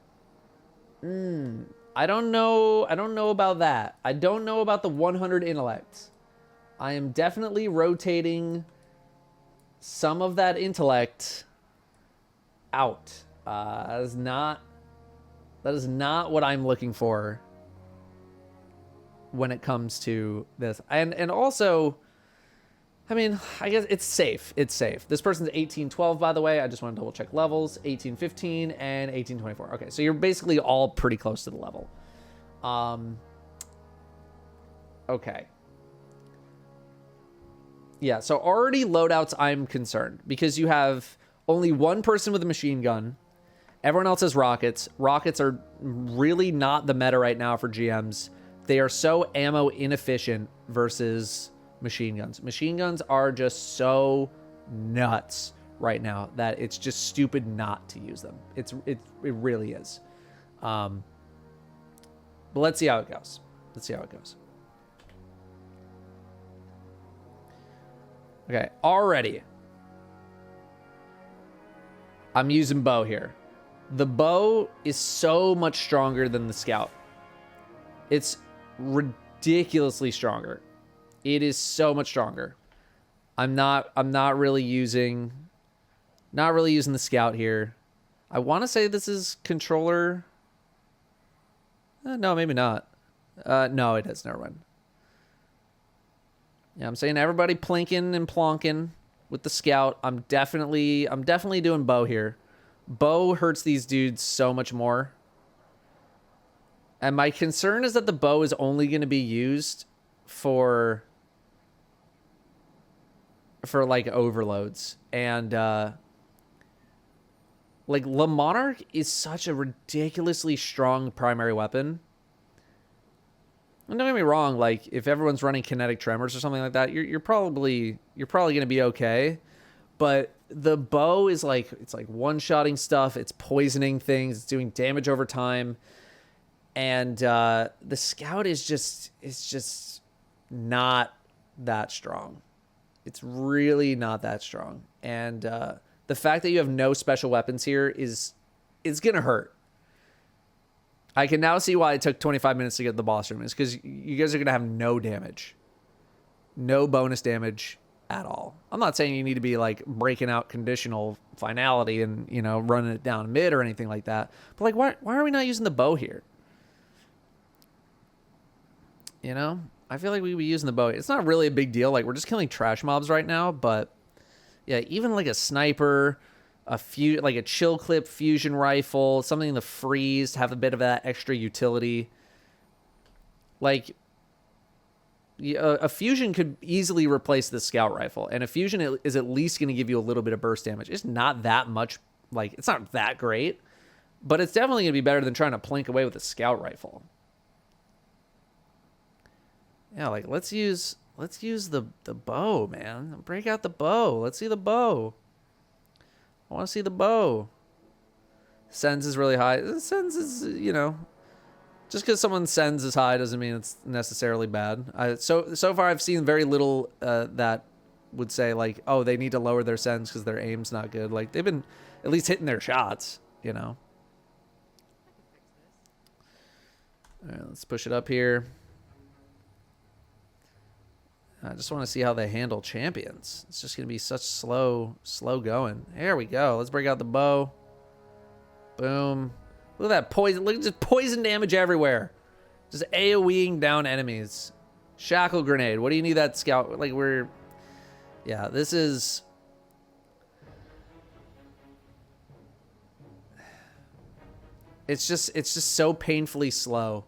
know about that. I don't know about the 100 intellect. I am definitely rotating some of that intellect out. That is not what I'm looking for when it comes to this. And also, I mean, I guess it's safe. It's safe. This person's 1812, by the way. I just want to double check levels. 1815 and 1824. Okay, so you're basically all pretty close to the level. Okay. Yeah, so already loadouts, I'm concerned. Because you have only one person with a machine gun. Everyone else has rockets. Rockets are really not the meta right now for GMs. They are so ammo inefficient versus machine guns. Machine guns are just so nuts right now that it's just stupid not to use them. It really is. But let's see how it goes. Okay, already. I'm using bow here. The bow is so much stronger than the scout. It's ridiculously stronger. It is so much stronger. I'm not really using the scout here. I want to say this is controller. No, maybe not. No, it is. Never mind. Yeah, I'm saying everybody plinking and plonking with the scout. I'm definitely doing bow here. Bow hurts these dudes so much more. And my concern is that the bow is only going to be used for like overloads. And like Le Monarch is such a ridiculously strong primary weapon. And don't get me wrong, like if everyone's running kinetic tremors or something like that, you're probably going to be okay. But the bow is like, it's like one-shotting stuff, it's poisoning things, it's doing damage over time. And the scout is just not that strong. It's really not that strong. And the fact that you have no special weapons here is going to hurt. I can now see why it took 25 minutes to get to the boss room. Is because you guys are going to have no damage. No bonus damage at all. I'm not saying you need to be like breaking out conditional finality and, running it down mid or anything like that. But like, why are we not using the bow here? I feel like we'd be using the bow. It's not really a big deal. Like, we're just killing trash mobs right now. But yeah, even like a sniper, like a chill clip fusion rifle, something to freeze, have a bit of that extra utility. Like, a fusion could easily replace the scout rifle, and a fusion is at least going to give you a little bit of burst damage. It's not that much, like, it's not that great, but it's definitely going to be better than trying to plink away with a scout rifle. Yeah, like, let's use the bow, man. Break out the bow. Let's see the bow. I want to see the bow. Sends is really high. Sends is, just because someone sends is high doesn't mean it's necessarily bad. So far I've seen very little that would say like, oh, they need to lower their sends because their aim's not good. Like they've been at least hitting their shots, you know. All right, let's push it up here. I just want to see how they handle champions. It's just going to be such slow going. There we go. Let's break out the bow. Boom. Look at that poison. Look at just poison damage everywhere. Just AoEing down enemies. Shackle grenade. What do you need that scout? Like yeah, this is... It's just so painfully slow.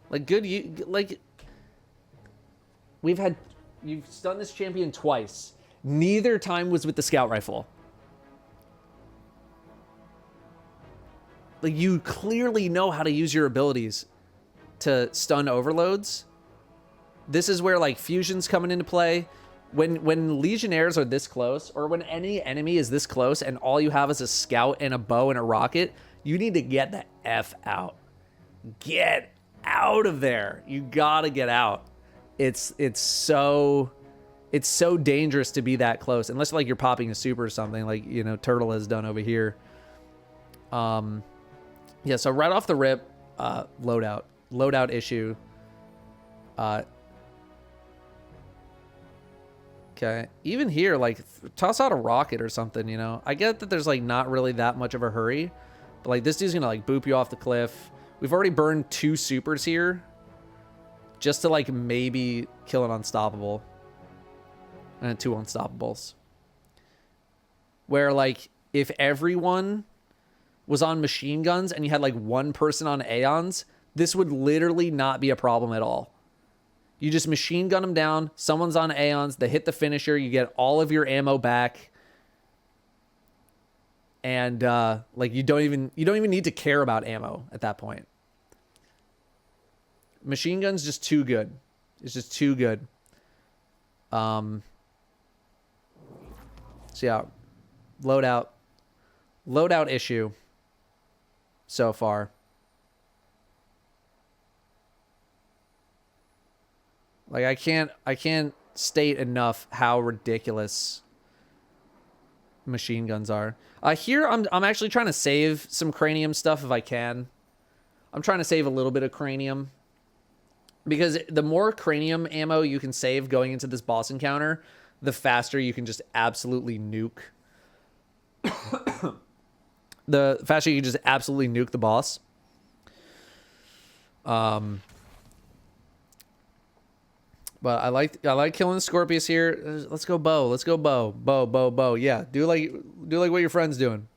Like you've stunned this champion twice. Neither time was with the scout rifle. Like you clearly know how to use your abilities to stun overloads. This is where like fusion's coming into play. When legionnaires are this close, or when any enemy is this close and all you have is a scout and a bow and a rocket, you need to get the F out. Get out of there. You gotta get out. It's so dangerous to be that close, unless like you're popping a super or something, like, you know, Turtle has done over here. Yeah, so right off the rip, loadout issue. Okay, even here, like, toss out a rocket or something, you know. I get that there's like not really that much of a hurry, but like this dude's gonna like boop you off the cliff. We've already burned 2 supers here, just to like maybe kill an unstoppable, and 2 unstoppables. Where like if everyone was on machine guns and you had like 1 person on Aeons, this would literally not be a problem at all. You just machine gun them down. Someone's on Aeons. They hit the finisher. You get all of your ammo back. And like you don't even need to care about ammo at that point. Machine gun's just too good. It's just too good. So yeah, loadout issue so far. Like I can't state enough how ridiculous machine guns are. Here I'm actually trying to save some cranium stuff if I can. I'm trying to save a little bit of cranium, because the more cranium ammo you can save going into this boss encounter, the faster you can just absolutely nuke. The faster you can just absolutely nuke the boss. But I like killing the Scorpius here. Let's go bow. Let's go bow. Bow. Yeah, do like what your friend's doing.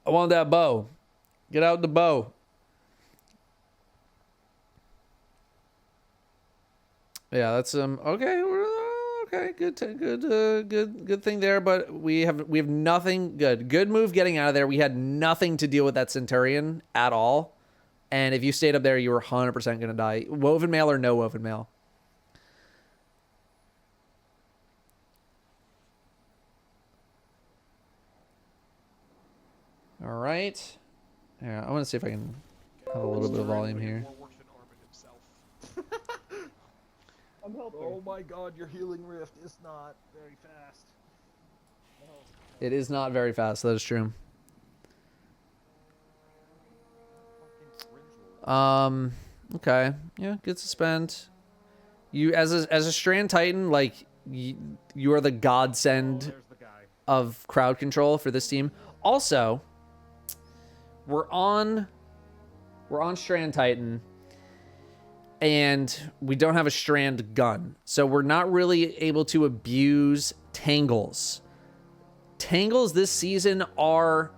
I want that bow. Get out the bow. Yeah, that's okay. Okay, good thing there. But we have nothing good. Good move getting out of there. We had nothing to deal with that Centurion at all. And if you stayed up there, you were 100% gonna die. Woven mail or no woven mail. All right. Yeah, I want to see if I can have a little bit of volume here. I'm helping. Oh my god, your healing rift is not very fast. No. It is not very fast, that is true. Okay. Yeah, good suspend. You as a Strand Titan, like you are the godsend of crowd control for this team. Also, we're on Strand Titan, and we don't have a Strand gun, so we're not really able to abuse Tangles. Tangles this season are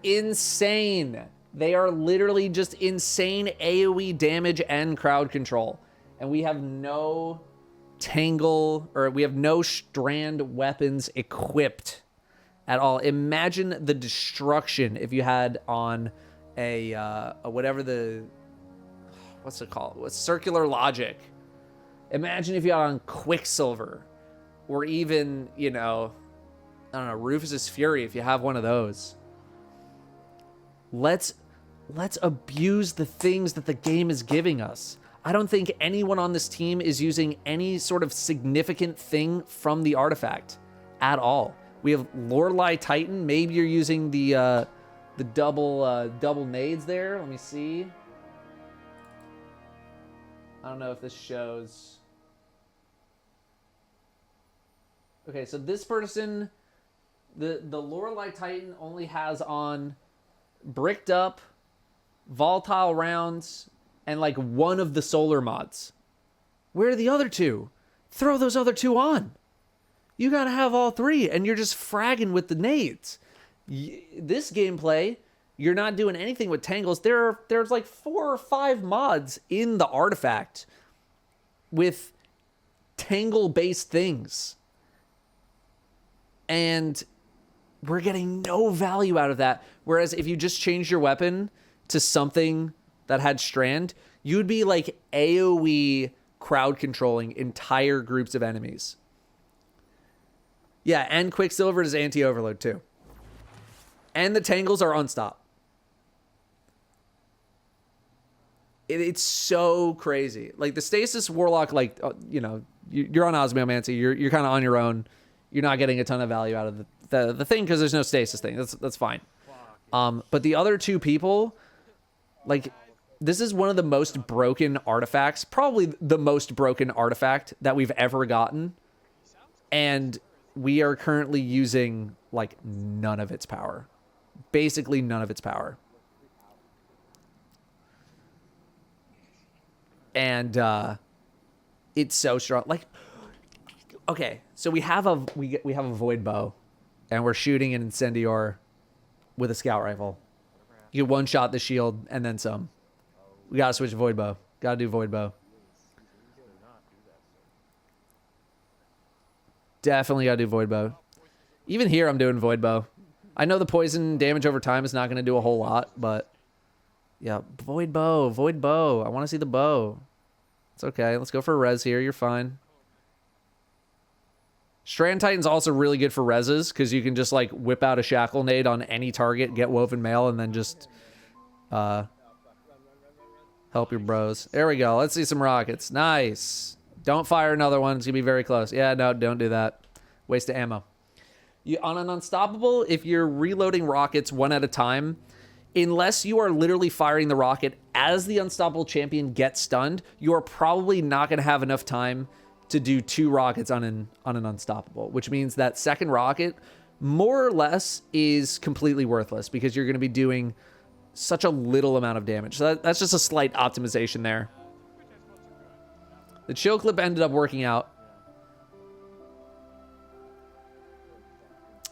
insane. They are literally just insane AoE damage and crowd control, and we have no Strand weapons equipped at all. Imagine the destruction if you had on a whatever what's it called? What's Circular Logic? Imagine if you had on Quicksilver, or even, you know, I don't know, Rufus's Fury if you have one of those. Let's abuse the things that the game is giving us. I don't think anyone on this team is using any sort of significant thing from the artifact at all. We have Lorelei Titan. Maybe you're using the double nades there. Let me see. I don't know if this shows. Okay, so this person, the Lorelei Titan only has on bricked up, volatile rounds, and like one of the solar mods. Where are the other two? Throw those other two on. You gotta have all three, and you're just fragging with the nades. This gameplay, you're not doing anything with tangles. There's like 4 or 5 mods in the artifact with tangle-based things. And we're getting no value out of that. Whereas if you just changed your weapon to something that had strand, you'd be like AoE crowd controlling entire groups of enemies. Yeah, and Quicksilver is anti-overload too. And the tangles are unstop. It's so crazy. Like the Stasis Warlock, like, you know, you're on Osmiomancy. You're kind of on your own. You're not getting a ton of value out of the thing because there's no Stasis thing. That's fine. But the other two people, like, this is one of the most broken artifacts, probably the most broken artifact that we've ever gotten. And we are currently using, like, none of its power. Basically none of its power. And it's so strong. Like, okay, so we have a void bow, and we're shooting an incendior with a scout rifle. You get one shot the shield and then some. We gotta switch void bow. Gotta do void bow. Definitely gotta do void bow. Even here, I'm doing void bow. I know the poison damage over time is not gonna do a whole lot, but yeah, void bow, void bow. I want to see the bow. It's okay. Let's go for a res here. You're fine. Strand Titan's also really good for reses because you can just like whip out a shackle nade on any target, get woven mail, and then just help your bros. There we go. Let's see some rockets. Nice. Don't fire another one. It's gonna be very close. Yeah, no, don't do that. Waste of ammo. You on an unstoppable, if you're reloading rockets one at a time, unless you are literally firing the rocket as the unstoppable champion gets stunned, you are probably not going to have enough time to do 2 rockets on an unstoppable, which means that second rocket more or less is completely worthless because you're going to be doing such a little amount of damage. So that's just a slight optimization there. The chill clip ended up working out.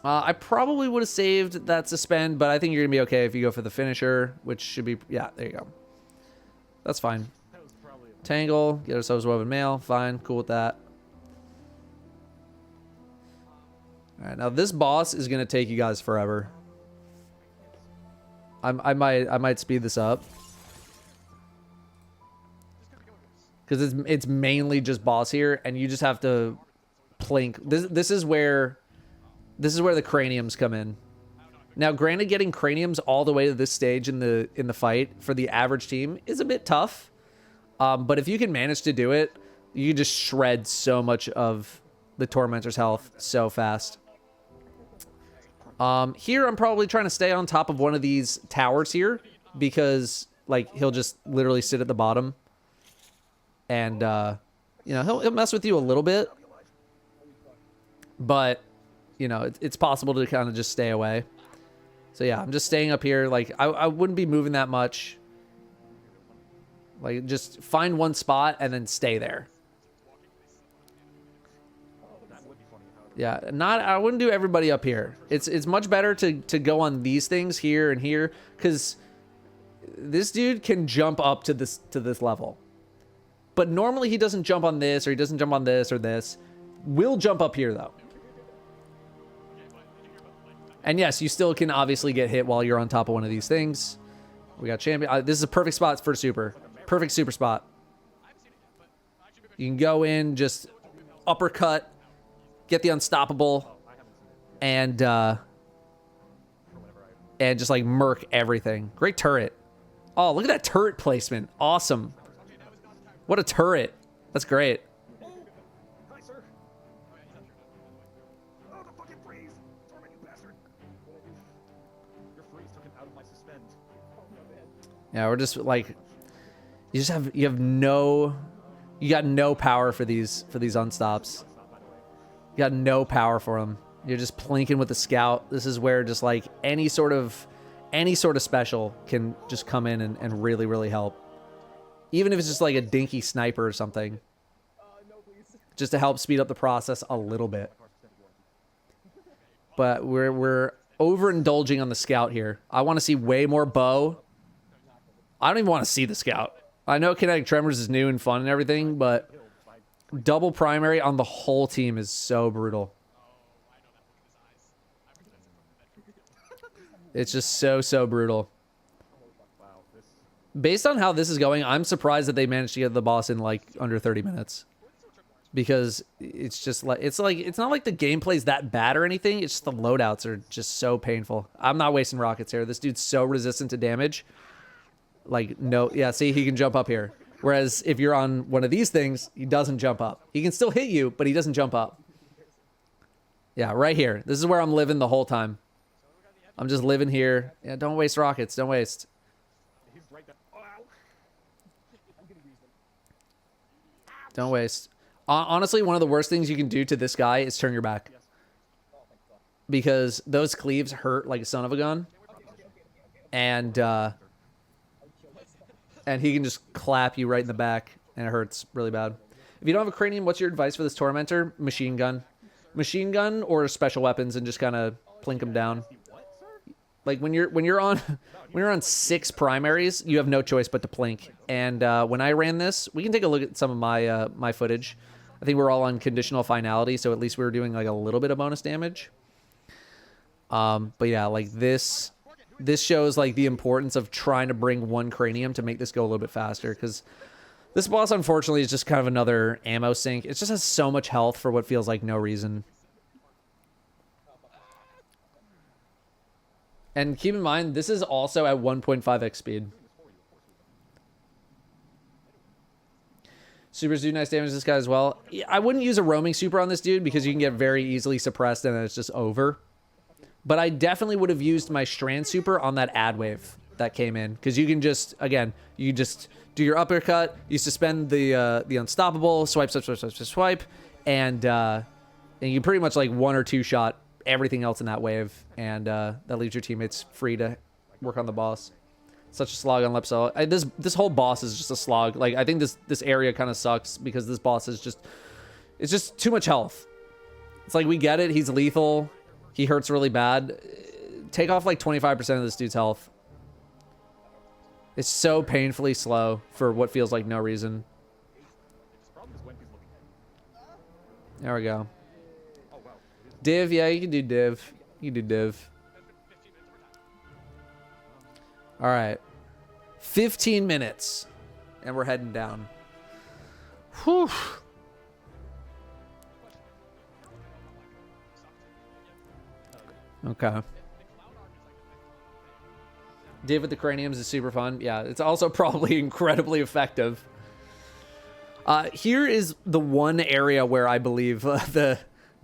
I probably would have saved that suspend, but I think you're going to be okay if you go for the finisher, which should be... Yeah, there you go. That's fine. Tangle, get ourselves woven mail. Fine, cool with that. All right, now this boss is going to take you guys forever. I might speed this up. Because it's mainly just boss here, and you just have to plink. This is where the craniums come in. Now, granted, getting craniums all the way to this stage in the fight for the average team is a bit tough. But if you can manage to do it, you just shred so much of the Tormentor's health so fast. Here, I'm probably trying to stay on top of one of these towers here because, like, he'll just literally sit at the bottom. And, you know, he'll mess with you a little bit. But, you know, it's possible to kind of just stay away. So, yeah, I'm just staying up here. Like, I wouldn't be moving that much. Like, just find one spot and then stay there. Yeah, I wouldn't do everybody up here. It's much better to go on these things here and here, because this dude can jump up to this level. But normally he doesn't jump on this, or he doesn't jump on this or this. We'll jump up here though. And yes, you still can obviously get hit while you're on top of one of these things. We got champion. This is a perfect spot for super. Perfect super spot. You can go in, just uppercut, get the unstoppable, and just like murk everything. Great turret. Oh, look at that turret placement. Awesome. What a turret. That's great. Hi, sir. Oh, the fucking freeze! Torment, you bastard! Your freeze took him out of my suspend. Oh, no, man. Yeah, we're just like, you got no power for these unstops. You got no power for them. You're just plinking with the scout. This is where just like any sort of special can just come in and really, really help. Even if it's just like a dinky sniper or something. Just to help speed up the process a little bit. But we're overindulging on the scout here. I want to see way more bow. I don't even want to see the scout. I know Kinetic Tremors is new and fun and everything, but double primary on the whole team is so brutal. It's just so brutal. Based on how this is going, I'm surprised that they managed to get the boss in like under 30 minutes. Because it's just like it's not like the gameplay's that bad or anything. It's just the loadouts are just so painful. I'm not wasting rockets here. This dude's so resistant to damage. Like, no, yeah, see, he can jump up here. Whereas if you're on one of these things, he doesn't jump up. He can still hit you, but he doesn't jump up. Yeah, right here. This is where I'm living the whole time. I'm just living here. Yeah, don't waste rockets. Don't waste. Don't waste. Honestly, one of the worst things you can do to this guy is turn your back. Because those cleaves hurt like a son of a gun. And he can just clap you right in the back, and it hurts really bad. If you don't have a cranium, what's your advice for this Tormentor? Machine gun. Machine gun or special weapons and just kind of plink them down. Like when you're on 6 primaries, you have no choice but to plink. And when I ran this, we can take a look at some of my my footage. I think we're all on conditional finality, so at least we were doing like a little bit of bonus damage. But yeah, like this shows like the importance of trying to bring one cranium to make this go a little bit faster, because this boss unfortunately is just kind of another ammo sink. It just has so much health for what feels like no reason. And keep in mind, this is also at 1.5x speed. Supers do nice damage to this guy as well. I wouldn't use a roaming super on this dude because you can get very easily suppressed and then it's just over. But I definitely would have used my Strand super on that ad wave that came in. Because you can just, again, you just do your uppercut, you suspend the unstoppable, swipe, and you pretty much like 1 or 2 shot everything else in that wave, and that leaves your teammates free to work on the boss. Such a slog on Lepso. This whole boss is just a slog. Like, I think this area kind of sucks because this boss is just, it's just too much health. It's like, we get it, he's lethal, he hurts really bad. Take off like 25% of this dude's health. It's so painfully slow for what feels like no reason. There we go. Div, yeah, you can do div. You can do div. All right. 15 minutes. And we're heading down. Whew. Okay. Div with the craniums is super fun. Yeah, it's also probably incredibly effective. Here is the one area where I believe the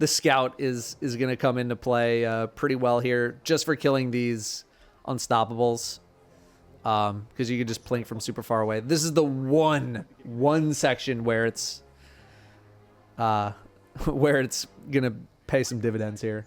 scout is going to come into play pretty well here, just for killing these unstoppables. Because you can just plink from super far away. This is the one section where it's going to pay some dividends here.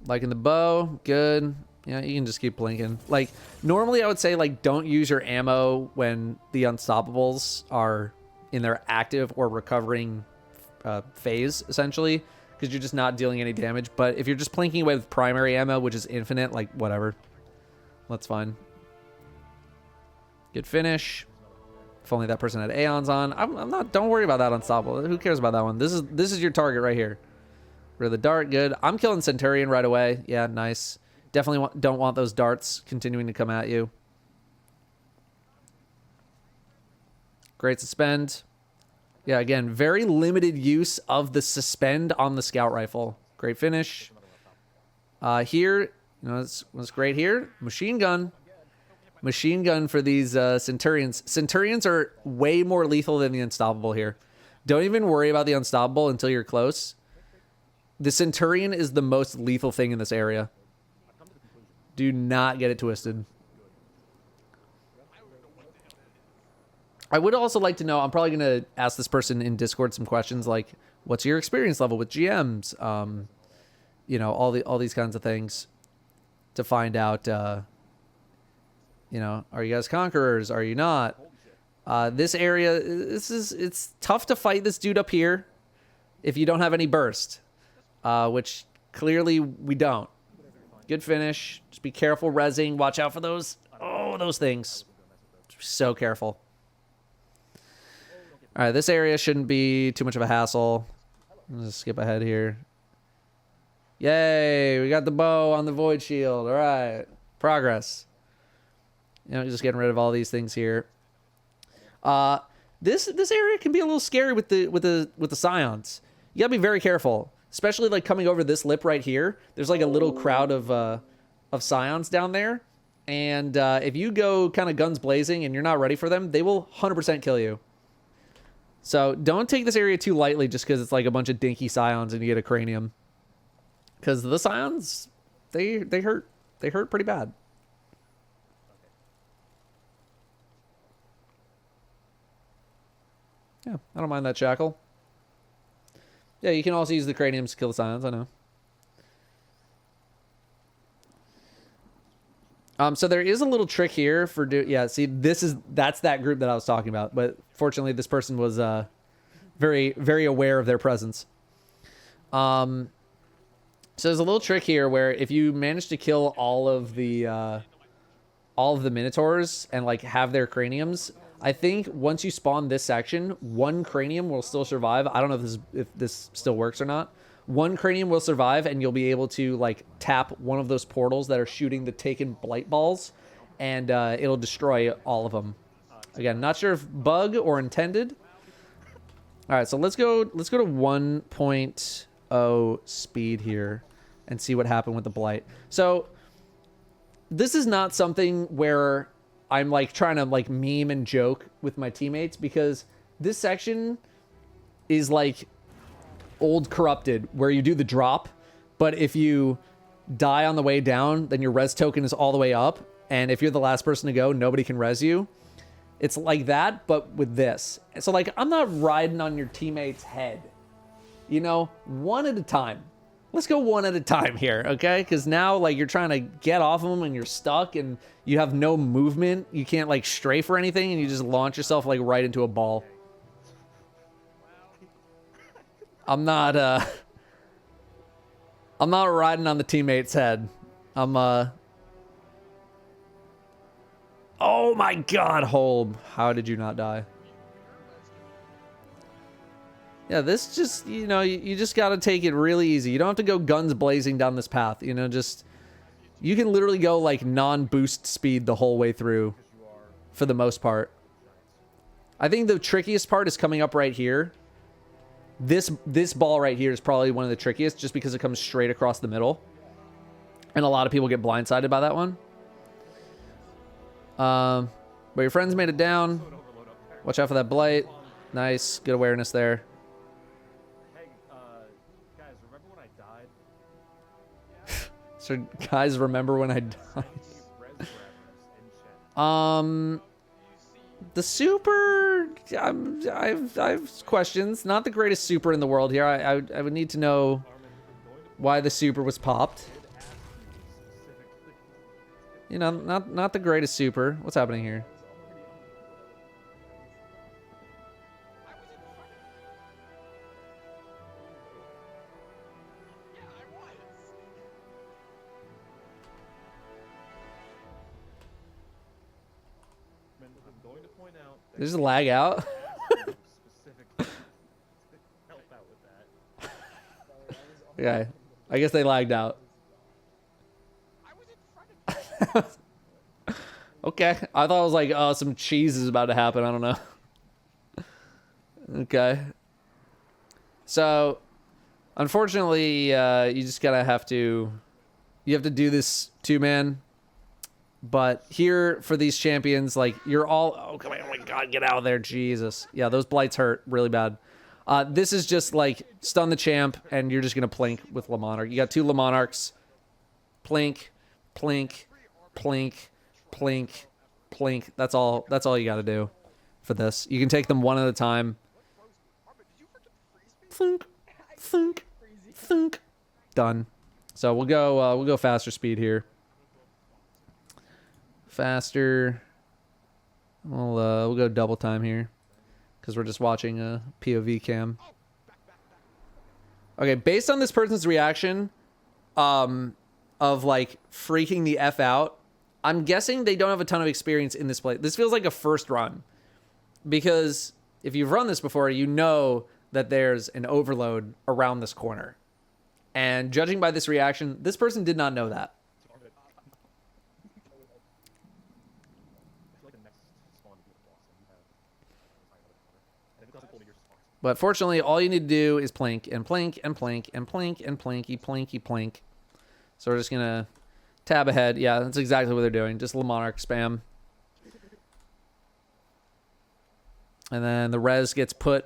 Liking the bow, good. Yeah, you can just keep blinking. Like, normally I would say, like, don't use your ammo when the unstoppables are in their active or recovering phase, essentially, because you're just not dealing any damage. But if you're just plinking away with primary ammo, which is infinite, like, whatever. That's fine. Good finish. If only that person had Aeons on. I'm not, don't worry about that unstoppable. Who cares about that one? This is your target right here. Rid of the dart, good. I'm killing Centurion right away. Yeah, nice. Definitely don't want those darts continuing to come at you. Great suspend. Yeah, again, very limited use of the suspend on the scout rifle. Great finish. Here, you know, what's great here? Machine gun. Machine gun for these Centurions. Centurions are way more lethal than the Unstoppable here. Don't even worry about the Unstoppable until you're close. The Centurion is the most lethal thing in this area. Do not get it twisted. I would also like to know, I'm probably going to ask this person in Discord some questions like, what's your experience level with GMs? You know, all these kinds of things to find out, you know, are you guys conquerors? Are you not? This area, it's tough to fight this dude up here if you don't have any burst, which clearly we don't. Good finish. Just be careful rezzing. Watch out for those. Oh, those things. So careful. All right, this area shouldn't be too much of a hassle. Let's just skip ahead here. Yay, we got the bow on the void shield. All right, progress. You know, just getting rid of all these things here. This area can be a little scary with the scions. You gotta be very careful, especially like coming over this lip right here. There's like a little crowd of scions down there, and if you go kind of guns blazing and you're not ready for them, they will 100% kill you. So don't take this area too lightly just because it's like a bunch of dinky scions and you get a cranium. Because the scions, they hurt. They hurt pretty bad. Yeah, I don't mind that shackle. Yeah, you can also use the craniums to kill the scions, I know. So there is a little trick here for yeah, see, that's that group that I was talking about, but fortunately this person was very, very aware of their presence. So there's a little trick here where if you manage to kill all of the Minotaurs and like have their craniums, I think once you spawn this section, one cranium will still survive. I don't know if this still works or not. One cranium will survive, and you'll be able to like tap one of those portals that are shooting the taken blight balls, and it'll destroy all of them. Again, not sure if bug or intended. All right, so let's go to 1.0 speed here and see what happened with the blight. So this is not something where I'm like trying to like meme and joke with my teammates, because this section is like old corrupted where you do the drop, but if you die on the way down, then your res token is all the way up, and if you're the last person to go, nobody can res you. It's like that, but with this. So like, I'm not riding on your teammate's head, you know, one at a time. Let's go one at a time here, okay? Because now like you're trying to get off of them and you're stuck and you have no movement. You can't like strafe or anything, and you just launch yourself like right into a ball. I'm not riding on the teammate's head. Oh my god, Holb. How did you not die? Yeah, this just, you know, you just got to take it really easy. You don't have to go guns blazing down this path. You know, just, you can literally go like non-boost speed the whole way through for the most part. I think the trickiest part is coming up right here. This ball right here is probably one of the trickiest just because it comes straight across the middle. And a lot of people get blindsided by that one. But your friends made it down. Watch out for that blight. Nice. Good awareness there. Hey, guys, remember when I died? So, guys, remember when I died? The super, I've questions. Not the greatest super in the world here. I would need to know why the super was popped. You know, not the greatest super. What's happening here? There's a lag out. Okay, I guess they lagged out. Okay, I thought it was like, oh, some cheese is about to happen. I don't know. Okay. So, unfortunately, you just gotta have to, you have to do this 2-man. But here for these champions, like you're all, oh come on, oh my god, get out of there, Jesus. Yeah, those blights hurt really bad. This is just like stun the champ, and you're just gonna plink with Le Monarch. You got 2 Le Monarchs. Plink, plink, plink, plink, plink. That's all you gotta do for this. You can take them one at a time. Thunk, thunk, thunk. Done. So we'll go faster speed here. Faster. We'll go double time here because we're just watching a POV cam. Okay, based on this person's reaction, of like freaking the F out, I'm guessing they don't have a ton of experience in this play. This feels like a first run because if you've run this before, you know that there's an overload around this corner. And judging by this reaction, this person did not know that. But fortunately, all you need to do is plank and plank and plank and plank and planky, planky, plank. So we're just going to tab ahead. Yeah, that's exactly what they're doing. Just Le Monarch spam. And then the res gets put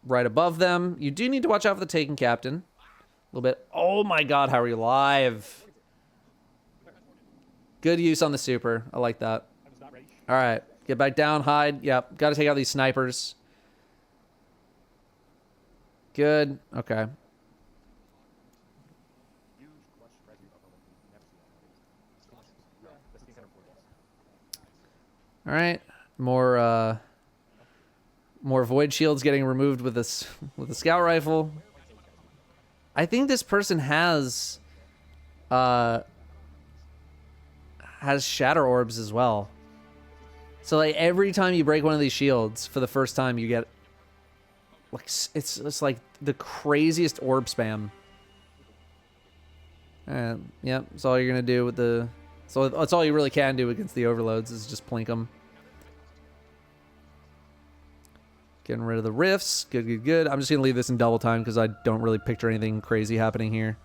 right above them. You do need to watch out for the Taken Captain. A little bit. Oh my god, how are you live? Good use on the super. I like that. All right. Get back down, hide. Yep. Got to take out these snipers. Good. Okay. All right. More void shields getting removed with this with the scout rifle. I think this person has shatter orbs as well. So like every time you break one of these shields for the first time, you get like it's like the craziest orb spam. And yeah, that's all you're gonna do with the. So that's all you really can do against the overloads is just plink them. Getting rid of the rifts. Good, good, good. I'm just gonna leave this in double time because I don't really picture anything crazy happening here.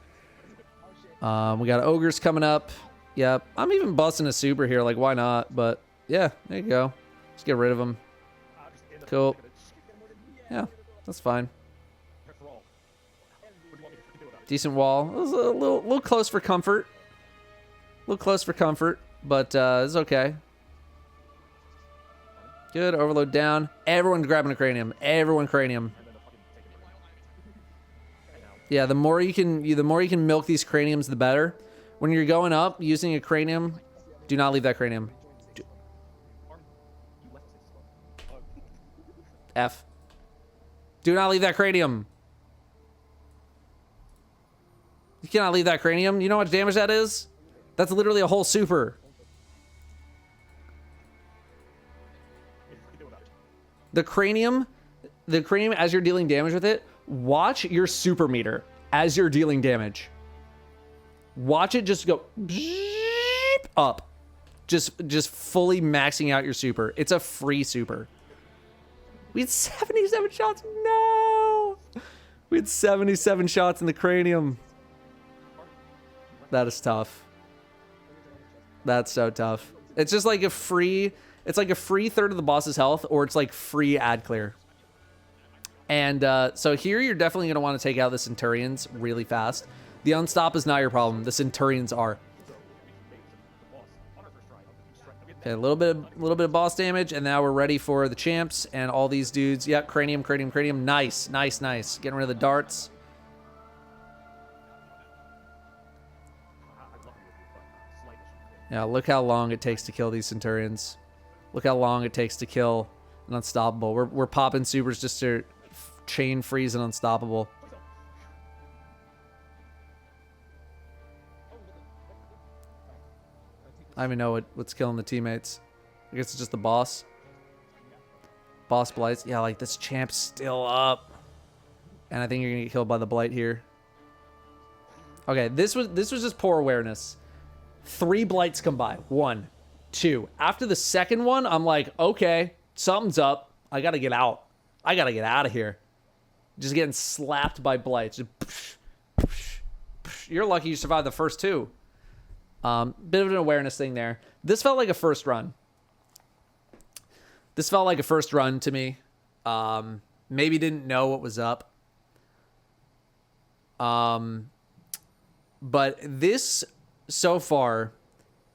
We got ogres coming up. Yep. I'm even busting a super here. Like, why not? But yeah, there you go. Just get rid of them. Cool. Yeah, that's fine. Decent wall. It was a little close for comfort. A little close for comfort, but it's okay. Good. Overload down. Everyone grabbing a cranium. Everyone cranium. Yeah, the more you can milk these craniums, the better. When you're going up using a cranium, do not leave that cranium. F. Do not leave that cranium. You cannot leave that cranium. You know how much damage that is? That's literally a whole super. The cranium as you're dealing damage with it, watch your super meter as you're dealing damage. Watch it just go up. Just fully maxing out your super. It's a free super. We had 77 shots. No. We had 77 shots in the cranium. That is tough. That's so tough. It's just like a free, it's like a free third of the boss's health, or it's like free ad clear. And so here you're definitely going to want to take out the Centurions really fast. The Unstop is not your problem. The Centurions are. Okay, a little bit of boss damage, and now we're ready for the champs and all these dudes. Yep, cranium, cranium, cranium. Nice, nice, nice. Getting rid of the darts. Yeah, look how long it takes to kill these Centurions. Look how long it takes to kill an Unstoppable. We're popping supers just to chain freeze an Unstoppable. I don't even know what's killing the teammates. I guess it's just the boss. Boss blights. Yeah, like this champ's still up. And I think you're gonna get killed by the blight here. Okay, this was just poor awareness. 3 blights come by. 1, 2. After the second one, I'm like, okay, something's up. I gotta get out. I gotta get out of here. Just getting slapped by blights. Just psh, psh, psh. You're lucky you survived the first 2. Bit of an awareness thing there. This felt like a first run. This felt like a first run to me. Maybe didn't know what was up. But this so far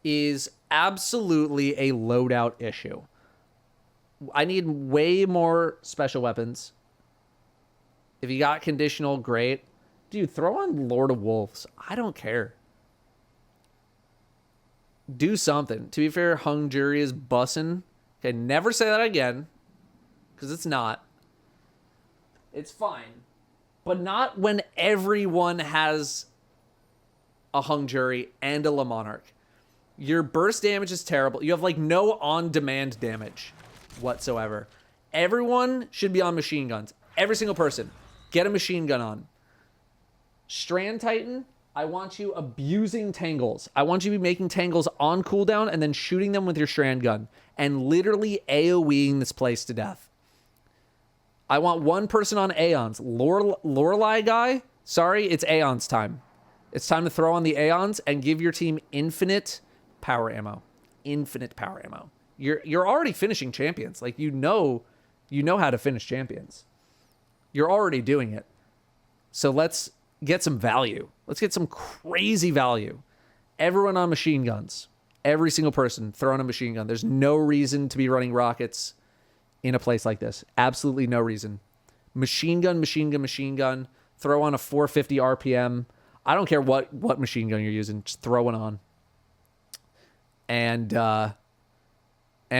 is absolutely a loadout issue. I need way more special weapons. If you got conditional, great. Dude, throw on Lord of Wolves. I don't care. Do something. To be fair, Hung Jury is bussin'. Okay, never say that again. Because it's not. It's fine. But not when everyone has a Hung Jury and a Le Monarch. Your burst damage is terrible. You have like no on-demand damage whatsoever. Everyone should be on machine guns. Every single person. Get a machine gun on. Strand Titan, I want you abusing tangles. I want you to be making tangles on cooldown and then shooting them with your strand gun and literally AoEing this place to death. I want one person on Aeons. Lorelei guy, sorry, it's Aeons time. It's time to throw on the Aeons and give your team infinite power ammo. Infinite power ammo. You're already finishing champions. Like, you know how to finish champions. You're already doing it. So let's get some value. Let's get some crazy value. Everyone on machine guns. Every single person throw on a machine gun. There's no reason to be running rockets in a place like this. Absolutely no reason. Machine gun, machine gun, machine gun. Throw on a 450 RPM. I don't care what machine gun you're using. Just throw one on. And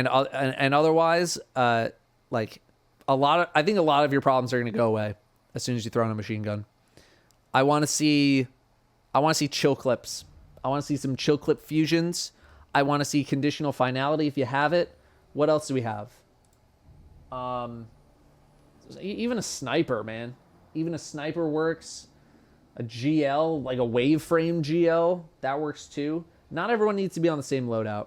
otherwise, like I think a lot of your problems are going to go away as soon as you throw on a machine gun. I want to see chill clips. I want to see some chill clip fusions. I want to see conditional finality if you have it. What else do we have? Even a sniper, man. Even a sniper works. A GL, like a wave frame GL, that works too. Not everyone needs to be on the same loadout.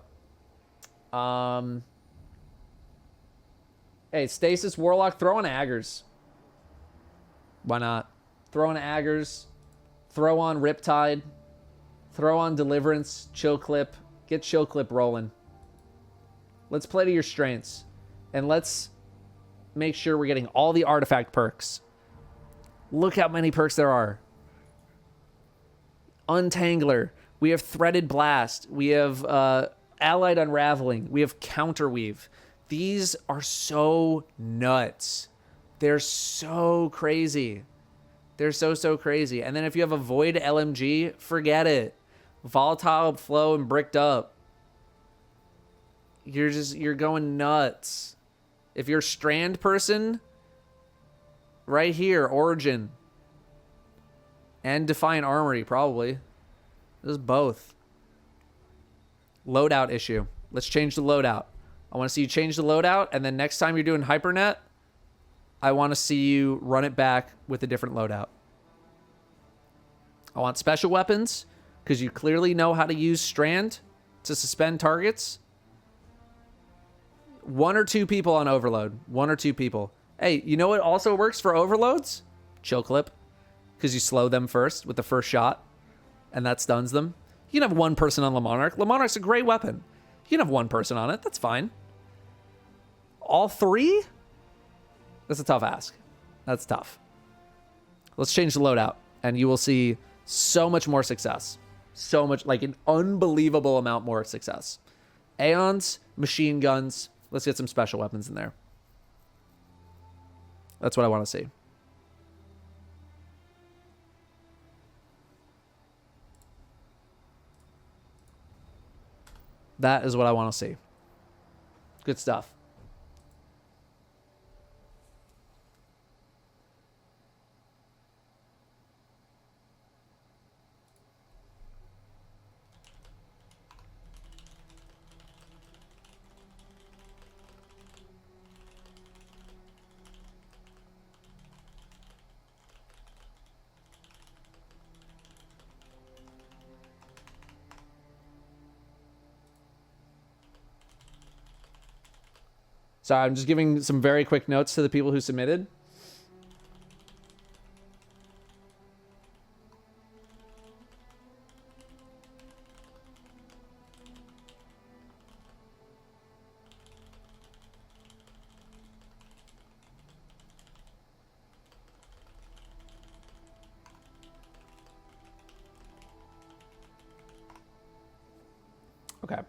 Hey, Stasis Warlock, throw on Aggers. Why not? Throw on Aggers. Throw on Riptide. Throw on Deliverance. Chill Clip. Get Chill Clip rolling. Let's play to your strengths. And let's make sure we're getting all the artifact perks. Look how many perks there are. Untangler. We have Threaded Blast. We have Allied Unraveling. We have Counterweave. These are so nuts. They're so crazy. They're so crazy. And then if you have a Void LMG, forget it. Volatile Flow and Bricked Up. You're going nuts. If you're a Strand person, right here, Origin. And Defiant Armory, probably. This is both. Loadout issue. Let's change the loadout. I want to see you change the loadout, and then next time you're doing Hypernet, I want to see you run it back with a different loadout. I want special weapons, because you clearly know how to use Strand to suspend targets. 1 or 2 people on Overload. 1 or 2 people. Hey, you know what also works for overloads? Chill Clip. Because you slow them first with the first shot, and that stuns them. You can have 1 person on Le Monarch. Le Monarch's a great weapon. You can have 1 person on it. That's fine. All 3? That's a tough ask. That's tough. Let's change the loadout, and you will see so much more success. So much, like an unbelievable amount more success. Aeons, machine guns. Let's get some special weapons in there. That's what I want to see. That is what I want to see. Good stuff. Sorry, I'm just giving some very quick notes to the people who submitted. Okay.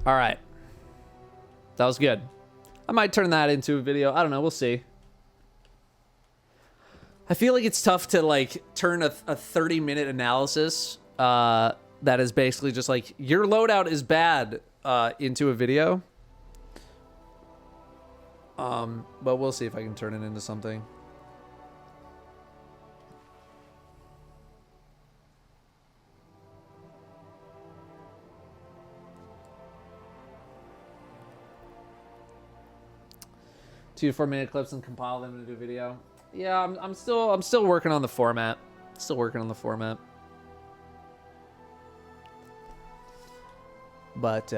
All right. That was good. I might turn that into a video. I don't know. We'll see. I feel like it's tough to like turn a 30-minute analysis that is basically just like your loadout is bad into a video. But we'll see if I can turn it into something. Two to 4 minute clips and compile them into a video. Yeah, I'm still working on the format. Still working on the format. But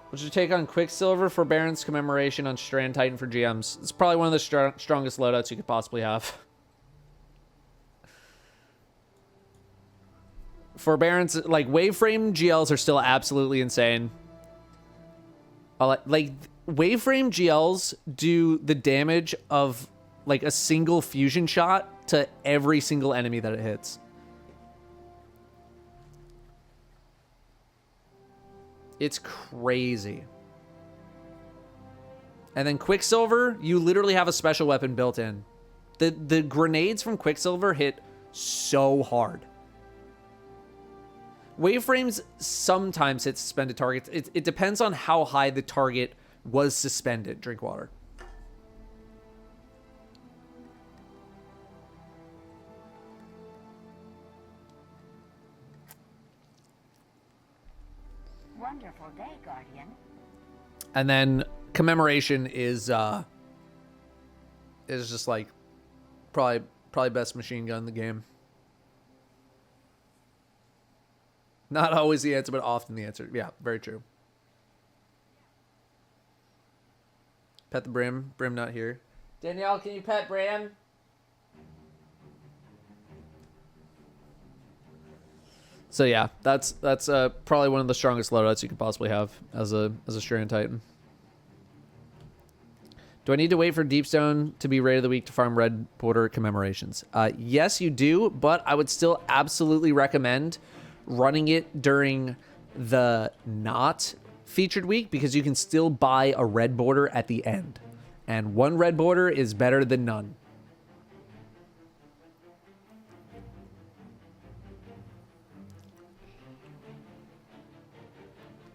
what's your take on Quicksilver for Baron's commemoration on Strand Titan for GMs? It's probably one of the strongest loadouts you could possibly have. For Barons, like Waveframe GLs are still absolutely insane. Like Waveframe GLs do the damage of like a single fusion shot to every single enemy that it hits. It's crazy. And then Quicksilver, you literally have a special weapon built in. The grenades from Quicksilver hit so hard. Waveframes sometimes hit suspended targets. It depends on how high the target was suspended. Drink water. Wonderful day, Guardian. And then commemoration is just like probably best machine gun in the game. Not always the answer, but often the answer. Yeah, very true. Pet the Brim. Brim not here. Danielle, can you pet Bram? So yeah, that's probably one of the strongest loadouts you could possibly have as a Strand Titan. Do I need to wait for Deepstone to be raid of the week to farm Red Border commemorations? Yes, you do, but I would still absolutely recommend running it during the not featured week because you can still buy a red border at the end. And one red border is better than none.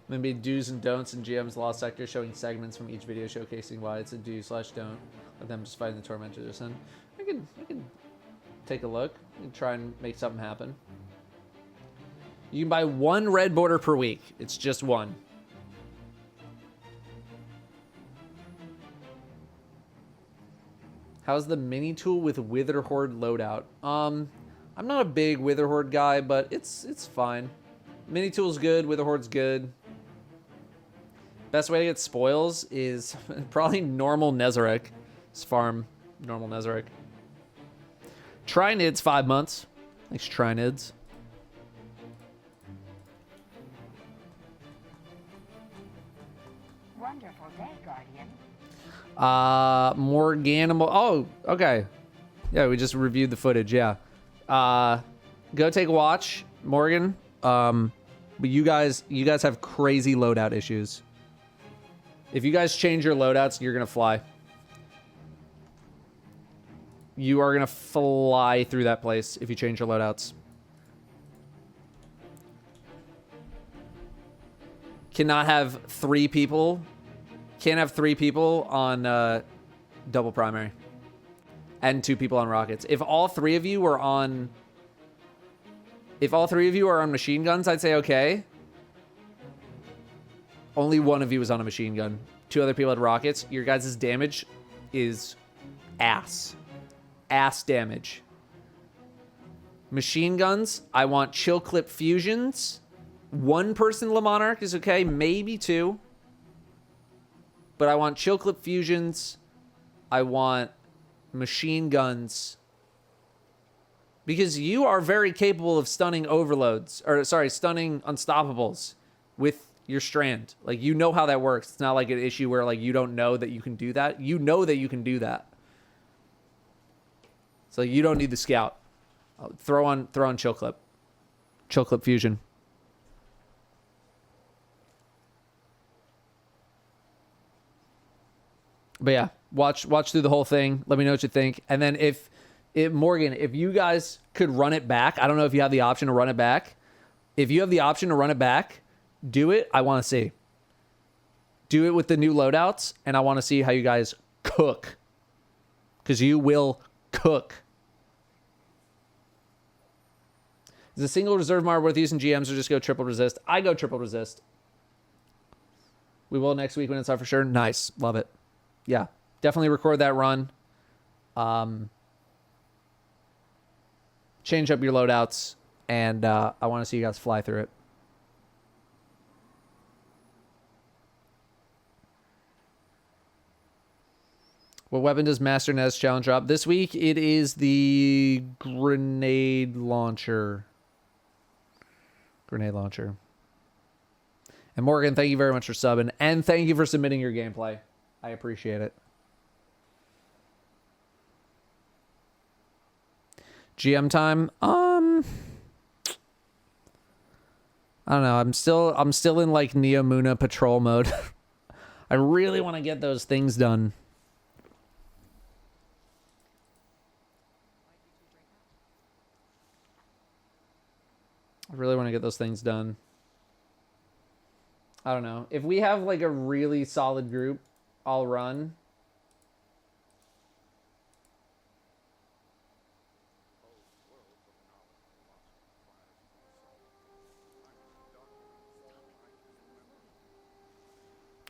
Maybe do's and don'ts in GM's Lost Sector, showing segments from each video showcasing why it's a do/don't. Let them just fighting the tormentor just then. I can take a look and try and make something happen. You can buy one red border per week. It's just one. How's the mini tool with Wither Horde loadout? I'm not a big Wither Horde guy, but it's fine. Mini tool's good. Wither Horde's good. Best way to get spoils is probably normal Nezarec. Just farm normal Nezarec. Trinids 5 months. Thanks, Trinids. Wonderful day, Guardian. Morganimal. Oh, okay. Yeah, we just reviewed the footage. Yeah. Go take a watch, Morgan. But you guys have crazy loadout issues. If you guys change your loadouts, you're gonna fly. You are gonna fly through that place if you change your loadouts. Cannot have 3 people. Can't have 3 people on double primary. And 2 people on rockets. If all 3 of you were on... If all 3 of you are on machine guns, I'd say okay. Only 1 of you was on a machine gun. 2 other people had rockets. Your guys' damage is ass. Ass damage. Machine guns, I want chill clip fusions. 1 person Le Monarch is okay, maybe 2. But I want chill clip fusions. I want machine guns. Because you are very capable of stunning overloads. Or, sorry, stunning unstoppables with your strand. Like, you know how that works. It's not like an issue where like you don't know that you can do that. You know that you can do that. So you don't need the scout. Throw on chill clip. Chill clip fusion. But yeah, watch through the whole thing. Let me know what you think. And then if Morgan, if you guys could run it back, I don't know if you have the option to run it back. If you have the option to run it back, do it. I want to see. Do it with the new loadouts, and I want to see how you guys cook. Because you will cook. Is a single reserve Mar worth using GMs or just go triple resist? I go triple resist. We will next week when it's out for sure. Nice. Love it. Yeah. Definitely record that run. Change up your loadouts, and I want to see you guys fly through it. What weapon does Master Nez challenge drop? This week, it is the grenade launcher. Grenade launcher. And Morgan, thank you very much for subbing. And thank you for submitting your gameplay. I appreciate it. GM time? I don't know. I'm still in like Neomuna patrol mode. I really want to get those things done. I really want to get those things done. I don't know. If we have like a really solid group, I'll run.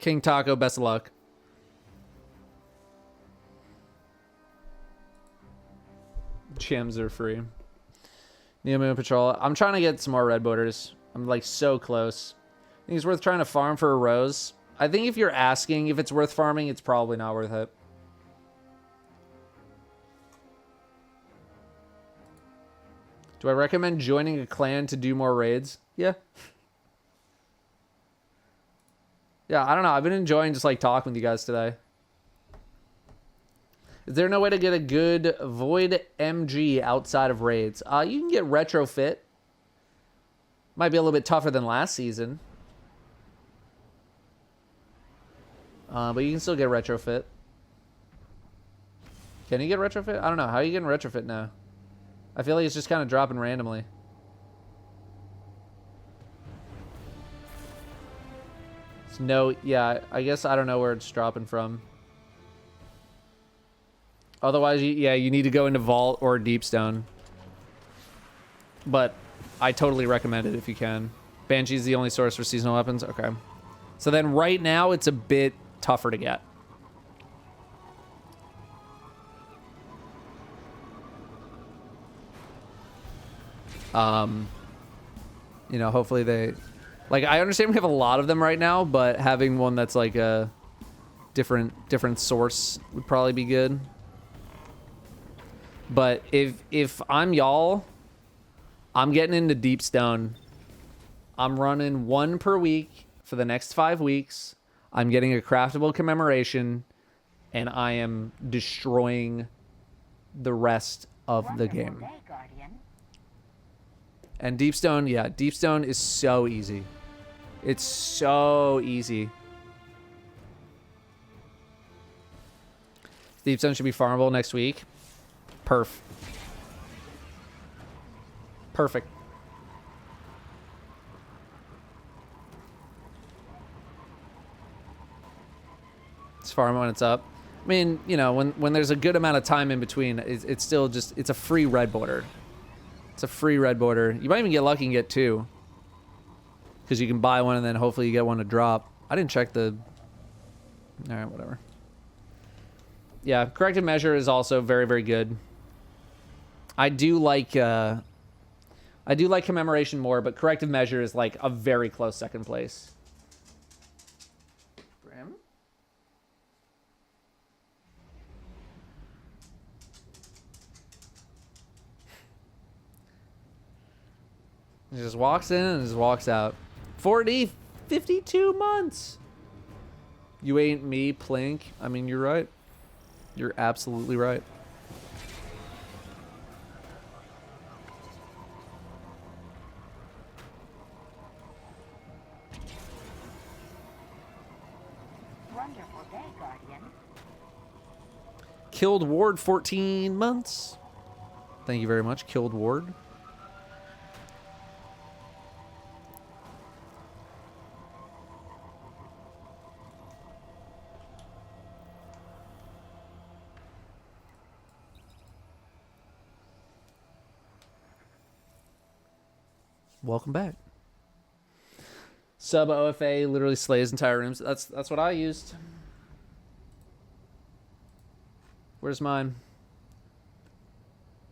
King Taco, best of luck. Gems are free. Neomuna Patrol. I'm trying to get some more red borders. I'm like so close. I think it's worth trying to farm for a rose. I think if you're asking if it's worth farming, it's probably not worth it. Do I recommend joining a clan to do more raids? Yeah. Yeah, I don't know. I've been enjoying just like talking with you guys today. Is there no way to get a good Void MG outside of raids? You can get retrofit. Might be a little bit tougher than last season. But you can still get retrofit. Can you get retrofit? I don't know. How are you getting retrofit now? I feel like it's just kind of dropping randomly. No, yeah, I guess I don't know where it's dropping from. Otherwise, you need to go into Vault or Deepstone. But I totally recommend it if you can. Banshee's the only source for seasonal weapons? Okay. So then right now, it's a bit tougher to get. You know, hopefully they... Like, I understand we have a lot of them right now, but having one that's like a different source would probably be good. But if I'm y'all, I'm getting into Deepstone. I'm running one per week for the next 5 weeks. I'm getting a craftable commemoration, and I am destroying the rest of the game. Day, Guardian. And Deepstone, yeah, Deepstone is so easy. It's so easy. Deepstone should be farmable next week. Perfect. It's farm when it's up. I mean, you know, when there's a good amount of time in between, it's still just, it's a free red border. It's a free red border. You might even get lucky and get 2. Because you can buy one and then hopefully you get one to drop. I didn't check the... Alright, whatever. Yeah, corrective measure is also very, very good. I do like commemoration more, but corrective measure is like a very close second place. Brim? He just walks in and just walks out. 4D 52 months. You ain't me, Plink. I mean, you're right. You're absolutely right. Wonderful day, Guardian. Killed Ward 14 months. Thank you very much, Killed Ward. Welcome back. Sub OFA literally slays entire rooms. That's what I used. Where's mine?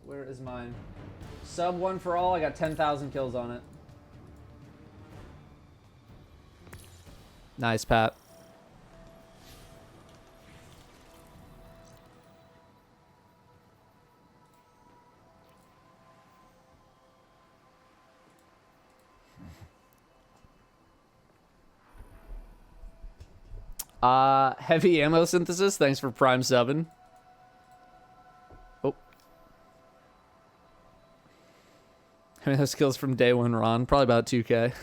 Where is mine? Sub one for all. I got 10,000 kills on it. Nice, Pat. Heavy ammo synthesis. Thanks for Prime 7. Oh. How many of those kills from day one, Ron? Probably about 2K.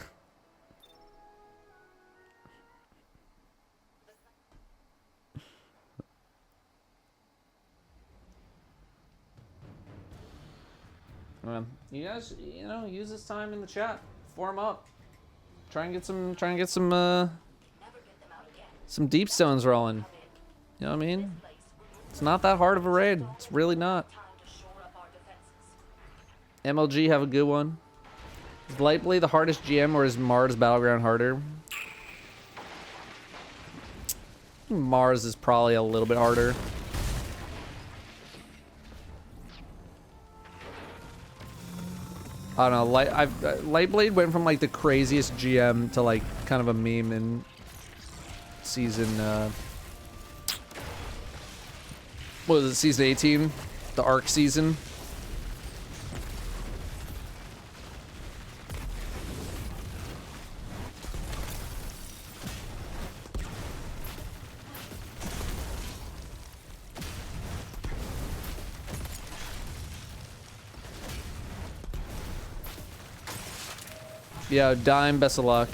You guys, you know, use this time in the chat. Form up. Try and get some deep stones rolling. You know what I mean? It's not that hard of a raid. It's really not. MLG, have a good one. Is Lightblade the hardest GM, or is Mars Battleground harder? Mars is probably a little bit harder. I don't know. Lightblade went from like the craziest GM to like kind of a meme in season. What was it? Season 18, the Arc season. Yeah, Dime, best of luck.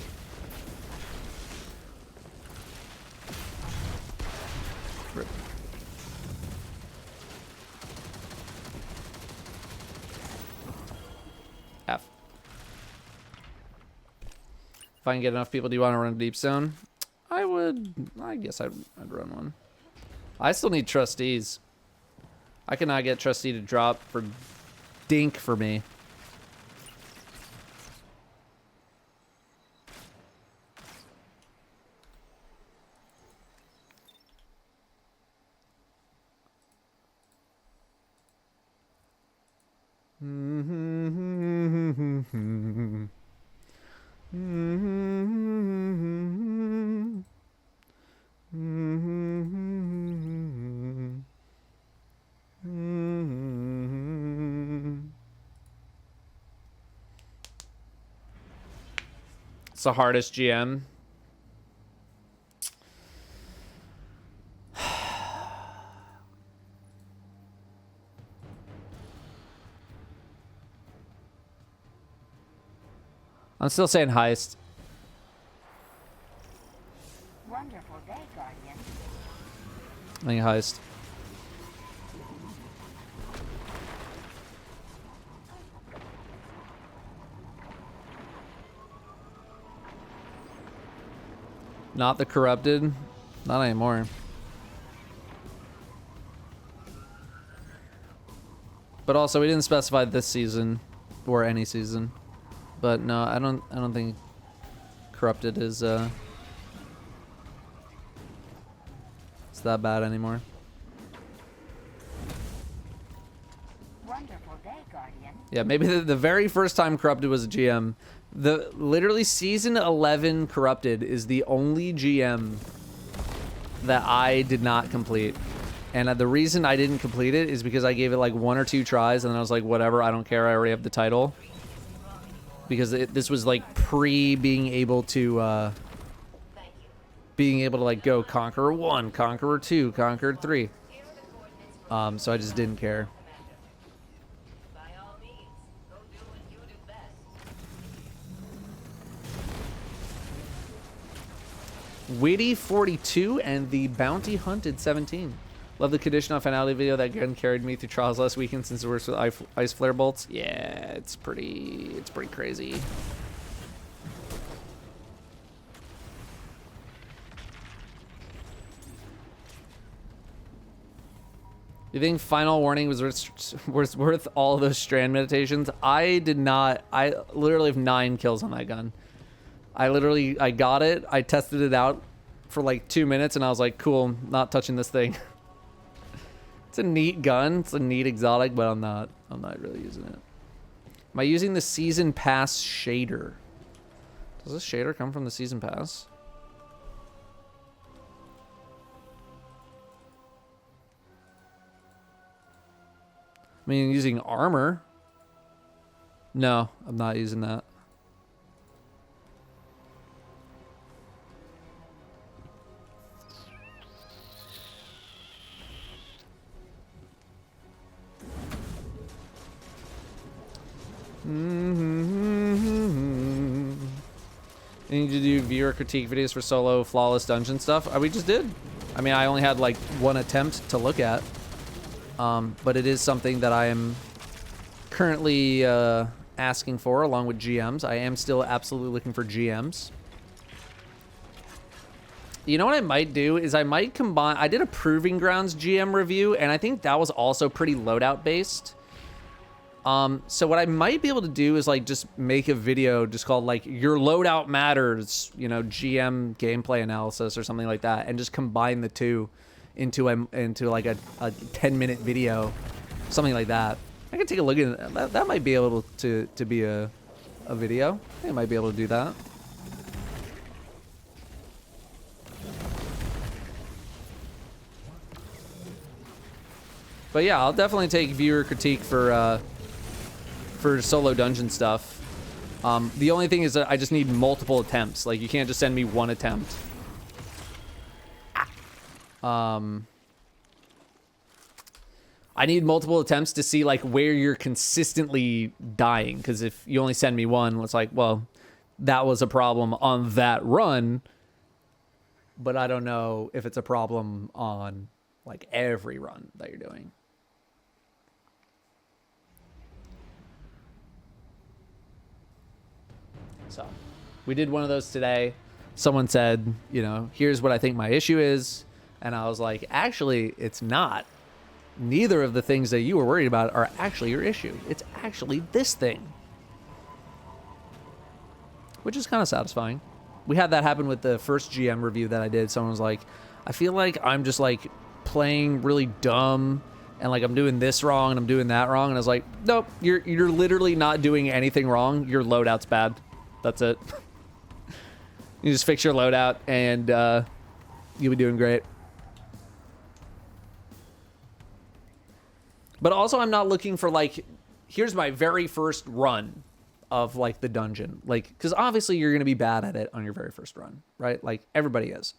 F. If I can get enough people, do you want to run a deep zone? I guess I'd run one. I still need trustees. I cannot get trustee to drop for dink for me. It's the hardest GM. I'm still saying heist. Wonderful day, Guardian. I think heist. Not the corrupted. Not anymore. But also, we didn't specify this season or any season. But no, I don't think corrupted is it's that bad anymore. Wonderful day, Guardian. Yeah, maybe the very first time corrupted was a GM. Literally season 11 corrupted is the only GM that I did not complete. And the reason I didn't complete it is because I gave it like 1 or 2 tries and then I was like, whatever, I don't care, I already have the title. Because this was like pre being able to being able to like go Conqueror 1, Conqueror 2, Conqueror 3. So I just didn't care. By all means, go do what you do best. Witty 42 and the Bounty Hunted 17. Love the condition on finality video that again carried me through trials last weekend since it works with ice flare bolts. Yeah, it's pretty crazy. You think Final Warning was worth all those strand meditations? I did not. I literally have 9 kills on that gun. I got it. I tested it out for like 2 minutes and I was like, cool, not touching this thing. It's a neat gun. It's a neat exotic, but I'm not really using it. Am I using the Season Pass shader? Does this shader come from the Season Pass? I mean, using armor. No, I'm not using that. I need to do viewer critique videos for solo flawless dungeon stuff. We just did. I mean, I only had like 1 attempt to look at. But it is something that I am currently asking for along with GMs. I am still absolutely looking for GMs. You know what I might do is I might combine... I did a Proving Grounds GM review, and I think that was also pretty loadout based. So what I might be able to do is like just make a video just called like Your Loadout Matters, you know, GM gameplay analysis or something like that, and just combine the two into like a 10-minute video, something like that. I can take a look at it. That might be able to be a video. I think I might be able to do that. But yeah, I'll definitely take viewer critique for solo dungeon stuff. The only thing is that I just need multiple attempts. Like, you can't just send me 1 attempt. I need multiple attempts to see like where you're consistently dying, because if you only send me 1, it's like, well, that was a problem on that run, but I don't know if it's a problem on like every run that you're doing. So we did one of those today. Someone said, you know, here's what I think my issue is. And I was like, actually, it's not. Neither of the things that you were worried about are actually your issue. It's actually this thing. Which is kind of satisfying. We had that happen with the first GM review that I did. Someone was like, I feel like I'm just like playing really dumb and like I'm doing this wrong and I'm doing that wrong. And I was like, nope, you're literally not doing anything wrong. Your loadout's bad. That's it. You just fix your loadout and you'll be doing great. But also, I'm not looking for like, here's my very first run of like the dungeon. Like, because obviously you're going to be bad at it on your very first run, right? Like everybody is.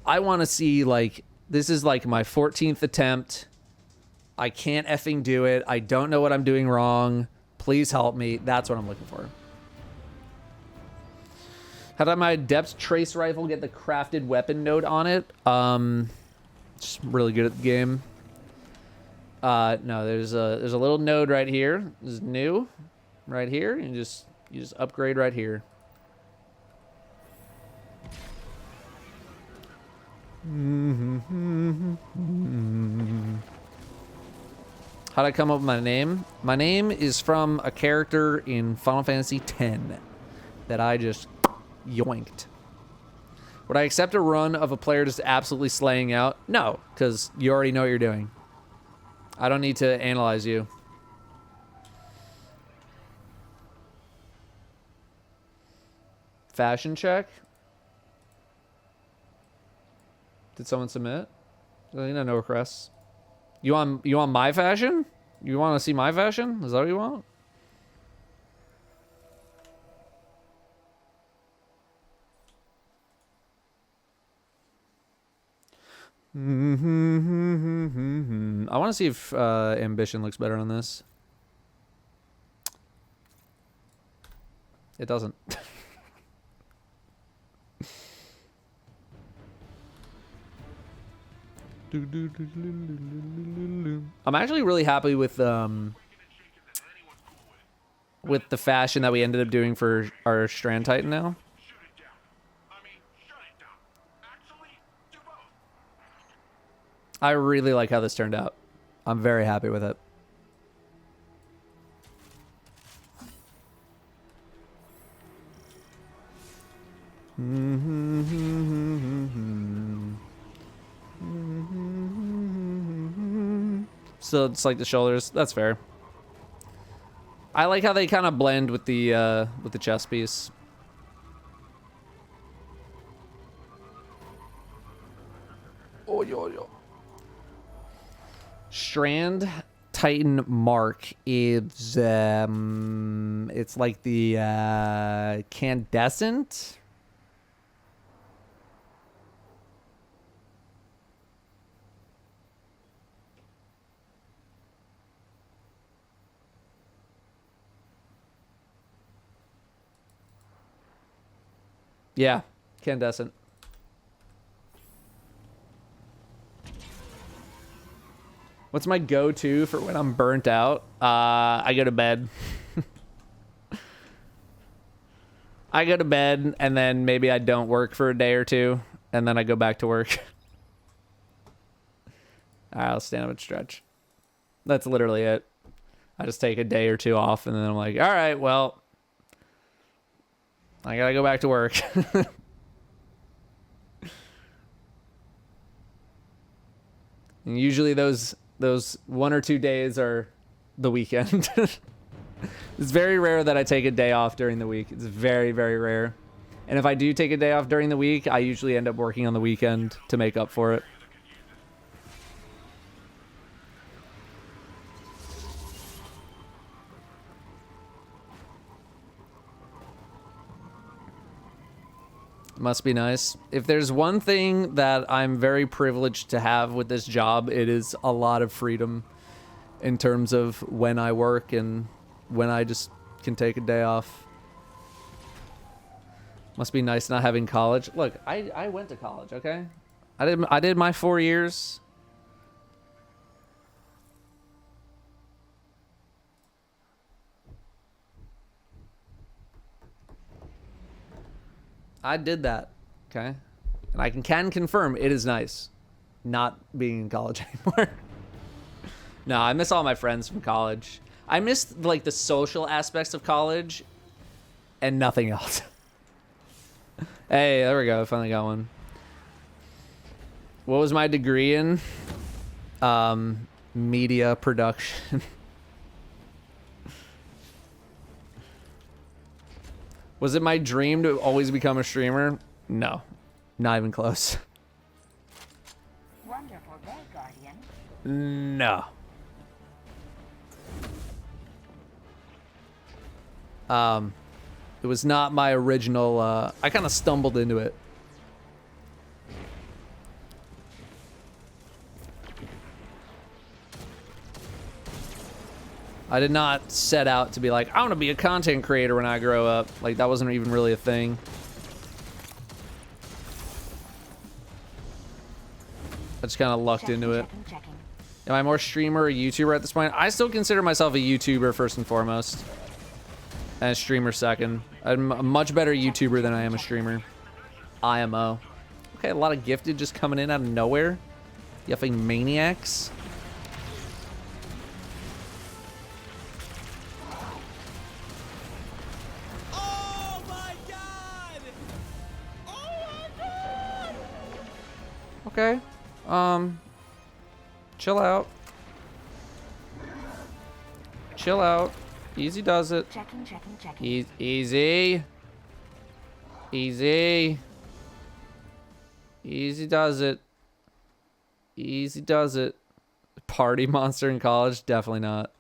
I want to see like, this is like my 14th attempt. I can't effing do it. I don't know what I'm doing wrong. Please help me. That's what I'm looking for. How did my Depth Trace Rifle get the crafted weapon node on it? Just really good at the game. No, there's a little node right here. This is new, right here. And you just upgrade right here. How'd I come up with my name? My name is from a character in Final Fantasy X that I just yoinked. Would I accept a run of a player just absolutely slaying out? No, because you already know what you're doing. I don't need to analyze you. Fashion check? Did someone submit? No requests. You want my fashion? You want to see my fashion? Is that what you want? I want to see if ambition looks better on this. It doesn't. I'm actually really happy with the fashion that we ended up doing for our Strand Titan now. I really like how this turned out. I'm very happy with it. So it's like the shoulders. That's fair. I like how they kind of blend with the chest piece. Oh yo. Strand Titan Mark is it's like the Candescent. Yeah, Candescent. What's my go-to for when I'm burnt out? I go to bed. I go to bed, and then maybe I don't work for a day or two, and then I go back to work. All right, I'll stand up and stretch. That's literally it. I just take a day or two off, and then I'm like, all right, well, I gotta go back to work. And usually those 1 or 2 days are the weekend. It's very rare that I take a day off during the week. It's very, very rare. And if I do take a day off during the week, I usually end up working on the weekend to make up for it. Must be nice. If there's one thing that I'm very privileged to have with this job, it is a lot of freedom in terms of when I work and when I just can take a day off. Must be nice not having college. Look, I went to college, okay? I did my 4 years. I did that, okay? And I can confirm it is nice not being in college anymore. No, I miss all my friends from college. I miss, like, the social aspects of college and nothing else. Hey, there we go. I finally got one. What was my degree in? Media production. Was it my dream to always become a streamer? No, not even close. Wonderful day, Guardian. No. It was not my original, I kind of stumbled into it. I did not set out to be like, I want to be a content creator when I grow up. Like, that wasn't even really a thing. I just kind of lucked into it. Am I more streamer or YouTuber at this point? I still consider myself a YouTuber first and foremost. And a streamer second. I'm a much better YouTuber than I am a streamer. IMO. Okay, a lot of gifted just coming in out of nowhere. You effing maniacs. Okay. Chill out. Chill out. Easy does it. Checking. Easy. Easy. Easy does it. Easy does it. Party monster in college? Definitely not.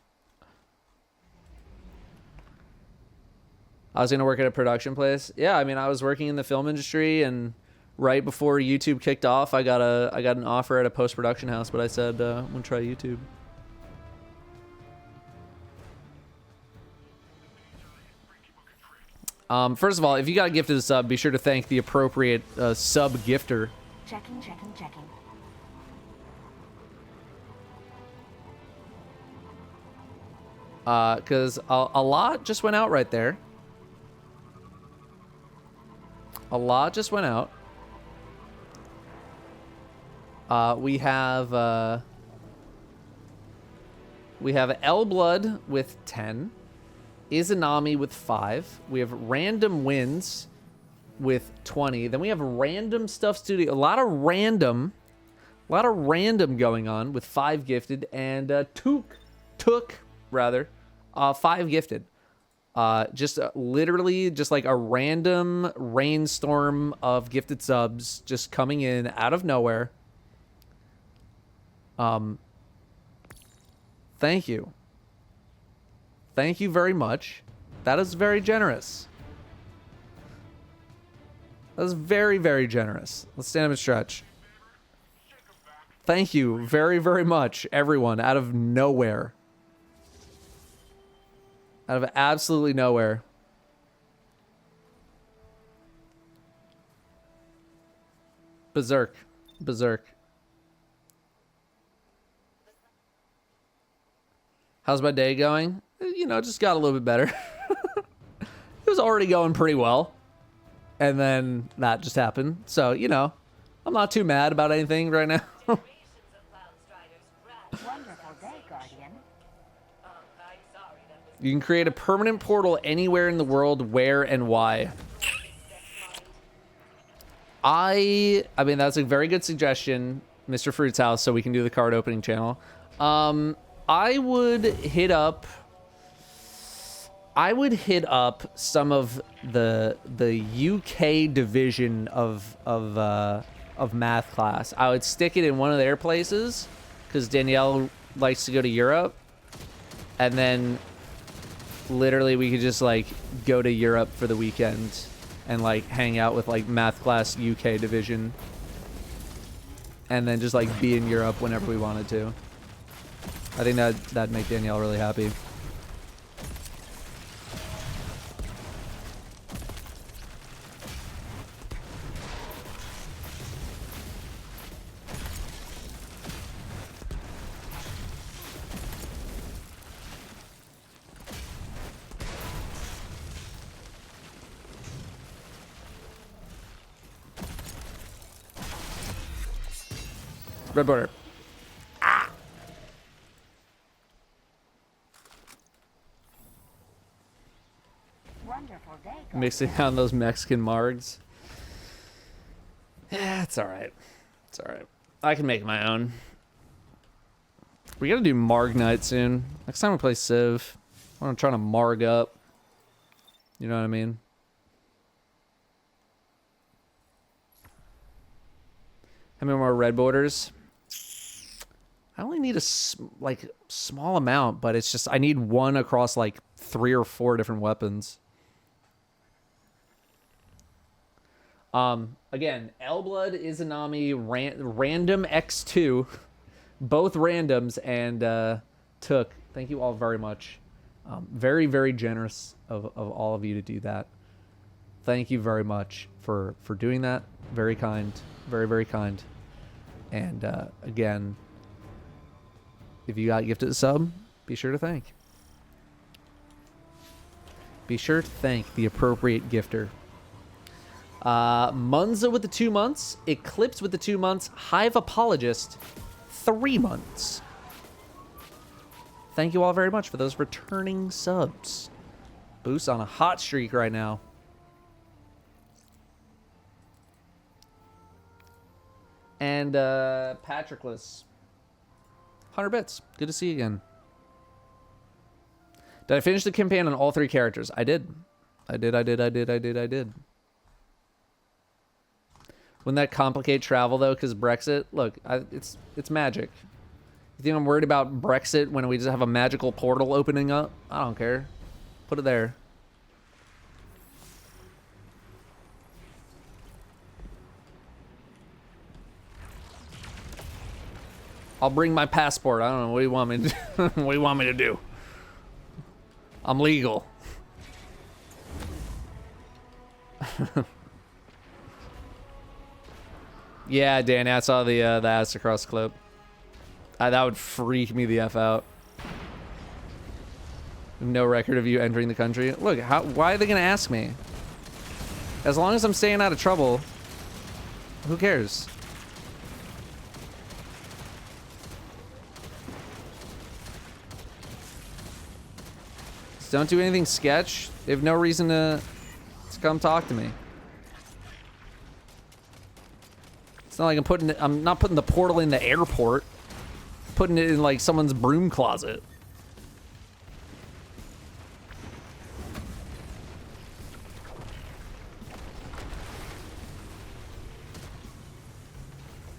I was going to work at a production place. Yeah, I mean, I was working in the film industry and right before YouTube kicked off, I got an offer at a post-production house, but I said I'm gonna try YouTube. First of all, if you got gifted a sub, be sure to thank the appropriate sub gifter. Checking, checking, checking. Because a lot just went out right there. A lot just went out. We have L Blood with 10. Izanami with 5. We have Random Wins with 20. Then we have Random Stuff Studio. A lot of random going on with 5 gifted, and Took 5 gifted. Just literally just like a random rainstorm of gifted subs just coming in out of nowhere. Thank you. Thank you very much. That is very generous. That is very, very generous. Let's stand up and stretch. Thank you very, very much, everyone, out of nowhere. Out of absolutely nowhere. Berserk. Berserk. How's my day going? You know, just got a little bit better. It was already going pretty well. And then that just happened. So, you know, I'm not too mad about anything right now. Wonderful day, Guardian. You can create a permanent portal anywhere in the world. Where and why? I mean, that's a very good suggestion, Mr. Fruit's house, so we can do the card opening channel. I would hit up some of the UK division of math class. I would stick it in one of their places because Danielle likes to go to Europe, and then literally we could just like go to Europe for the weekend and like hang out with like math class UK division, and then just like be in Europe whenever we wanted to. I think that'd make Danielle really happy. Red border. Wonderful day, Guardian. Mixing on those Mexican margs. Yeah, it's alright. It's alright. I can make my own. We gotta do Marg night soon. Next time we play Civ, I'm trying to Marg up. You know what I mean? How many more red borders? I only need a small amount, but it's just I need one across like 3 or 4 different weapons. Again, L-Blood, Izanami, Random X2, both randoms, and Took. Thank you all very much. Very, very generous of all of you to do that. Thank you very much for doing that. Very kind. Very, very kind. And again, if you got gifted a sub, be sure to thank. Be sure to thank the appropriate gifter. Munza with the 2 months. Eclipse with the 2 months. Hive Apologist, 3 months. Thank you all very much for those returning subs. Boost on a hot streak right now. And Patrickless, 100 bits. Good to see you again. Did I finish the campaign on all 3 characters? I did. I did. Wouldn't that complicate travel though? Because Brexit. Look, it's magic. You think I'm worried about Brexit when we just have a magical portal opening up? I don't care. Put it there. I'll bring my passport. I don't know. What do you want me to do? What do you want me to do? I'm legal. Yeah, Dan, I saw the ass across clip. That would freak me the F out. No record of you entering the country. Look, why are they gonna ask me? As long as I'm staying out of trouble, who cares? Just don't do anything sketch. They have no reason to come talk to me. It's not like I'm not putting the portal in the airport. Putting it in like someone's broom closet.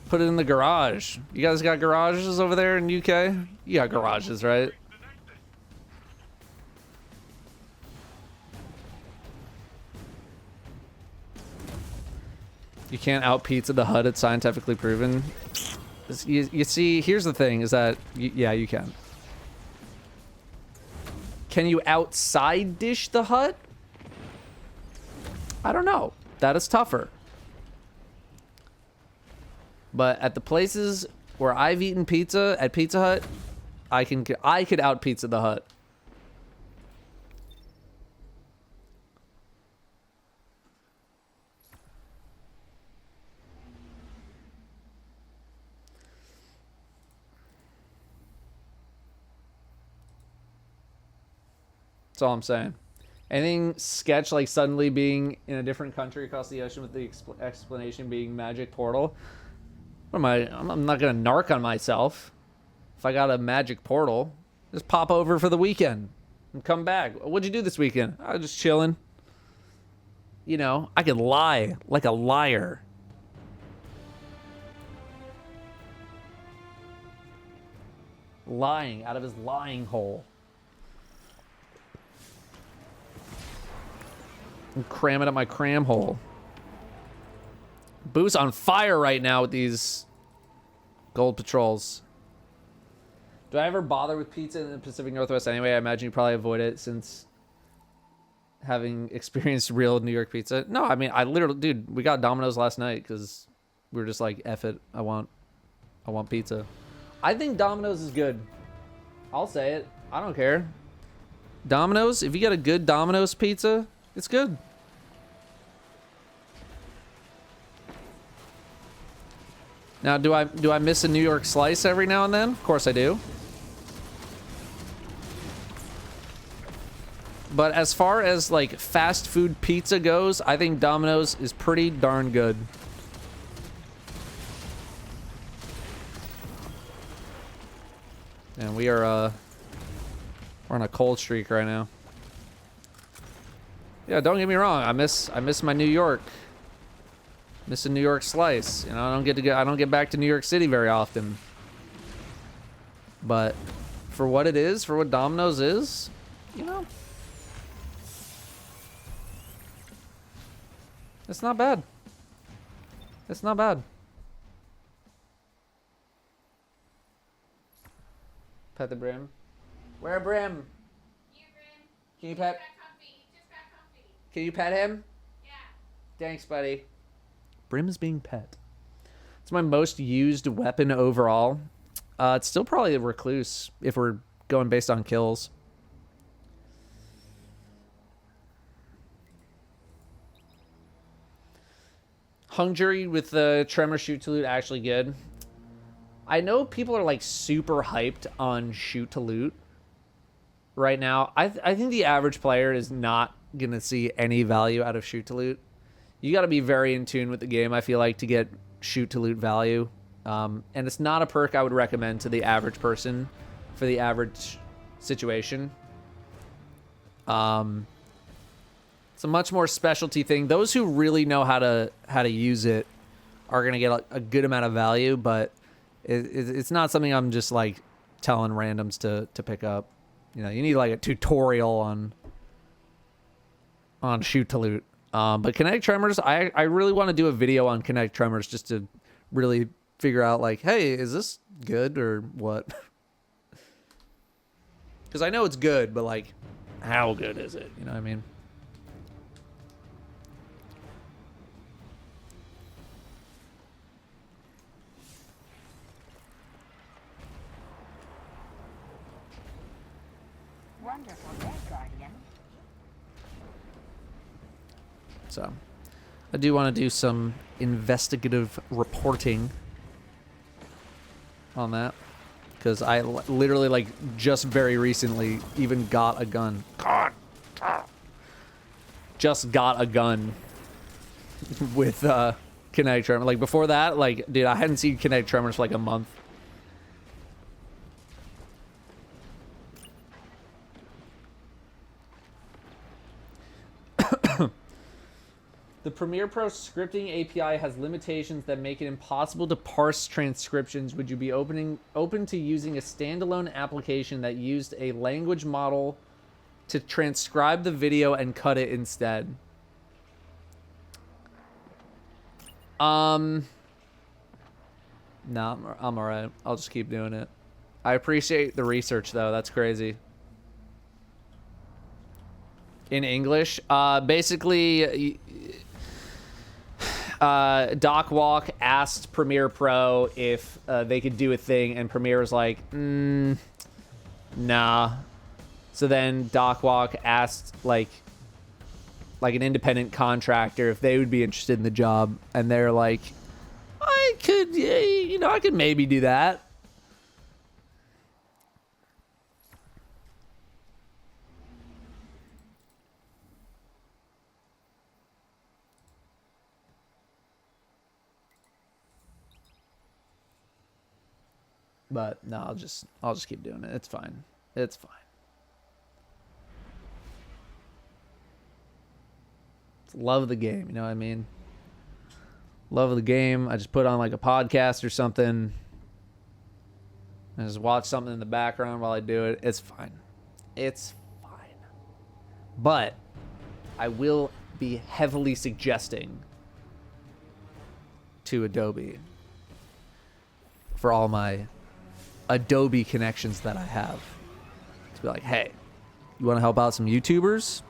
Put it in the garage. You guys got garages over there in UK? You got garages, right? You can't out pizza the Hut. It's scientifically proven. You see, here's the thing: is that yeah, you can. Can you outside dish the Hut? I don't know. That is tougher. But at the places where I've eaten pizza at Pizza Hut, I could out pizza the Hut. That's all I'm saying. Anything sketch like suddenly being in a different country across the ocean with the explanation being magic portal. What am I? I'm not gonna narc on myself. If I got a magic portal, just pop over for the weekend and come back. What'd you do this weekend? I was just chilling. You know, I could lie like a liar. Lying out of his lying hole. And cram it up my cram hole. Boo's on fire right now with these gold patrols. Do I ever bother with pizza in the Pacific Northwest anyway? I imagine you probably avoid it since having experienced real New York pizza. No, I mean, I literally, dude, we got Domino's last night because we were just like, F it, I want pizza. I think Domino's is good. I'll say it. I don't care. Domino's, if you get a good Domino's pizza, it's good. Now, do I miss a New York slice every now and then? Of course I do. But as far as like fast food pizza goes, I think Domino's is pretty darn good. And we are we're on a cold streak right now. Yeah, don't get me wrong. I miss my New York. Miss a New York slice. You know, I don't get back to New York City very often. But for what it is, for what Domino's is, you know, it's not bad. It's not bad. Pet the Brim. Where Brim? Here, Grim. Can you pet? Just got comfy. Can you pet him? Yeah. Thanks, buddy. Brim is being pet. It's my most used weapon overall. It's still probably a recluse if we're going based on kills. Hung Jury with the Tremor Shoot to Loot actually good. I know people are like super hyped on Shoot to Loot right now. I think the average player is not gonna see any value out of Shoot to Loot. You got to be very in tune with the game, I feel like, to get Shoot to Loot value. And it's not a perk I would recommend to the average person for the average situation. It's a much more specialty thing. Those who really know how to use it are gonna get a good amount of value, but it's not something I'm just like telling randoms to pick up. You know, you need like a tutorial on Shoot to Loot. But Kinetic Tremors, I really want to do a video on Kinetic Tremors just to really figure out like, hey, is this good or what? Because I know it's good, but like, how good is it? You know what I mean? Wonderful day, Guardian. So, I do want to do some investigative reporting on that. Because I literally, like, just very recently even got a gun. God. Just got a gun with kinetic tremor. Like, before that, like, dude, I hadn't seen kinetic tremors for like a month. The Premiere Pro scripting API has limitations that make it impossible to parse transcriptions. Would you be open to using a standalone application that used a language model to transcribe the video and cut it instead? No, I'm all right. I'll just keep doing it. I appreciate the research though. That's crazy. In English, basically, Doc Walk asked Premiere Pro if they could do a thing, and Premiere was like, nah. So then Doc Walk asked like an independent contractor if they would be interested in the job, and they're like, I could, I could maybe do that. But no, I'll just keep doing it. It's fine. It's fine. It's love of the game, you know what I mean? Love of the game. I just put on like a podcast or something. I just watch something in the background while I do it. It's fine. It's fine. But I will be heavily suggesting to Adobe for all my Adobe connections that I have to be like, hey, you want to help out some YouTubers?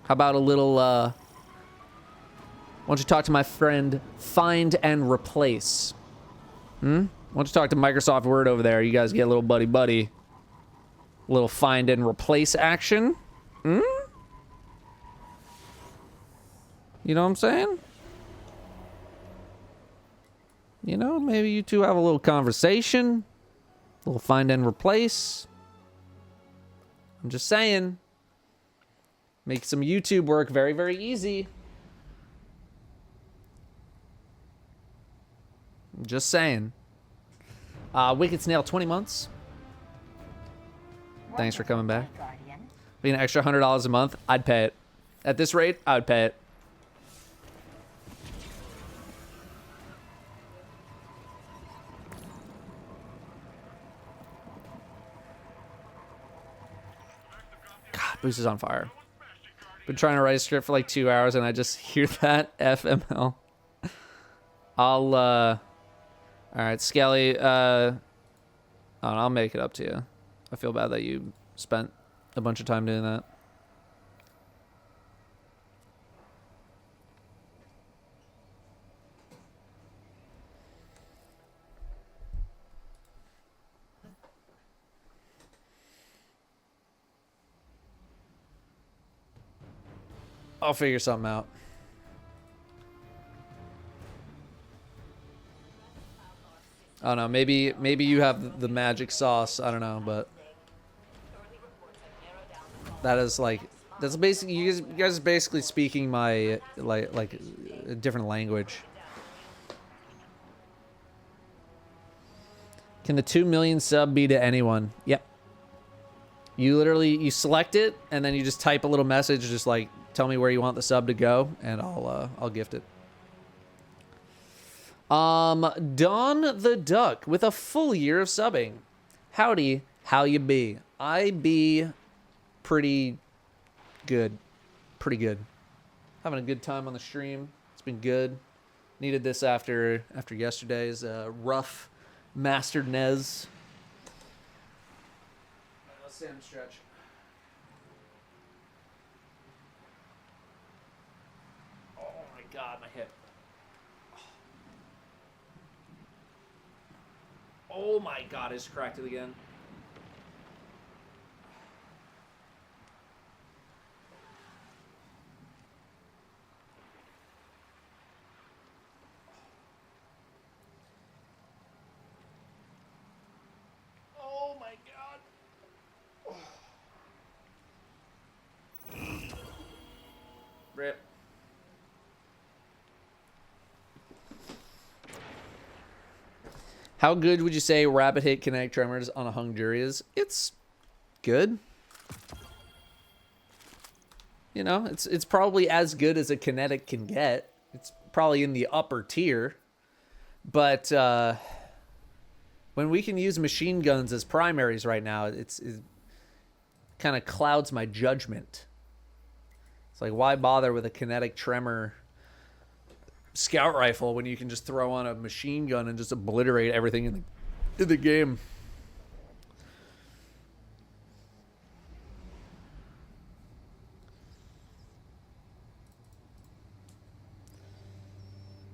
How about a little, why don't you talk to my friend Find and Replace? Why don't you talk to Microsoft Word over there? You guys get a little buddy-buddy. A little find and replace action? You know what I'm saying? You know, maybe you two have a little conversation. A little find and replace. I'm just saying. Make some YouTube work very, very easy. I'm just saying. Wicked Snail, 20 months. Thanks for coming back. Being an extra $100 a month, I'd pay it. At this rate, I would pay it. God, Boost is on fire. Been trying to write a script for like 2 hours and I just hear that FML. All right, Skelly, I'll make it up to you. I feel bad that you spent a bunch of time doing that. I'll figure something out. I don't know. Maybe you have the magic sauce. I don't know, but that is like that's basically you guys are basically speaking my like a different language. Can the 2 million sub be to anyone? Yep. You literally you select it and then you just type a little message, just like tell me where you want the sub to go, and I'll gift it. Don the Duck with a full year of subbing. Howdy, how you be? I be pretty good. Pretty good. Having a good time on the stream. It's been good. Needed this after yesterday's rough mastered Nez. Let's stand and stretch. Oh my god, my hip. Oh my god, I just cracked it again. Oh my god. Rip. How good would you say rapid hit kinetic tremors on a hung jury is? It's good. You know, it's probably as good as a kinetic can get. It's probably in the upper tier. But when we can use machine guns as primaries right now, it kind of clouds my judgment. It's like, why bother with a kinetic tremor scout rifle when you can just throw on a machine gun and just obliterate everything in the game?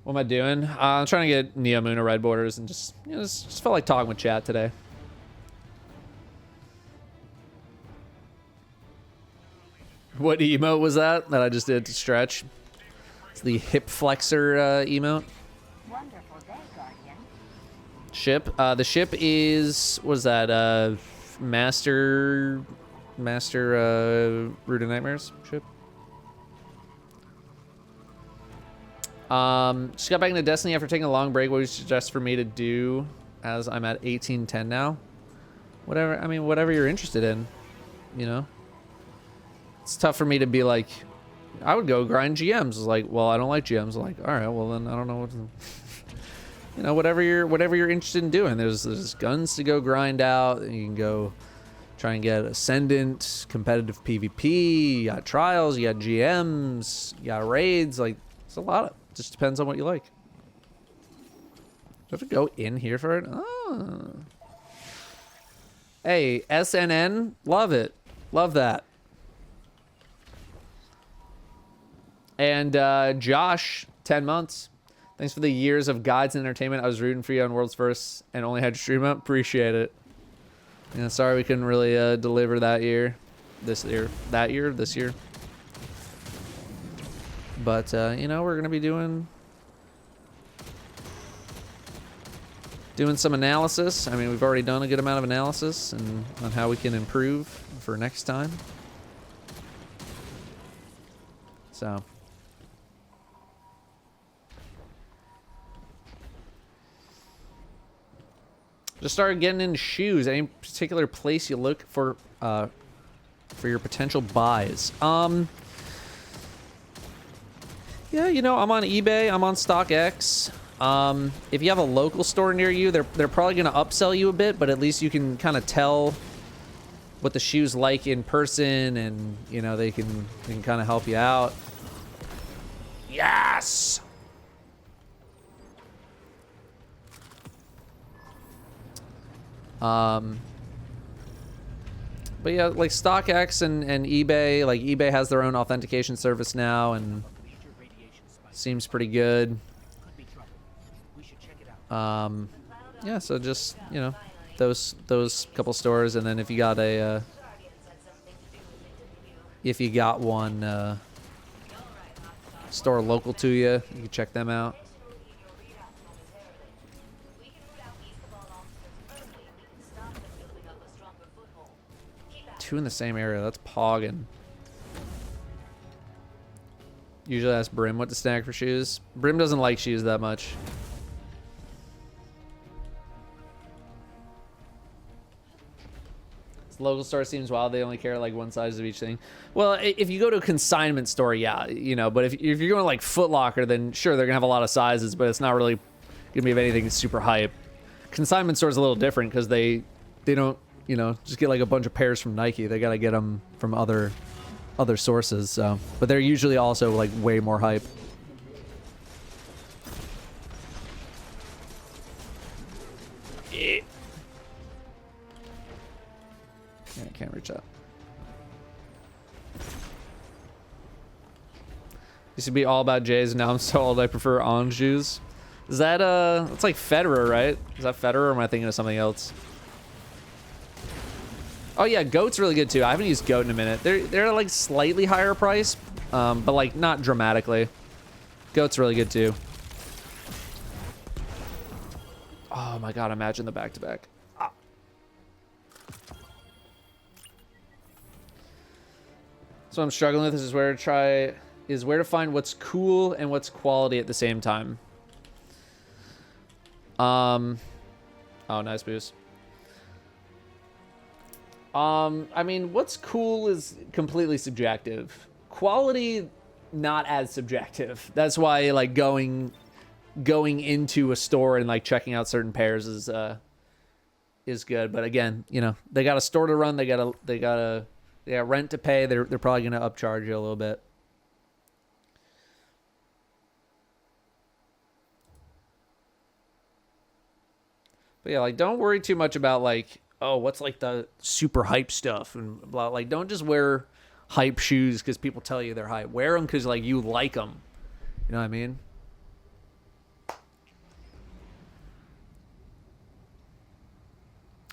What am I doing? I'm trying to get Neomuna red borders and just felt like talking with chat today. What emote was that I just did to stretch? It's the hip flexor emote. Wonderful day, Guardian. Ship. The ship is, what is that? Master Root of Nightmares ship. Just got back into Destiny after taking a long break. What would you suggest for me to do as I'm at 1810 now? Whatever, I mean, whatever you're interested in, you know? It's tough for me to be like, I would go grind GMs. It's like, well, I don't like GMs. I'm like, all right, well then I don't know what to, you know, whatever you're interested in doing. There's guns to go grind out. You can go try and get Ascendant, competitive PvP, you got trials, you got GMs, you got raids. Like, it's a lot of, just depends on what you like. Do I have to go in here for it? Oh. Hey, SNN, love it. Love that. And Josh, 10 months. Thanks for the years of guides and entertainment. I was rooting for you on World's First and only had to stream up. Appreciate it. Yeah, sorry we couldn't really deliver that year. This year. But, you know, we're going to be doing some analysis. I mean, we've already done a good amount of analysis and on how we can improve for next time. So... just started getting into shoes. Any particular place you look for your potential buys? Yeah, you know, I'm on eBay. I'm on StockX. If you have a local store near you, they're probably gonna upsell you a bit, but at least you can kind of tell what the shoe's like in person, and you know they can kind of help you out. Yes. But yeah, like StockX and eBay, like eBay has their own authentication service now and seems pretty good. Yeah, so just, you know, those couple stores, and then if you got a one store local to you, you can check them out. Two in the same area, that's pogging. Usually ask Brim what to snag for shoes. Brim doesn't like shoes that much. This local store seems wild. They only carry like one size of each thing. Well, if you go to a consignment store, yeah, you know. But if you're going to like Foot Locker, then sure, they're gonna have a lot of sizes, but it's not really gonna be of anything super hype. Consignment store's a little different because they don't, you know, just get like a bunch of pairs from Nike. They gotta get them from other sources. So, but they're usually also like way more hype. Yeah, I can't reach that. Used to be all about Jays, now I'm so old I prefer orange juice. Is that it's like Federer, right? Is that Federer or am I thinking of something else? Oh yeah, Goat's really good too. I haven't used Goat in a minute. They're like slightly higher price, but like not dramatically. Goat's really good too. Oh my god, imagine the back-to-back. Ah. So I'm struggling with is where to find what's cool and what's quality at the same time. Oh, nice boost. I mean, what's cool is completely subjective. Quality, not as subjective. That's why, like, going into a store and like checking out certain pairs is good. But again, you know, they got a store to run. They got rent to pay. They're probably gonna upcharge you a little bit. But yeah, like, don't worry too much about like, oh, what's like the super hype stuff and blah. Like, don't just wear hype shoes because people tell you they're hype. Wear them because like you like them. You know what I mean?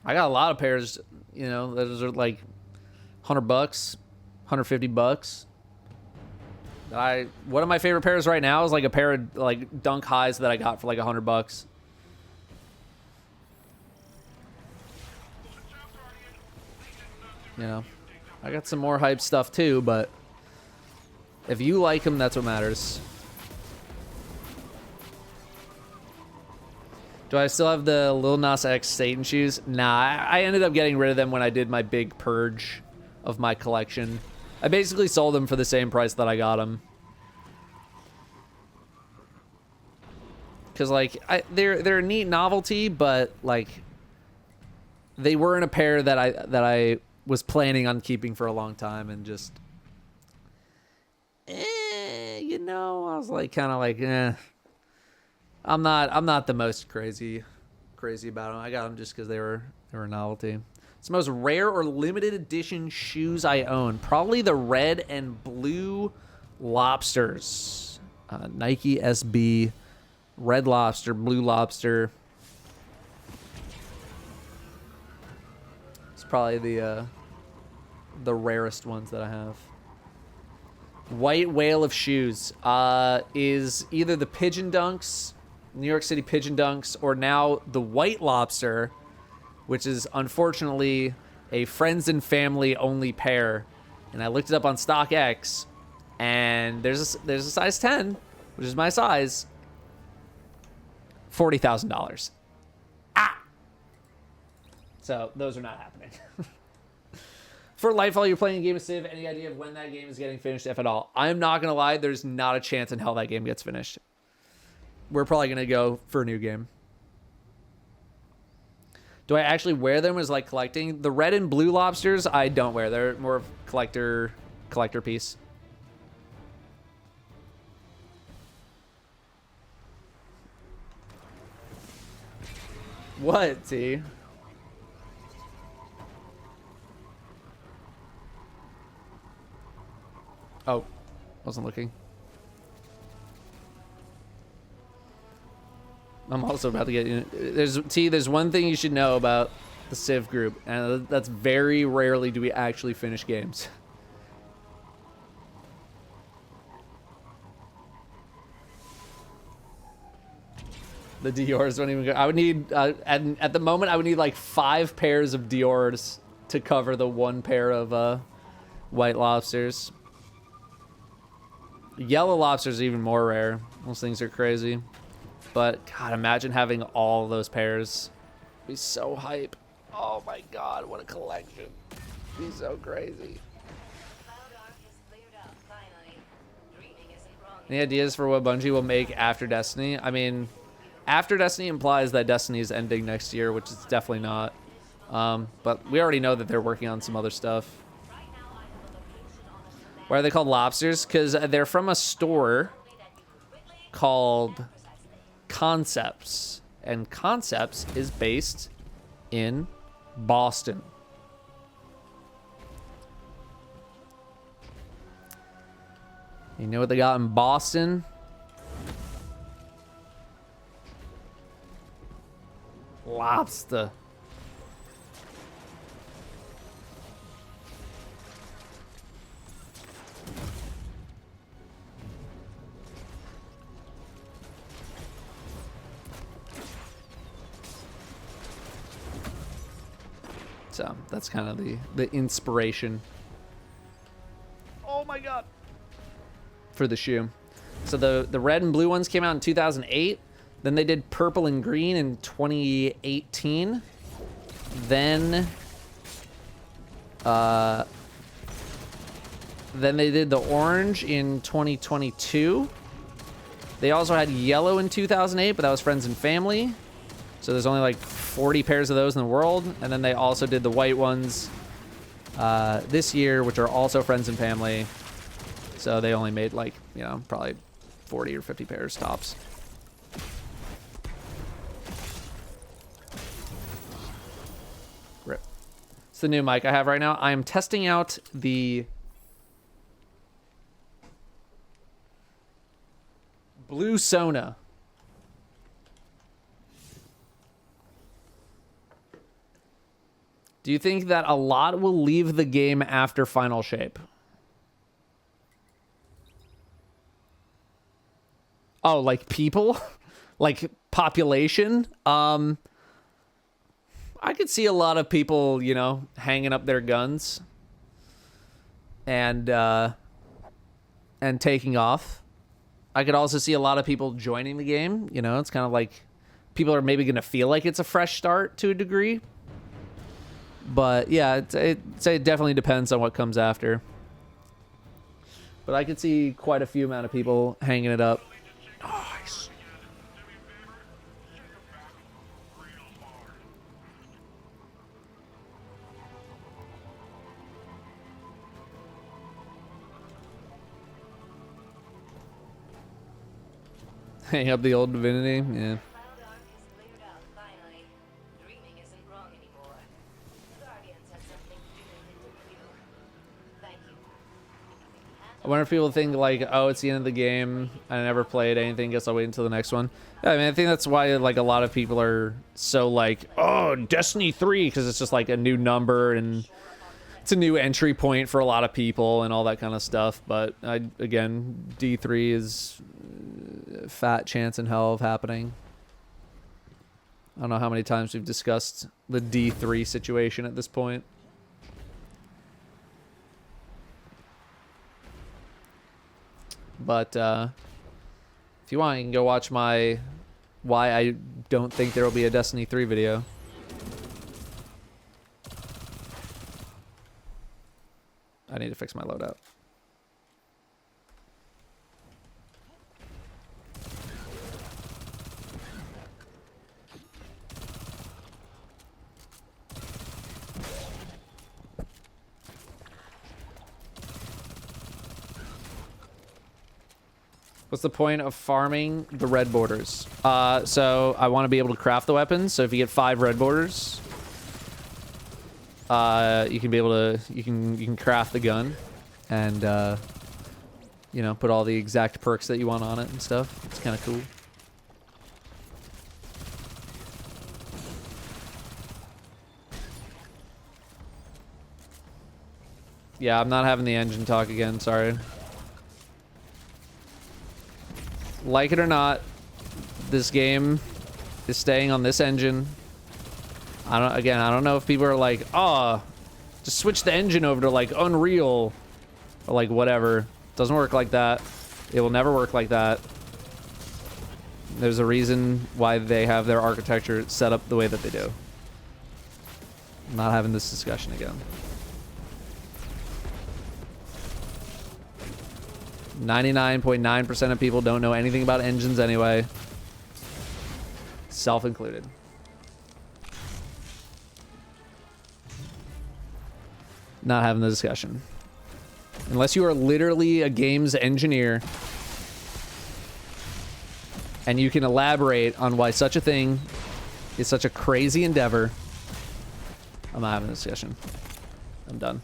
I got a lot of pairs, you know, those are like $100, $150. One of my favorite pairs right now is like a pair of like Dunk Highs that I got for like $100. You know, I got some more hype stuff too, but if you like them, that's what matters. Do I still have the Lil Nas X Satan shoes? Nah, I ended up getting rid of them when I did my big purge of my collection. I basically sold them for the same price that I got them. Cause like they're a neat novelty, but like they weren't a pair that I was planning on keeping for a long time, and just you know, I was like kind of like I'm not the most crazy about them. I got them just because they were a novelty. It's the most rare or limited edition shoes I own. Probably the red and blue lobsters. Nike SB, red lobster, blue lobster. It's probably the rarest ones that I have. White whale of shoes is either the Pigeon Dunks, New York City Pigeon Dunks, or now the White Lobster, which is unfortunately a friends and family only pair. And I looked it up on StockX, and there's a size 10, which is my size, $40,000. So those are not happening. For Lightfall, you're playing a game of Civ. Any idea of when that game is getting finished, if at all? I'm not gonna lie, there's not a chance in hell that game gets finished. We're probably gonna go for a new game. Do I actually wear them as like collecting? The red and blue lobsters, I don't wear. They're more of collector piece. What, T? Oh, wasn't looking. I'm also about to get... There's one thing you should know about the Civ group, and that's very rarely do we actually finish games. The Dior's don't even go... I would need... at the moment, I would need like 5 pairs of Dior's to cover the 1 pair of White Lobsters. Yellow lobsters are even more rare. Those things are crazy. But, God, imagine having all those pairs. It'd be so hype. Oh my God, what a collection. It'd be so crazy. Any ideas for what Bungie will make after Destiny? I mean, after Destiny implies that Destiny is ending next year, which it's definitely not. But we already know that they're working on some other stuff. Why are they called lobsters? Because they're from a store called Concepts. And Concepts is based in Boston. You know what they got in Boston? Lobster. So that's kind of the inspiration. Oh my god. For the shoe. So the red and blue ones came out in 2008. Then they did purple and green in 2018. Then they did the orange in 2022. They also had yellow in 2008, but that was friends and family. So there's only like 40 pairs of those in the world. And then they also did the white ones this year, which are also friends and family. So they only made like, you know, probably 40 or 50 pairs tops. Rip. It's the new mic I have right now. I am testing out the Blue Sona. Do you think that a lot will leave the game after Final Shape? Oh, like people? Like population? I could see a lot of people, you know, hanging up their guns and taking off. I could also see a lot of people joining the game. You know, it's kind of like people are maybe going to feel like it's a fresh start to a degree. But yeah, it definitely depends on what comes after. But I could see quite a few amount of people hanging it up. Nice. Hang up the old Divinity, yeah. I wonder if people think like, oh, it's the end of the game. I never played anything. Guess I'll wait until the next one. Yeah, I mean, I think that's why like a lot of people are so like, oh, Destiny 3, because it's just like a new number and it's a new entry point for a lot of people and all that kind of stuff. But again, D3 is a fat chance in hell of happening. I don't know how many times we've discussed the D3 situation at this point. But if you want, you can go watch my why I don't think there will be a Destiny 3 video. I need to fix my loadout. What's the point of farming the red borders? So I want to be able to craft the weapons. So if you get 5 red borders, you can be able to you can craft the gun, and you know, put all the exact perks that you want on it and stuff. It's kind of cool. Yeah, I'm not having the engine talk again. Sorry. Like it or not, this game is staying on this engine. I don't know if people are like, oh, just switch the engine over to like Unreal or like whatever. Doesn't work like that. It will never work like that. There's a reason why they have their architecture set up the way that they do. I'm not having this discussion again. 99.9% of people don't know anything about engines anyway. Self included. Not having the discussion. Unless you are literally a games engineer and you can elaborate on why such a thing is such a crazy endeavor I'm not having a discussion. I'm done.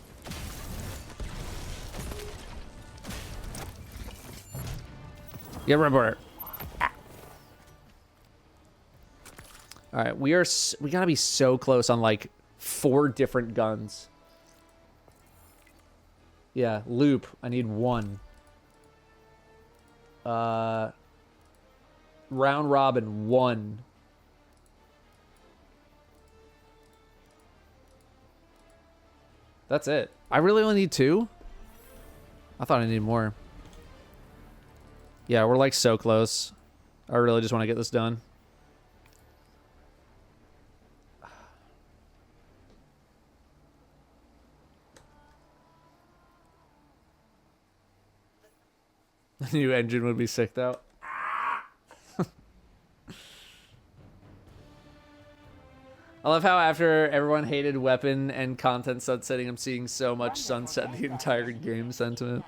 Get rubber. All right, we gotta be so close on like 4 different guns. Yeah, loop. I need 1. Round robin 1. That's it. I really only need 2? I thought I needed more. Yeah, we're like so close. I really just want to get this done. The new engine would be sick though. I love how after everyone hated weapon and content sunsetting, I'm seeing so much sunset the entire game sentiment.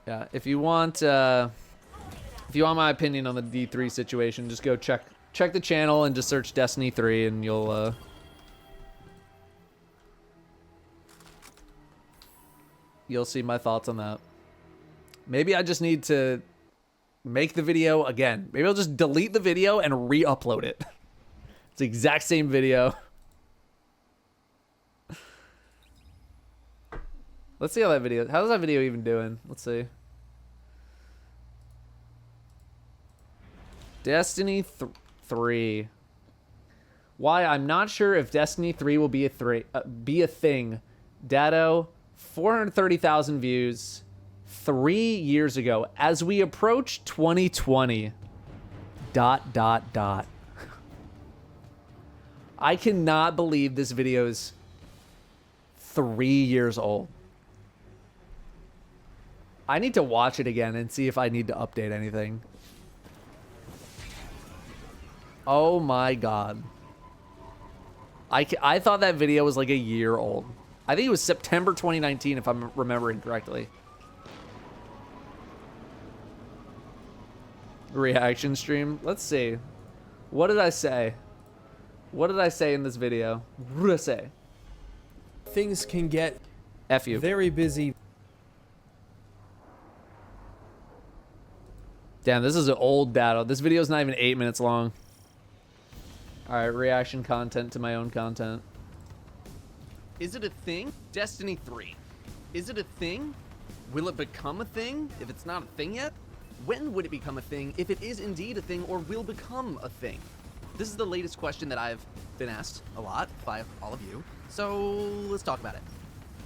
Yeah, if you want my opinion on the D3 situation, just go check the channel and just search Destiny 3 and you'll see my thoughts on that. Maybe I just need to make the video again. Maybe I'll just delete the video and re-upload it. It's the exact same video. Let's see how that video... How's that video even doing? Let's see. Destiny 3. Why? I'm not sure if Destiny 3 will be a thing. Datto, 430,000 views 3 years ago. As we approach 2020. ... I cannot believe this video is 3 years old. I need to watch it again and see if I need to update anything. Oh my god. I thought that video was like a year old. I think it was September 2019 if I'm remembering correctly. Reaction stream. Let's see. What did I say? What did I say in this video? What did I say? Things can get F you. very busy. Damn, this is an old Datto. This video is not even 8 minutes long. Alright, reaction content to my own content. Is it a thing? Destiny 3. Is it a thing? Will it become a thing if it's not a thing yet? When would it become a thing if it is indeed a thing or will become a thing? This is the latest question that I've been asked a lot by all of you, so let's talk about it.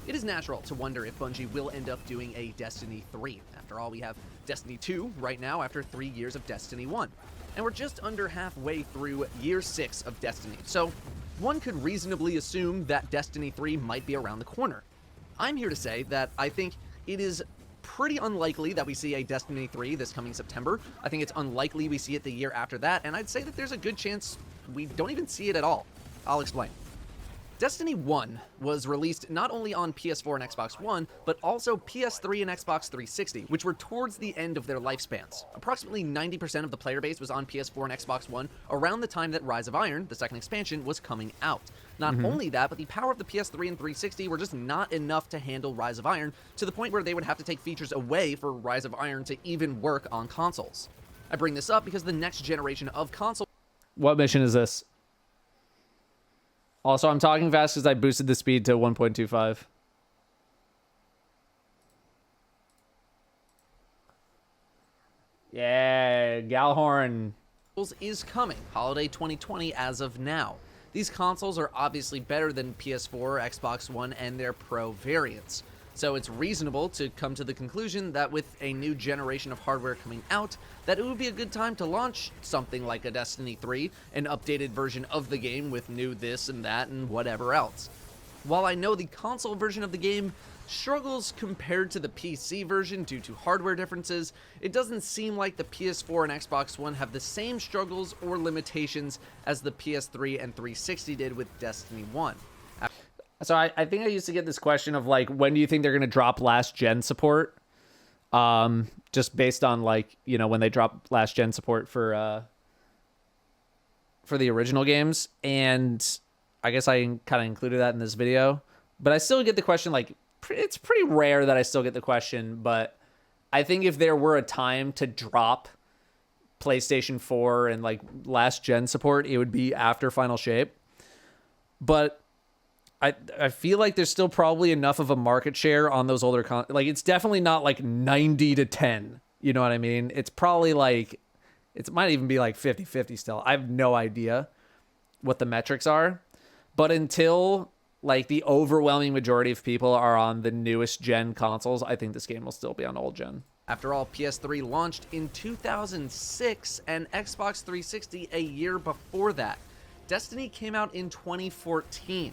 It is natural to wonder if Bungie will end up doing a Destiny 3. After all, we have Destiny 2 right now after 3 years of Destiny 1. And we're just under halfway through year 6 of Destiny, so one could reasonably assume that Destiny 3 might be around the corner. I'm here to say that I think it is pretty unlikely that we see a Destiny 3 this coming September. I think it's unlikely we see it the year after that, and I'd say that there's a good chance we don't even see it at all. I'll explain. Destiny 1 was released not only on PS4 and Xbox One, but also PS3 and Xbox 360, which were towards the end of their lifespans. Approximately 90% of the player base was on PS4 and Xbox One around the time that Rise of Iron, the second expansion, was coming out. Not only that, but the power of the PS3 and 360 were just not enough to handle Rise of Iron, to the point where they would have to take features away for Rise of Iron to even work on consoles. I bring this up because the next generation of console... What mission is this? Also, I'm talking fast because I boosted the speed to 1.25. Yeah, Galhorn. Is coming, holiday 2020 as of now. These consoles are obviously better than PS4, Xbox One, and their Pro variants. So it's reasonable to come to the conclusion that with a new generation of hardware coming out, that it would be a good time to launch something like a Destiny 3, an updated version of the game with new this and that and whatever else. While I know the console version of the game struggles compared to the PC version due to hardware differences, it doesn't seem like the PS4 and Xbox One have the same struggles or limitations as the PS3 and 360 did with Destiny 1. So I think I used to get this question of like, when do you think they're going to drop last gen support? Just based on like, you know, when they drop last gen support for for the original games, and I guess I kind of included that in this video. But I still get the question, like, it's pretty rare that I still get the question, but I think if there were a time to drop PlayStation 4 and like last gen support, it would be after Final Shape. But I feel like there's still probably enough of a market share on those older like it's definitely not like 90-10. You know what I mean? It's probably like it might even be like 50-50 still. I have no idea what the metrics are. But until like the overwhelming majority of people are on the newest gen consoles, I think this game will still be on old gen. After all, PS3 launched in 2006 and Xbox 360 a year before that. Destiny came out in 2014.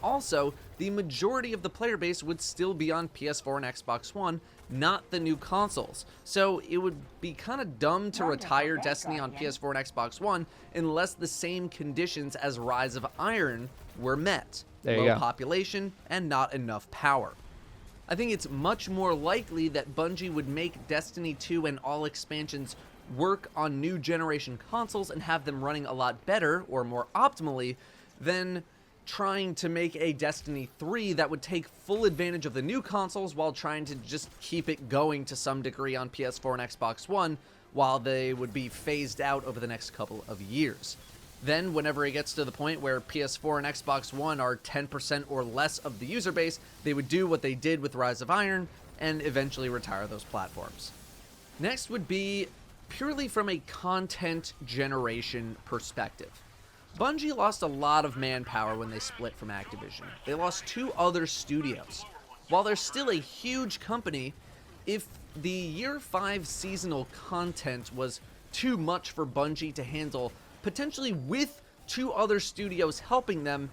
Also, the majority of the player base would still be on PS4 and Xbox One, not the new consoles. So it would be kind of dumb to retire Destiny on PS4 and Xbox One unless the same conditions as Rise of Iron were met. Low population and not enough power. I think it's much more likely that Bungie would make Destiny 2 and all expansions work on new generation consoles and have them running a lot better or more optimally than trying to make a Destiny 3 that would take full advantage of the new consoles while trying to just keep it going to some degree on PS4 and Xbox One while they would be phased out over the next couple of years. Then, whenever it gets to the point where PS4 and Xbox One are 10% or less of the user base, they would do what they did with Rise of Iron and eventually retire those platforms. Next would be purely from a content generation perspective. Bungie lost a lot of manpower when they split from Activision. They lost 2 other studios. While they're still a huge company, if the Year 5 seasonal content was too much for Bungie to handle, potentially with 2 other studios helping them,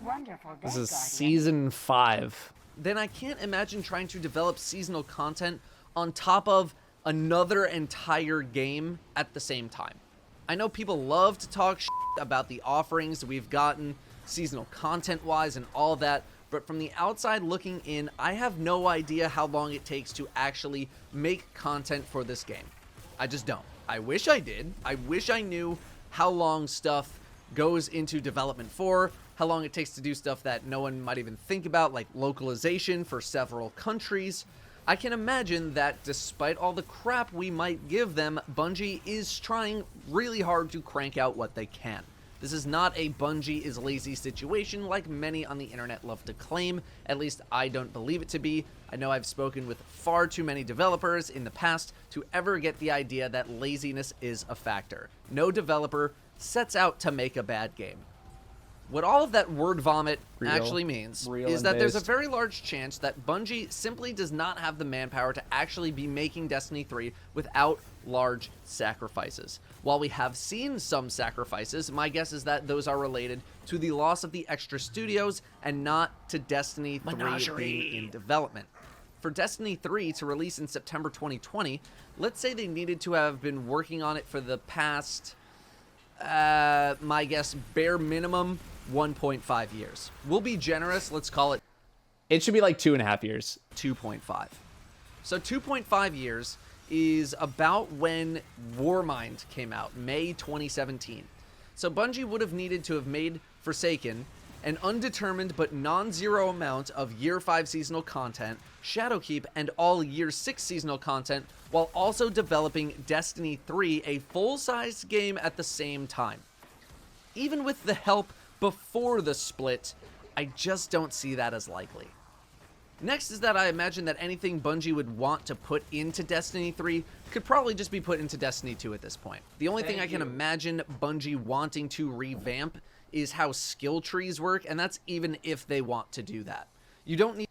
this is Season 5, then I can't imagine trying to develop seasonal content on top of another entire game at the same time. I know people love to talk about the offerings we've gotten seasonal content-wise and all that, but from the outside looking in, I have no idea how long it takes to actually make content for this game. I just don't. I wish I did. I wish I knew how long stuff goes into development for, how long it takes to do stuff that no one might even think about, like localization for several countries. I can imagine that despite all the crap we might give them, Bungie is trying really hard to crank out what they can. This is not a Bungie is lazy situation like many on the internet love to claim. At least I don't believe it to be. I know I've spoken with far too many developers in the past to ever get the idea that laziness is a factor. No developer sets out to make a bad game. What all of that word vomit actually means is that there's a very large chance that Bungie simply does not have the manpower to actually be making Destiny 3 without large sacrifices. While we have seen some sacrifices, my guess is that those are related to the loss of the extra studios and not to Destiny 3 being in development. For Destiny 3 to release in September 2020, let's say they needed to have been working on it for the past, my guess, bare minimum 1.5 years. We'll be generous, let's call it. It should be like 2.5 years. 2.5. So 2.5 years is about when Warmind came out, May 2017. So Bungie would have needed to have made Forsaken an undetermined but non-zero amount of Year 5 seasonal content, Shadowkeep, and all Year 6 seasonal content, while also developing Destiny 3, a full-size game at the same time. Even with the help before the split, I just don't see that as likely. Next is that I imagine that anything Bungie would want to put into Destiny 3 could probably just be put into Destiny 2 at this point. The only thing I can imagine Bungie wanting to revamp is how skill trees work, and that's even if they want to do that. You don't need...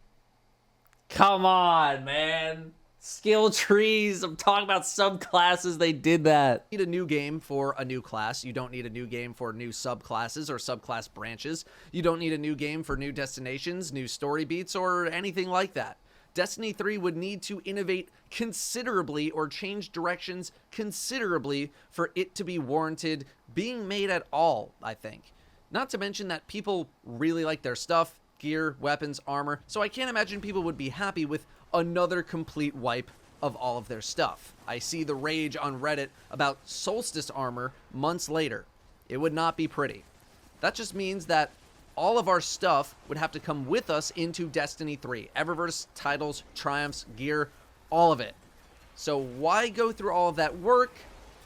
Come on, man. Skill trees. I'm talking about subclasses. They did that. You need a new game for a new class. You don't need a new game for new subclasses or subclass branches. You don't need a new game for new destinations, new story beats, or anything like that. Destiny 3 would need to innovate considerably or change directions considerably for it to be warranted being made at all, I think. Not to mention that people really like their stuff, gear, weapons, armor, so I can't imagine people would be happy with another complete wipe of all of their stuff. I see the rage on Reddit about Solstice armor months later. It would not be pretty. That just means that all of our stuff would have to come with us into Destiny 3. Eververse, titles, triumphs, gear, all of it. So why go through all of that work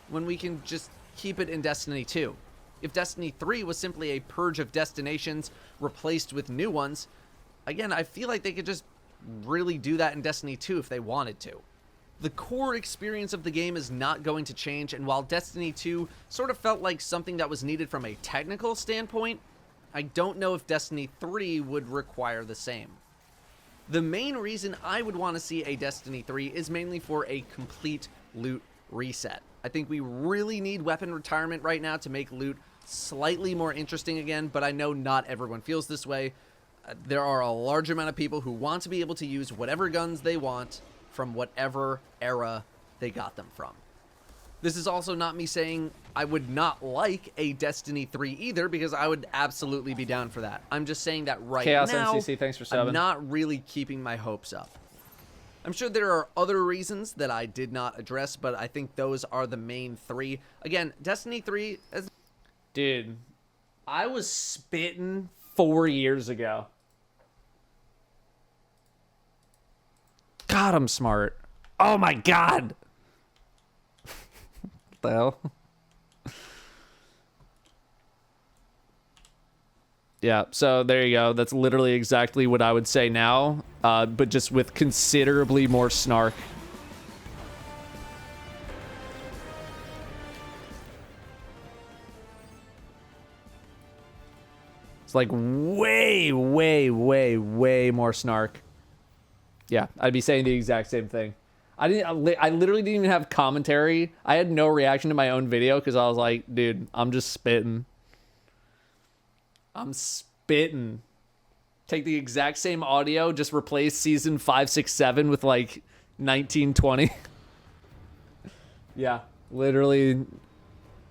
when we can just keep it in Destiny 2? If Destiny 3 was simply a purge of destinations replaced with new ones, again, I feel like they could just really do that in Destiny 2 if they wanted to. The core experience of the game is not going to change, and while Destiny 2 sort of felt like something that was needed from a technical standpoint, I don't know if Destiny 3 would require the same. The main reason I would want to see a Destiny 3 is mainly for a complete loot reset. I think we really need weapon retirement right now to make loot slightly more interesting again, but I know not everyone feels this way. There are a large amount of people who want to be able to use whatever guns they want from whatever era they got them from. This is also not me saying I would not like a Destiny 3 either, because I would absolutely be down for that. I'm just saying that right Chaos now, MCC, thanks for subbing. I'm not really keeping my hopes up. I'm sure there are other reasons that I did not address, but I think those are the main three. Again, Destiny 3... Dude, I was spitting 4 years ago. God, I'm smart. Oh my god! What the hell? Yeah, so there you go. That's literally exactly what I would say now, but just with considerably more snark. It's like way, way, way, way more snark. Yeah, I'd be saying the exact same thing. I literally didn't even have commentary. I had no reaction to my own video because I was like, dude, I'm just spitting. I'm spitting. Take the exact same audio, just replace season 5, 6, 7 with like 1920. Yeah, literally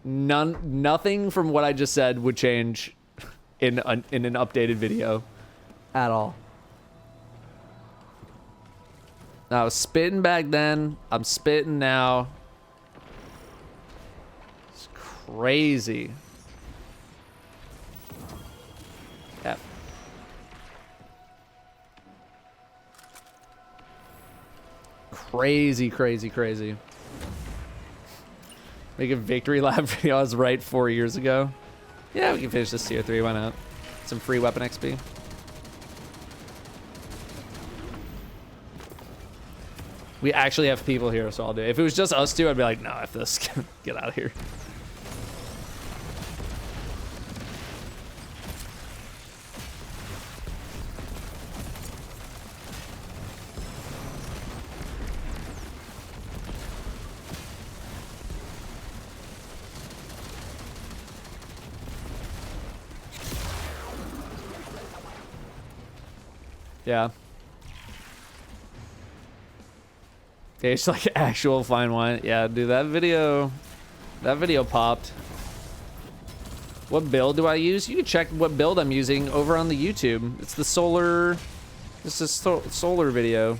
nothing from what I just said would change in an updated video at all. I was spitting back then. I'm spitting now. It's crazy. Yeah. Crazy, crazy, crazy. Make a victory lap video I was right 4 years ago. Yeah, we can finish this tier 3. Why not? Some free weapon XP. We actually have people here, so I'll do it. If it was just us two, I'd be like, no, F this. Get out of here. Yeah. It's like actual fine wine. Yeah, dude, that video popped. What build do I use? You can check what build I'm using over on the YouTube. It's the solar. This is solar video.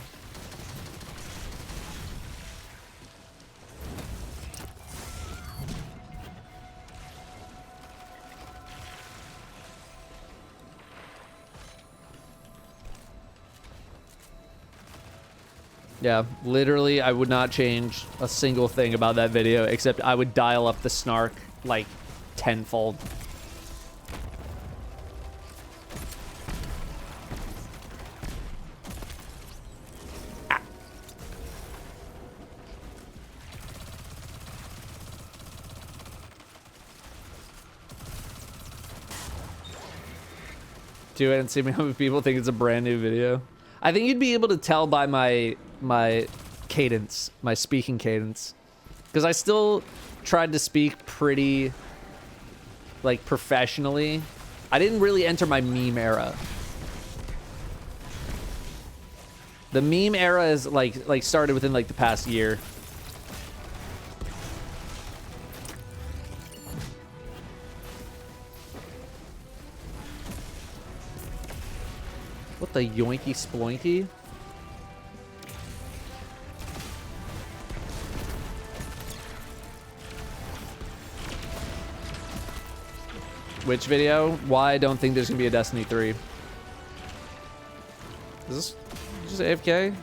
Yeah, literally, I would not change a single thing about that video, except I would dial up the snark like tenfold. Ah. Do it and see how many people think it's a brand new video. I think you'd be able to tell by my cadence, my speaking cadence, because I still tried to speak pretty like professionally. I didn't really enter my meme era. The meme era is like started within like the past year. What the yoinky sploinky? Which video? Why I don't think there's gonna be a Destiny 3. Is this just AFK?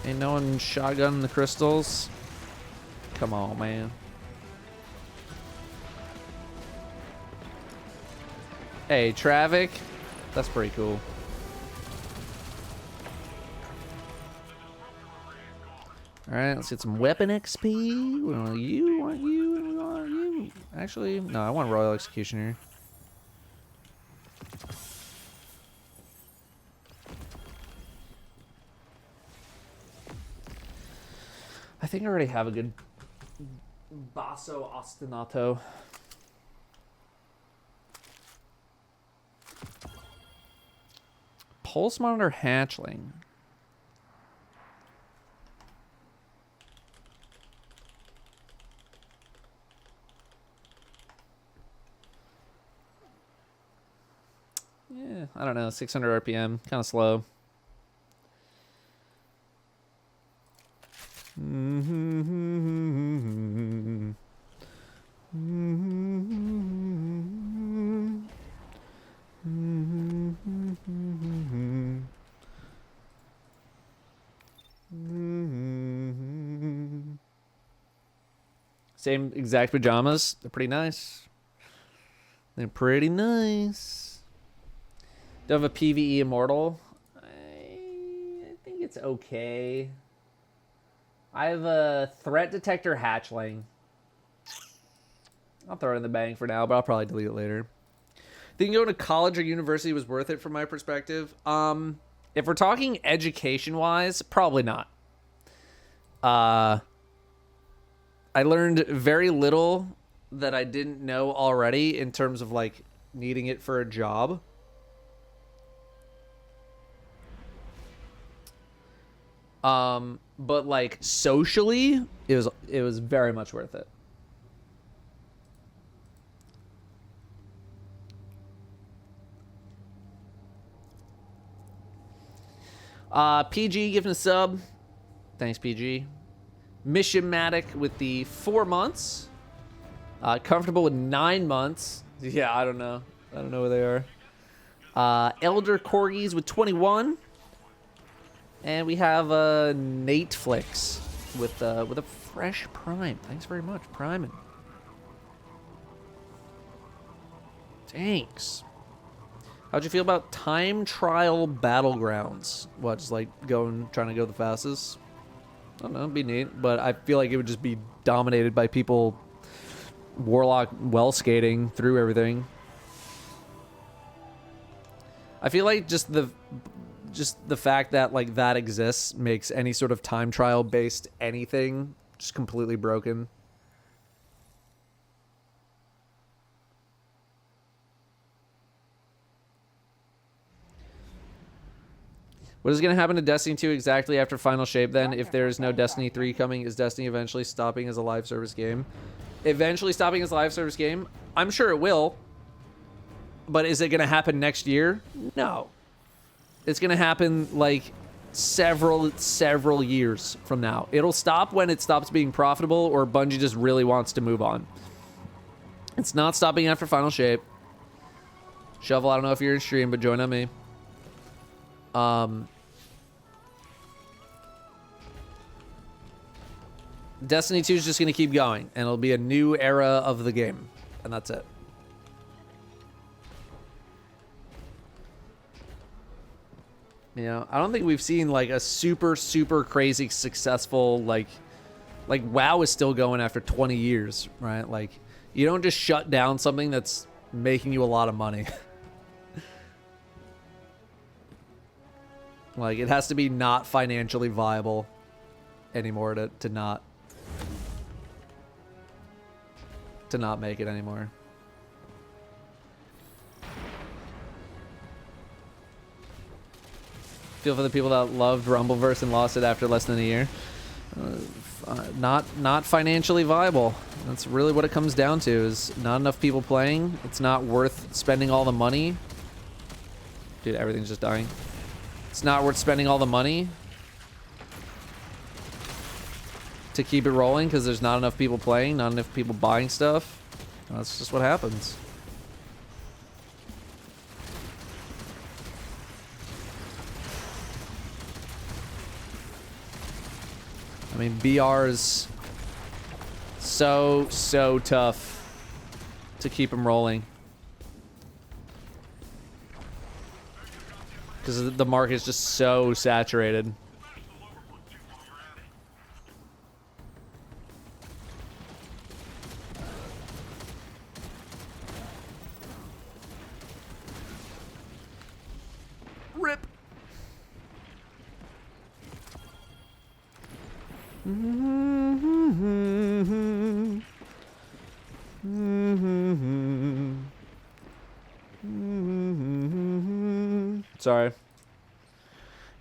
Ain't no one shotgunning the crystals. Come on, man. Hey, Travic. That's pretty cool. Alright, let's get some weapon XP. We want you, want you, and we want you. Actually, no, I want Royal Executioner. I think I already have a good Basso Ostinato. Pulse Monitor Hatchling. Yeah, I don't know, 600 RPM, kind of slow. Same exact pajamas. They're pretty nice. They're pretty nice. Do I have a PvE Immortal? I think it's okay. I have a Threat Detector Hatchling. I'll throw it in the bank for now, but I'll probably delete it later. Thinking going to college or university was worth it from my perspective. If we're talking education-wise, probably not. I learned very little that I didn't know already in terms of like needing it for a job. But like socially, it was very much worth it. PG giving a sub. Thanks, PG. Missionmatic with the 4 months. Comfortable with 9 months. Yeah, I don't know. I don't know where they are. Elder Corgis with 21. And we have Nateflix with a fresh prime. Thanks very much, priming. Thanks. How'd you feel about time trial battlegrounds? What, just like trying to go the fastest? I don't know, it'd be neat, but I feel like it would just be dominated by people Warlock well skating through everything. I feel like just the fact that like that exists makes any sort of time trial based anything just completely broken. What is going to happen to Destiny 2 exactly after Final Shape then? If there is no Destiny 3 coming, is Destiny eventually stopping as a live service game? Eventually stopping as a live service game? I'm sure it will. But is it going to happen next year? No. It's going to happen like several years from now. It'll stop when it stops being profitable or Bungie just really wants to move on. It's not stopping after Final Shape. Shovel, I don't know if you're in stream, but join on me. Destiny 2 is just going to keep going, and it'll be a new era of the game, and that's it. You know, I don't think we've seen like a super crazy successful like WoW is still going after 20 years, right? Like you don't just shut down something that's making you a lot of money. Like it has to be not financially viable anymore to not make it anymore. Feel for the people that loved Rumbleverse and lost it after less than a year. Not financially viable. That's really what it comes down to, is not enough people playing. It's not worth spending all the money. Dude, everything's just dying. It's not worth spending all the money to keep it rolling because there's not enough people playing, not enough people buying stuff. That's just what happens. I mean, BR is so tough to keep them rolling. Because the market is just so saturated. Rip. Sorry.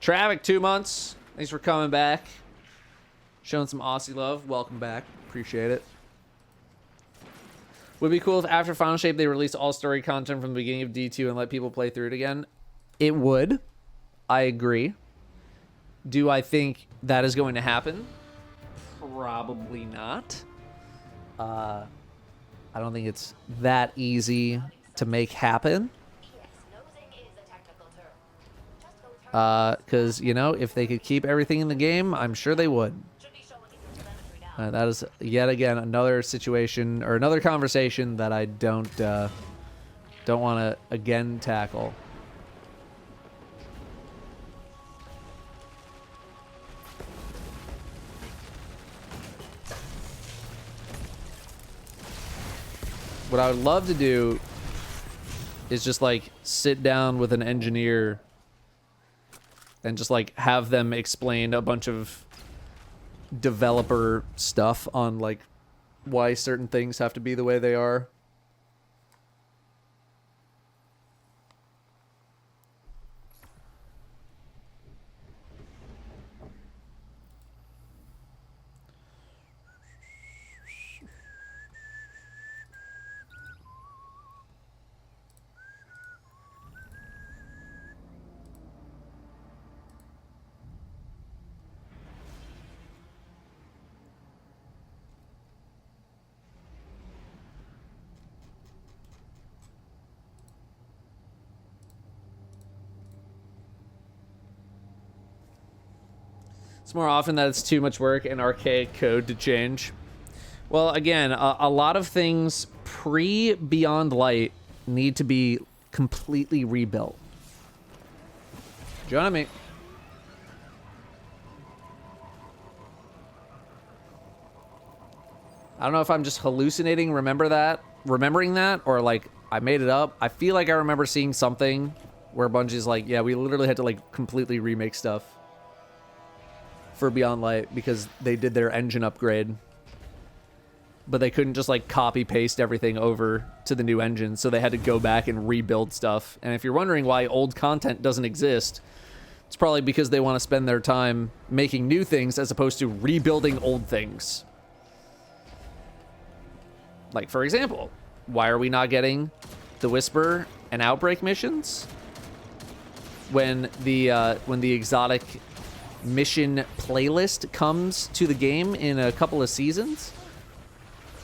Traffic, 2 months. Thanks for coming back. Showing some Aussie love. Welcome back. Appreciate it. Would be cool if after Final Shape they released all story content from the beginning of D2 and let people play through it again. It would. I agree. Do I think that is going to happen? Probably not. I don't think it's that easy to make happen. Because, you know, if they could keep everything in the game, I'm sure they would. That is, yet again, another situation, or another conversation that I don't want to, again, tackle. What I would love to do is just, like, sit down with an engineer and just, like, have them explain a bunch of developer stuff on, like, why certain things have to be the way they are. It's more often that it's too much work and archaic code to change. Well, again, a lot of things pre-Beyond Light need to be completely rebuilt. Join me. I don't know if I'm just hallucinating, remembering that, or like I made it up. I feel like I remember seeing something where Bungie's like, yeah, we literally had to like completely remake stuff for Beyond Light because they did their engine upgrade, but they couldn't just like copy paste everything over to the new engine, so they had to go back and rebuild stuff. And if you're wondering why old content doesn't exist, it's probably because they want to spend their time making new things as opposed to rebuilding old things. Like, for example, why are we not getting the Whisper and Outbreak missions when the exotic mission playlist comes to the game in a couple of seasons,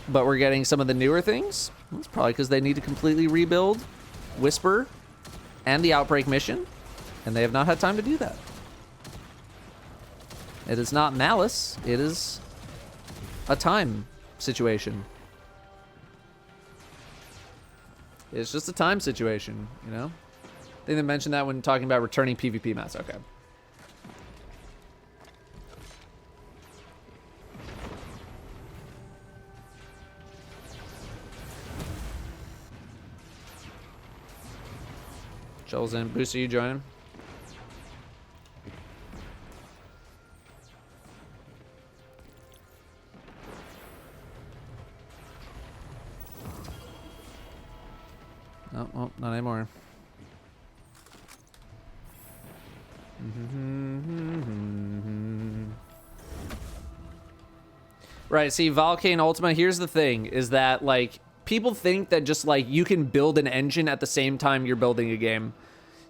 but we're getting some of the newer things? It's probably because they need to completely rebuild Whisper and the Outbreak mission, and they have not had time to do that. It is not malice, it is a time situation. It's just a time situation, you know? I think they mentioned that when talking about returning PvP maps. Okay. Joel's in. Booster, you joining? No, oh, not anymore. Right, see, Volcane Ultima, here's the thing, is that, like, people think that just, like, you can build an engine at the same time you're building a game.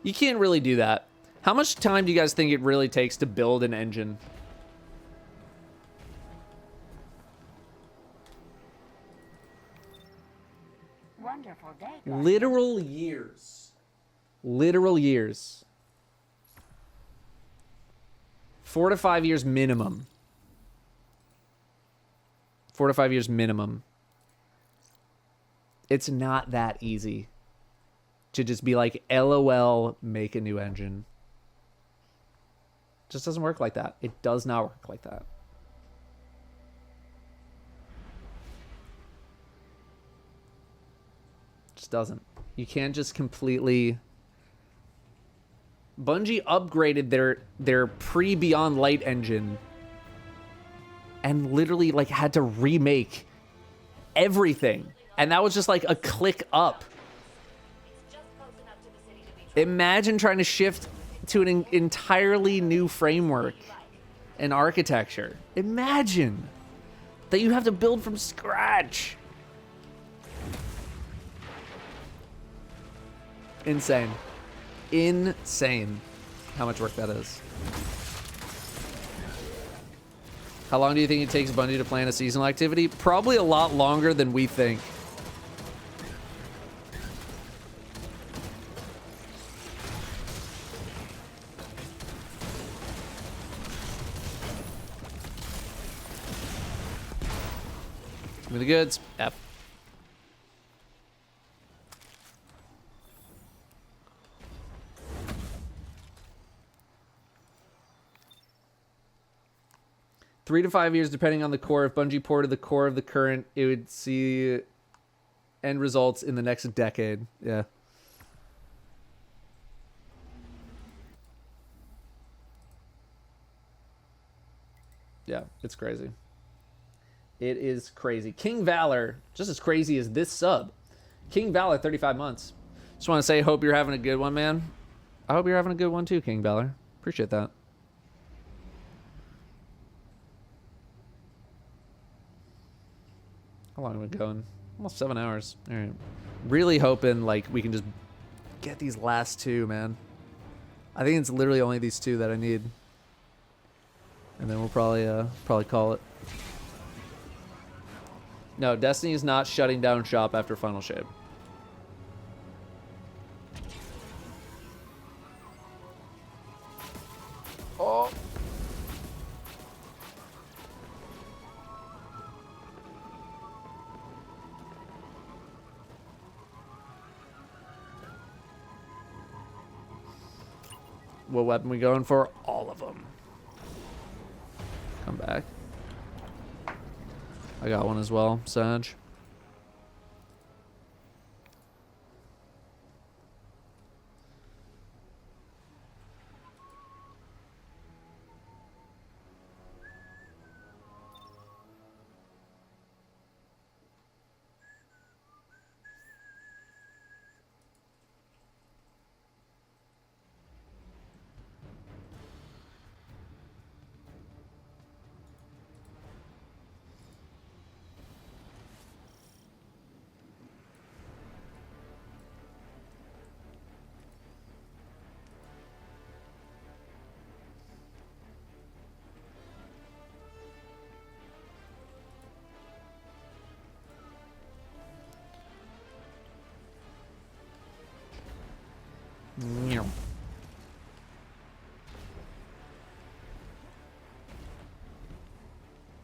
You can't really do that. How much time do you guys think it really takes to build an engine? Wonderful day, Guardian. Literal years. Literal years. 4 to 5 years minimum. 4 to 5 years minimum. It's not that easy to just be like, LOL, make a new engine. It just doesn't work like that. It does not work like that. It just doesn't. You can't just completely... Bungie upgraded their pre-Beyond Light engine and literally like had to remake everything. And that was just like a click up. Imagine trying to shift to an entirely new framework and architecture. Imagine that you have to build from scratch. Insane. Insane how much work that is. How long do you think it takes Bungie to plan a seasonal activity? Probably a lot longer than we think. Give me the goods. F. Three to 5 years, depending on the core. If Bungie ported the core of the current, it would see end results in the next decade. Yeah. Yeah, it's crazy. It is crazy. King Valor, just as crazy as this sub. King Valor, 35 months. Just want to say, hope you're having a good one, man. I hope you're having a good one too, King Valor. Appreciate that. How long have we been going? Almost 7 hours. All right. Really hoping like we can just get these last two, man. I think it's literally only these two that I need, and then we'll probably call it. No, Destiny is not shutting down shop after Final Shape. Oh. What weapon we going for? All of them. Come back. I got one as well, Sag.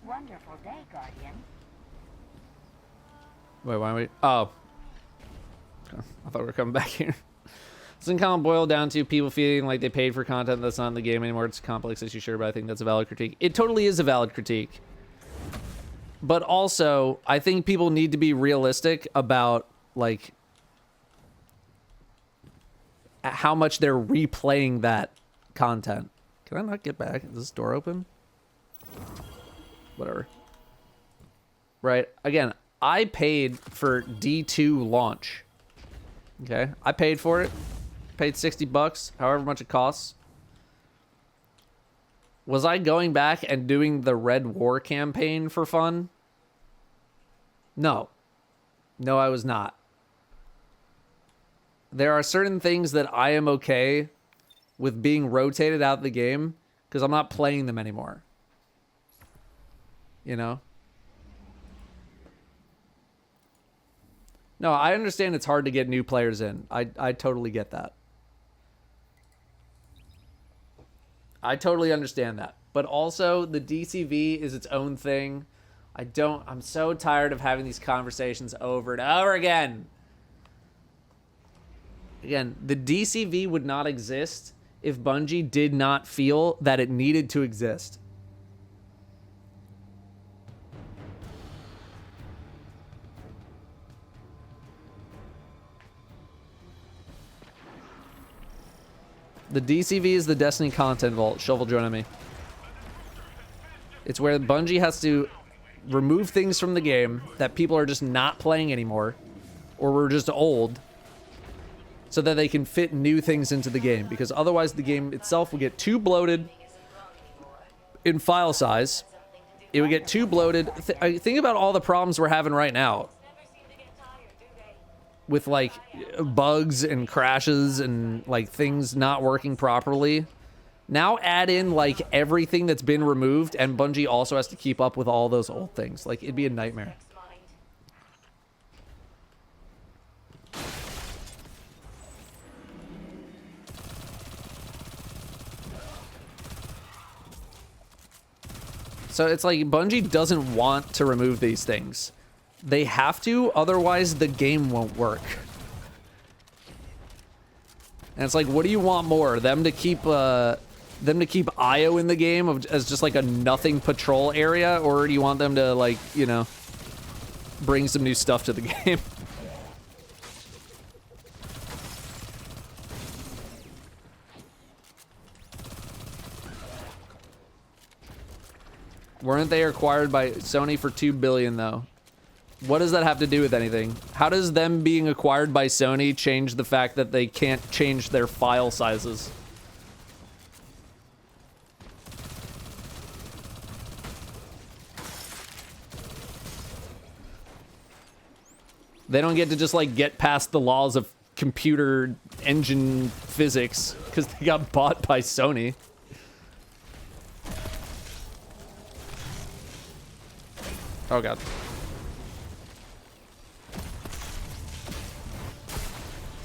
Wonderful day, Guardian. Wait, why are we? Oh. I thought we were coming back here. Doesn't kind of boil down to people feeling like they paid for content that's not in the game anymore. It's a complex issue, sure, but I think that's a valid critique. It totally is a valid critique. But also, I think people need to be realistic about, like, how much they're replaying that content. Can I not get back? Is this door open? Whatever. Right. Again, I paid for D2 launch. Okay. I paid for it. Paid $60, however much it costs. Was I going back and doing the Red War campaign for fun? No. No, I was not. There are certain things that I am okay with being rotated out of the game because I'm not playing them anymore. You know? No, I understand it's hard to get new players in. I totally get that. I totally understand that. But also, the DCV is its own thing. I'm so tired of having these conversations over and over again. Again, the DCV would not exist if Bungie did not feel that it needed to exist. The DCV is the Destiny Content Vault. Shovel joining me. It's where Bungie has to remove things from the game that people are just not playing anymore, or we're just old, so that they can fit new things into the game. Because otherwise the game itself will get too bloated in file size. It would get too bloated. Think about all the problems we're having right now with like bugs and crashes and like things not working properly. Now add in like everything that's been removed, and Bungie also has to keep up with all those old things. Like, it'd be a nightmare. So it's like Bungie doesn't want to remove these things. They have to, otherwise the game won't work. And it's like, what do you want more? Them to keep IO in the game as just like a nothing patrol area, or do you want them to, like, you know, bring some new stuff to the game? Weren't they acquired by Sony for $2 billion though? What does that have to do with anything? How does them being acquired by Sony change the fact that they can't change their file sizes? They don't get to just like get past the laws of computer engine physics because they got bought by Sony. Oh god.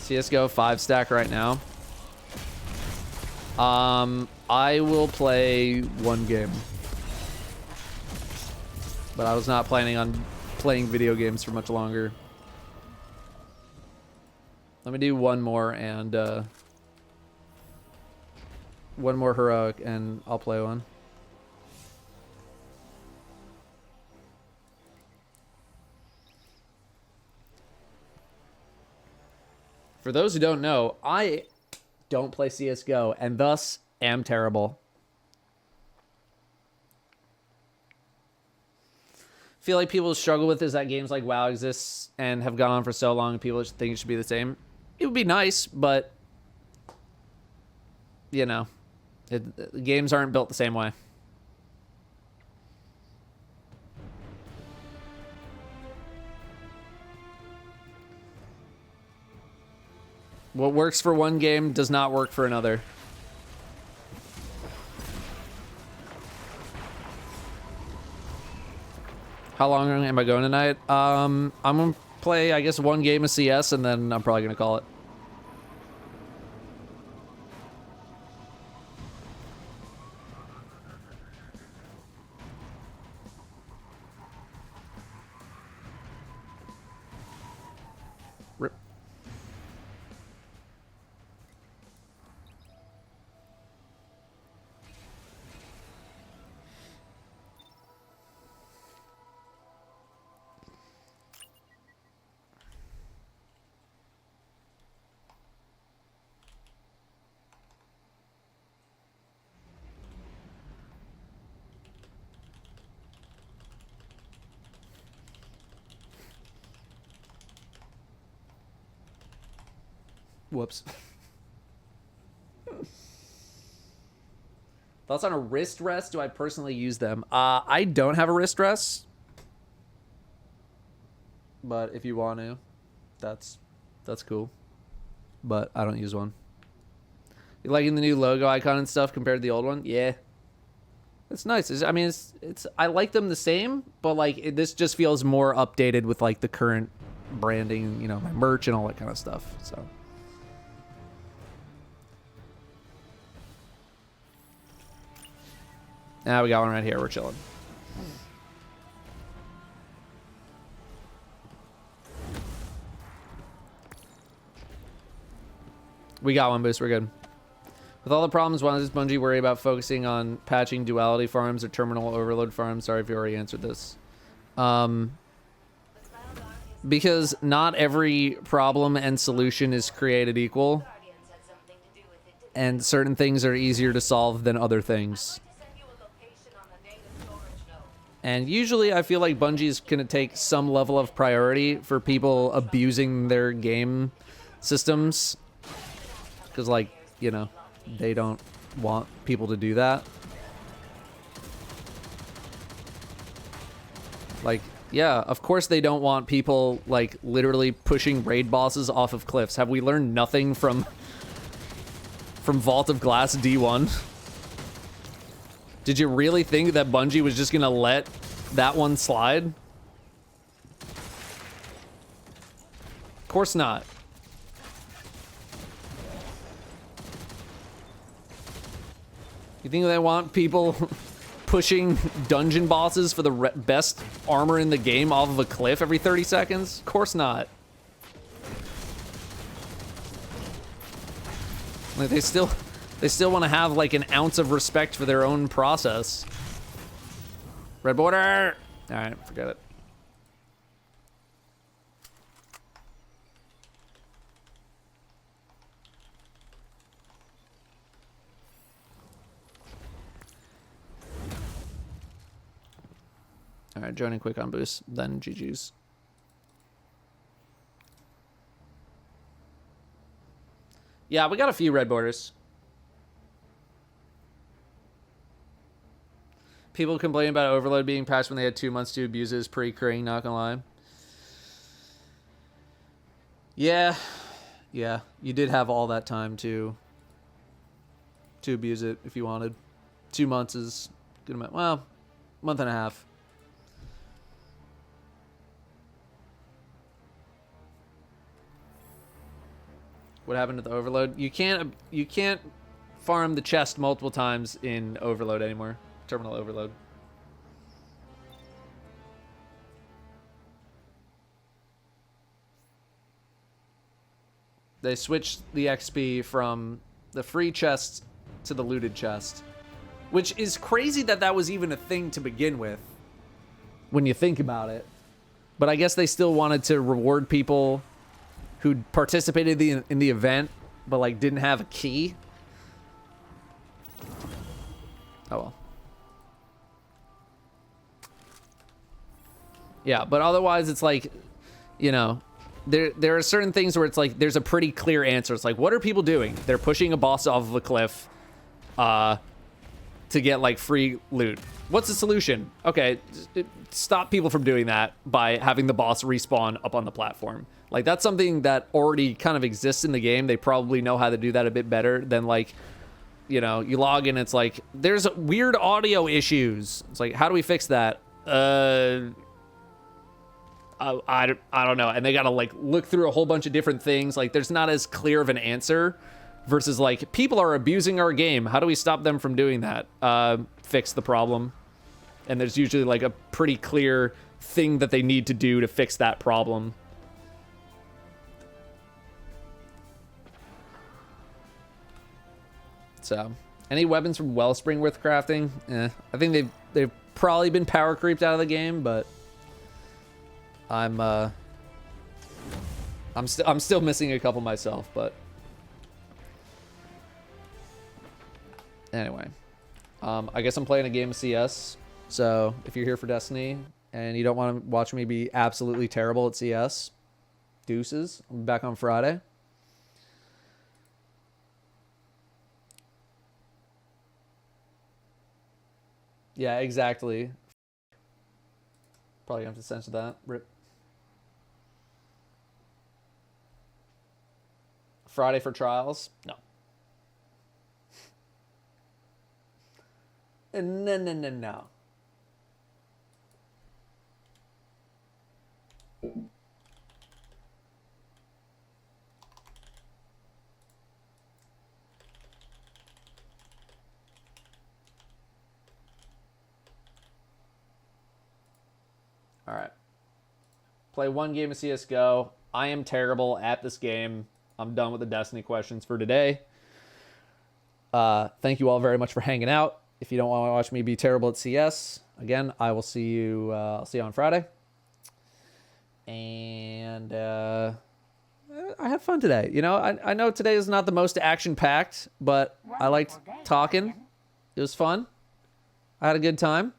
CSGO 5-stack right now. I will play one game. But I was not planning on playing video games for much longer. Let me do one more and one more heroic and I'll play one. For those who don't know, I don't play CSGO and thus am terrible. Feel like people struggle with is that games like WoW exists and have gone on for so long and people just think it should be the same. It would be nice, but you know, games aren't built the same way. What works for one game does not work for another. How long am I going tonight? I'm gonna play, I guess, one game of CS and then I'm probably gonna call it. Rip. Whoops. Thoughts on a wrist rest? Do I personally use them? I don't have a wrist rest, but if you want to, that's cool. But I don't use one. You liking the new logo icon and stuff compared to the old one? Yeah, it's nice. I mean, it's I like them the same, but like this just feels more updated with like the current branding, you know, my merch and all that kind of stuff. So. Now we got one right here. We're chilling. We got one, Boost. We're good. With all the problems, why does Bungie worry about focusing on patching duality farms or terminal overload farms? Sorry if you already answered this. Because not every problem and solution is created equal. And certain things are easier to solve than other things. And usually I feel like Bungie is going to take some level of priority for people abusing their game systems. Because, like, you know, they don't want people to do that. Like, yeah, of course they don't want people, like, literally pushing raid bosses off of cliffs. Have we learned nothing from Vault of Glass D1? Did you really think that Bungie was just gonna let that one slide? Of course not. You think they want people pushing dungeon bosses for the best armor in the game off of a cliff every 30 seconds? Of course not. Like they still want to have like an ounce of respect for their own process. Red border. All right, forget it. All right, joining quick on boost, then GG's. Yeah, we got a few red borders. People complaining about Overload being patched when they had 2 months to abuse it is pretty crazy, not gonna lie. Yeah, you did have all that time to abuse it if you wanted. 2 months is good amount. Well, month and a half. What happened to the Overload? You can't farm the chest multiple times in Overload anymore. Terminal Overload. They switched the XP from the free chest to the looted chest, which is crazy that that was even a thing to begin with when you think about it. But I guess they still wanted to reward people who participated in the event but like didn't have a key. Oh well. Yeah, but otherwise it's like, you know, there are certain things where it's like there's a pretty clear answer. It's like, what are people doing? They're pushing a boss off of a cliff to get like free loot. What's the solution? Okay, stop people from doing that by having the boss respawn up on the platform. Like that's something that already kind of exists in the game. They probably know how to do that a bit better than like, you know, you log in, it's like there's weird audio issues. It's like, how do we fix that? I don't know. And they gotta like look through a whole bunch of different things. Like there's not as clear of an answer versus like people are abusing our game. How do we stop them from doing that? Fix the problem. And there's usually like a pretty clear thing that they need to do to fix that problem. So, any weapons from Wellspring worth crafting? I think they've probably been power creeped out of the game, but I'm still missing a couple myself, but anyway, I guess I'm playing a game of CS. So if you're here for Destiny and you don't want to watch me be absolutely terrible at CS, deuces. I'm back on Friday. Yeah, exactly. Probably gonna have to censor that. Rip. Friday for trials? No. No. All right. Play one game of CSGO. I am terrible at this game. I'm done with the Destiny questions for today. Thank you all very much for hanging out. If you don't want to watch me be terrible at CS, again, I will see you. I'll see you on Friday. And I had fun today. You know, I know today is not the most action-packed, but I liked talking. It was fun. I had a good time.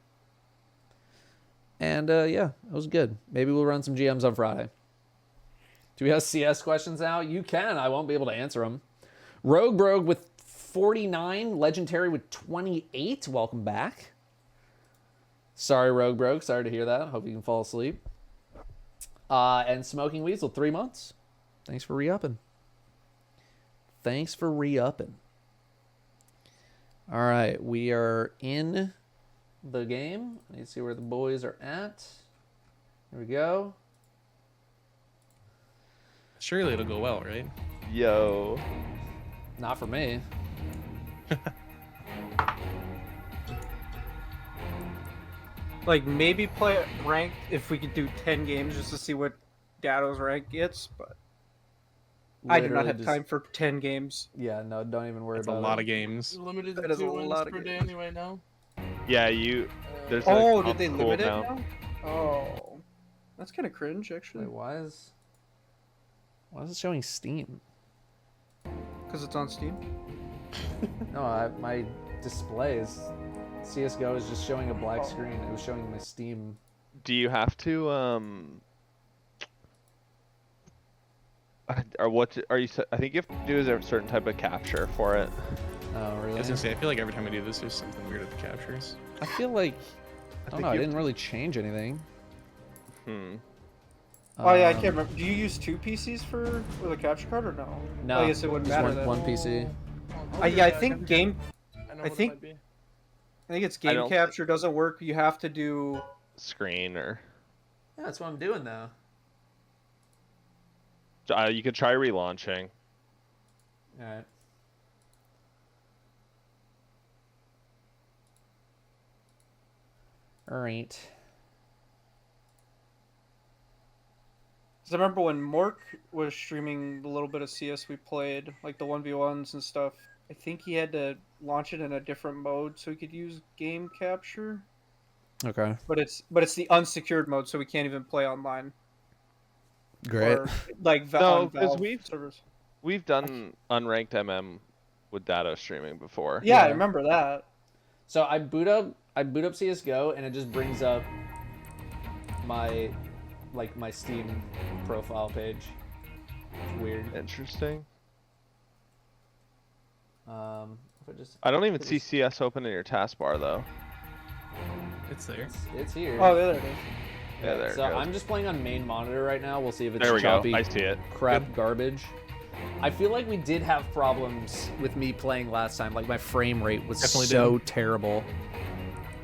And yeah, it was good. Maybe we'll run some GMs on Friday. Do we have CS questions now? You can. I won't be able to answer them. Rogue Brogue with 49. Legendary with 28. Welcome back. Sorry, Rogue Brogue. Sorry to hear that. Hope you can fall asleep. And Smoking Weasel, 3 months. Thanks for re-upping. Thanks for re-upping. All right, we are in the game. I need to see where the boys are at. Here we go. Surely it'll go well, right? Yo. Not for me. Like, maybe play ranked if we could do 10 games just to see what Datto's rank gets, but I do not have time for 10 games. Yeah, no, don't even worry That's about it. a lot of games. You're limited That to is a 2 wins lot of per day games. anyway now. Yeah, you. There's Oh, a did they cool limit it down. now? Oh. That's kind of cringe, actually. Wait, why is it showing Steam? Because it's on Steam? No, my display is CSGO is just showing a black screen. It was showing my Steam. Do you have to or what are you? I think you have to do is a certain type of capture for it. Oh, I really? was gonna say, I feel like every time I do this, there's something weird with the captures. I feel like I don't think know. I you- didn't really change anything. Oh, yeah, I can't remember. Do you use 2 PCs for the capture card or no? No, I guess it wouldn't just matter then. one PC. Yeah, I think game. I know I what it think. might be. I think it's I game don't capture doesn't work. You have to do. Screen or Yeah, that's what I'm doing now. you could try relaunching. All right. All right. Cause I remember when Mork was streaming the little bit of CS we played, like the 1v1s and stuff. I think he had to launch it in a different mode so he could use game capture. Okay. But it's the unsecured mode, so we can't even play online. Great. Or, like No, on because Valve servers. we've done unranked MM with Datto streaming before. Yeah, I remember that. So I boot up CS:GO and it just brings up my Steam profile page. It's weird. Interesting. If I just I don't even see CS open in your taskbar though. It's there. it's here. Oh, there it is. Yeah, there So it goes. I'm just playing on main monitor right now. We'll see if it's There we go. choppy. I see it. Crap garbage. I feel like we did have problems with me playing last time. Like my frame rate was Definitely so terrible.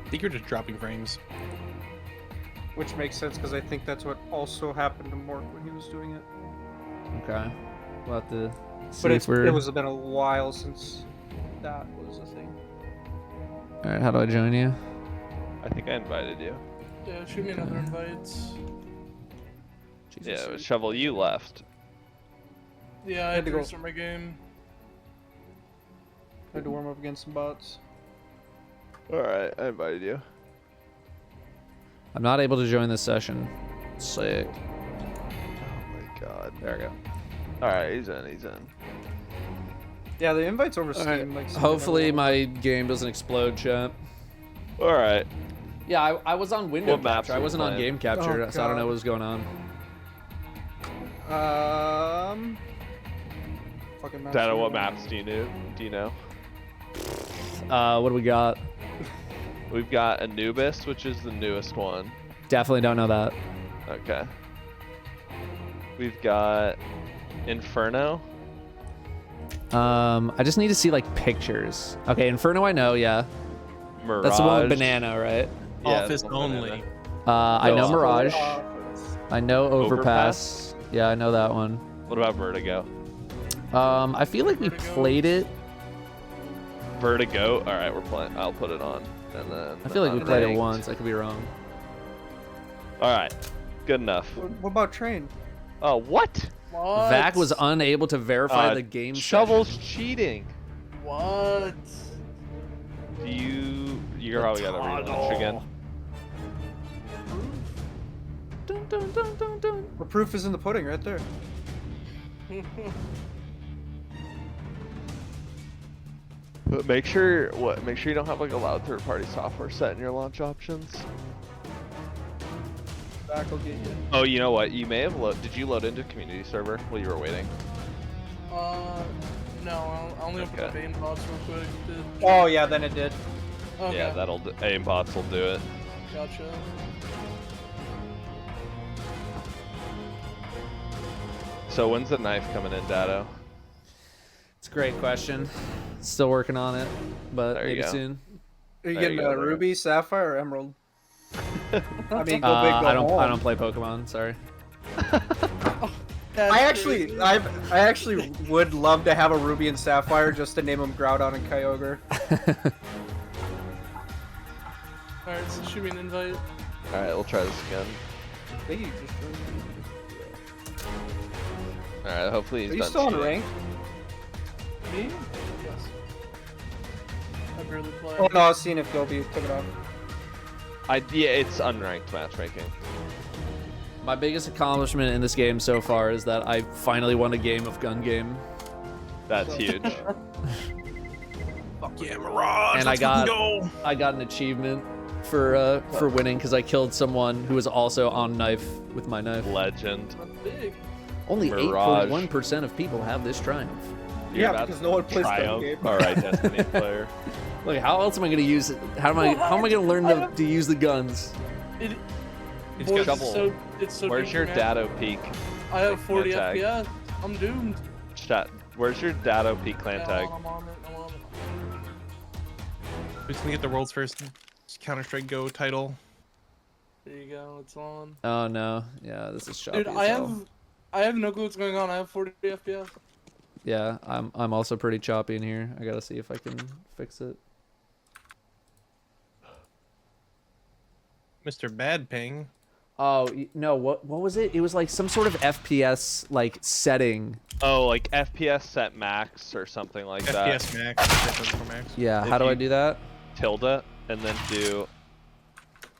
I think you're just dropping frames. Which makes sense because I think that's what also happened to Mork when he was doing it. Okay. We'll have to see But if we're... it was been a while since that was a thing. All right, how do I join you? I think I invited you. Yeah, shoot me another invite. Yeah, but Shovel, you left. Yeah, I had had to to go. restart my game. I had to warm up against some bots. Alright, I invited you. I'm not able to join this session. Sick. Oh my god. There we go. Alright, he's in. Yeah, the invites over Steam. Alright, Like hopefully my game doesn't explode, chat. Alright. Yeah, I was on window What maps capture. I are you wasn't on playing? game capture, Oh, so I don't know God. what was going on. Fucking maps. Datto, what maps do you know? What do we got? We've got Anubis, which is the newest one. Definitely don't know that. Okay. We've got Inferno. I just need to see like pictures. Okay, Inferno I know, yeah. Mirage. That's the one with banana, right? Yeah, Office the one with only. banana. I know Office. Mirage. I know Overpass? Overpass. Yeah, I know that one. What about Vertigo? I feel like we played it. Vertigo. All right, we're playing. I'll put it on, and then. I feel like we played it Unranked. once. I could be wrong. All right, good enough. What about train? Oh, what? What? Vac was unable to verify the game. Shovel's cheating. What? Do you? You're probably gotta relaunch again. Dun, dun, dun, dun, dun. The proof is in the pudding, right there. But make sure you don't have like a loud third-party software set in your launch options. Vac will get you. Oh, you know what? You may have Did you load into community server while you were waiting? No, I only opened up Okay. aimbots real quick. Oh yeah, then it did. Okay. Yeah, aimbots will do it. Gotcha. So when's the knife coming in, Datto? It's a great question. Still working on it, but There you maybe go. soon. Are you There getting you go, a there. ruby, sapphire, or emerald? I mean, go big, go I don't home. play Pokemon. Sorry. I actually would love to have a ruby and sapphire just to name them Groudon and Kyogre. Alright, so shoot me an invite. All right, we'll try this again. I think you just All right, hopefully he's Are you done still on cheating. rank? Me? Yes. I barely play. Oh no, I was seeing if Gobi took it off. Yeah, it's unranked matchmaking. My biggest accomplishment in this game so far is that I finally won a game of gun game. That's huge. Fuck yeah, Mirage. And let's fucking go. I got an achievement for winning because I killed someone who was also on knife with my knife. Legend. That's big. Only Mirage. 8.1% of people have this triumph. You're Yeah, about because to no one plays gun triumph. game. All right, Destiny player. Look, how else am I gonna use it? How am I gonna learn to use the guns? It, It's boys, Shovel. it's so Where's your man. Datto peak? I have 40 tag? FPS. I'm doomed. Chat. Where's your Datto peak clan Yeah, tag? I'm on it. I'm on it. Who's gonna get the world's first Counter-Strike Go title? There you go. It's on. Oh no, yeah, this is choppy. Dude, as I hell. have no clue what's going on. I have 40 FPS. Yeah, I'm also pretty choppy in here. I gotta see if I can fix it. Mr. Bad Ping. Oh no, what was it? It was like some sort of FPS like setting. Oh, like FPS set max or something like that. FPS max. FPS max. Yeah, If how do I you do that? Tilde and then do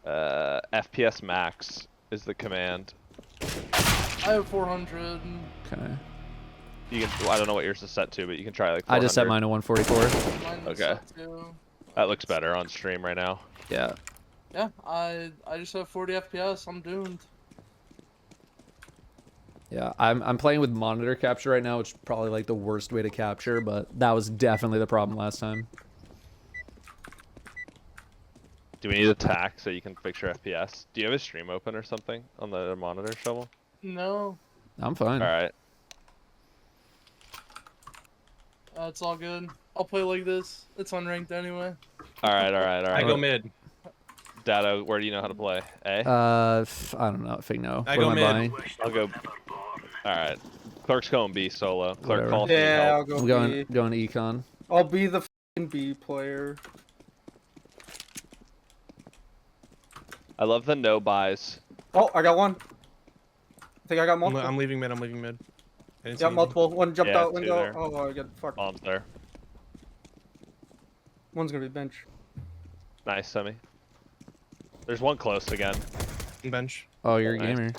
FPS max is the command. I have 400. Okay. You can. I don't know what yours is set to, but you can try like. I just set 400. mine to 144. Mine is Okay. set to- That looks better on stream right now. Yeah. Yeah, I just have 40 FPS. I'm doomed. Yeah, I'm playing with monitor capture right now, which is probably like the worst way to capture, but that was definitely the problem last time. Do we need a tack so you can fix your FPS? Do you have a stream open or something on the monitor, Shovel? No, I'm fine. All right. it's all good. I'll play like this. It's unranked anyway. All right. I go mid. Datto, where do you know how to play? Eh? I don't know if I know. I What go am mid. I buying? I'll go. All right. Clerk's going B solo. Clerk Whatever. calls me Yeah, I'll help. go I'm B. going to econ. I'll be the f***ing B player. I love the no buys. Oh, I got one. I think I got multiple. I'm leaving mid. I'm leaving mid. I didn't see Got anything. multiple. One jumped Yeah, out two window. there. Oh, I got fucked. Bombs there. One's gonna be bench. Nice, Semi. There's one close again. Bench. Oh, you're a Nice. gamer.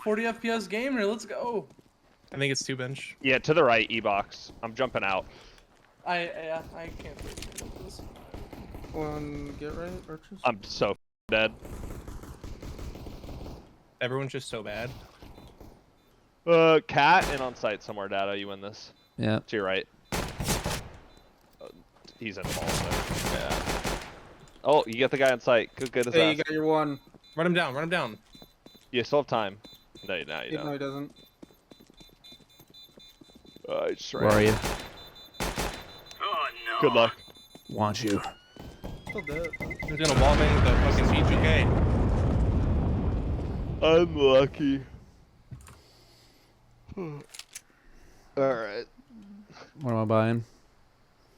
40 FPS gamer. Let's go. I think it's 2 bench. Yeah, to the right, E-box. I'm jumping out. I can't do this. One get right, arches. I'm so dead. Everyone's just so bad. Cat and on site somewhere, Datto. You win this. Yeah. To your right. He's in the ball, so yeah. Oh, you get the guy on site. Good as Hey, ass. you got your one. Run him down. Run him down. You still have time. No, you No, don't. he doesn't. I just ran. Where are you? Good luck. Want you. Still dead. He's gonna wall bang with the fucking B2K. I'm lucky. Alright. What am I buying?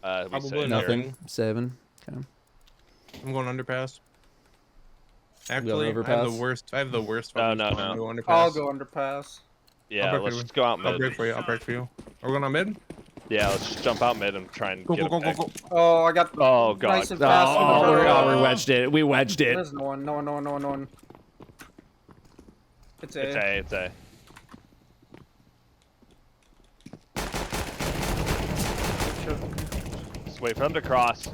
We Probably say Nothing. here. 7. Okay. I'm going underpass. going Actually, I have the overpass? worst. I have the worst. No, fucking no, spawn. no. Go underpass. I'll go underpass. Yeah, break let's for you. just go out I'll mid. break for you. I'll break for you. Are we going on mid? Yeah, let's just jump out mid and try and Go, get go, him go, go, picked. go. Oh, I got Oh, God. nice and fast. We wedged it. We wedged it. There's no one. No one. No one. No one. No one. It's A. It's A, it's A. Just wait for them to cross.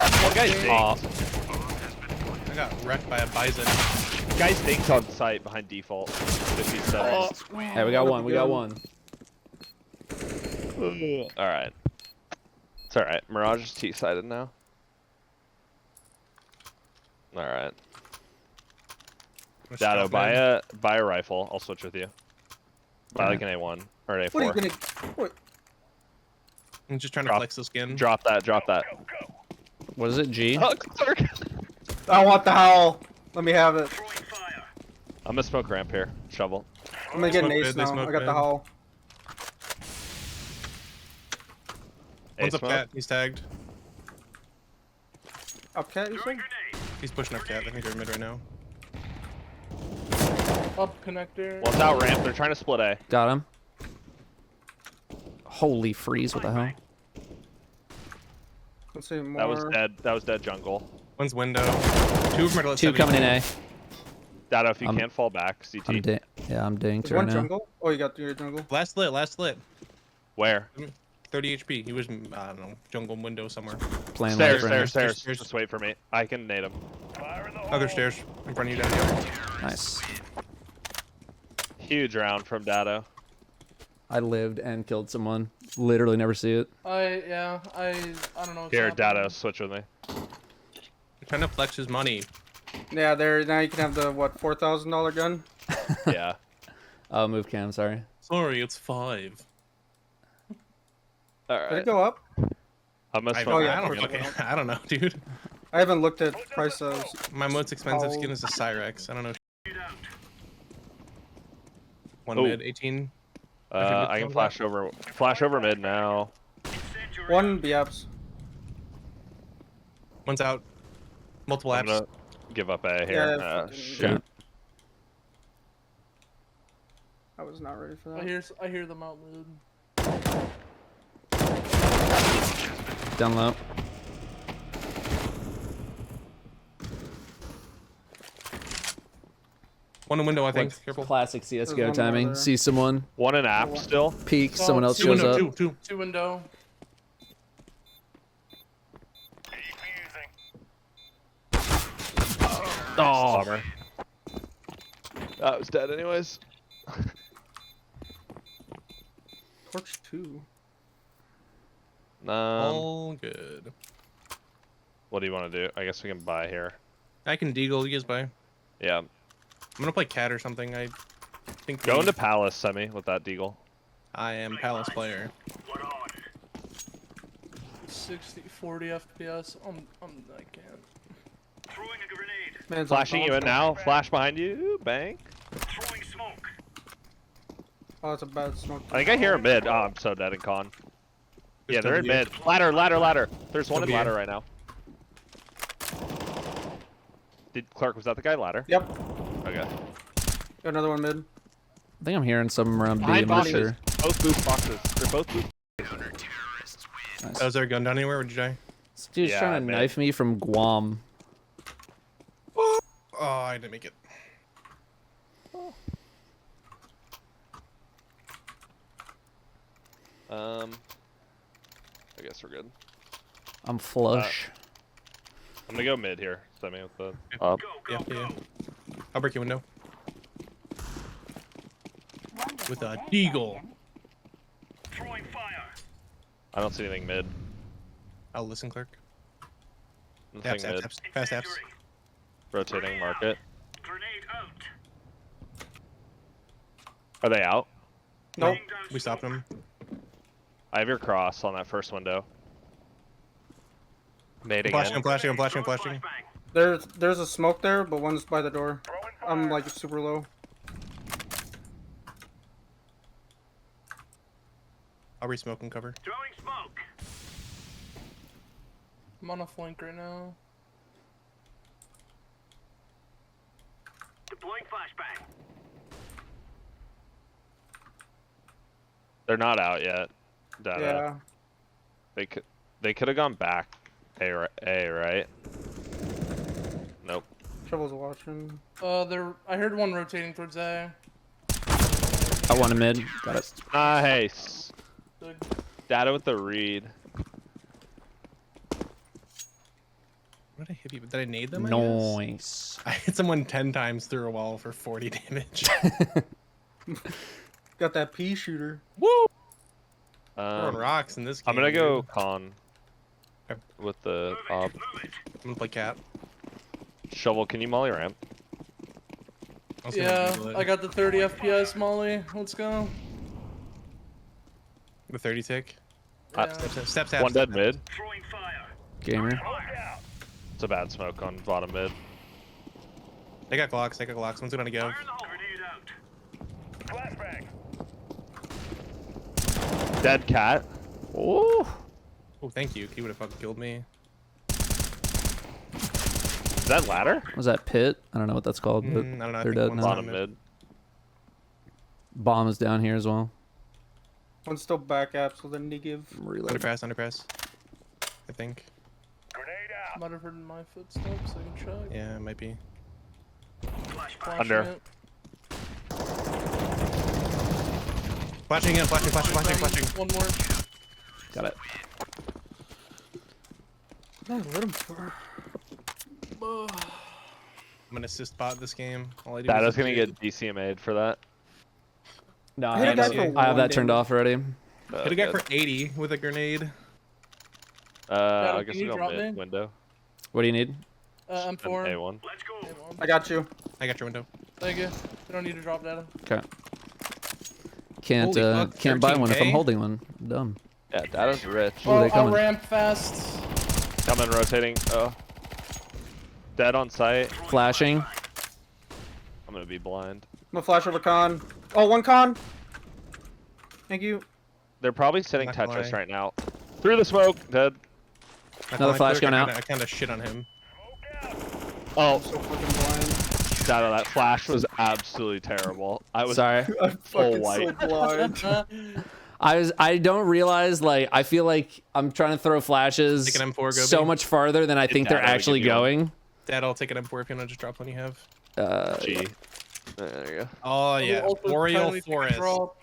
One guy's dinked. I got wrecked by a bison. Guy's dinked on site behind default. 57. Hey, we got one. We got one. Alright. It's alright. Mirage is T-sided now. Alright. Datto, buy a rifle. I'll switch with you. Buy like an A1 or an A4. What are you gonna? What? I'm just trying to flex the skin. Drop that, drop that. What is it? G? Oh, sorry. I want the howl. Let me have it. I'm gonna smoke ramp here. Shovel. I'm gonna get an Smoke ace mid, they now. smoke I got mid. the howl. One's A up smoke. cat. He's tagged. Up cat, you said? He's pushing up cat. I think they're mid right now. Up connector. One's out ramp. They're trying to split A. Got him. Holy freeze! What the hell? Let's see more. That was dead. That was dead jungle. One's window. Two of them are left. 2 coming in A. Datto, if you I'm- can't fall back, CT. I'm yeah, I'm dinked There's right one now. jungle. Oh, you got your jungle. Last lit. Last lit. Where? 30 HP. He was, I don't know, jungle window somewhere. Playing Stairs, life right now. stairs. Just wait for me. I can nade him. Other stairs in front of you down here. Nice. Huge round from Datto. I lived and killed someone. Literally never see it. I don't know. What's Here, happening. Datto, switch with me. Trying to flex his money. Yeah, there. Now you can have the what $4,000 gun. Yeah. Oh, move cam. Sorry. Sorry, it's 5. All Did right. it go up? I'm gonna I, smoke yeah, I ramp. don't fucking, I don't know, dude. I haven't looked at prices. My most expensive Oh. skin is a Cyrex. I don't know. One Oh. mid, 18. I can flash over mid now. One BAPS. One's out. Multiple I'm apps. gonna give up A here. Yeah, fucking- Shoot. I was not ready for I that. hear them out mid. Down low. One in window, I think. What's Careful. Classic There's CS:GO one timing. more there. See someone One in app still. peek, someone else Two shows window, up. two. Two window. Oh, Bummer. That was dead anyways. Torch 2. All good. What do you want to do? I guess we can buy here. I can deagle. You guys buy. Yeah. I'm gonna play cat or something. I think. Go into Palace semi with that deagle. I am Palace player. 60, 40 FPS. I can't. Man's Flashing on you in top. now. Flash behind you. Bang. Oh, that's a bad smoke. I think I hear a mid. Oh, I'm so dead in con. Yeah, they're in W. mid. Ladder. There's one in W. ladder right now. Did Clark, was that the guy ladder? Yep. Okay. Got another one mid. I think I'm hearing some around B. Behind I'm not boxes. sure. Both boost boxes. They're both boost. Nice. Oh, is there a gun down anywhere? Would you die? This dude's Yeah, trying to man. knife me from Guam. Oh, I didn't make it. I guess we're good. I'm flush. I'm gonna go mid here. Semi with the up. Yeah. I'll break your window. Wonderful With a day, deagle. Guardian. I don't see anything mid. I'll listen, clerk. Nothing Taps, mid. taps, taps. Fast taps. Rotating market. Grenade out. Are they out? Nope. We stopped him. I have your cross on that first window. Nading I'm in. flashing, I'm flashing, I'm flashing. There's a smoke there, but one's by the door. I'm like super low. I'll re-smoke and cover. Throwing smoke. I'm on a flank right now. Deploying flashbang. They're not out yet. Datto. Yeah. They could have gone back. A, right? Nope. Trouble's watching. I heard one rotating towards A. I want a mid. Got it. Nice. Good. Datto with the read. What did I hit you? Did I nade them? I guess? Nice. I hit someone 10 times through a wall for 40 damage. Got that pea shooter. We're on rocks in this game. I'm gonna go dude. con with the ob. I'm gonna play cat. Shovel, can you molly ramp? Yeah, I got the 30 FPS Molly. Let's go. The 30 tick. Yeah. Step. One dead mid. Throwing fire. Gamer. It's a bad smoke on bottom mid. They got Glocks, One's gonna give. Fire in the hole. Grenade out. Flashbang. Dead cat. Oh. Oh, thank you. He would have fucking killed me. Is that ladder? Was that pit? I don't know what that's called, but I don't know. I they're think dead one's now. Bottom mid. Bomb is down here as well. One's still back up, so then they give. Reload. Underpass. I think. Grenade out. Might have heard my footsteps. I can check. Yeah, it might be. Flashbang. Under. It. Flashing in, flashing. One more. Got it. I lit him for. I'm gonna assist bot this game. All I do Datto's is gonna get DCMA'd for that. No, I hit a guy for I have that one turned damage. off already. Hit a guy for 80 with a grenade. I can guess you we'll go drop mid me? window. What do you need? I'm And 4. A1. Let's go. I got you. I got your window. Thank you. You don't need to drop data. Okay. Can't Holy fuck, can't buy one if I'm 13K? holding one. Dumb. Yeah, Datto's rich. Oh, they I'll coming. ramp fast. Coming, rotating. Oh. Dead on site. Flashing. I'm gonna be blind. I'm gonna flash over con. Oh, one con. Thank you. They're probably sitting Not gonna Tetris lie. right now. Through the smoke, dead. Another flash going out. I kinda shit on him. Oh, So fucking blind. Datto, that flash was absolutely terrible. I was Sorry. I'm full fucking white. so blind. I don't realize, like, I feel like I'm trying to throw flashes Take an M4, Gobi. so much farther than I think they're Datto would actually give you one. going. Dad, I'll take an M4 if you wanna just drop one you have. G. There you go. Oh yeah, Also Boreal kindly take a Forest. drop.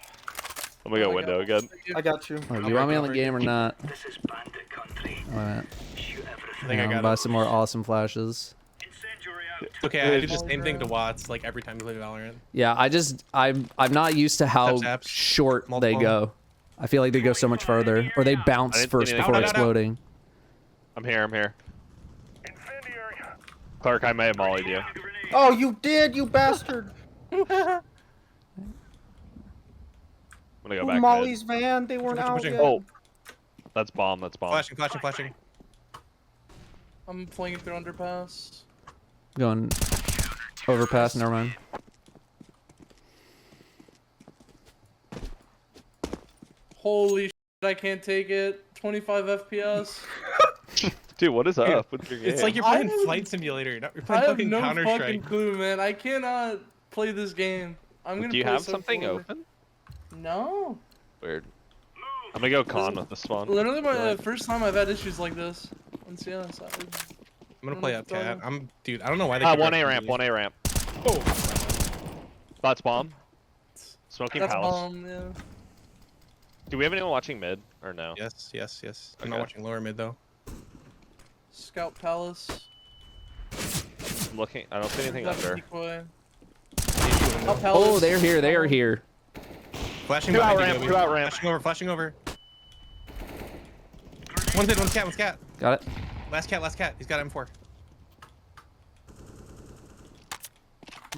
I'm gonna go Oh my window God. again. Thank you. I got you. Oh, do you want me on the game or not? This is bandit country. Alright. Shoot I everything. think I I'll got buy it. some more awesome flashes. Incendiary out. Okay, I do the Just- same thing to Watts like every time you play Valorant. Yeah, I'm not used to how Taps, short they multiple. go. I feel like they go so much farther, or they bounce I didn't see first anything. before Out. exploding. I'm here. Incendiary. Clark, I may have mollied you. Grenade. Oh, you did, you bastard! I'm gonna go back mid. Molly's van, they weren't out pushing. yet. Oh, that's bomb. That's bomb. Flashing. I'm flanking through underpass. Going overpass, never mind. Holy shit, I can't take it. 25 FPS. Dude, what is up with your game? It's like you're playing Flight Simulator. You're I playing have fucking no Counter fucking Strike. clue, man. I cannot play this game. I'm gonna Do you play have so something forward. open? No. Weird. I'm gonna go con with this one. Literally my Right. first time I've had issues like this. On CS. I'm gonna play up cat. Dude, I don't know why they. keep 1A wrecking ramp. me. 1A ramp. Oh. That's bomb. Smoking That's palace. bomb, yeah. Do we have anyone watching mid or no? Yes. I'm not Okay. watching lower mid though. Scout Palace. I'm looking. I don't see anything Got a under. decoy. Window. Up Palace. Oh, they're here. They are here. Flashing Two out behind you, ramp, Gobi. two out ramp. Flashing over. One's mid, one's cat, one's cat. Got it. Last cat. He's got M4.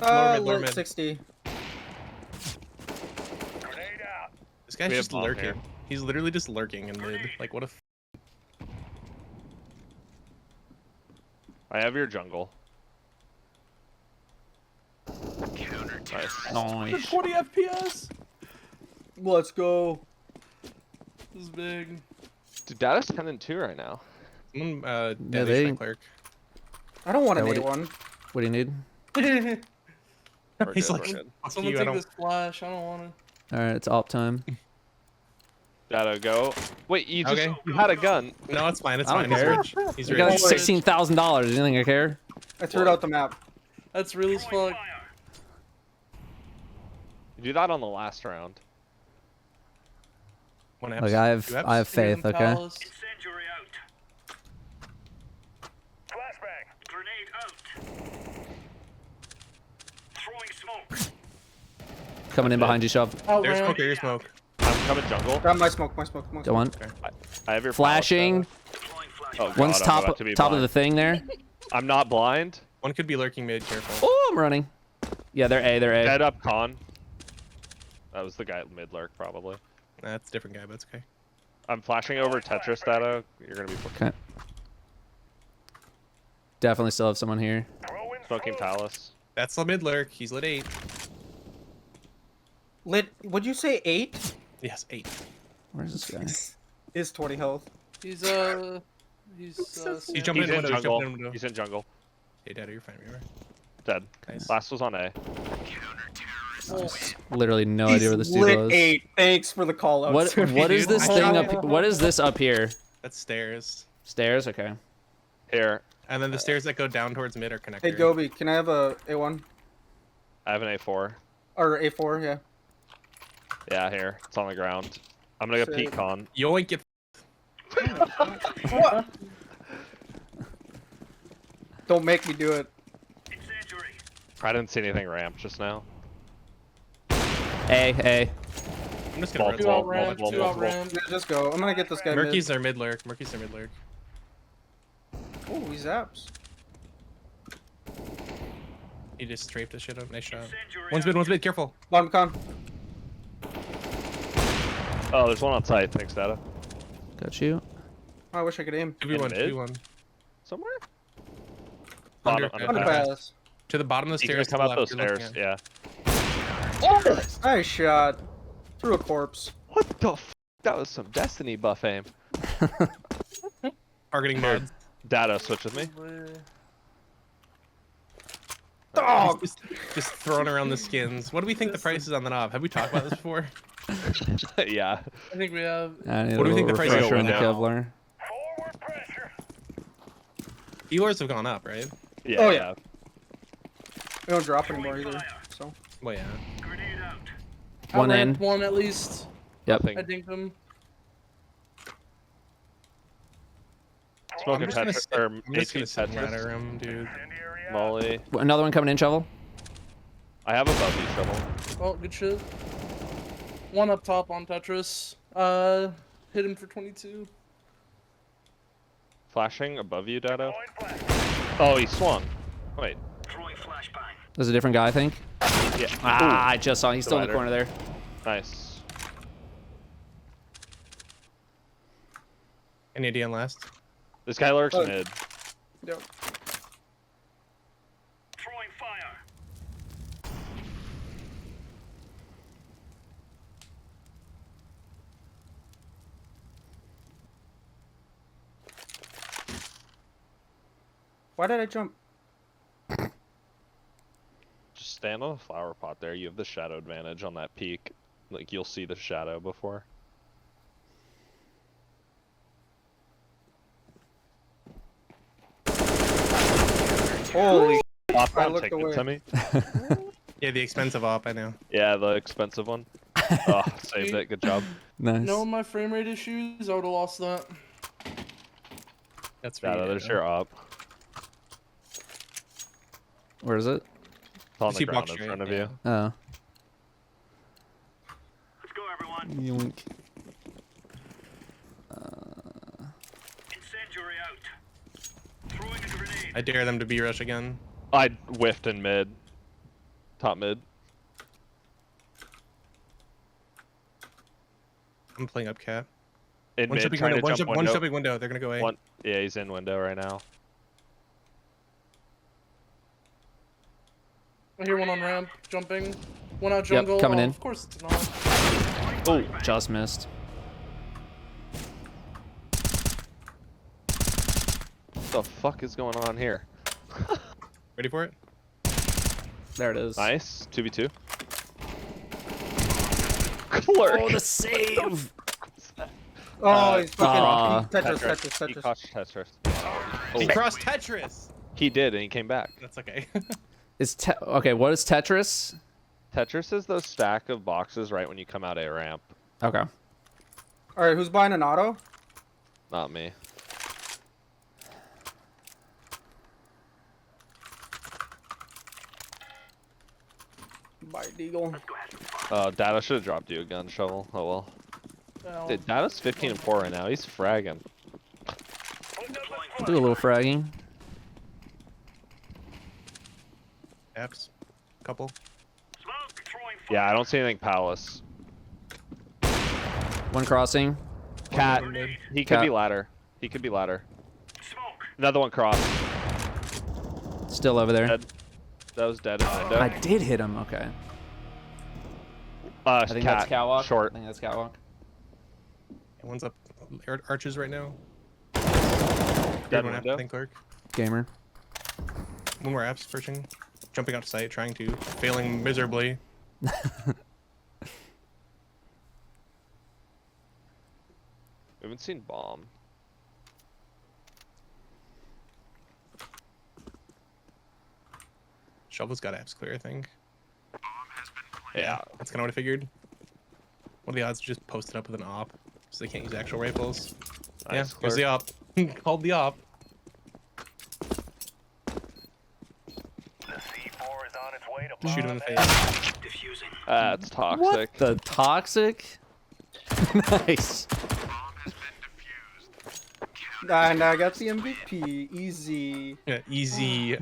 Lower mid. 60. This guy's We have just bomb lurking. here. He's literally just lurking in mid. Like, what a. I have your jungle. Nice. Nice. 20 FPS. Let's go. This is big. Dude, Datto's 10 and 2 right now. Someone, they- Deadly my clerk. I don't want an Yeah, A1. What do you need? We're He's good, like, we're good. fuck Someone you, I take don't. this flash. I don't want to. All right, it's op time. Datto, go. Wait, you just Okay. you had a gun. No, it's fine. It's I fine. don't He's care. rich. He's You got rich. $16,000. You think I care? I threw it out the map. That's real as fuck. You do that on the last round. One Like I have faith. Okay. Incendiary out. Flashbang. Grenade out. Throwing smoke. Coming in behind you, shove. There's smoke. There's smoke. I'm coming jungle. Grab my smoke. Go on. I have your Flashing. Oh, God, One's I'm top about to be top of blind. the thing there. I'm not blind. One could be lurking mid. Careful. Oh, I'm running. Yeah, they're A. They're A. Head up con. That was the guy at mid lurk probably. That's a different guy, but it's okay. I'm flashing over Tetris Datto. You're gonna be Okay. Definitely still have someone here. smoking palace. That's the mid lurk. He's lit 8. Lit. Would you say 8? Yes, 8. Where's this guy? Is 20 health. He's jumping He's in in window, he's jungle. jumping in window. He's in jungle. Hey, Daddy, you're fine. You're right. Dead. Nice. Last was on A. Literally no idea where this dude lit was. 8. Thanks for the call out. What is this I thing shot up? What is this up here? That's stairs. Stairs. Okay. Here. And then the stairs that go down towards mid are connected. Hey Gobi, can I have a A1 I have an A4. or A4? Yeah. Yeah, here. It's on the ground. I'm gonna go Sick. peek con. Yoink get. What? Don't make me do it. Incendiary. I didn't see anything ramp just now. A. I'm just gonna Multiple, Two out run. ramp. multiple, Two out multiple. ramp. Yeah, just go. I'm gonna get this guy. Mid. Murky's their mid lurk. Murky's their mid lurk. Oh, he zaps. He just strafed the shit out. Nice shot. Incendiary One's mid. One's mid. Careful. Bottom con. Oh, there's one on site. Thanks, Datto. Got you. Oh, I wish I could aim. 2v1. mid? 2v1. Somewhere? Under- Bottom, Under pass. pass. To the bottom of the He's gonna stairs. come to the out those left, you're looking stairs. at. Yeah. Nice shot. Through a corpse. What the f? That was some Destiny buff aim. Targeting mid. Datto, switch with me. Dog. Just throwing around the skins. What do we think the price is on the knob? Have we talked about this before? Yeah. I think we have. I need What do a we think little the price is refresher on the now? Kevlar. Forward pressure. Healers have gone up, right? Yeah. Oh, yeah. We don't drop anymore either. So. Well, yeah. Grenade out. One I in. ramped one at least. Yep. I dinked him. Smoking I'm just gonna Tetris sit- or I'm just gonna HP sit in that Tetris. room, dude. Molly. Another one coming in, shovel. I have a bubby shovel. Oh, good shit. One up top on Tetris. Hit him for 22. Flashing above you, Datto. Oh, he swung. Wait. Throwing flashbang. There's a different guy, I think. Yeah. Ah, I just saw him. He's still in the Divider. corner there. Nice. Any idea on last? This guy lurks Oh. mid. Yep. Throwing fire. Why did I jump? Just stand on the flower pot there. You have the shadow advantage on that peak. Like, you'll see the shadow before. Holy. Op, I don't looked take it away. to me. Yeah, the expensive op, I know. Yeah, the expensive one. Oh, saved it. Good job. Nice. Knowing my frame rate issues, I would have lost that. That's Datto, there's your op. Where is it? It's on You the see ground box in straight, front of yeah. you. Oh. Let's go, everyone. Yoink. I dare them to B-rush again. I whiffed in mid. Top mid. I'm playing up cat. In One mid, shipping trying window, to jump one window. shipping window. They're gonna go A. One, yeah, he's in window right now. I hear one on ramp, jumping. One out jungle. coming in. Of course it's not. Oh, just missed. What the fuck is going on here? Ready for it? There it is. Nice. 2v2. Clerk. Oh, the save! Oh, he's fucking Tetris. Tetris. He crossed Tetris. He crossed Tetris. He did, and he came back. That's okay. Okay, what is Tetris? Tetris is those stack of boxes right when you come out a ramp. Okay. All right, who's buying an auto? Not me. Buy Deagle. Datto should have dropped you a gun shovel. Oh well. Well, Dude, Datto's 15 and 4 right now. He's fragging. Do a little fragging. Apps. Couple. Yeah, I don't see anything palace. One crossing. Cat. He could Cat. be ladder. He could be ladder. Another one cross. Still over there. Dead. That was dead in window. I did hit him. Okay. I think that's catwalk. Short. I think that's catwalk. One's up arches right now. Dead one window. I think clerk. Gamer. One more apps searching. Jumping out of sight, trying to. Failing miserably. We haven't seen bomb. Shovel's got apps clear, I think. Yeah. That's kind of what I figured. What are the odds to just post it up with an op? So they can't use actual rifles. Nice, Yeah, here's the op. Called the op. Shoot him in the face. That's toxic. What the toxic? Nice. And I got the MVP. Easy. Yeah, easy.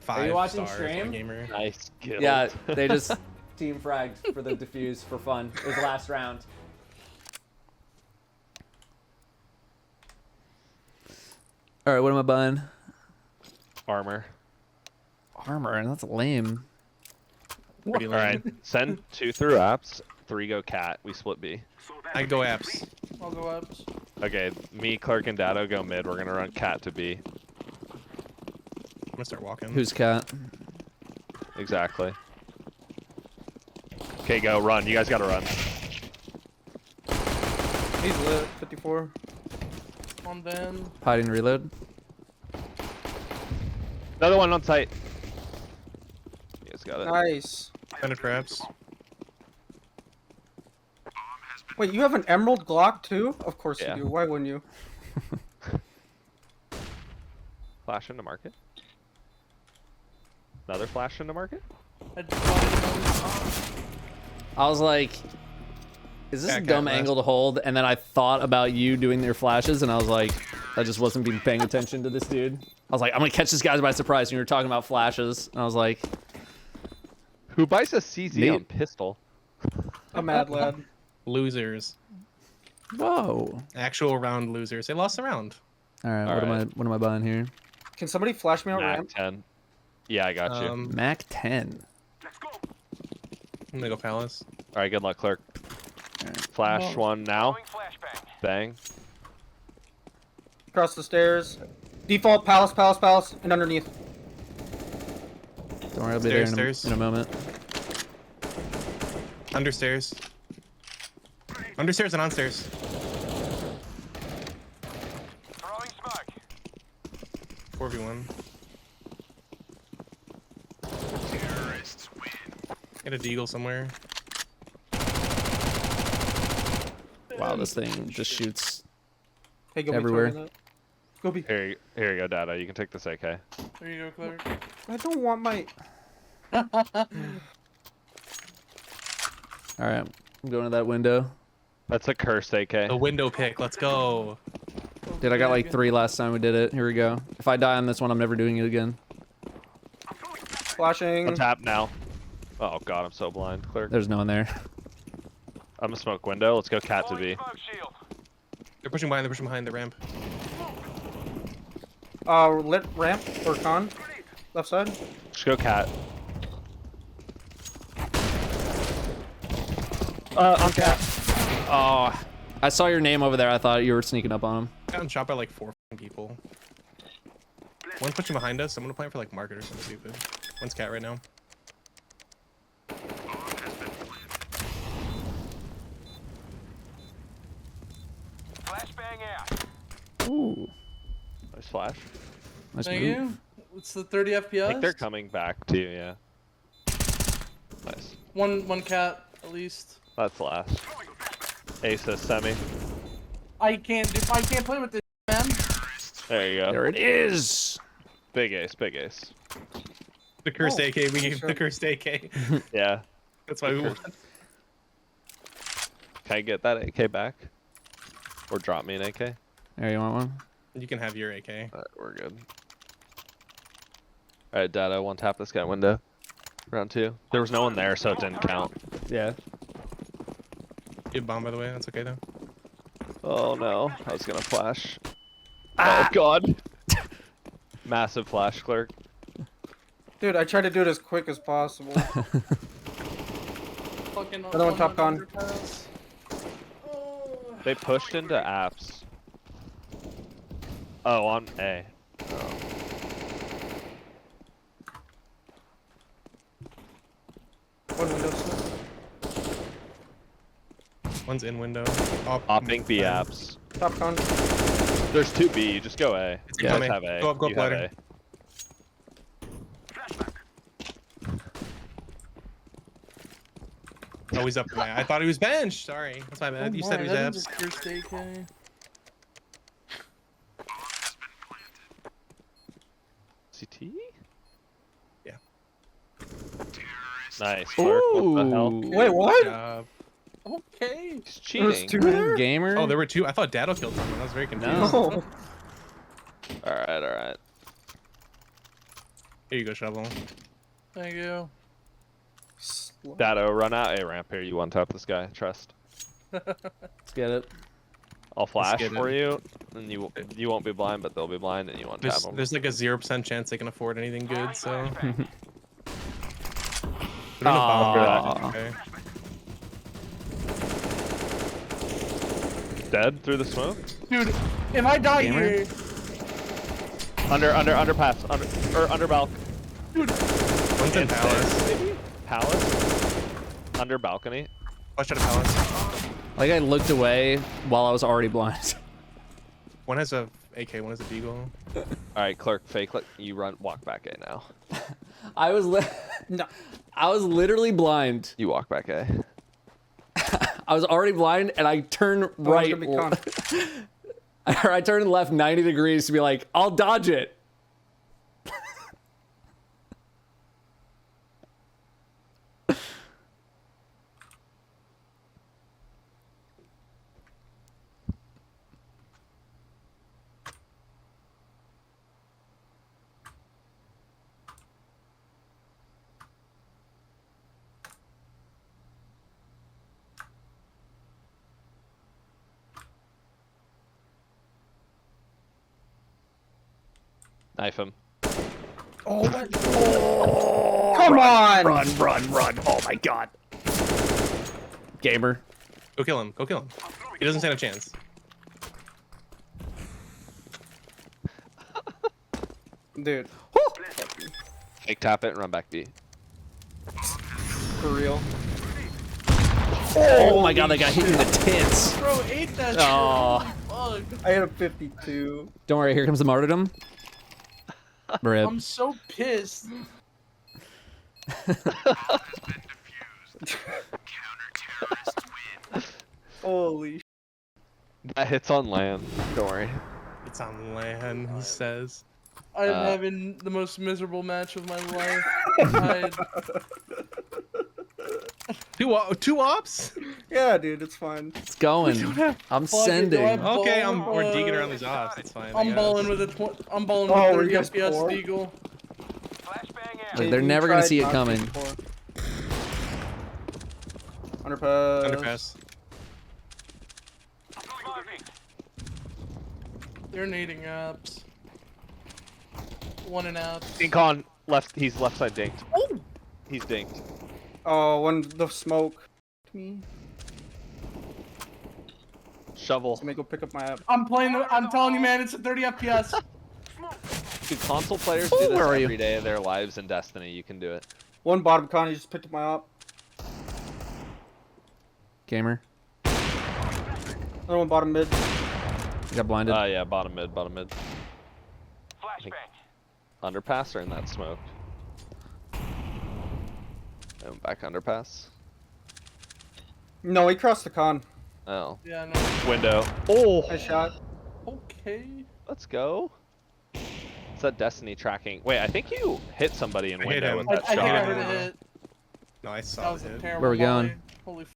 Are you watching stars, stream? Gamer. Nice kill. Yeah, they just team fragged for the defuse for fun. It was the last round. All right, what am I buying? Armor. Armor, that's lame. Pretty lame. Alright, send 2 through apps, 3 go cat, we split B. I go apps. I'll go apps. Okay, me, Clerk, and Datto go mid, we're gonna run cat to B. I'm gonna start walking. Who's cat? Exactly. Okay, go, run, you guys gotta run. He's lit. 54. On Ben. Hiding reload. Another one on site. You guys got it. Nice. Defended for apps. Wait, you have an emerald Glock too? Of course Yeah. you do. Why wouldn't you? Flash into market. Another flash into market? I was like, is this a Cat dumb last. angle to hold? And then I thought about you doing their flashes, and I was like, I just wasn't being paying attention to this dude. I was like, I'm gonna catch this guy by surprise. And you were talking about flashes, and I was like, Who buys a CZ Me. on pistol? A mad lad. Losers. whoa. Actual round losers. They lost the round. All right, All what am I buying here? Can somebody flash me out Mac ramp? 10. Yeah, I got you. Mac 10. I'm gonna go palace. Alright, good luck, Clerk. Flash one now. Bang. Across the stairs. Default palace, and underneath. Don't worry, I'll be there Stairs. in a moment. Understairs. Understairs and onstairs. 4v1. Get a deagle somewhere. Wow, this thing just shoots Hey, go everywhere. Go be. Here you go, Datto. You can take this AK. There you go, Clerk. I don't want my. All right, I'm going to that window. That's a cursed AK. The window pick. Let's go. Dude, I got like 3 last time we did it. Here we go. If I die on this one, I'm never doing it again. Flashing. I'll tap now. Oh god, I'm so blind. Clear. There's no one there. I'm gonna smoke window. Let's go cat to B. They're pushing behind. They're pushing behind the ramp. Lit ramp or con. Left side. Let's go cat. On cat. Oh, I saw your name over there. I thought you were sneaking up on him. Gotten shot by like 4 people. One's pushing behind us. I'm gonna plan for like market or something stupid. One's cat right now. Ooh. Nice flash. Nice Thank move. you. It's the 30 FPS. I think they're coming back to you, yeah. Nice. One cat at least. That's last. Ace is semi. I can't play with this, man. There you go. There it is. Big ace, big ace. The cursed AK. We gave the cursed AK. Yeah. That's why we won. Can I get that AK back? Or drop me an AK? There, you want one? You can have your AK. Alright, we're good. Alright, Datto, one tap this guy window. Round 2. There was no one there, so it didn't count. Yeah. You have bomb, by the way. That's okay, though. Oh no, I was gonna flash. Oh god. Massive flash, clerk. Dude, I tried to do it as quick as possible. Fucking Another one top con. They pushed into apps. Oh, on A. Oh. One window. One's in window. Hopping B apps. Top con. There's 2 B, just go A. It's You guys coming. have A. Go up You have ladder. Oh, he's up. I thought he was benched. Sorry, that's my bad. You said he was abs. CT? Yeah. Nice, Clark. What the hell? Wait, what? Good job. Okay. He's There's cheating. 2 there? Gamer. Oh, there were 2. I thought Datto killed someone. I was very confused. No. Alright, alright. Here you go, shovel. Thank you. Datto, run out A ramp here. You one tap this guy. Trust. Let's get it. I'll flash get for it. you, and you won't be blind, but they'll be blind, and you one tap them. There's like a 0% chance they can afford anything good, so. Okay. Dead through the smoke. Dude, if I die Gamer? here, Underpass, under balk. dude. One's in palace. Palace. Under balcony. Watch out of palace. Like I looked away while I was already blind. One has a AK, one has a deagle. All right, clerk, fake. You run, walk back A now. I was I was literally blind. You walk back A. I was already blind, and I turned right. Or I turned left 90 degrees to be like, I'll dodge it. Knife him. Oh, come on! Run. Oh my god. Gamer. Go kill him. Go kill him. He doesn't stand a chance. Dude. Fake tap it and run back B. For real. Oh my god, that guy hit me in the tits. Bro, ate that shit. Oh. Holy fuck. I had a 52. Don't worry, here comes the martyrdom. Rip. I'm so pissed. Holy. That hits on land. Don't worry. It's on land, he says. I'm having the most miserable match of my life. Two ops? Yeah, dude, it's fine. It's going. I'm Fuck it, do I sending. ball, Okay, we're deeking around these ops. It's fine. I I'm guess. balling with a I'm balling Oh, with we 30 got FPS four? Deagle. Like, they're never gonna see it coming. Underpass. Underpass. They're nading apps. One in apps. Dink on left. He's left side dinked. Oh! He's dinked. Oh, when the smoke. Me. Shovel. Let me go pick up my app. I'm telling you, man, it's a 30 FPS. Dude, console players Oh, do this where are you? every day of their lives in Destiny. You can do it. One bottom con, he just picked up my op. Gamer. Another one bottom mid. You got blinded. Yeah, bottom mid. I think underpass or in that smoke. And back underpass. No, he crossed the con. Oh. Yeah, no. Window. Oh. I shot. Okay. Let's go. It's that Destiny tracking. Wait, I think you hit somebody in I hit window him. with I that think I shot. heard a hit. No, I That saw was a it. terrible Where we going? volley. Holy f.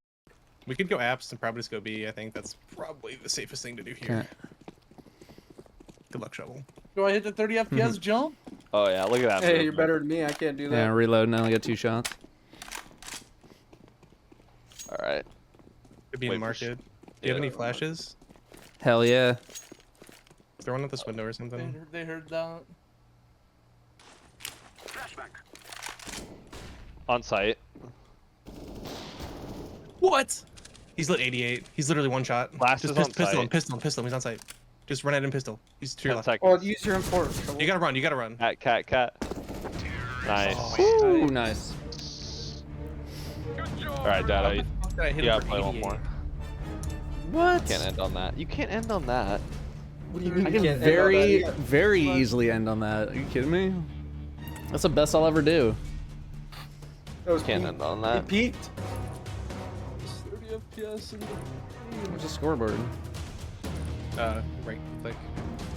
We could go apps and probably just go B. I think that's probably the safest thing to do here. Okay. Good luck, shovel. Do I hit the 30 FPS jump? Oh yeah, look at that. Hey, you're movement. better than me. I can't do that. Yeah, reloading. I only got 2 shots. All right. Could be in Wait the for market. Do you have yeah. any flashes? Hell yeah. Throw one at this window or something. They heard that. On site. What? He's lit 88. He's literally one shot. Last Just is on pistol him, site. pistol him, pistol him. He's on site. Just run at him, pistol. He's to your 10 left. seconds. Oh, use your M4. You gotta run, you gotta run. Cat. Nice. Ooh, nice. All right, Datto. You I hit him gotta for play one 88. more. What? Can't end on that. You can't end on that. What do you mean? I you can can't end on that? very easily end on that. Are you kidding me? That's the best I'll ever do. That was Can't peak. end on He that. peaked. 30 FPS in the. Where's the scoreboard? Right click.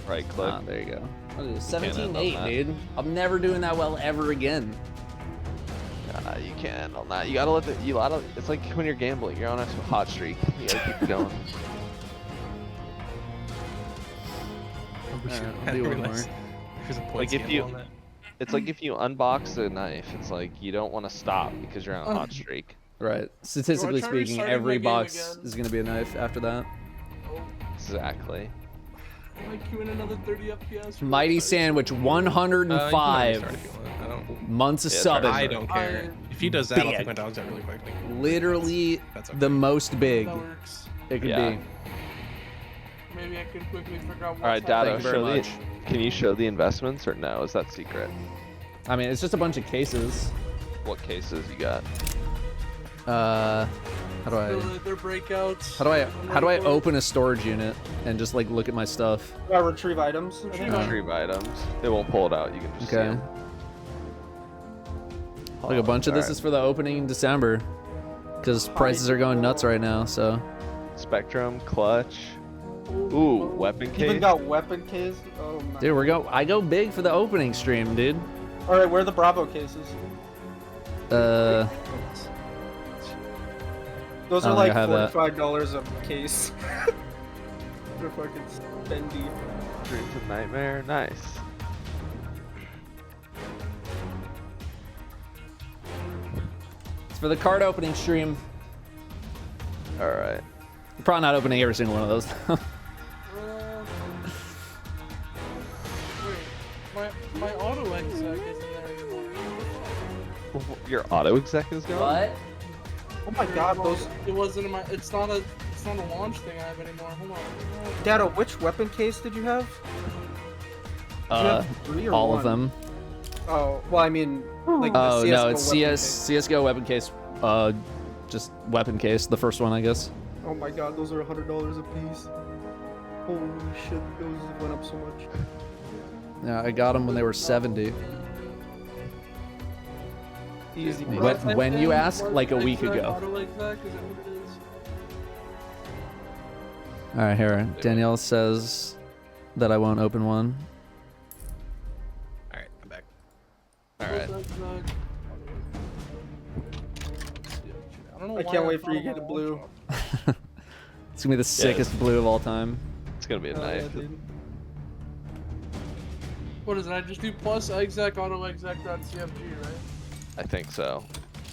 Right click. Ah, there you go. end on 17-8, that. dude. I'm never doing that well ever again. You can't end on that. You gotta let the. It's like when you're gambling. You're on a hot streak. You gotta keep it going. I'll do one more. There's a point Like if scale you. on that. It's like if you unbox a knife. It's like you don't want to stop because you're on a hot streak. Right. Statistically try speaking, restarting every my game box again? is going to be a knife after that. Exactly. Am I queuing another 30 FPS? Mighty Sandwich, You can restart 105 if you want. I don't. months of Yeah, subbing. I don't care. If he does that, I'll Big. take my dogs out really quickly. Literally That's okay. the most big That works. it could Yeah. be. Maybe I can quickly figure out what's All right, Datto. Thank you very Show the. much. Can you show the investments or no? Is that secret? I mean, it's just a bunch of cases. What cases you got? How do I Their breakouts. how do I open a storage unit and just like look at my stuff? Retrieve items. I think. Retrieve items. It won't pull it out. You can just see Okay. 'em. Like a bunch of this Alright. is for the opening in December, because prices are going nuts right now. So Spectrum, clutch. Ooh, weapon Even case. got weapon case. Oh my. dude, I go big for the opening stream, dude. All right, where are the Bravo cases? Those I are don't think like I have that. $45 a case. They're fucking spendy. Dreams of Nightmare. Nice. It's for the card opening stream. All right. I'm probably not opening every single one of those. Wait, my auto exec isn't there anymore. Your auto exec is gone. What? Oh my god, those. It wasn't in my. It's not a launch thing I have anymore. Hold on. Datto, which weapon case did you have? Did you have 3 or all 1? of them. Oh, well, I mean, like the Oh CS:GO no, it's weapon CS:GO weapon case. Just weapon case, the first one, I guess. case. Oh my god, those are $100 a piece. Holy shit, those went up so much. Yeah, I got them when they were 70. Easy. When you ask, like a week ago. Auto exec, is that what it is? All right, here. Danielle says that I won't open one. All right, I'm back. All right. Auto exec. can't wait for you to get a blue. It's gonna be the sickest blue of all time. It's gonna be a knife. What is it? I just do plus exec auto exec.cfg, right? I think so.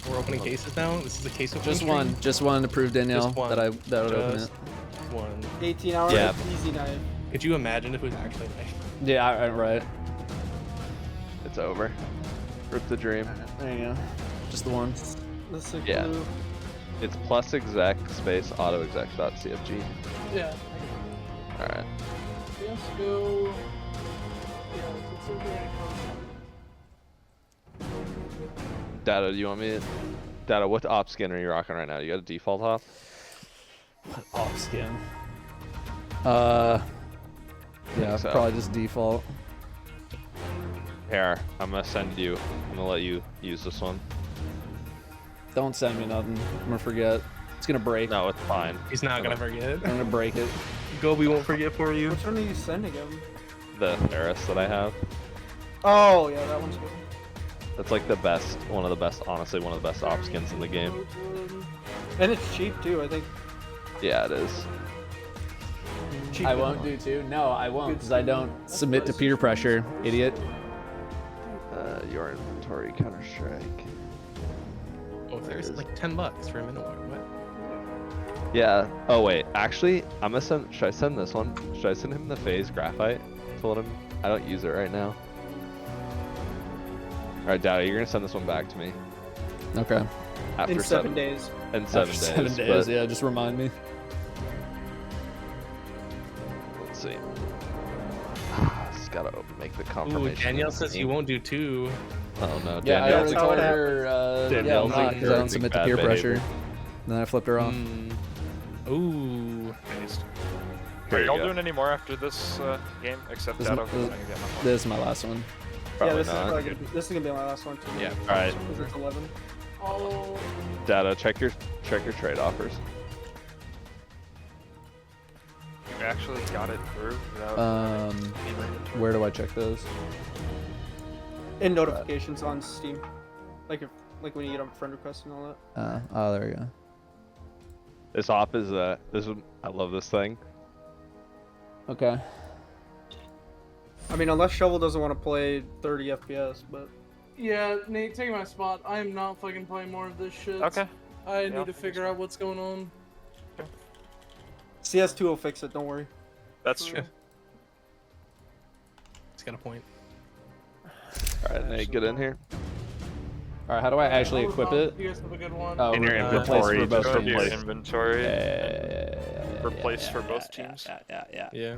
We're opening cases now. This is a case opening. Just one to prove Danielle Just one. that would open it. One. 18 hours. Yeah. Easy knife. Could you imagine if it was actually a knife? Yeah, right. It's over. Rip the dream. There you go. Just the one. This is Yeah. blue. It's plus exec space auto exec dot cfg. Yeah. All right. Let's go. Yeah, it's okay. Datto, do you want me to... Datto, what op skin are you rocking right now? You got a default op? What op skin? Yeah, so. probably just default. Here, I'm gonna send you. I'm gonna let you use this one. Don't send me nothing. I'm gonna forget. It's gonna break. No, it's fine. He's not gonna forget. I'm gonna break it. Gobi won't forget for you. Which one are you sending him? The Theris that I have. Oh, yeah, that one's good. That's like the best, one of the best, honestly, one of the best op skins in the game. And it's cheap too, I think. Yeah, it is. Cheap I won't do too. No, I won't, because I don't submit to peer pressure, idiot. Your inventory, Counter-Strike. Oh, there's like $10 for a minute. What? Yeah. Oh wait, actually, I'm gonna send. Should I send this one? Should I send him the phase graphite? Told him I don't use it right now. All right, Datto, you're gonna send this one back to me. Okay. After In 7 days. In 7 After days. 7 days, but yeah, just remind me. let's see. Just gotta make the Ooh, confirmation. Danielle says you won't do 2. Oh no, Yeah, I Danielle's already told her, yeah, I'm Danielle's not, because I don't encouraging submit to bad peer behavior. pressure. Then I flipped her off. Ooh. Nice. Here Are y'all you go. doing any more after this game? Except This, Datto? is, 'Cause I can get my phone. this is my last one. Probably yeah, this not. is probably gonna be, this is gonna be my last one too. Yeah. All right, Because it's 11. Oh. Datto, check your trade offers. You actually got it through without Where do I check those? And notifications on Steam. Like when you get a friend request and all that. Oh, there we go. This op is I love this thing. Okay. I mean, unless Shovel doesn't want to play 30 FPS, but Yeah, Nate, take my spot. I am not fucking playing more of this shit. Okay. I need to figure out what's going on. CS2 will fix it, don't worry. That's true. He's got a point. All right, Nate, get in here. All right, how do I actually equip it? You guys have a good one. Oh, In your replace inventory, for both just go to teams. your inventory. Yeah, Replace for both teams. Yeah. Yeah.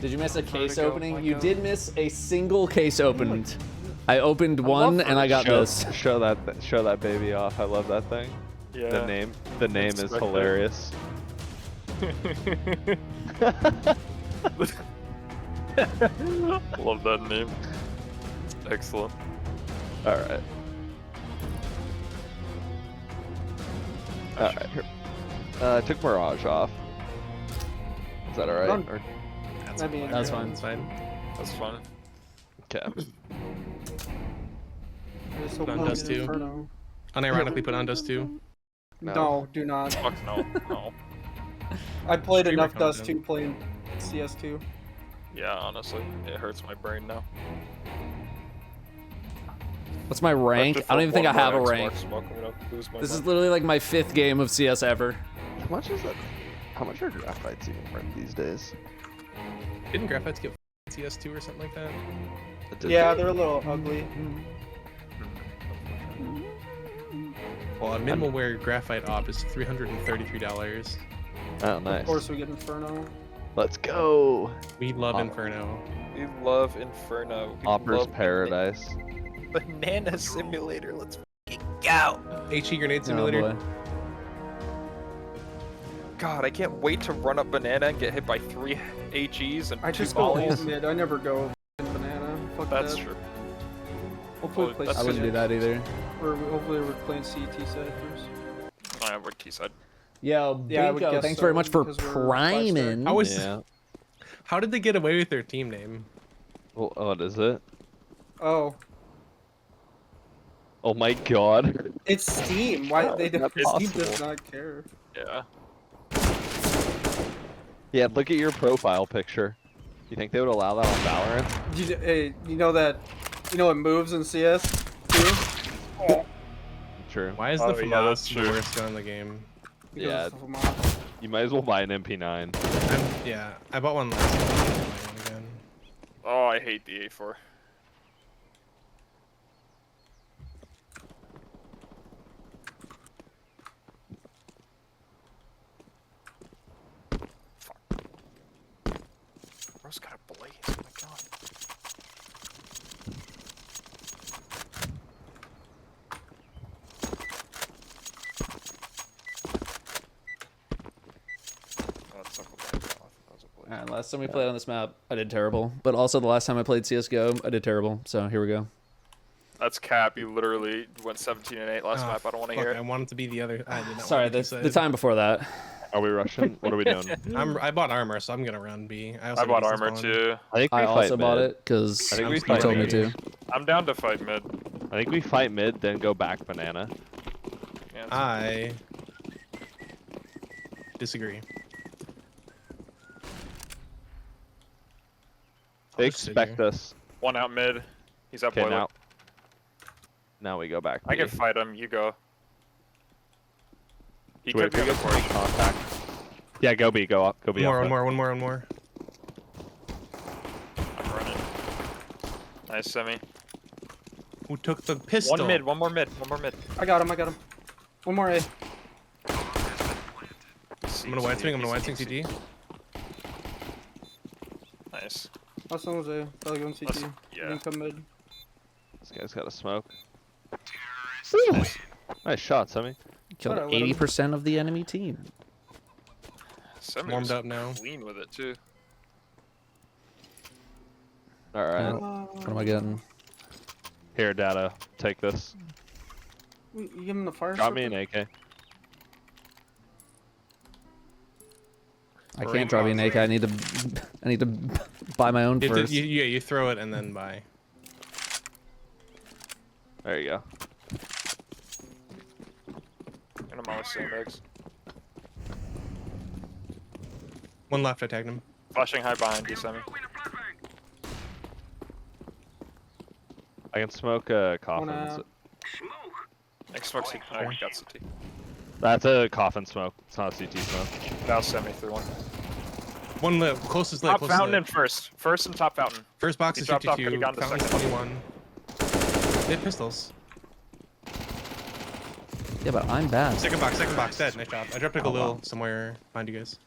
Did you miss a case Vertigo, opening? like You a- did miss a single case opened. I opened one and I got this. Show that baby off. I love that thing. Yeah. The name is Expect hilarious. Love that name. Excellent. All right. All right. Here. I took Mirage off. Is that all right? Done. Or... I mean, That's fine. That's fine. That's fun. Okay. I just hope Put on we Dust get 2. Inferno. Unironically put on Dust 2. No, do not. Fuck no. No. I played Streamer enough Dust content. 2 playing CS2. Yeah, honestly, it hurts my brain now. What's my rank? I don't even think I have a rank. This is literally like my 5th game of CS ever. How much is that? How much are graphites even worth these days? Didn't graphites get CS2 or something like that? Yeah, they're a little ugly. Well, a minimal wear graphite op is $333. Oh, nice. Of course, we get Inferno. Let's go. We love Inferno. We love Inferno. We Opera's love Paradise. Banana Simulator. Let's fucking go. HE Grenade Oh, Simulator. boy. God, I can't wait to run up banana and get hit by 3 HEs and I 2 just go volleys. ult mid. I never go banana. Fuck That's that. true. Hopefully, we play That's I wouldn't do that either. Or hopefully, we're playing CT side first. I we're T-side. Yo, Yeah, I would Binko, guess thanks so, very much for because we're priming. How was? Yeah. How did they get away with their team name? Well, what is it? Oh, Oh my god. It's Steam. Why they do? That's Steam does possible. not care. Yeah. Yeah, look at your profile picture. You think they would allow that on Valorant? Hey, you know that? You know it moves in CS too. True. Why is Oh, the yeah, FAMAS that's the true. worst gun in the game? Yeah. Because of FAMAS. You might as well buy an MP9. Yeah, I bought one last time. I might buy one again. Oh, I hate the A4. Fuck. Bro's got a blaze. Oh my god. Oh, it's Uncle Blaze. That was a blaze. Alright, last time we played on this map, I did terrible. But also the last time I played CSGO, I did terrible. So here we go. That's cap. You literally went 17 and 8 last map. I don't want to hear I it. wanted to be the other. I did not Sorry, want to the time before that. Are we rushing? What are we doing? I bought armor, so I'm gonna run B. I bought armor too. I think we I fight also bought mid. it because I think we you fight told me mid. to. I'm down to fight mid. I think we fight mid, then go back banana. Yeah, I disagree. They I'll just sit expect here. us. one out mid. He's up Okay, boiler. now we go back. I B. can fight him. You go. He Wait, could be we on the get to make court. contact. Yeah, go B, go up, go B. One up. more. I'm running. Nice semi. Who took the pistol? One mid. One more mid. One more mid. I got him. One more A. I'm gonna white swing CT. Nice. Last one was A. Probably going CT. Yeah. Then come mid. This guy's got a smoke. Nice shot, Semi. Killed Alright, let him- 80% of the enemy team. Semi Warmed was up now. clean with it too. Alright. What am I getting? Here, Datto. Take this. You give him the fire. Drop me circuit? an AK. I can't drop you an AK. I need to buy my own first. You throw it and then buy. There you go. And I'm always sandbags. One left, I tagged him. Flashing high behind you, Semi. I can smoke coffins. out. Next smoke CT. Oh, you got CT. That's a coffin smoke. It's not a CT smoke. Now Semi through one. One lip, closest lip. Top Closest fountain lip. in first. First and top fountain. First box He is dropped off, could've 52. gone to Fountain's second. 21. They have pistols. Yeah, but I'm bad. Second box, dead. Nice job. I dropped a Oh, little wow. somewhere behind you guys.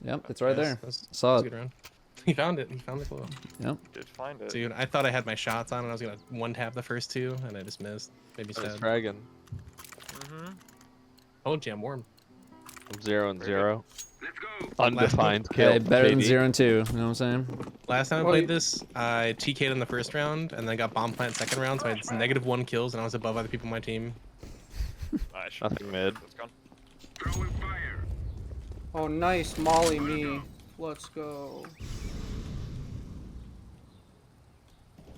Yep, it's right there. That's Saw a it. good round. He found it. He found the clue. Yep. Did find it. Dude, I thought I had my shots on and I was gonna one tap the first two and I just missed. Maybe Nice sad. fragging. Mm-hmm. Told you I'm warm. I'm 0 and 0. Let's go. Undefined kill. Okay, better than KD. 0 and 2. You know what I'm saying? Last time I Well, played you- this, I TK'd in the first round and then got bomb plant second round, so I had -1 kills and I was above other people on my team. Nice. Nothing mid. Let's go. Throwing fire. Oh, nice. Molly me. Let's go.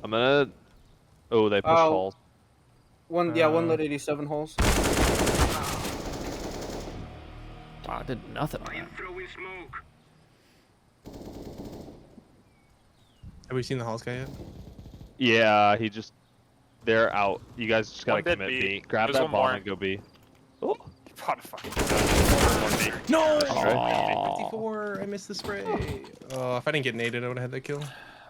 I'm gonna. Oh, they push Oh. halls. One lit 87 holes. Oh, I did nothing on that. Throwing smoke. Have we seen the halls guy yet? Yeah, he just. They're out. You guys just gotta One bit commit B. B. Grab There's that one bomb more. and go B. Oh. What a fucking one B. No! Aw. 54! I missed the spray. Oh, if I didn't get naded, I would have had that kill.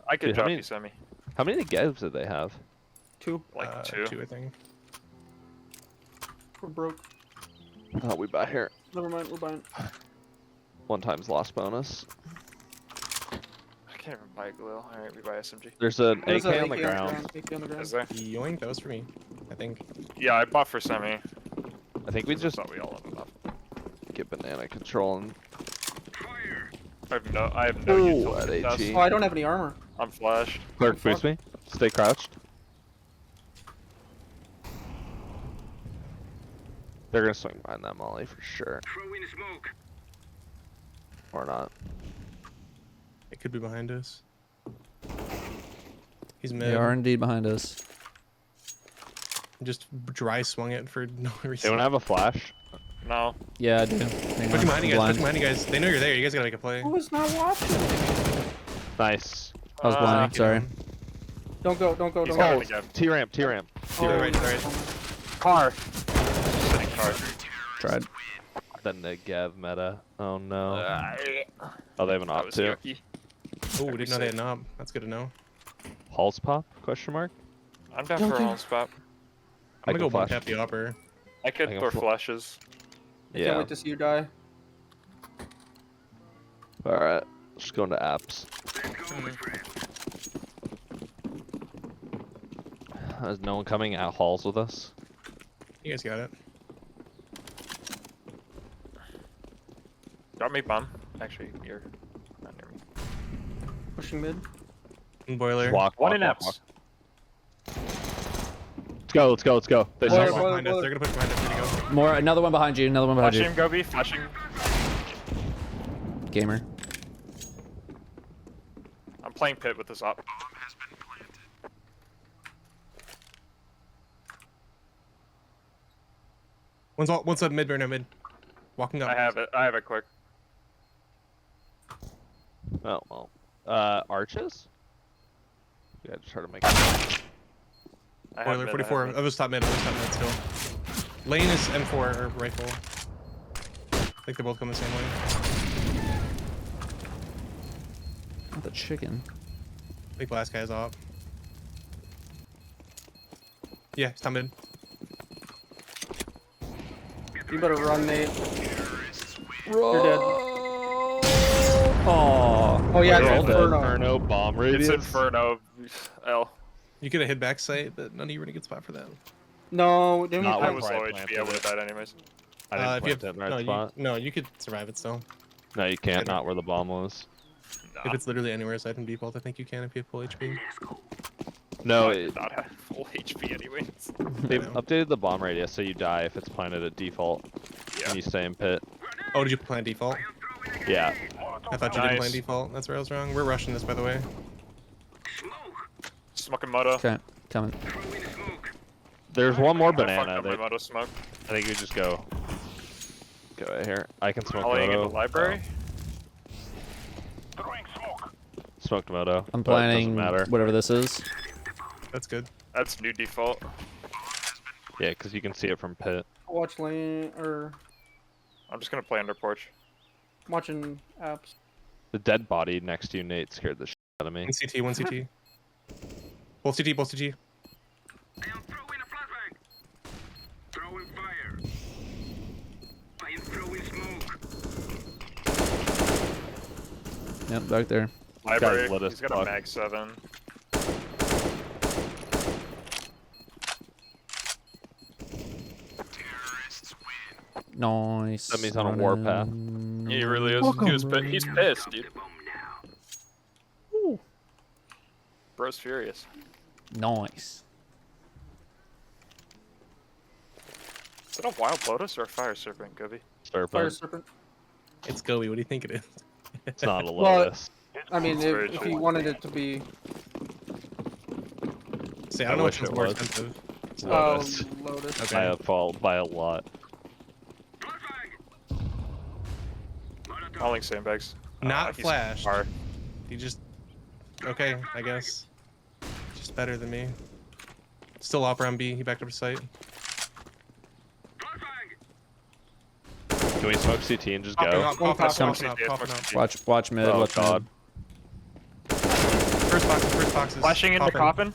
I could Dude, how drop many- you, Semi. How many gevs did they have? 2. Like two. 2, I think. We're broke. Oh, we buy here. Never mind. We're buying. 1 times loss bonus. I can't even buy a glue. Alright, we buy SMG. There's an There's AK a on the ground. AK on the ground. Is there? Yoink, that was for me. I think. Yeah, I bought for Semi. I think we just thought we all have enough. get banana control and. Fire. I have no Ooh, utility at test. HE. Oh, I don't have any armor. I'm flashed. Clerk, fuck. boost me. Stay crouched. They're gonna swing behind that molly for sure. Throwing smoke. Or not. It could be behind us. He's mid. They are indeed behind us. Just dry swung it for no reason. They don't have a flash. No. Yeah, I do. Hang Push on, him behind you I'm guys. Push blind. him behind you guys. They know you're there. You guys gotta make a play. I was not watching. Nice. I was blind. Sorry. Don't go, don't go, He's don't going go. to go. T-ramp, T-ramp. To the right, to the right. Car. Sitting car. Tried. The Negev meta. Oh no. Oh, they have an op too. Oh, we didn't know they had an op. That's good to know. Halls pop? Question mark. I'm down for a home spot. I'm gonna go one flash. tap the upper. I could throw flashes. I can't wait to see you die. Alright. Just going to apps. Is no one coming at halls with us? You guys got it. Got me, bomb. Actually, you're not near me. Pushing mid. Boiler. One in apps. Let's go, let's go, let's go. They They're saw behind us. They're gonna push behind us. Here we go. More. Another one behind you. Another one behind Flashing you. him, Gobi. Flashing. Gamer. I'm playing pit with this op. One's up mid, right now mid. Walking up. I have it. I have it quick. Oh, well. Arches? Yeah, just try to make it. I have Boiler, mid, 44. I have Of us top mid. Of us top mid still. Lane is M4 or rifle. I think they're both going the same way. Not the chicken. I think last guy's off. Yeah, it's top mid. You better run, Nate. You're dead. Oh yeah, it's it's Inferno. Inferno bomb radius. It's Inferno. L. You could have hit back sight, but none of you were in a good spot for that. No, didn't Not we? I when was Brian low planted HP. I would have it. died anyways. I didn't If you plant it in the right no, spot. no, you could survive it still. No, you can't. Not where the bomb was. If it's literally anywhere aside from default, I think you can if you have full HP. No, I it, did not have full HP anyways. they've updated the bomb radius so you die if it's planted at default. Yeah. And you stay in pit. Oh, did you plan default? Yeah. I thought you didn't plan Nice. default. That's where I was wrong. We're rushing this, by the way. Smoking moto. Okay, coming. There's one more I fucked banana. up my That moto smoke. I think we just go right here. I can smoke Volleying in moto. the library. Smoked moto. I'm but it doesn't planning matter. whatever this is. That's good. That's new default. Yeah, because you can see it from pit. Watch lane or I'm just gonna play under porch. watching apps. The dead body next to you, Nate, scared the shit out of me. One CT, one CT. Both CT, both CT. Yep, back there. Library. lit as He's got fuck. a mag 7. Nice. That means on a warpath. He really is. He's pissed, dude. Bro's furious. Nice. Is it a wild lotus or a fire serpent, Gobi? Serpent. Fire serpent. It's Goey. What do you think it is? It's not a Well, lotus. I mean, It's very if you chill. wanted it to be See, I I don't know wish which one's it more was. expensive. It's lotus. Lotus. Okay. By a fault, by a lot. Hauling sandbags. Not He's flashed. far. You just... Okay, I guess. Just better than me. Still opera on B. He backed up to site. Can we smoke CT and just Popping go? up, popping up, Come. popping up, popping up. Watch mid. Oh Watch god. mid. First boxes. Flashing into coffin.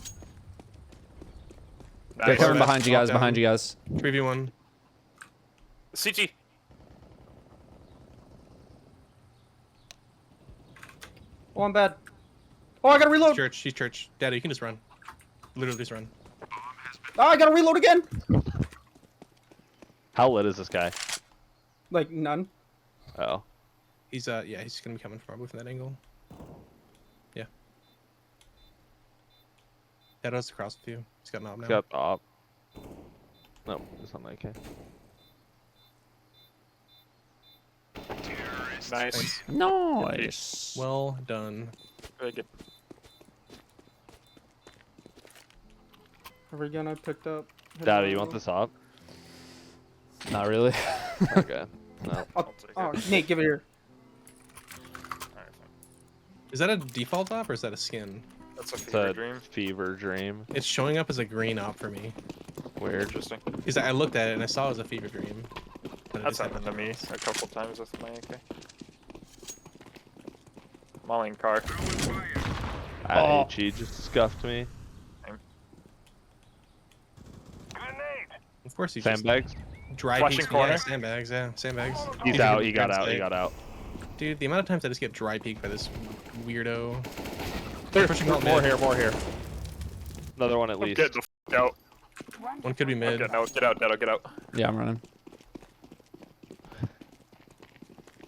They're Nice. coming behind you guys. Down. Behind you guys. 3v1. CT. Oh, I'm bad. Oh, I gotta reload. Church, he's church. Daddy, you can just run. Literally just run. Oh, I gotta reload again. How lit is this guy? Like none. Oh. He's yeah, he's gonna be coming from probably from that angle. Yeah. Datto's across with you. He's got an op now. He's got the op. No, it's not like it. Nice. Nice. Well done. Very good. Every gun I picked up. hit Daddy, the you want wall. this op? Not really. Okay. No. Oh, Nate, give it here. Is that a default op or is that a skin? That's a It's fever a dream. fever dream. It's showing up as a green op for me. Weird. Interesting. Because I looked at it and I saw it as a fever dream. But it That's just had happened to nothing me else. a couple times with my AK. Mauling car. Oh. He just scuffed me. Of course he Sandbags? just dry Flashing peeks me. corner. Yeah, sandbags, yeah, sandbags. He's out, he got out, he got out. Dude, the amount of times I just get dry peeked by this weirdo. There's pushing more up mid. here, more here. Another one at least. Get the f out. One could be mid. Get out, get out, Datto, get out. Yeah, I'm running.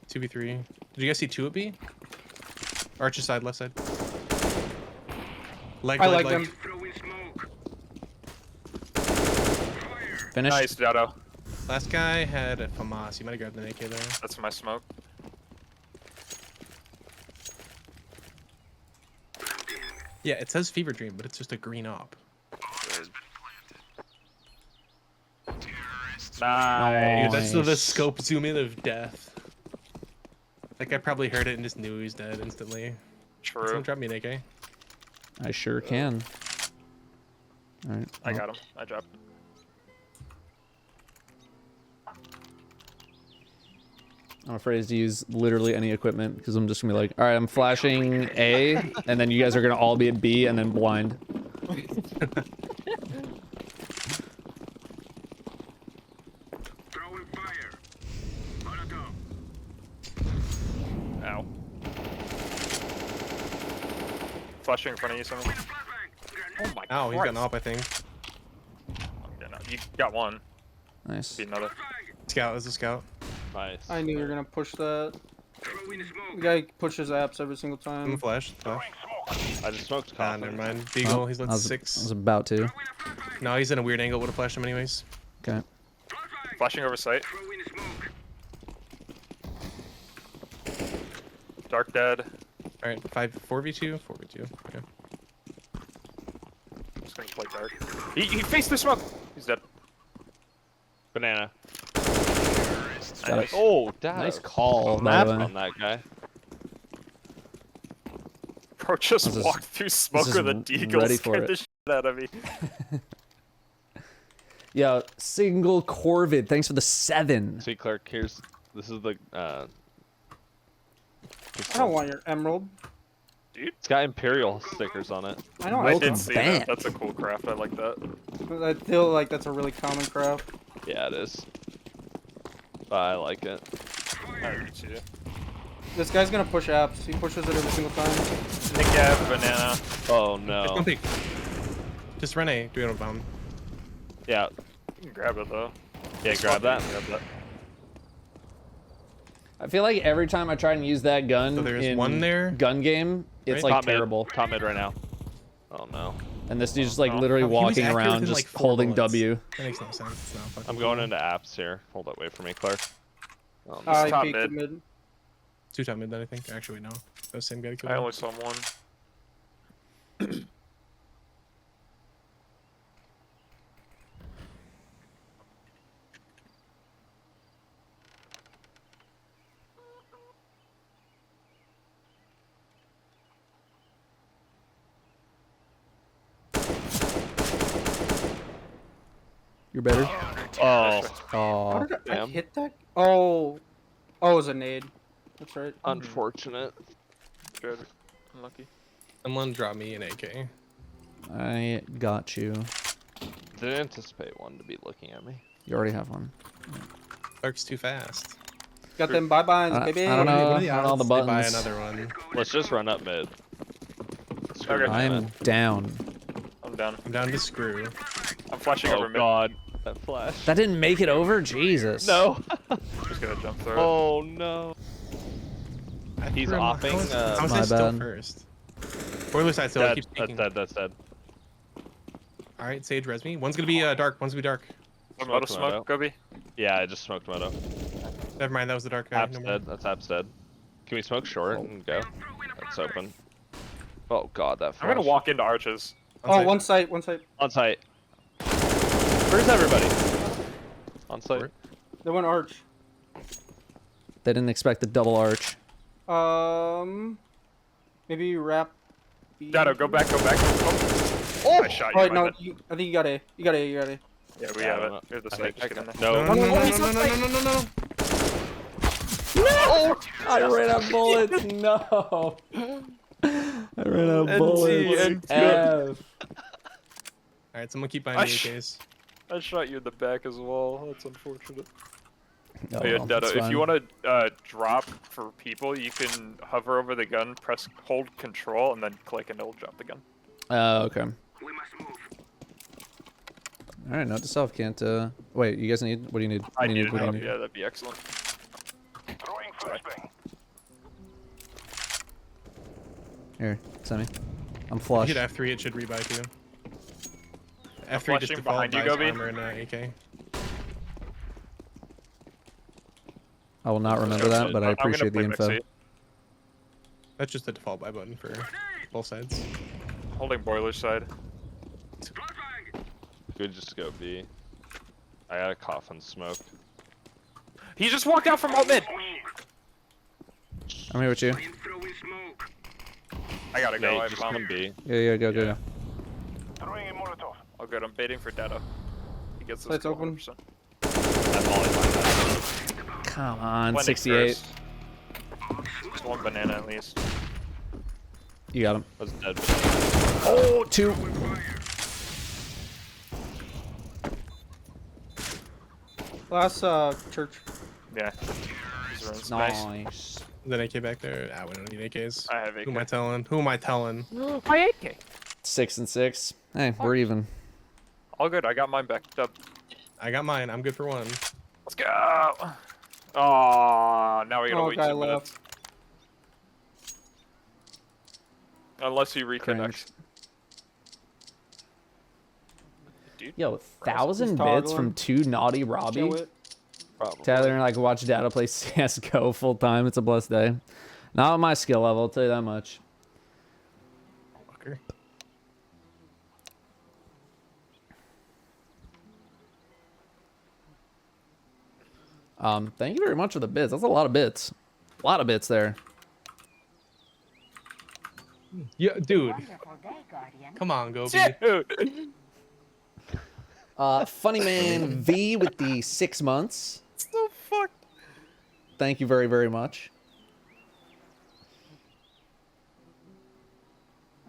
2v3. Did you guys see 2 at B? Archer side, left side. Leg, I leg, like leg. them. Finished. Nice, Datto. Last guy had a FAMAS. You might have grabbed an AK there. That's my smoke. Yeah, it says fever dream, but it's just a green op. Nice. Dude, that's the scope zoom in of death. Like I probably heard it and just knew he was dead instantly. True. Someone drop me an AK. I sure can. All right. I got him. I dropped him. I'm afraid to use literally any equipment because I'm just gonna be like, all right, I'm flashing A, and then you guys are gonna all be at B and then blind. Ow. Flashing in front of you, someone. Oh my god. Oh, he's got an op, I think. You got one. Nice. Be another. Scout, there's a scout. Nice. I knew you were gonna push that. The guy pushes apps every single I'm time. flash. I just smoked Ah, coffee. never mind. Beagle, he's lit I was 6. about to. No, he's in a weird angle. Would have flashed him anyways. Okay. Flashing over sight. Dark dead. Alright, 4v2? 4v2. Okay. Just gonna play dark. He faced the smoke! He's dead. Banana. Got it. Oh, damn. Nice call, by Map the way. on that guy. Bro just This is- walked through smoke this is with a deagle, ready for scared it. the shit out of me. Yeah, single Corvid. Thanks for the 7. See, Clark, this is the, I don't want your emerald. Dude, it's got Imperial stickers on it. I know. I Welcome did see back. that. That's a cool craft. I like that. I feel like that's a really common craft. Yeah, it is. But I like it. I do too. This guy's gonna push apps. He pushes it every single time. Nick Gav, banana. Oh, Just no. don't peek. Just run A. Do it on a bomb. Yeah. You can grab it though. Yeah, grab that. Grab that. I feel like every time I try and use that gun So there's in one there, gun game, it's right? like Top mid. terrible. Top mid right now. Oh, no. And this dude's just like Oh, literally he was walking accurate around within, just like, 4 holding bullets. W. That makes no sense. It's not fucking I'm going cool. into apps here. Hold that, wait for me, Clark. Oh, no. I top peeked mid. at mid. 2 top mid then, I think. Actually, no. That was the same guy that killed I him. only saw one. You're better. Oh, Oh, How did I damn. hit that? Oh. Oh, it was a nade. That's right. unfortunate. Good. Unlucky. Someone drop me an AK. I got you. Didn't anticipate one to be looking at me. You already have one. Clark's too fast. Got them bye-byes, baby. I don't know. What are the on all odds the they buy buttons. another one? Let's just run up mid. Screw Okay. it, I'm man. down. I'm down. I'm down to screw. I'm flashing Oh, over mid. God. That flash. That didn't make it over? Jesus. No. Just gonna jump through it. Oh, no. He's offing. How was My I still bad. first? Boiler side still. I Dead. keep That's peeking. dead. That's dead. Alright, Sage, res me. One's gonna be dark. One's gonna be dark. Moto Smoked Moto. smoke, Gobi. Yeah, I just smoked Moto. Never mind, that was the dark guy. App's No more. dead. That's App's dead. Can we smoke short and go? That's open. Oh, God, that flash. I'm gonna walk into arches. Oh, one site, one site. On site. Where's everybody? On site. They went arch. They didn't expect the double arch. Maybe wrap. Datto, go back, go back. Oh, I shot you. Wait, my no, bad. I think you got A. You got A. You got A. Yeah, we have it. Here's the site. Just get in there. No. No. No! I ran out of bullets. No. I ran out of bullets. F. Alright, someone keep buying me AKs. I shot you in the back as well. That's unfortunate. Oh, Yeah, well, Datto, that's if fine. you want to drop for people, you can hover over the gun, hold control, and then click, and it'll drop the gun. Okay. All right, note to self. Can't. Wait, you guys need. What do you need? I What do you need What do you it. need? Yeah, that'd be excellent. Throwing flashbang. Here, send me. I'm flush. You hit F3, it should rebuy too. F3 just flashing default behind you, buys Gobi. armor and AK. I will not remember that, but I I'm gonna appreciate the play info. Mixie. That's just the default buy button for both sides. Holding boiler side. Good, just go B. I got a coffin smoke. He just walked out from alt mid. I'm here with you. I gotta go. Yeah, I just found come B. Yeah, go. Throwing a Molotov. Oh good, I'm baiting for Datto. He gets this Sights kill open. 100%. I'm all in my Come on, Blending 68. first. Just one banana at least. You got him. was dead. Oh, 2. Last church. Yeah. These runes. Nice. Nice. Then AK back there. Ah, we don't need AKs. I have AK. Who am I telling? Who am I telling? My AK. 6 and 6. Hey, we're even. All good. I got mine backed up. I got mine. I'm good for one. Let's go. Oh, now we gotta Oh, wait guy 2 left. minutes. Unless he reconnects. Cringe. Dude. Yo, 1,000 He's bits toggling. from 2 naughty Robbie. Show it. Probably. Tyler and I could watch Datto play CS:GO full time. It's a blessed day. Not on my skill level, I'll tell you that much. Fucker. Thank you very much for the bits. That's a lot of bits. A lot of bits there. Yeah, dude. Wonderful day, Guardian. Come on, Gobi. Dude. Funny man V with the 6 months. So fucked. Thank you very, very much.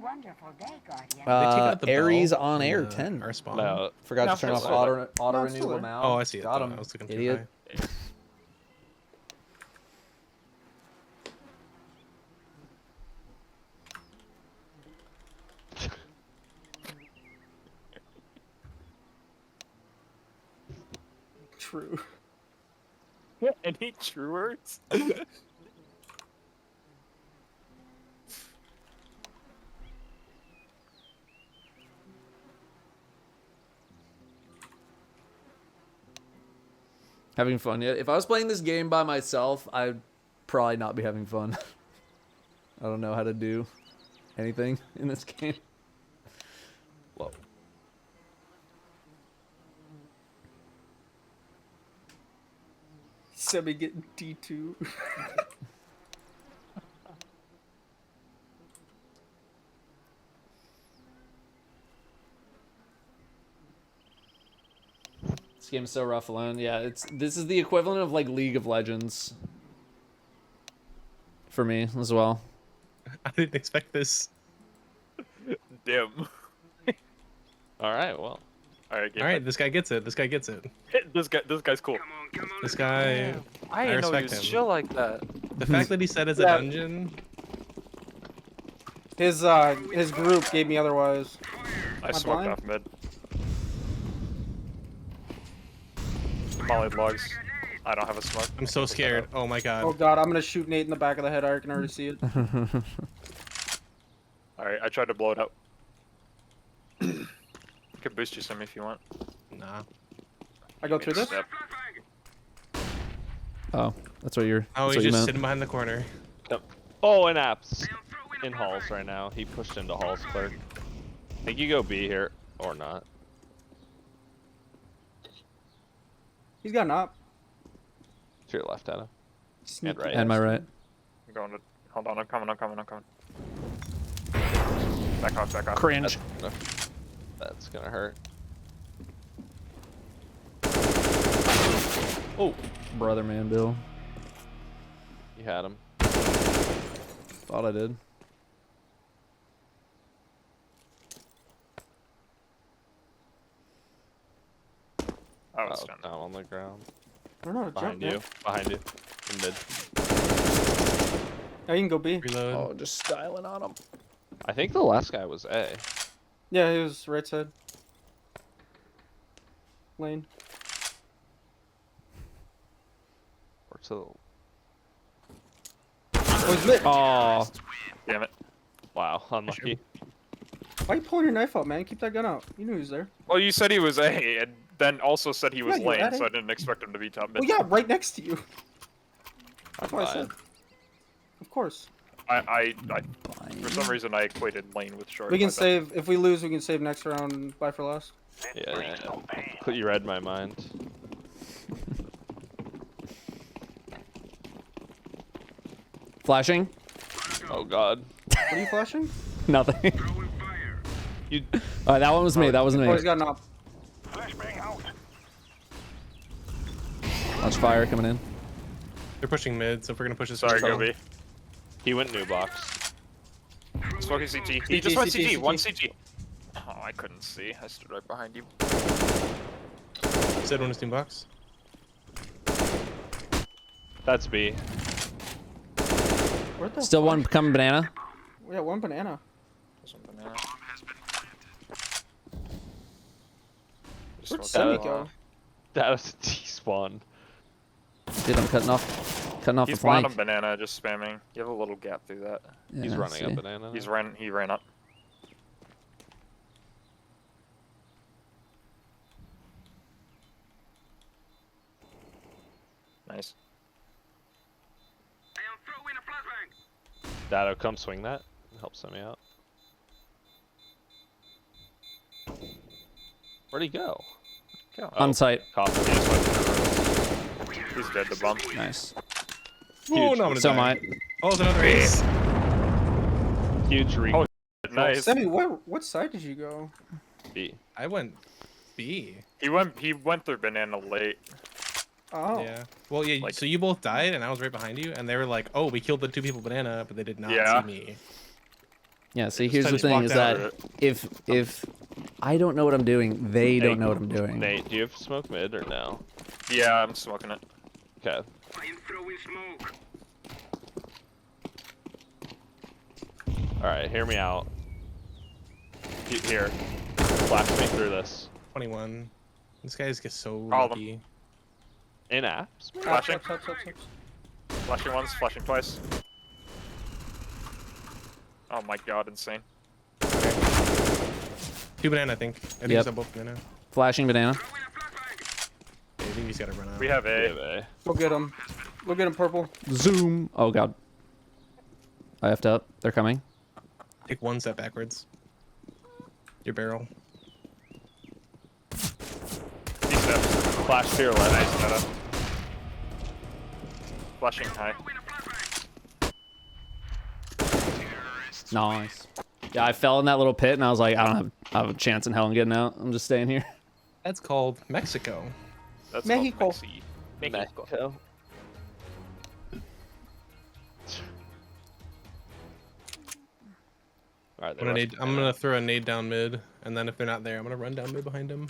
Wonderful day, Guardian. out the Aries bell on in air the- 10. our spawn? No. Forgot No, to turn it's off still auto No, it's still renewal there. now. Oh, I see it. Got I him. was looking too Idiot. high. True. Any true words? Having fun yet? If I was playing this game by myself, I'd probably not be having fun. I don't know how to do anything in this game. Whoa. Semi getting D2. This game is so rough alone. Yeah, this is the equivalent of like League of Legends for me as well. I didn't expect this. Dim. All right, well. All right, All right, this guy gets it. This guy gets it. This guy's cool. This guy. I didn't know he respect was him. chill like that. The fact that he said it's a Yeah. dungeon. His group gave me otherwise. I Am smoked blind? off mid. Molly logs. I don't have a smoke. I'm so scared. Oh my god. Oh god, I'm gonna shoot Nate in the back of the head. I can already see it. Alright, I tried to blow it up. I could boost you some if you want. Nah. I go through this. Step. Oh, that's what you're. Oh, that's he's what you just meant. sitting behind the corner. Yep. Oh, in apps. In halls right now. He pushed into halls clerk. I think you go B here or not. He's got an op. To your left, Adam. Sneaky And right. And my right. I'm going to. Hold on, I'm coming. Back off. Cringe. That's gonna hurt. Oh, brother, man, Bill. You had him. Thought I did. Oh, it's done. Down on the ground. I don't know. Jump, Behind man. you. Behind you. In mid. Yeah, you can go B. Reload. Oh, just styling on him. I think the last guy was A. Yeah, he was right side. Lane. Or to Oh, he's lit. Oh, Damn it. wow, unlucky. Why you pulling your knife out, man? Keep that gun out. You knew he was there. Well, you said he was A, and then also said he was Yeah, you lane, had so I it. didn't expect him to be top mid. Well, yeah, right next to you. That's what I fine. said. Of course. I for some reason I equated lane with short. We can save. If we lose, we can save next round. Bye for last. Yeah. You read my mind. flashing. Oh god. What are you flashing? Nothing. You. All right, that one was me. That wasn't me. Oh, he's got an op. Launch fire coming in. They're pushing mid, so if we're gonna push this. Sorry, Gobi. He went new box. Smoking CT. He just went CT. One CT. Oh, I couldn't see. I stood right behind you. Said one is team box. That's B. Where the Still one coming banana. Yeah, one banana. Where'd Semi go? That was a T-spawn. Dude, I'm cutting off the He's flank. bottom banana, just spamming. You have a little gap through that. Yeah, He's running see. up banana. He ran up. Nice. Datto, come swing that. Help Semi out. Where'd he go? On site. Coffin. He's dead to bump. Nice. Oh, no, I'm gonna So die. am I. Oh, there's another ace. Huge re. Oh, nice. Semi, what side did you go? B. I went B. He went through banana late. Oh. Yeah. Well, yeah. Like- So you both died, and I was right behind you, and they were like, "Oh, we killed the two people banana, but they did not Yeah. see me." Yeah, see, here's the just thing walked is out. that if I don't know what I'm doing, they don't know what I'm doing. Nate, do you have smoke mid or no? Yeah, I'm smoking it. Okay. Alright, hear me out. Here. Flash me through this. 21. This guy's get so All of lucky. In apps? Flashing. Flashing once, flashing twice. Oh my god, insane. Two banana, I think. I think Yep. he's on both banana. Flashing banana. Yeah, I think he's gotta run out. We have A. Go get him. Go get him, purple. Zoom. Oh god. I effed up. They're coming. Take one step backwards. Your barrel. He steps. Flash to your left. Nice setup. Flashing high. Nice. Yeah, I fell in that little pit and I was like, I don't have a chance in hell in getting out. I'm just staying here. That's called Mexico. That's Mexico. Mexico. Alright, I'm gonna throw a nade down mid, and then if they're not there, I'm gonna run down mid behind him.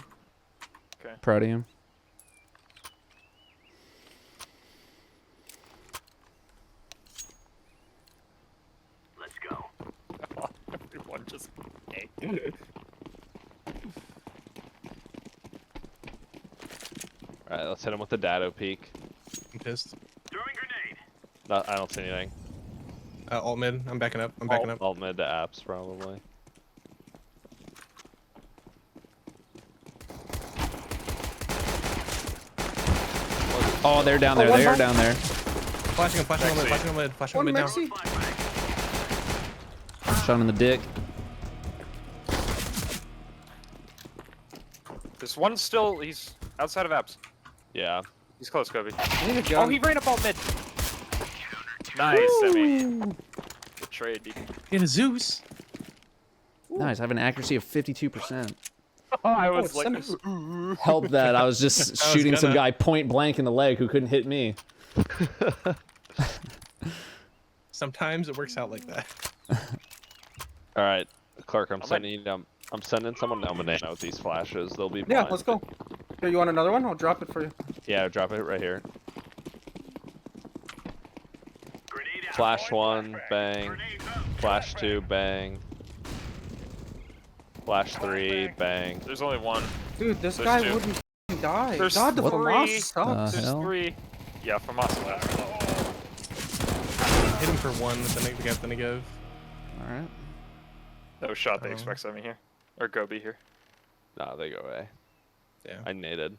Okay. Proud of you. Let's go. Everyone just. Alright, let's hit him with the Datto peek. I'm pissed. Throwing grenade. No, I don't see anything. Alt mid. I'm backing up. I'm backing up. Alt mid to apps, probably. Oh, they're down there. one They are more. down there. Flashing him, flashing him, mid, flashing him, mid, flashing him One mid now. Mexi. Shot him in the dick. There's one still. He's outside of apps. Yeah. He's close, Kobe. need a gun. Oh, he ran up all mid. Nice, Semi. Good trade, dude. In a Zeus. Nice. I have an accuracy of 52%. Oh, I was like, Help that. I was just shooting some guy point blank in the leg who couldn't hit me. Sometimes it works out like that. All right, Clark, I'm sending someone Neomuna with these flashes. They'll be Yeah, blind. let's go. Here, you want another one? I'll drop it for you. Yeah, drop it right here. Flash 1, bang. Flash 2, bang. Flash 3, bang. there's only one. Dude, this There's guy two. wouldn't f***ing die. There's God, the three. FAMAS sucks. There's hell? 3. Yeah, FAMAS left. Hit him for 1 with the guy's gonna give. Alright. No shot they expect Semi here. Or Gobi here. Nah, they go away. Yeah. I naded.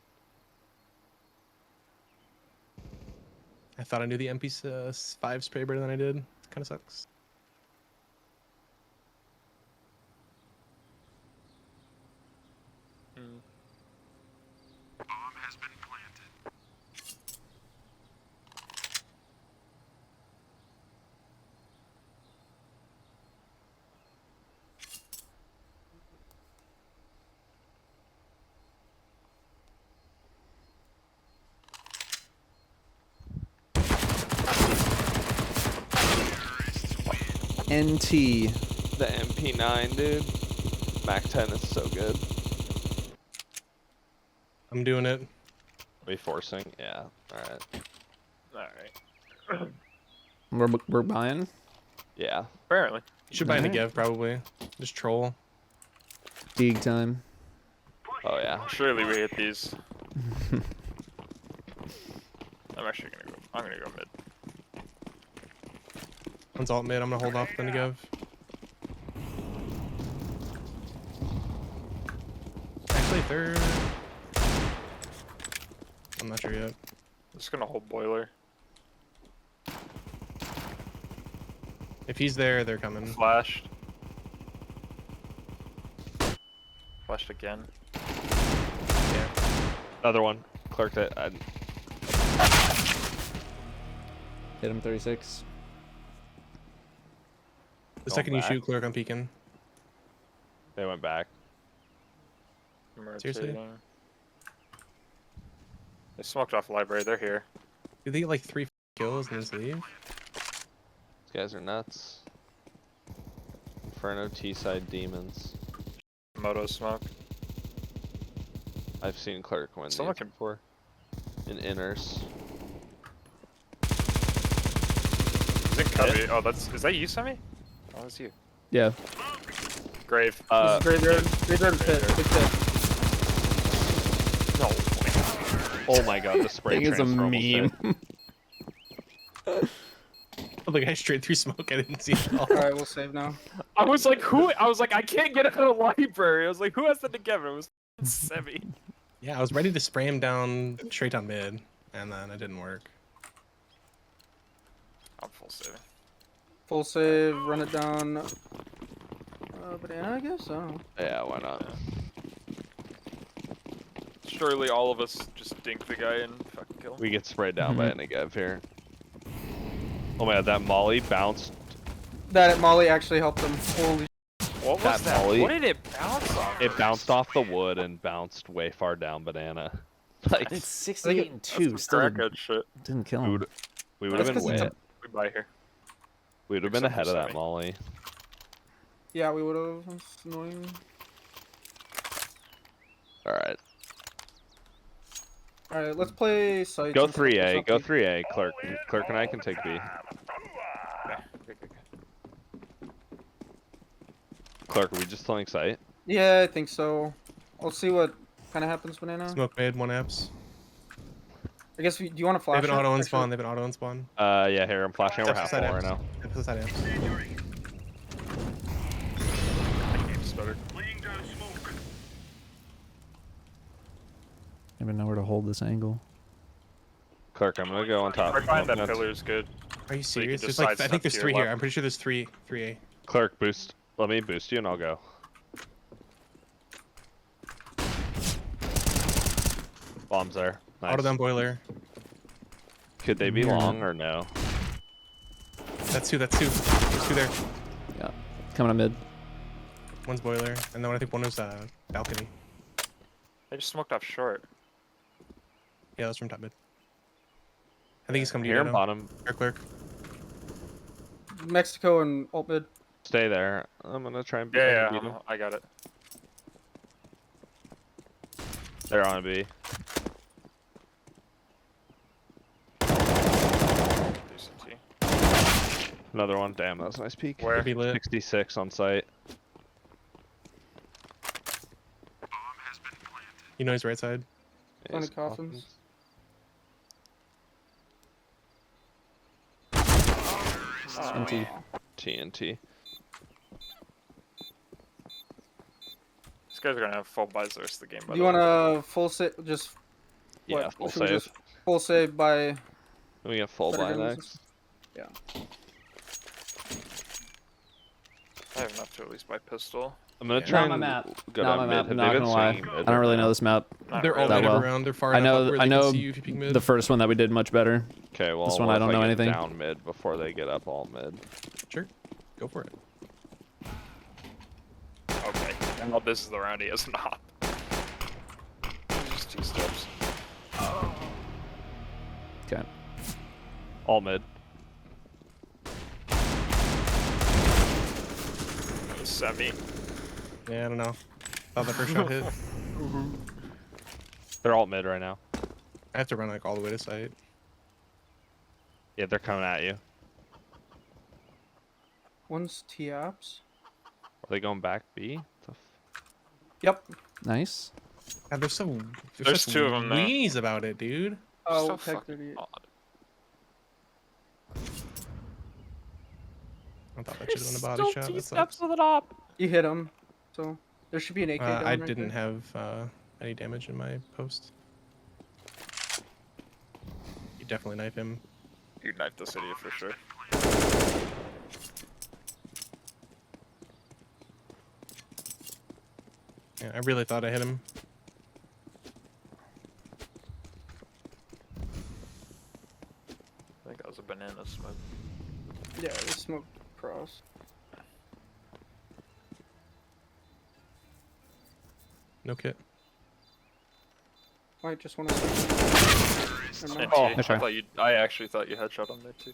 I thought I knew the MP5 spray better than I did. It kind of sucks. Bomb has been planted. NT. The MP9, dude. Mac 10 is so good. I'm doing it. Are we forcing? Yeah. Alright. Alright. We're buying? Yeah. Apparently. You should buy a Negev, probably. Just troll. Dig time. Oh, yeah. Surely we hit these. I'm actually gonna go. I'm gonna go mid. One's alt mid. I'm gonna hold off the Negev. Actually, third. I'm not sure yet. I'm just gonna hold boiler. If he's there, they're coming. Flashed. Flashed again. Yeah. Another one. Clark that. Hit him 36. The second you back. shoot, Clerk, I'm peeking. They went back. I'm Seriously? rotating. They smoked off the library. They're here. Did they get like 3 kills and just leave? These guys are nuts. Inferno T-side demons. Moto smoke. I've seen Clark win Someone these before. In inners. Is it Cubby? Oh, is that you, Semi? Oh, that's you. Yeah. Grave. This is graveyard. Graveyard pit. Big pit. No. Oh my god, the spray Thing is a transfer almost hit. meme. Oh, the guy straight through smoke. I didn't see it all. Alright, we'll save now. I was like, who? I was like, I can't get out of the library. I was like, who has the together? It was Semi. Yeah, I was ready to spray him down straight on mid, and then it didn't work. I'm full saving. Full save, run it down. Banana, I guess? Oh. Yeah, why not? Surely all of us just dink the guy and fucking kill him. We get sprayed down by a Negev here. Oh my god, that molly bounced. That Molly actually helped him. Holy What was that that? molly- What did it bounce off? It bounced off the wood and bounced way far down banana. Like, It's 68 and 2. Still Crackhead shit. didn't kill him. we would have been way. We buy here. We would have been Except ahead for of that Sammy. molly. Yeah, we would have. That's annoying. Alright. Alright, let's play sites. Go and stuff or 3A. Go something. 3A. Clark and I can take B. Clark, are we just playing sight? Yeah, I think so. I'll see what kind of happens, Banana. Smoke mid, 1 apps. I guess, do you want to They flash have an it? auto and Actually- spawn. They have an auto and spawn. Yeah, here, I'm flashing over half Side wall right apps. now. Depth side apps. That game stuttered. Laying down smoke. I don't even know where to hold this angle. Clark, I'm gonna go on top. Right behind that Nuts. pillar is good. Are you So you can serious? just There's like, I sidestep think there's to 3 your here. left. I'm pretty sure there's 3A. Clark, boost. Let me boost you and I'll go. Bomb's there. Auto Nice. down boiler. Could they be long or no? That's two. There's two there. Yeah. Coming on mid. One's boiler, and then I think one was balcony. They just smoked off short. Yeah, that's from top mid. I think he's coming to Here, you. bottom. Clerk. Mexico and alt mid. Stay there. I'm gonna try and beat Yeah, beat him. I got it. They're on a B. Decent T. Another one. Damn, that was a nice peek. Where? Be lit. 66 on site. You know he's right side. On the Yes, coffins. TNT. TNT. These guys are gonna have full buys the rest of the game. By Do you the way. want to full save? Just Yeah, what? full Should we save. just full save by? We get full Better buy guns. next. Yeah. I have enough to at least buy pistol. I'm gonna Not try my and map. go Not down my mid. map. Have Not they been gonna lie. swinging mid I don't right really now? know this map. Not They're all that native well. around. They're far I enough know. up where I they know. can see you if you peek mid. The first one that we did much better. Okay, well, This one what I if don't know get anything. down mid before they get up all mid. Sure. Go for it. Okay. Well, this is the round he has an op. Just 2 steps. Okay. All mid. Semi. Yeah, I don't know. Thought that first shot hit. They're all mid right now. I have to run like all the way to site. Yeah, they're coming at you. One's T-Ops. Are they going back B? Yep. Nice. God, there's There's such 2 of them there. weenies about it, dude. Oh, So tech fucking 38. odd. I thought that should have been a body shot. That sucks. with an op. You hit him, so there should be an AK down I right didn't there. have any damage in my post. You definitely knife him. You knifed the city for sure. Yeah, I really thought I hit him. I think that was a banana smoke. Yeah, the smoke cross. No kit. Might just want to. And Oh, T. okay. I actually thought you headshot on there too.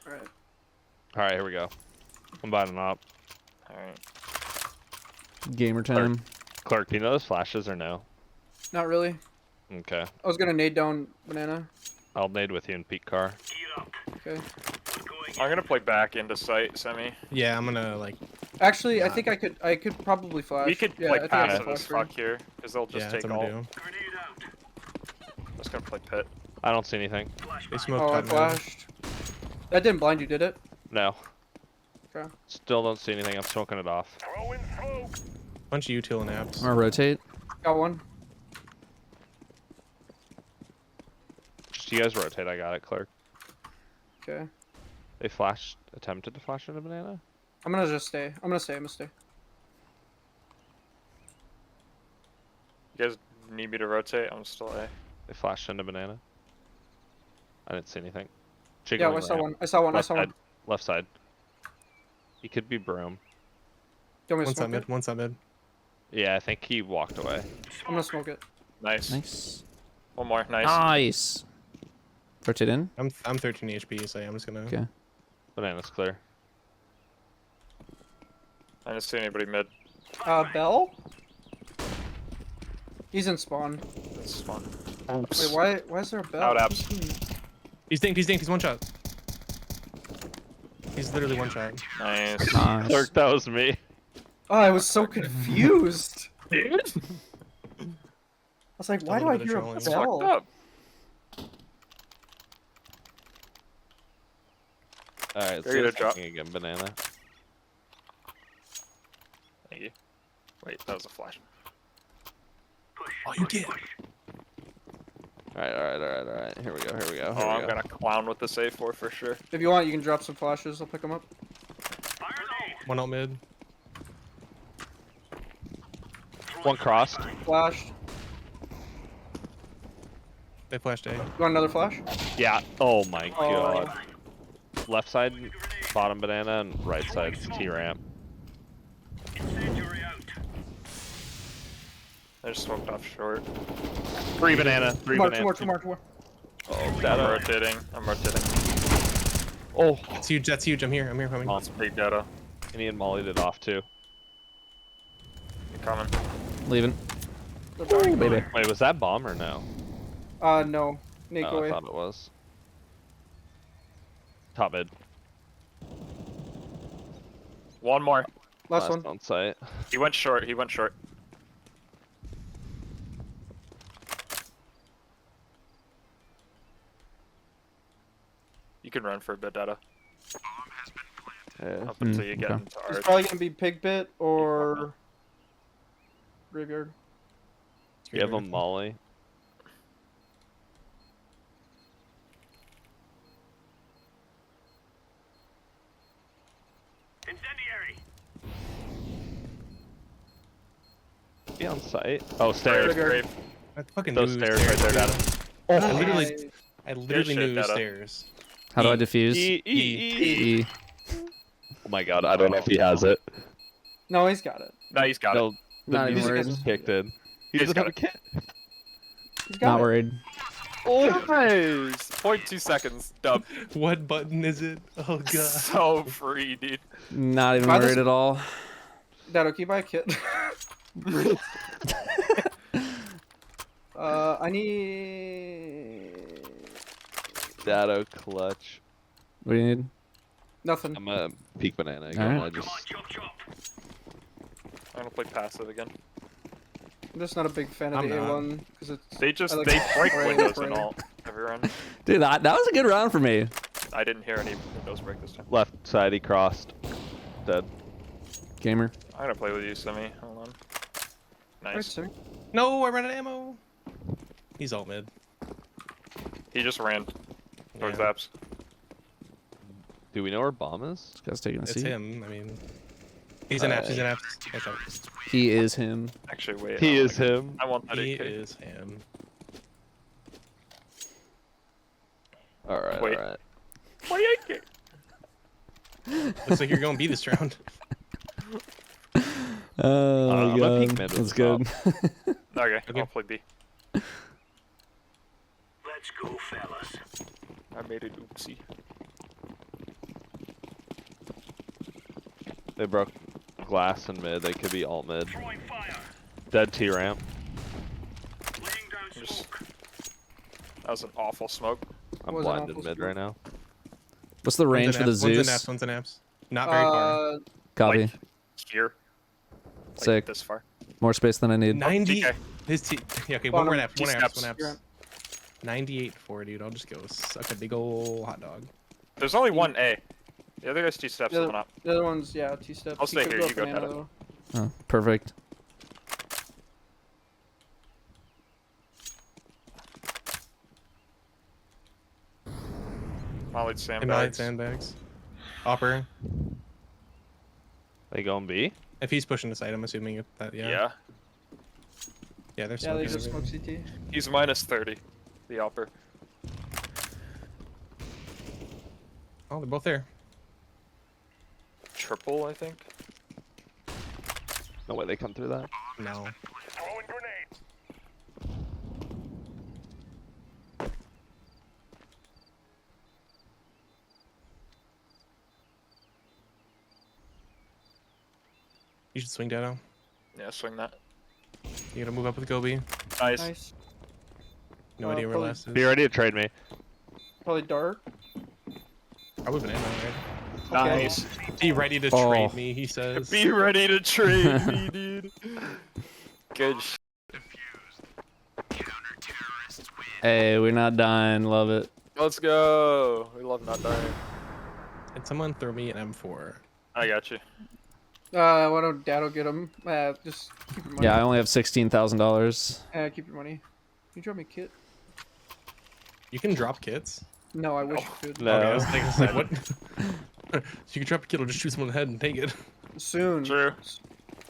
Alright. Alright, here we go. I'm buying an op. Alright. Gamer time. Clark, do you know those flashes or no? Not really. Okay. I was gonna nade down banana. I'll nade with you in peak car. Okay. I'm gonna play back into sight, semi. Yeah, I'm gonna like. Actually, I think I could probably flash. We could yeah, play I think I passive can as flash fuck here, because they'll just Yeah, take that's what I'm all. doing. I'm just gonna play pit. I don't see anything. They smoked Oh, I top mid. flashed. That didn't blind you, did it? No. Okay. Still don't see anything. I'm smoking it off. Bunch of util and apps. I'm gonna rotate. Got one. Just you guys rotate. I got it, Clark. Okay. They flashed. Attempted to flash into banana. I'm gonna just stay. I'm gonna stay. You guys need me to rotate? I'm still A. They flashed into banana. I didn't see anything. Yeah, Jiggling I saw ramp. one. I saw one. I Left saw one. side. Left side. He could be broom. Do you want me to One side smoke mid. it? One side mid. Yeah, I think he walked away. I'm gonna smoke it. Nice. Nice. One more. Nice. Nice. Rotate in. I'm 13 HP, so yeah, I'm just gonna. Okay. Banana's clear. I didn't see anybody mid. Bell? He's in spawn. That's fun. Wait, why is there a bell? Out apps. He's dinked. He's one shot. He's literally one shot. Nice. Nice. Clark, that was me. Oh, I was so confused. Dude. I was like, Just a why do little I bit of hear a trolling. bell? Fucked up. Alright, They're gonna so drop. again, banana. Thank you. Wait, that was a flash. Oh, you did. Alright. Here we go. Oh, I'm gonna clown with this A4 for sure. If you want, you can drop some flashes. I'll pick them up. One out mid. One crossed. Flashed. They flashed A. You want another flash? Yeah. Oh my Oh. god. Left side, bottom banana, and right side T ramp. I just smoked off short. Three banana. Three Two banana. more. Oh, I'm Datto. rotating. I'm rotating. Oh. That's huge. That's huge. I'm here. Coming. That's big Datto. And he and mollied it off too. You're coming. Leaving. Ooh, baby. Wait, was that bomb or no? No. Nick Oh, I away. thought it was. Top mid. One more. Last one. On site. He went short. He went short. You can run for a bit, Datto. Yeah. Up until you get okay. into It's arch. probably gonna be pig bit or graveyard. You have a molly. Incendiary. Be on site. Oh, stairs. Grave. I fucking Those knew it was stairs right there, Datto. Oh, Nice. I literally knew it was Datto. stairs. How do I defuse? E. Oh my god, I don't know if he has it. No, he's got it. No, he's got No, it. Not the even music worried. just kicked in. He He's doesn't got have a kit. He's got Not it. worried. Oh, nice. 0.2 seconds. Dub. What button is it? Oh god. So free, dude. Not even Buy this- worried at all. Datto, can you buy a kit? I need Datto clutch. What do you need? nothing. I'm a peak banana again. Alright. I just I'm gonna play passive again. I'm just not a big fan of I'm the not. A1 because it's. They just I like they break spraying windows spraying. and all every round. Dude, that was a good round for me. I didn't hear any windows break this time. left side. He crossed. Dead. Gamer. I'm gonna play with you, Simi. Hold on. Right, Nice. sir. No, I ran out of ammo. He's alt mid. He just ran towards Yeah. apps. Do we know where bomb is? This guy's taking a It's seat. him. I mean, he's in apps. He's in apps. Watch out. He is him. Actually, wait. He I is want- him. I want that He AK. is him. All right. Wait. All right. My AK. Looks like you're going B this round. Oh I'm a god, peak mid with that's the top. good. Okay, Okay. I'll play B. Let's go, fellas. I made it oopsie. They broke glass in mid. They could be alt mid. Throwing fire. Dead T ramp. Laying down smoke. That was an awful smoke. I'm Was an blinded awful mid smoke. right now. What's the range for the One's in Zeus? apps. One's in apps. Not very far. Copy. Like, here. Like Sick. this far. More space than I need. 90. DK. His T. Yeah, okay, one more apps. One apps. T-steps. One apps. 98 for dude. I'll just go suck a big ol' hot dog. There's only one A. The other guy's 2 steps The on other, up. the other one's, yeah, T-step. I'll He stay could here, go you go, banana, Datto. though. Oh, perfect. Mollied Invalid sandbags. sandbags. Hopper. They going B? If he's pushing the side, I'm assuming that. Yeah. Yeah. Yeah, they're Yeah, smoking. they just over smoke CT. He's minus 30. The upper. Oh, they're both there. Triple, I think. No way they come through that. No. Throwing grenade. You should swing Datto. Yeah, swing that. You gotta move up with Gobi. Nice. Nice. No idea where probably- last is. Be ready to trade me. Probably dark. Probably banana, right? Okay. Nice. Be ready to Oh. trade me, he says. Be ready to trade me, dude. Good sh. Hey, we're not dying. Love it. Let's go. We love not dying. Can someone throw me an M4? I got you. Why don't Datto get him? Just keep your money. Yeah, I only have $16,000. Keep your money. Can you drop me a kit? You can drop kits? No, I wish you could. No. Okay, I was thinking, I was like, what? So you can drop a kit or just shoot someone in the head and take it. Soon. True.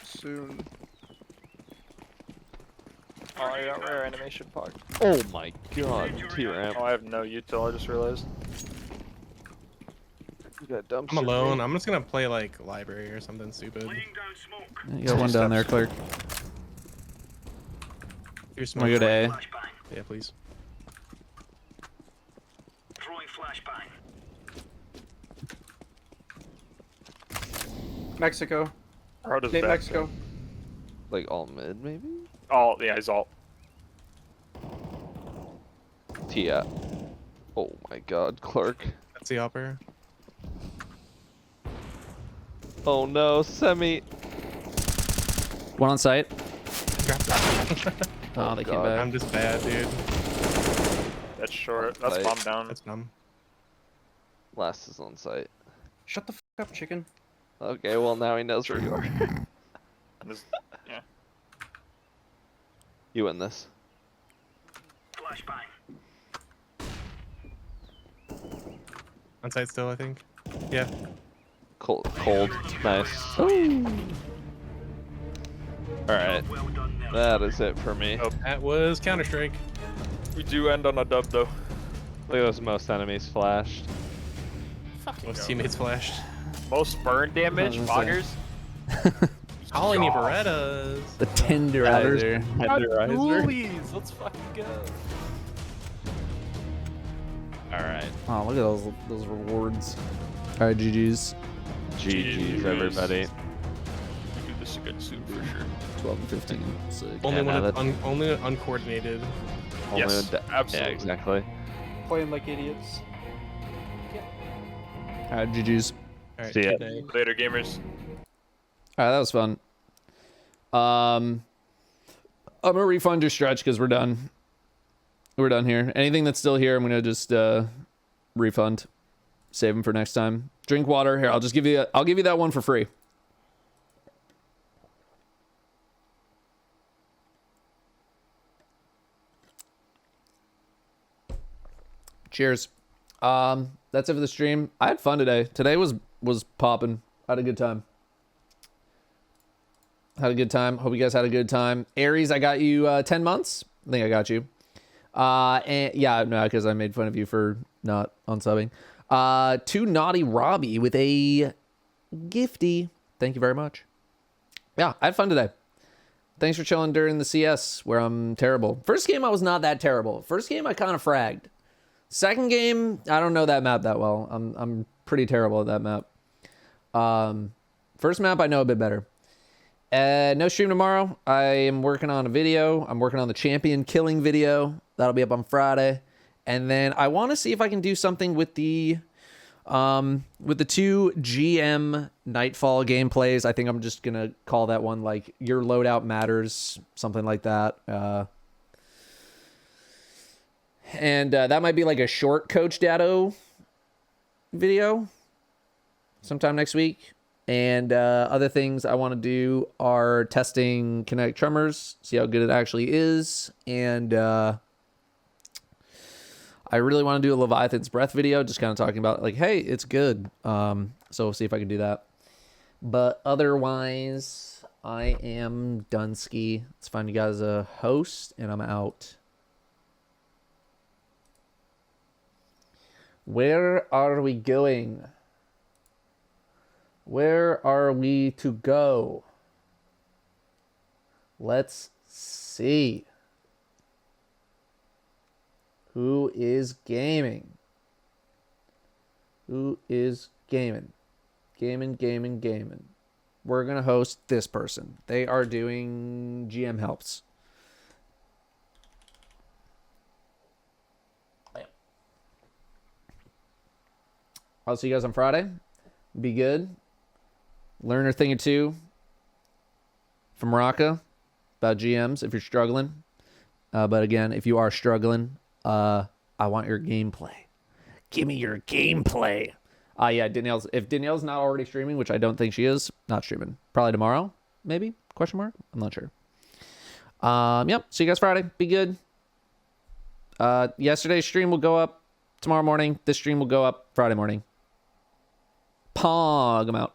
Soon. Oh, I got rare animation puck. Oh my god, T-ramp. Oh, I have no util, I just realized. You got dumb I'm shit, alone. mate. I'm just gonna play like library or something stupid. You got one down there, Clerk. Here's I'm gonna go to A. Yeah, please. Mexico. Road is State back. Mexico. Like all mid, maybe? Oh, yeah, he's alt. Tia. Oh my god, Clark. That's the opera. Oh no, semi. One on site. Oh, they came God. back. I'm just bad, dude. That's short. That's Site. bomb down. That's numb. Last is on site. Shut the fuck up, chicken. Okay, well now he knows where you are. This- yeah. You win this. On site still, I think. Yeah. Cold. Nice. Alright. That is it for me. Oh, That was Counter-Strike. we do end on a dub though. Look at those most enemies flashed. Most teammates flashed. Most burn damage, I was gonna foggers. Calling you Berettas. The tenderizer. Ghoulies, let's fucking go. Alright. Oh, look at those rewards. All right, GG's. GG's, everybody. We do this again soon for sure. 12 and 15. Sick. Only Yeah, when now it's only uncoordinated. Only Yes, with absolutely. Yeah, exactly. Playing like idiots. All right, GG's. All right, See ya. good day. Later, gamers. All right, that was fun. I'm gonna refund your stretch because we're done. We're done here. Anything that's still here, I'm gonna just refund. Save them for next time. Drink water. Here, I'll just give you. I'll give you that one for free. Cheers. That's it for the stream. I had fun today. Today was popping. I had a good time. Had a good time. Hope you guys had a good time. Aries, I got you 10 months. I think I got you. And yeah, no, because I made fun of you for not unsubbing. Too Naughty Robbie with a gifty. Thank you very much. Yeah, I had fun today. Thanks for chilling during the CS where I'm terrible. First game, I was not that terrible. First game, I kind of fragged. Second game, I don't know that map that well. I'm pretty terrible at that map. First map, I know a bit better. No stream tomorrow. I am working on a video. I'm working on the champion killing video. That'll be up on Friday. And then I want to see if I can do something with the 2 GM Nightfall gameplays. I think I'm just going to call that one like Your Loadout Matters, something like that. And that might be like a short Coach Datto video sometime next week. And other things I want to do are testing kinetic tremors, see how good it actually is. And I really want to do a Leviathan's Breath video, just kind of talking about like, hey, it's good. So we'll see if I can do that. But otherwise, I am Dunsky. Let's find you guys a host, and I'm out. Where are we going? Where are we to go? Let's see. Who is gaming? Who is gaming? Gaming. We're going to host this person. They are doing GM helps. I'll see you guys on Friday. Be good. Learn a thing or two from Raka about GMs if you're struggling. But again, if you are struggling, I want your gameplay. Give me your gameplay. Yeah, Danielle's. If Danielle's not already streaming, which I don't think she is, not streaming. Probably tomorrow, maybe? Question mark? I'm not sure. Yep. See you guys Friday. Be good. Yesterday's stream will go up tomorrow morning. This stream will go up Friday morning. Pog. I'm out.